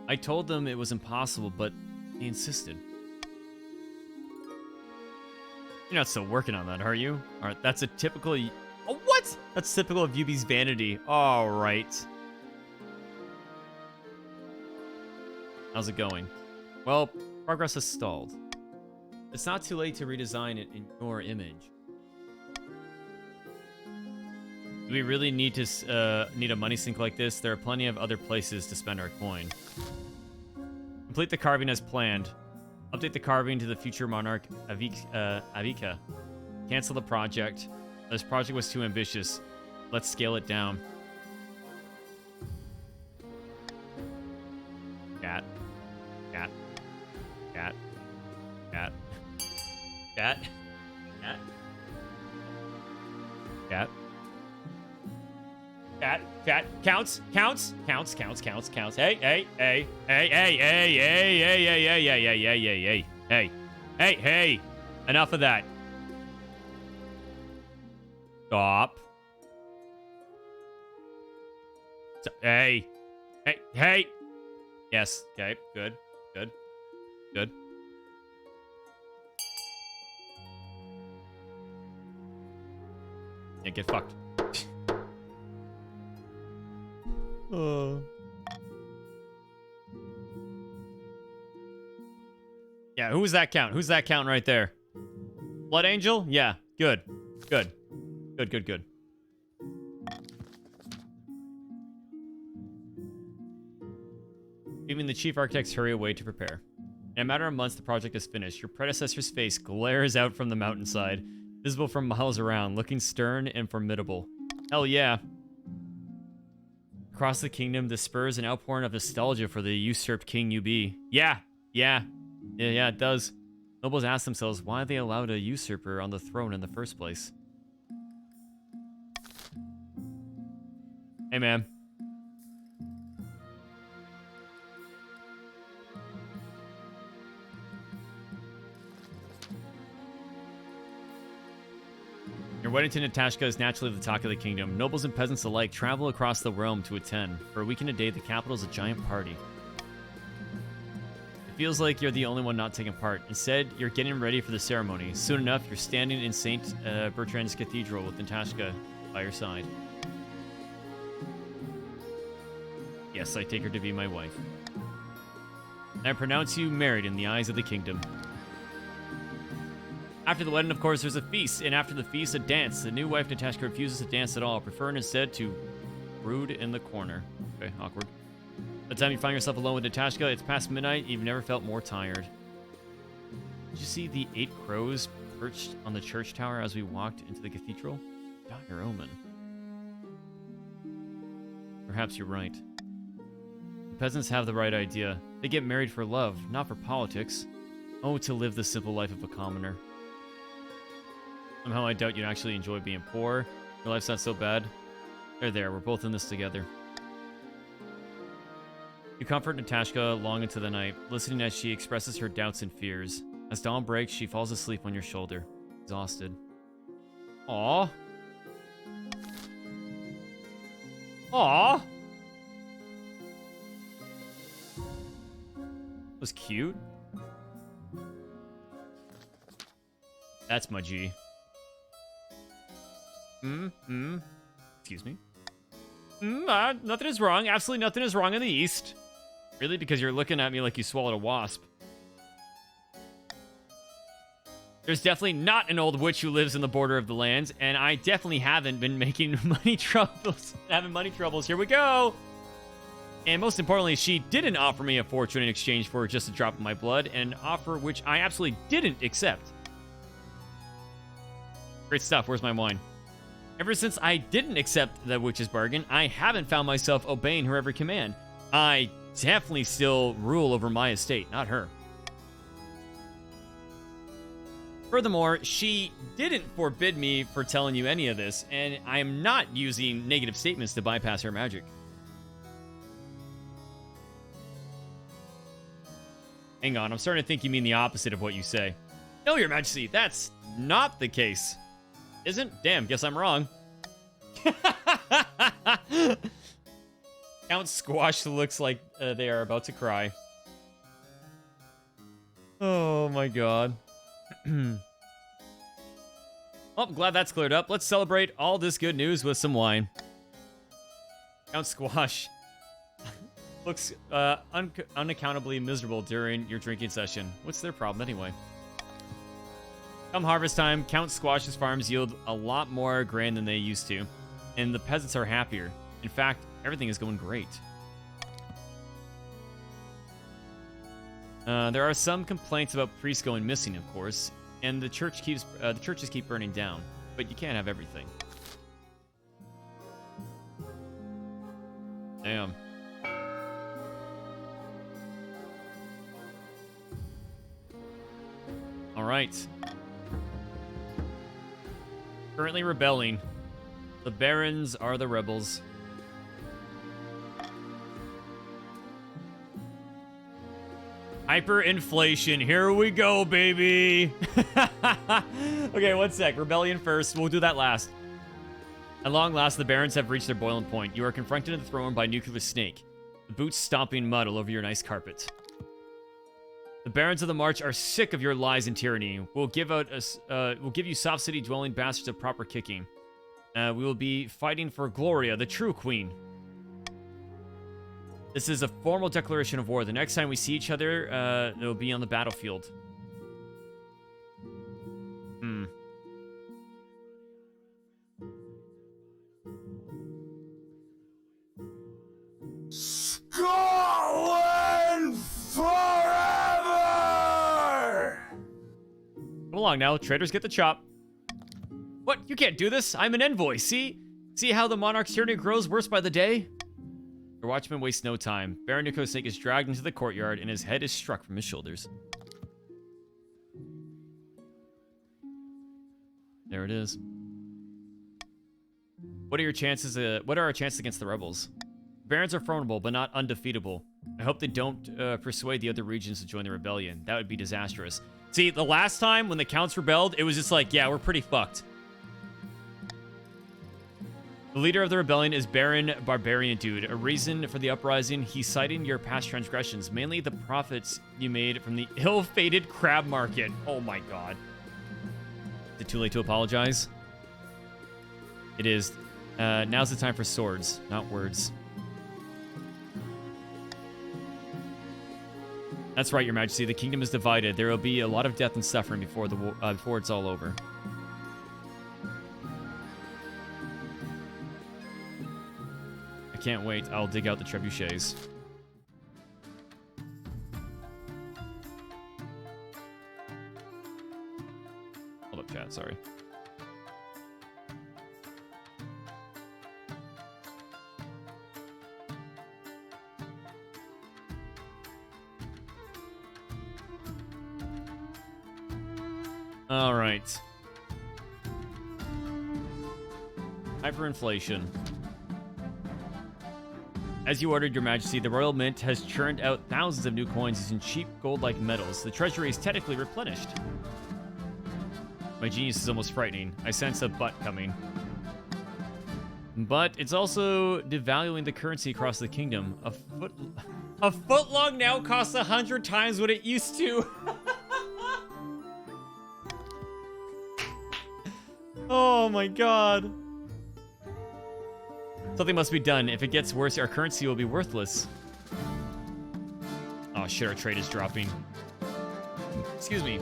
I told them it was impossible, but he insisted. You're not still working on that, are you? Alright, that's a typical... Oh, what? That's typical of Yubi's vanity. Alright. How's it going? Well, progress has stalled. It's not too late to redesign it in your image. Do we really need to need a money sink like this? There are plenty of other places to spend our coin. Complete the carving as planned. Update the carving to the future monarch Avika. Cancel the project. This project was too ambitious. Let's scale it down. Cat. Cat. Cat. Cat. Cat. Cat. Cat. Cat. Counts. Hey. Enough of that. Stop. Hey. Yes. Okay. Good. Yeah, get fucked. Yeah, who's that count? Who's that count right there? Blood Angel? Yeah, good. Even the chief architects hurry away to prepare. In a matter of months, the project is finished. Your predecessor's face glares out from the mountainside, visible from miles around, looking stern and formidable. Hell yeah. Across the kingdom, this spurs an outpouring of nostalgia for the usurped King Yubi. Yeah, it does. Nobles ask themselves why they allowed a usurper on the throne in the first place. Hey, man. Your wedding to Natashka is naturally the talk of the kingdom. Nobles and peasants alike travel across the realm to attend. For a week and a day, the capital is a giant party. It feels like you're the only one not taking part. Instead, you're getting ready for the ceremony. Soon enough, you're standing in St. Bertrand's Cathedral with Natashka by your side. Yes, I take her to be my wife. And I pronounce you married in the eyes of the kingdom. After the wedding, of course, there's a feast, and after the feast, a dance. The new wife, Natashka, refuses to dance at all, preferring instead to brood in the corner. Okay, awkward. By the time you find yourself alone with Natashka, it's past midnight, you've never felt more tired. Did you see the 8 crows perched on the church tower as we walked into the cathedral? Dire omen. Perhaps you're right. The peasants have the right idea. They get married for love, not for politics. Oh, to live the simple life of a commoner. Somehow I doubt you'd actually enjoy being poor. Your life's not so bad. There, we're both in this together. You comfort Natashka long into the night, listening as she expresses her doubts and fears. As dawn breaks, she falls asleep on your shoulder, exhausted. Aww. Aww. Was cute. That's my G. Excuse me. Nothing is wrong. Absolutely nothing is wrong in the East. Really? Because you're looking at me like you swallowed a wasp. There's definitely not an old witch who lives in the border of the lands, and I definitely haven't been making money troubles. Here we go. And most importantly, she didn't offer me a fortune in exchange for just a drop of my blood, an offer which I absolutely didn't accept. Great stuff. Where's my wine? Ever since I didn't accept the witch's bargain, I haven't found myself obeying her every command. I definitely still rule over my estate, not her. Furthermore, she didn't forbid me for telling you any of this, and I am not using negative statements to bypass her magic. Hang on, I'm starting to think you mean the opposite of what you say. No, Your Majesty, that's not the case. Isn't? Damn, guess I'm wrong. Count Squash looks like they are about to cry. Oh my god. Well, I'm glad that's cleared up. Let's celebrate all this good news with some wine. Count Squash looks unaccountably miserable during your drinking session. What's their problem anyway? Come harvest time, Count Squash's farms yield a lot more grain than they used to, and the peasants are happier. In fact, everything is going great. There are some complaints about priests going missing, of course, and the churches keep burning down, but you can't have everything. Damn. All right. Currently rebelling. The barons are the rebels. Hyperinflation. Here we go, baby. Okay, one sec. Rebellion first. We'll do that last. At long last, the barons have reached their boiling point. You are confronted and thrown by Nuclear Snake, the boots stomping mud all over your nice carpet. The barons of the March are sick of your lies and tyranny. We'll give you soft city dwelling bastards a proper kicking. We will be fighting for Gloria, the true queen. This is a formal declaration of war. The next time we see each other, it'll be on the battlefield. Scotland forever! Come along now, traitors get the chop. What? You can't do this. I'm an envoy. See how the monarch's tyranny grows worse by the day? Your watchman wastes no time. Baron Nikosnik is dragged into the courtyard, and his head is struck from his shoulders. There it is. What are our chances against the rebels? Barons are formidable, but not undefeatable. I hope they don't persuade the other regions to join the rebellion. That would be disastrous. See, the last time when the counts rebelled, it was just like, yeah, we're pretty fucked. The leader of the rebellion is Baron Barbarian Dude. A reason for the uprising, he's citing your past transgressions, mainly the profits you made from the ill-fated crab market. Oh my god. Is it too late to apologize? It is. Now's the time for swords, not words. That's right, Your Majesty. The kingdom is divided. There will be a lot of death and suffering before it's all over. I can't wait. I'll dig out the trebuchets. Hold up, chat. Sorry. All right. Hyperinflation. As you ordered, Your Majesty, the Royal Mint has churned out thousands of new coins using cheap gold-like metals. The treasury is technically replenished. My genius is almost frightening. I sense a butt coming. But it's also devaluing the currency across the kingdom. A foot long now costs 100 times what it used to. Oh my god. Something must be done. If it gets worse, our currency will be worthless. Oh shit, our trade is dropping. Excuse me.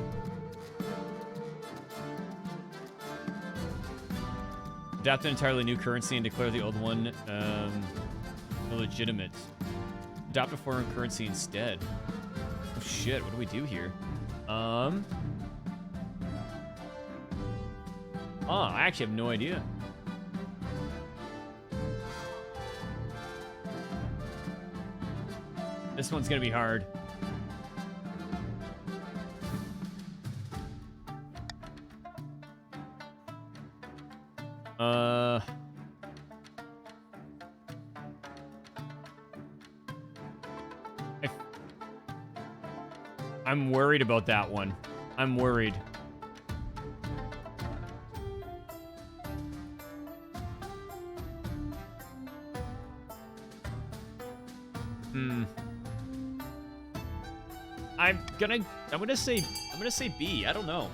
Adapt an entirely new currency and declare the old one illegitimate. Adopt a foreign currency instead. Oh shit, what do we do here? Oh, I actually have no idea. This one's gonna be hard. I'm worried about that one. I'm worried. I'm gonna say B. I don't know.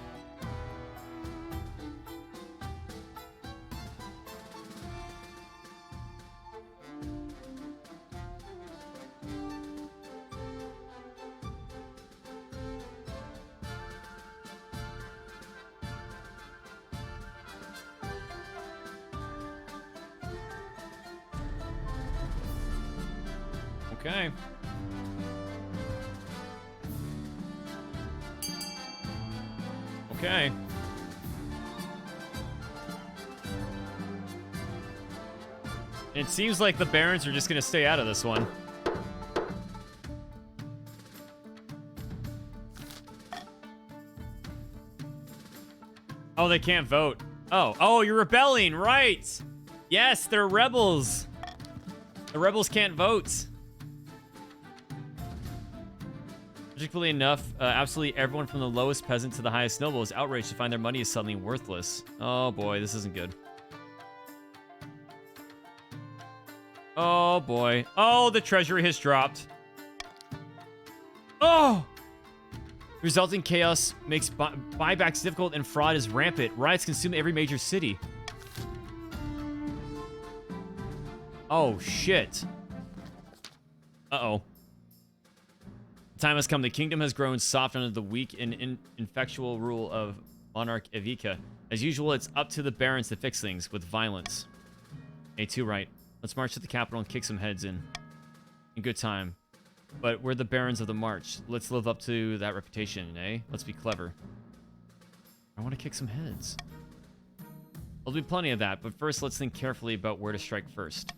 Okay. Okay. It seems like the Barons are just gonna stay out of this one. Oh, they can't vote. Oh, you're rebelling, right? Yes, they're rebels. The rebels can't vote. Particularly enough, absolutely everyone from the lowest peasant to the highest noble is outraged to find their money is suddenly worthless. Oh boy, this isn't good. Oh boy. Oh, the treasury has dropped. Oh! Resulting chaos makes buybacks difficult and fraud is rampant. Riots consume every major city. Oh shit. Uh-oh. Time has come. The kingdom has grown soft under the weak and ineffectual rule of Monarch Evika. As usual, it's up to the barons to fix things with violence. A2 right. Let's march to the capital and kick some heads in good time. But we're the barons of the march. Let's live up to that reputation, eh? Let's be clever. I want to kick some heads. There'll be plenty of that, but first let's think carefully about where to strike first.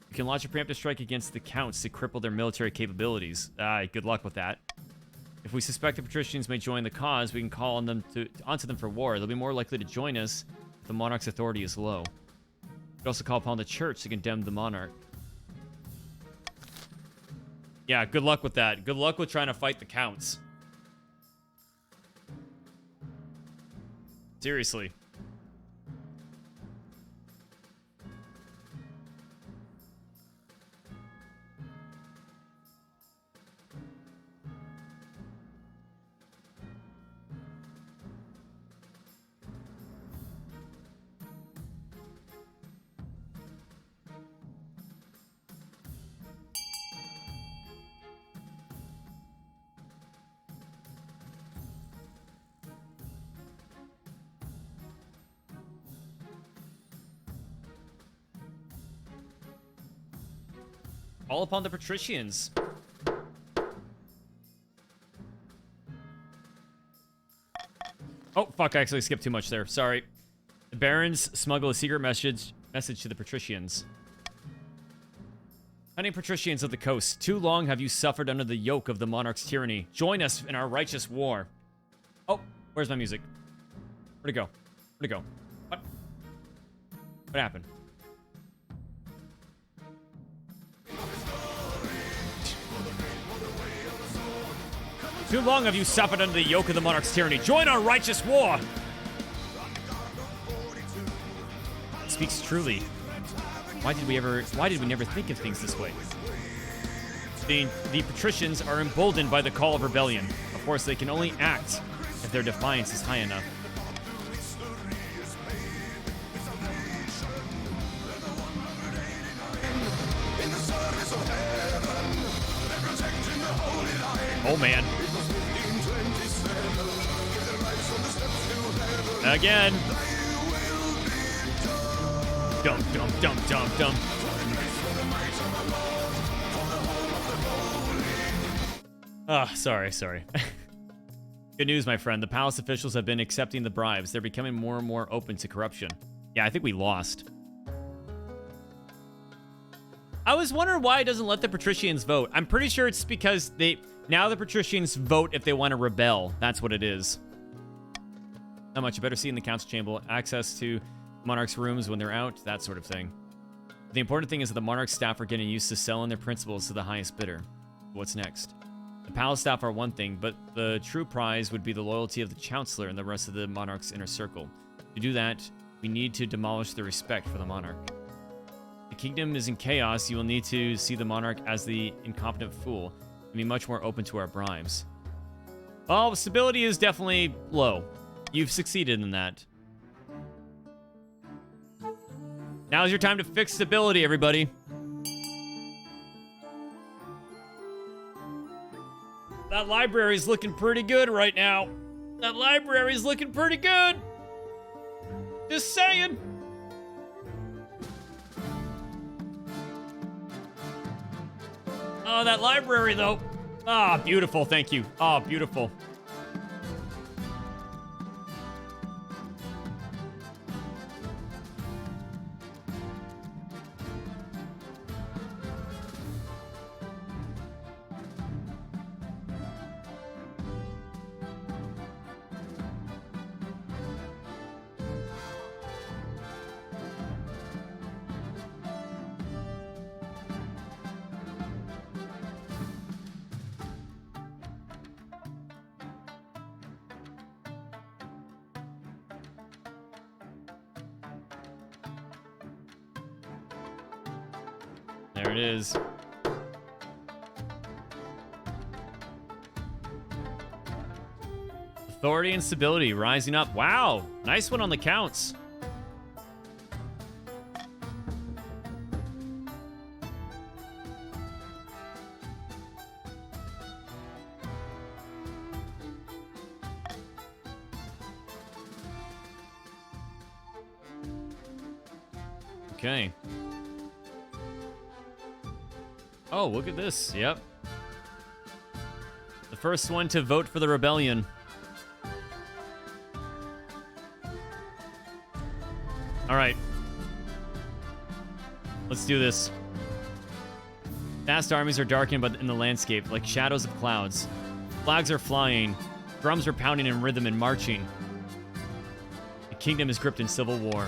We can launch a preemptive strike against the counts to cripple their military capabilities. Good luck with that. If we suspect the patricians may join the cause, we can call on them onto them for war. They'll be more likely to join us if the monarch's authority is low. We could also call upon the church to condemn the monarch. Yeah, good luck with that. Good luck with trying to fight the counts. Seriously. All upon the patricians. Oh, fuck, I actually skipped too much there. Sorry. The barons smuggle a secret message to the patricians. Honey patricians of the coast, too long have you suffered under the yoke of the monarch's tyranny. Join us in our righteous war. Oh, where's my music? Where'd it go? Where'd it go? What? What happened? Too long have you suffered under the yoke of the monarch's tyranny. Join our righteous war! It speaks truly. Why did we never think of things this way? The patricians are emboldened by the call of rebellion. Of course, they can only act if their defiance is high enough. Oh man. Again. Dum dum dum dum dum. Ah, sorry. Good news, my friend. The palace officials have been accepting the bribes. They're becoming more and more open to corruption. Yeah, I think we lost. I was wondering why it doesn't let the patricians vote. I'm pretty sure it's because now the patricians vote if they want to rebel. That's what it is. Not much. You better see in the council chamber. Access to monarch's rooms when they're out. That sort of thing. The important thing is that the monarch's staff are getting used to selling their principles to the highest bidder. What's next? The palace staff are one thing, but the true prize would be the loyalty of the chancellor and the rest of the monarch's inner circle. To do that, we need to demolish the respect for the monarch. The kingdom is in chaos. You will need to see the monarch as the incompetent fool and be much more open to our bribes. Well, stability is definitely low. You've succeeded in that. Now's your time to fix stability, everybody. That library's looking pretty good right now. That library's looking pretty good. Just saying. Oh, that library, though. Ah, beautiful. Thank you. Ah, beautiful. There it is. Authority and stability rising up. Wow, nice one on the counts. Okay. Oh, look at this. Yep. The first one to vote for the rebellion. All right. Let's do this. Vast armies are darkening in the landscape like shadows of clouds. Flags are flying. Drums are pounding in rhythm and marching. The kingdom is gripped in civil war.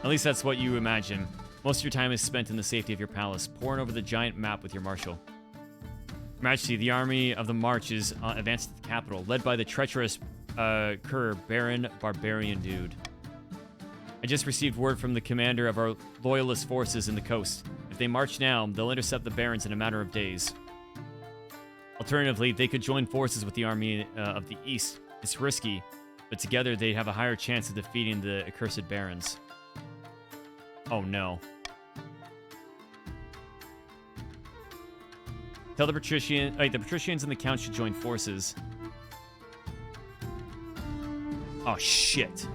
At least that's what you imagine. Most of your time is spent in the safety of your palace, poring over the giant map with your marshal. Your Majesty, the army of the March is advanced to the capital, led by the treacherous cur Baron Barbarian Dude. I just received word from the commander of our loyalist forces in the coast. If they march now, they'll intercept the barons in a matter of days. Alternatively, they could join forces with the army of the east. It's risky, but together they'd have a higher chance of defeating the accursed barons. Oh no. Tell the the patricians and the count should join forces. Oh shit.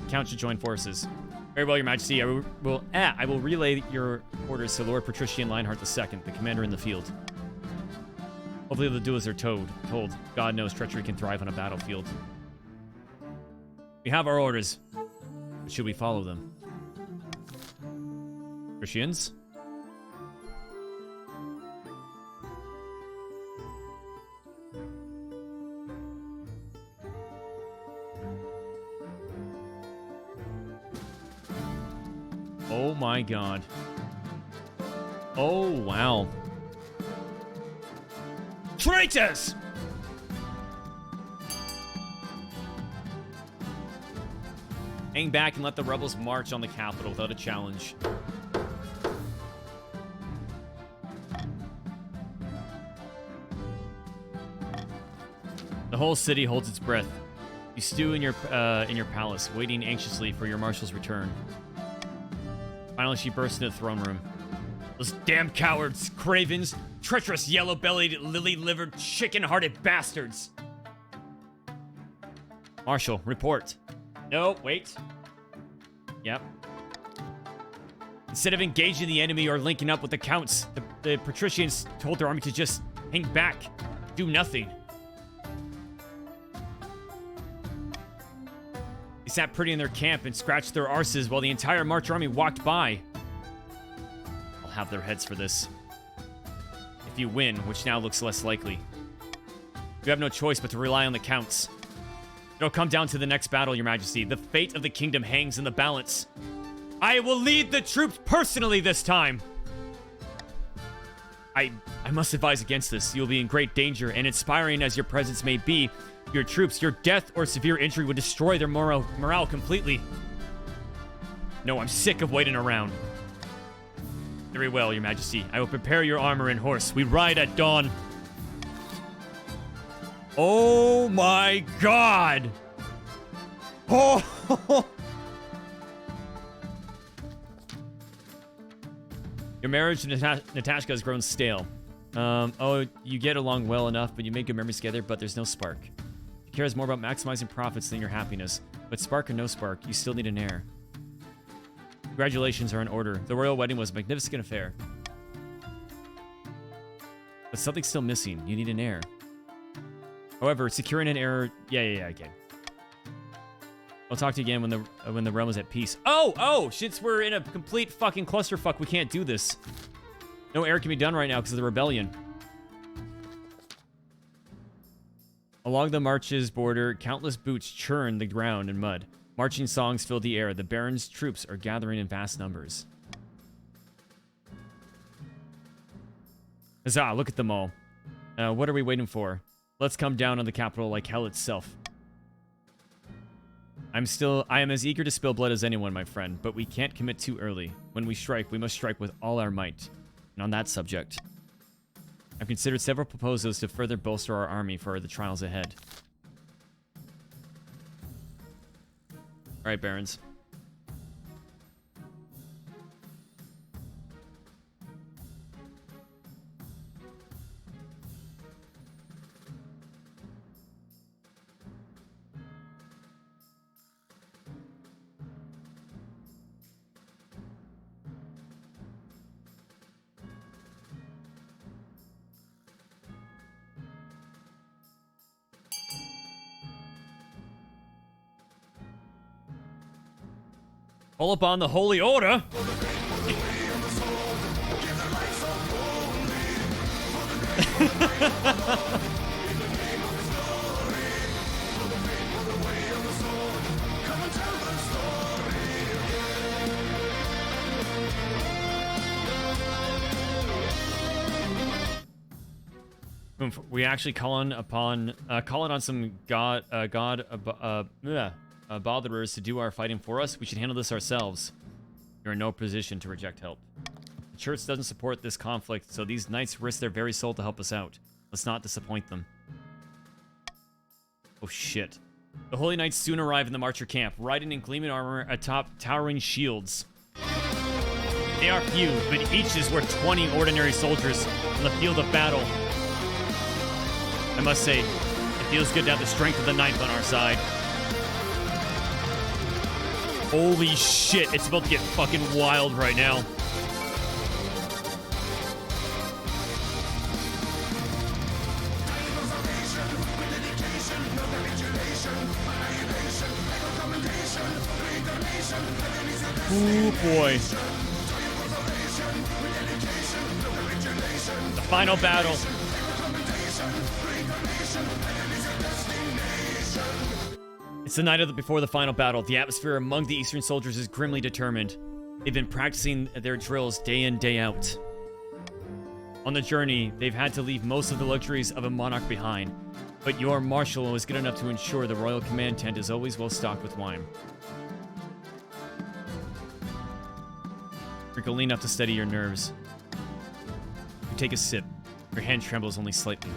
Count should join forces. Very well, Your Majesty. I will relay your orders to Lord Patrician Lionheart II, the commander in the field. Hopefully they'll do as they're told. God knows treachery can thrive on a battlefield. We have our orders. But should we follow them? Patricians? Oh my god. Oh, wow. Traitors! Hang back and let the rebels march on the capital without a challenge. The whole city holds its breath. You stew in your palace, waiting anxiously for your marshal's return. Finally, she bursts into the throne room. Those damn cowards, cravens, treacherous yellow-bellied, lily-livered, chicken-hearted bastards. Marshal, report. No, wait. Yep. Instead of engaging the enemy or linking up with the counts, the patricians told their army to just hang back, do nothing. They sat pretty in their camp and scratched their arses while the entire March army walked by. I'll have their heads for this. If you win, which now looks less likely, you have no choice but to rely on the counts. It'll come down to the next battle, Your Majesty. The fate of the kingdom hangs in the balance. I will lead the troops personally this time. I must advise against this. You'll be in great danger, and inspiring as your presence may be, your troops, your death or severe injury would destroy their morale completely. No, I'm sick of waiting around. Very well, Your Majesty. I will prepare your armor and horse. We ride at dawn. Oh my god! Oh! Your marriage to Natashka has grown stale. Oh, you get along well enough, but you make good memories together, but there's no spark. She cares more about maximizing profits than your happiness. But spark or no spark, you still need an heir. Congratulations are in order. The royal wedding was a magnificent affair. But something's still missing. You need an heir. However, securing an heir... Yeah, okay. I'll talk to you again when the realm is at peace. Oh! Since we're in a complete fucking clusterfuck, we can't do this. No heir can be done right now because of the rebellion. Along the march's border, countless boots churn the ground in mud. Marching songs fill the air. The Baron's troops are gathering in vast numbers. Huzzah, look at them all. What are we waiting for? Let's come down on the capital like hell itself. I am as eager to spill blood as anyone, my friend, but we can't commit too early. When we strike, we must strike with all our might. And on that subject, I've considered several proposals to further bolster our army for the trials ahead. All right, Barons. All upon the holy order. We actually calling on some botherers to do our fighting for us. We should handle this ourselves. You're in no position to reject help. The church doesn't support this conflict, so these knights risk their very soul to help us out. Let's not disappoint them. Oh shit. The holy knights soon arrive in the marcher camp, riding in gleaming armor atop towering shields. They are few, but each is worth 20 ordinary soldiers on the field of battle. I must say, it feels good to have the strength of the ninth on our side. Holy shit, it's about to get fucking wild right now. Ooh, boy. The final battle. It's the night before the final battle. The atmosphere among the Eastern soldiers is grimly determined. They've been practicing their drills day in, day out. On the journey, they've had to leave most of the luxuries of a monarch behind, but your marshal was good enough to ensure the royal command tent is always well stocked with wine. Drink only enough to steady your nerves. You take a sip. Your hand trembles only slightly.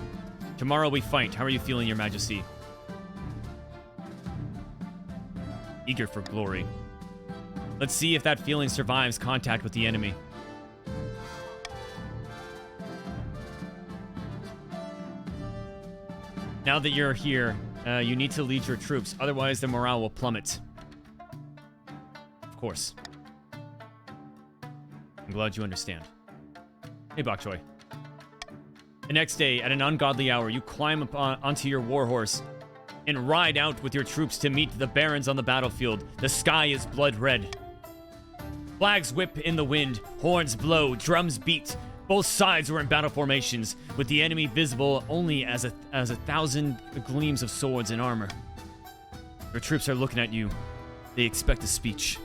Tomorrow we fight. How are you feeling, Your Majesty? Eager for glory. Let's see if that feeling survives contact with the enemy. Now that you're here, you need to lead your troops, otherwise their morale will plummet. Of course. I'm glad you understand. Hey, Bok Choy. The next day, at an ungodly hour, you climb onto your warhorse and ride out with your troops to meet the barons on the battlefield. The sky is blood red. Flags whip in the wind, horns blow, drums beat. Both sides were in battle formations, with the enemy visible only as a thousand gleams of swords and armor. Your troops are looking at you. They expect a speech.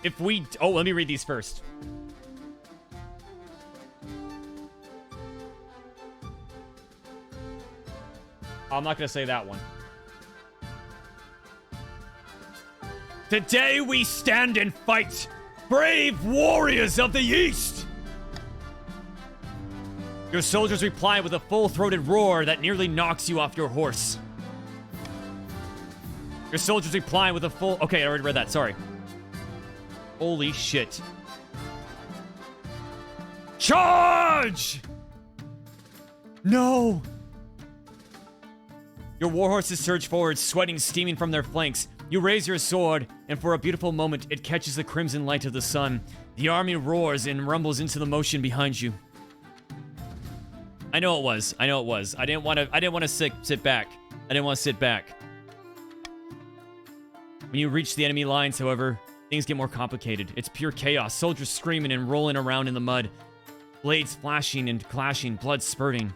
If we... Oh, let me read these first. I'm not going to say that one. Today we stand and fight, brave warriors of the East! Your soldiers reply with a full-throated roar that nearly knocks you off your horse. Your soldiers reply with a full... Okay, I already read that, sorry. Holy shit. Charge! No! Your warhorses surge forward, sweating, steaming from their flanks. You raise your sword, and for a beautiful moment, it catches the crimson light of the sun. The army roars and rumbles into the motion behind you. I know it was. I didn't want to sit back. I didn't want to sit back. When you reach the enemy lines, however, things get more complicated. It's pure chaos. Soldiers screaming and rolling around in the mud. Blades flashing and clashing, blood spurting.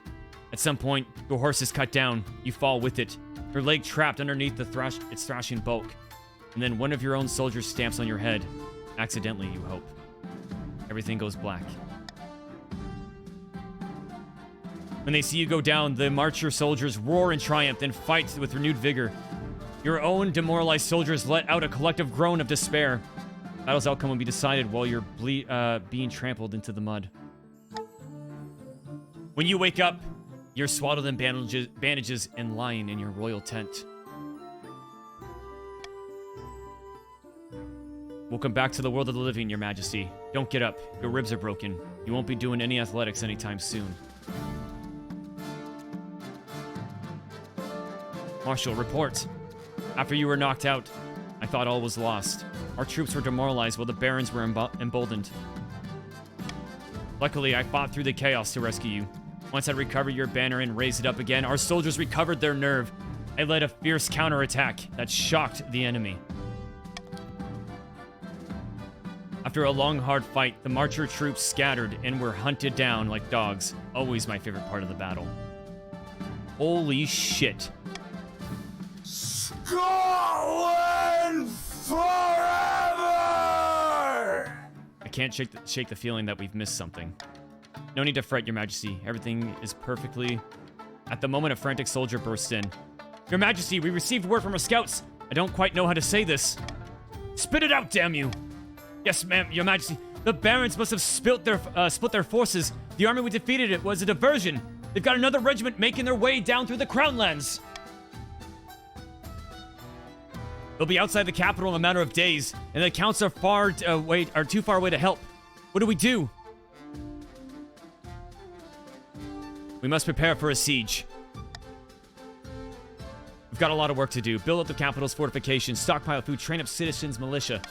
At some point, your horse is cut down. You fall with it. Your leg trapped underneath its thrashing bulk. And then one of your own soldiers stamps on your head. Accidentally, you hope. Everything goes black. When they see you go down, the marcher soldiers roar in triumph, then fight with renewed vigor. Your own demoralized soldiers let out a collective groan of despair. Battle's outcome will be decided while you're being trampled into the mud. When you wake up, you're swaddled in bandages and lying in your royal tent. Welcome back to the world of the living, Your Majesty. Don't get up. Your ribs are broken. You won't be doing any athletics anytime soon. Marshal, report. After you were knocked out, I thought all was lost. Our troops were demoralized while the barons were emboldened. Luckily, I fought through the chaos to rescue you. Once I recovered your banner and raised it up again, our soldiers recovered their nerve. I led a fierce counterattack that shocked the enemy. After a long, hard fight, the marcher troops scattered and were hunted down like dogs. Always my favorite part of the battle. Holy shit. Scotland forever! I can't shake the feeling that we've missed something. No need to fret, Your Majesty. Everything is perfectly... At the moment, a frantic soldier bursts in. Your Majesty, we received word from our scouts. I don't quite know how to say this. Spit it out, damn you! Yes, ma'am, Your Majesty. The barons must have split their forces. The army we defeated it was a diversion. They've got another regiment making their way down through the Crown Lands. They'll be outside the capital in a matter of days, and the counts are too far away to help. What do we do? We must prepare for a siege. We've got a lot of work to do. Build up the capital's fortifications, stockpile food, train up citizens, militia.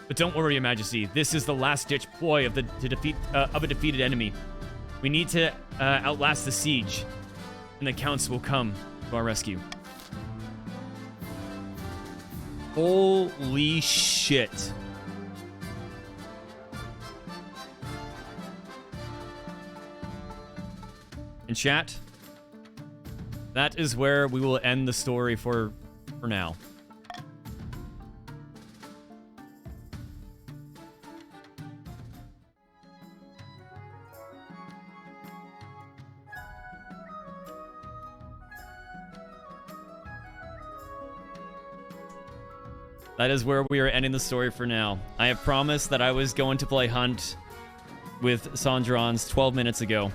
But don't worry, Your Majesty. This is the last-ditch ploy of a defeated enemy. We need to outlast the siege, and the counts will come to our rescue. Holy shit. In chat, that is where we will end the story for now. That is where we are ending the story for now. I have promised that I was going to play Hunt with Sandrans 12 minutes ago.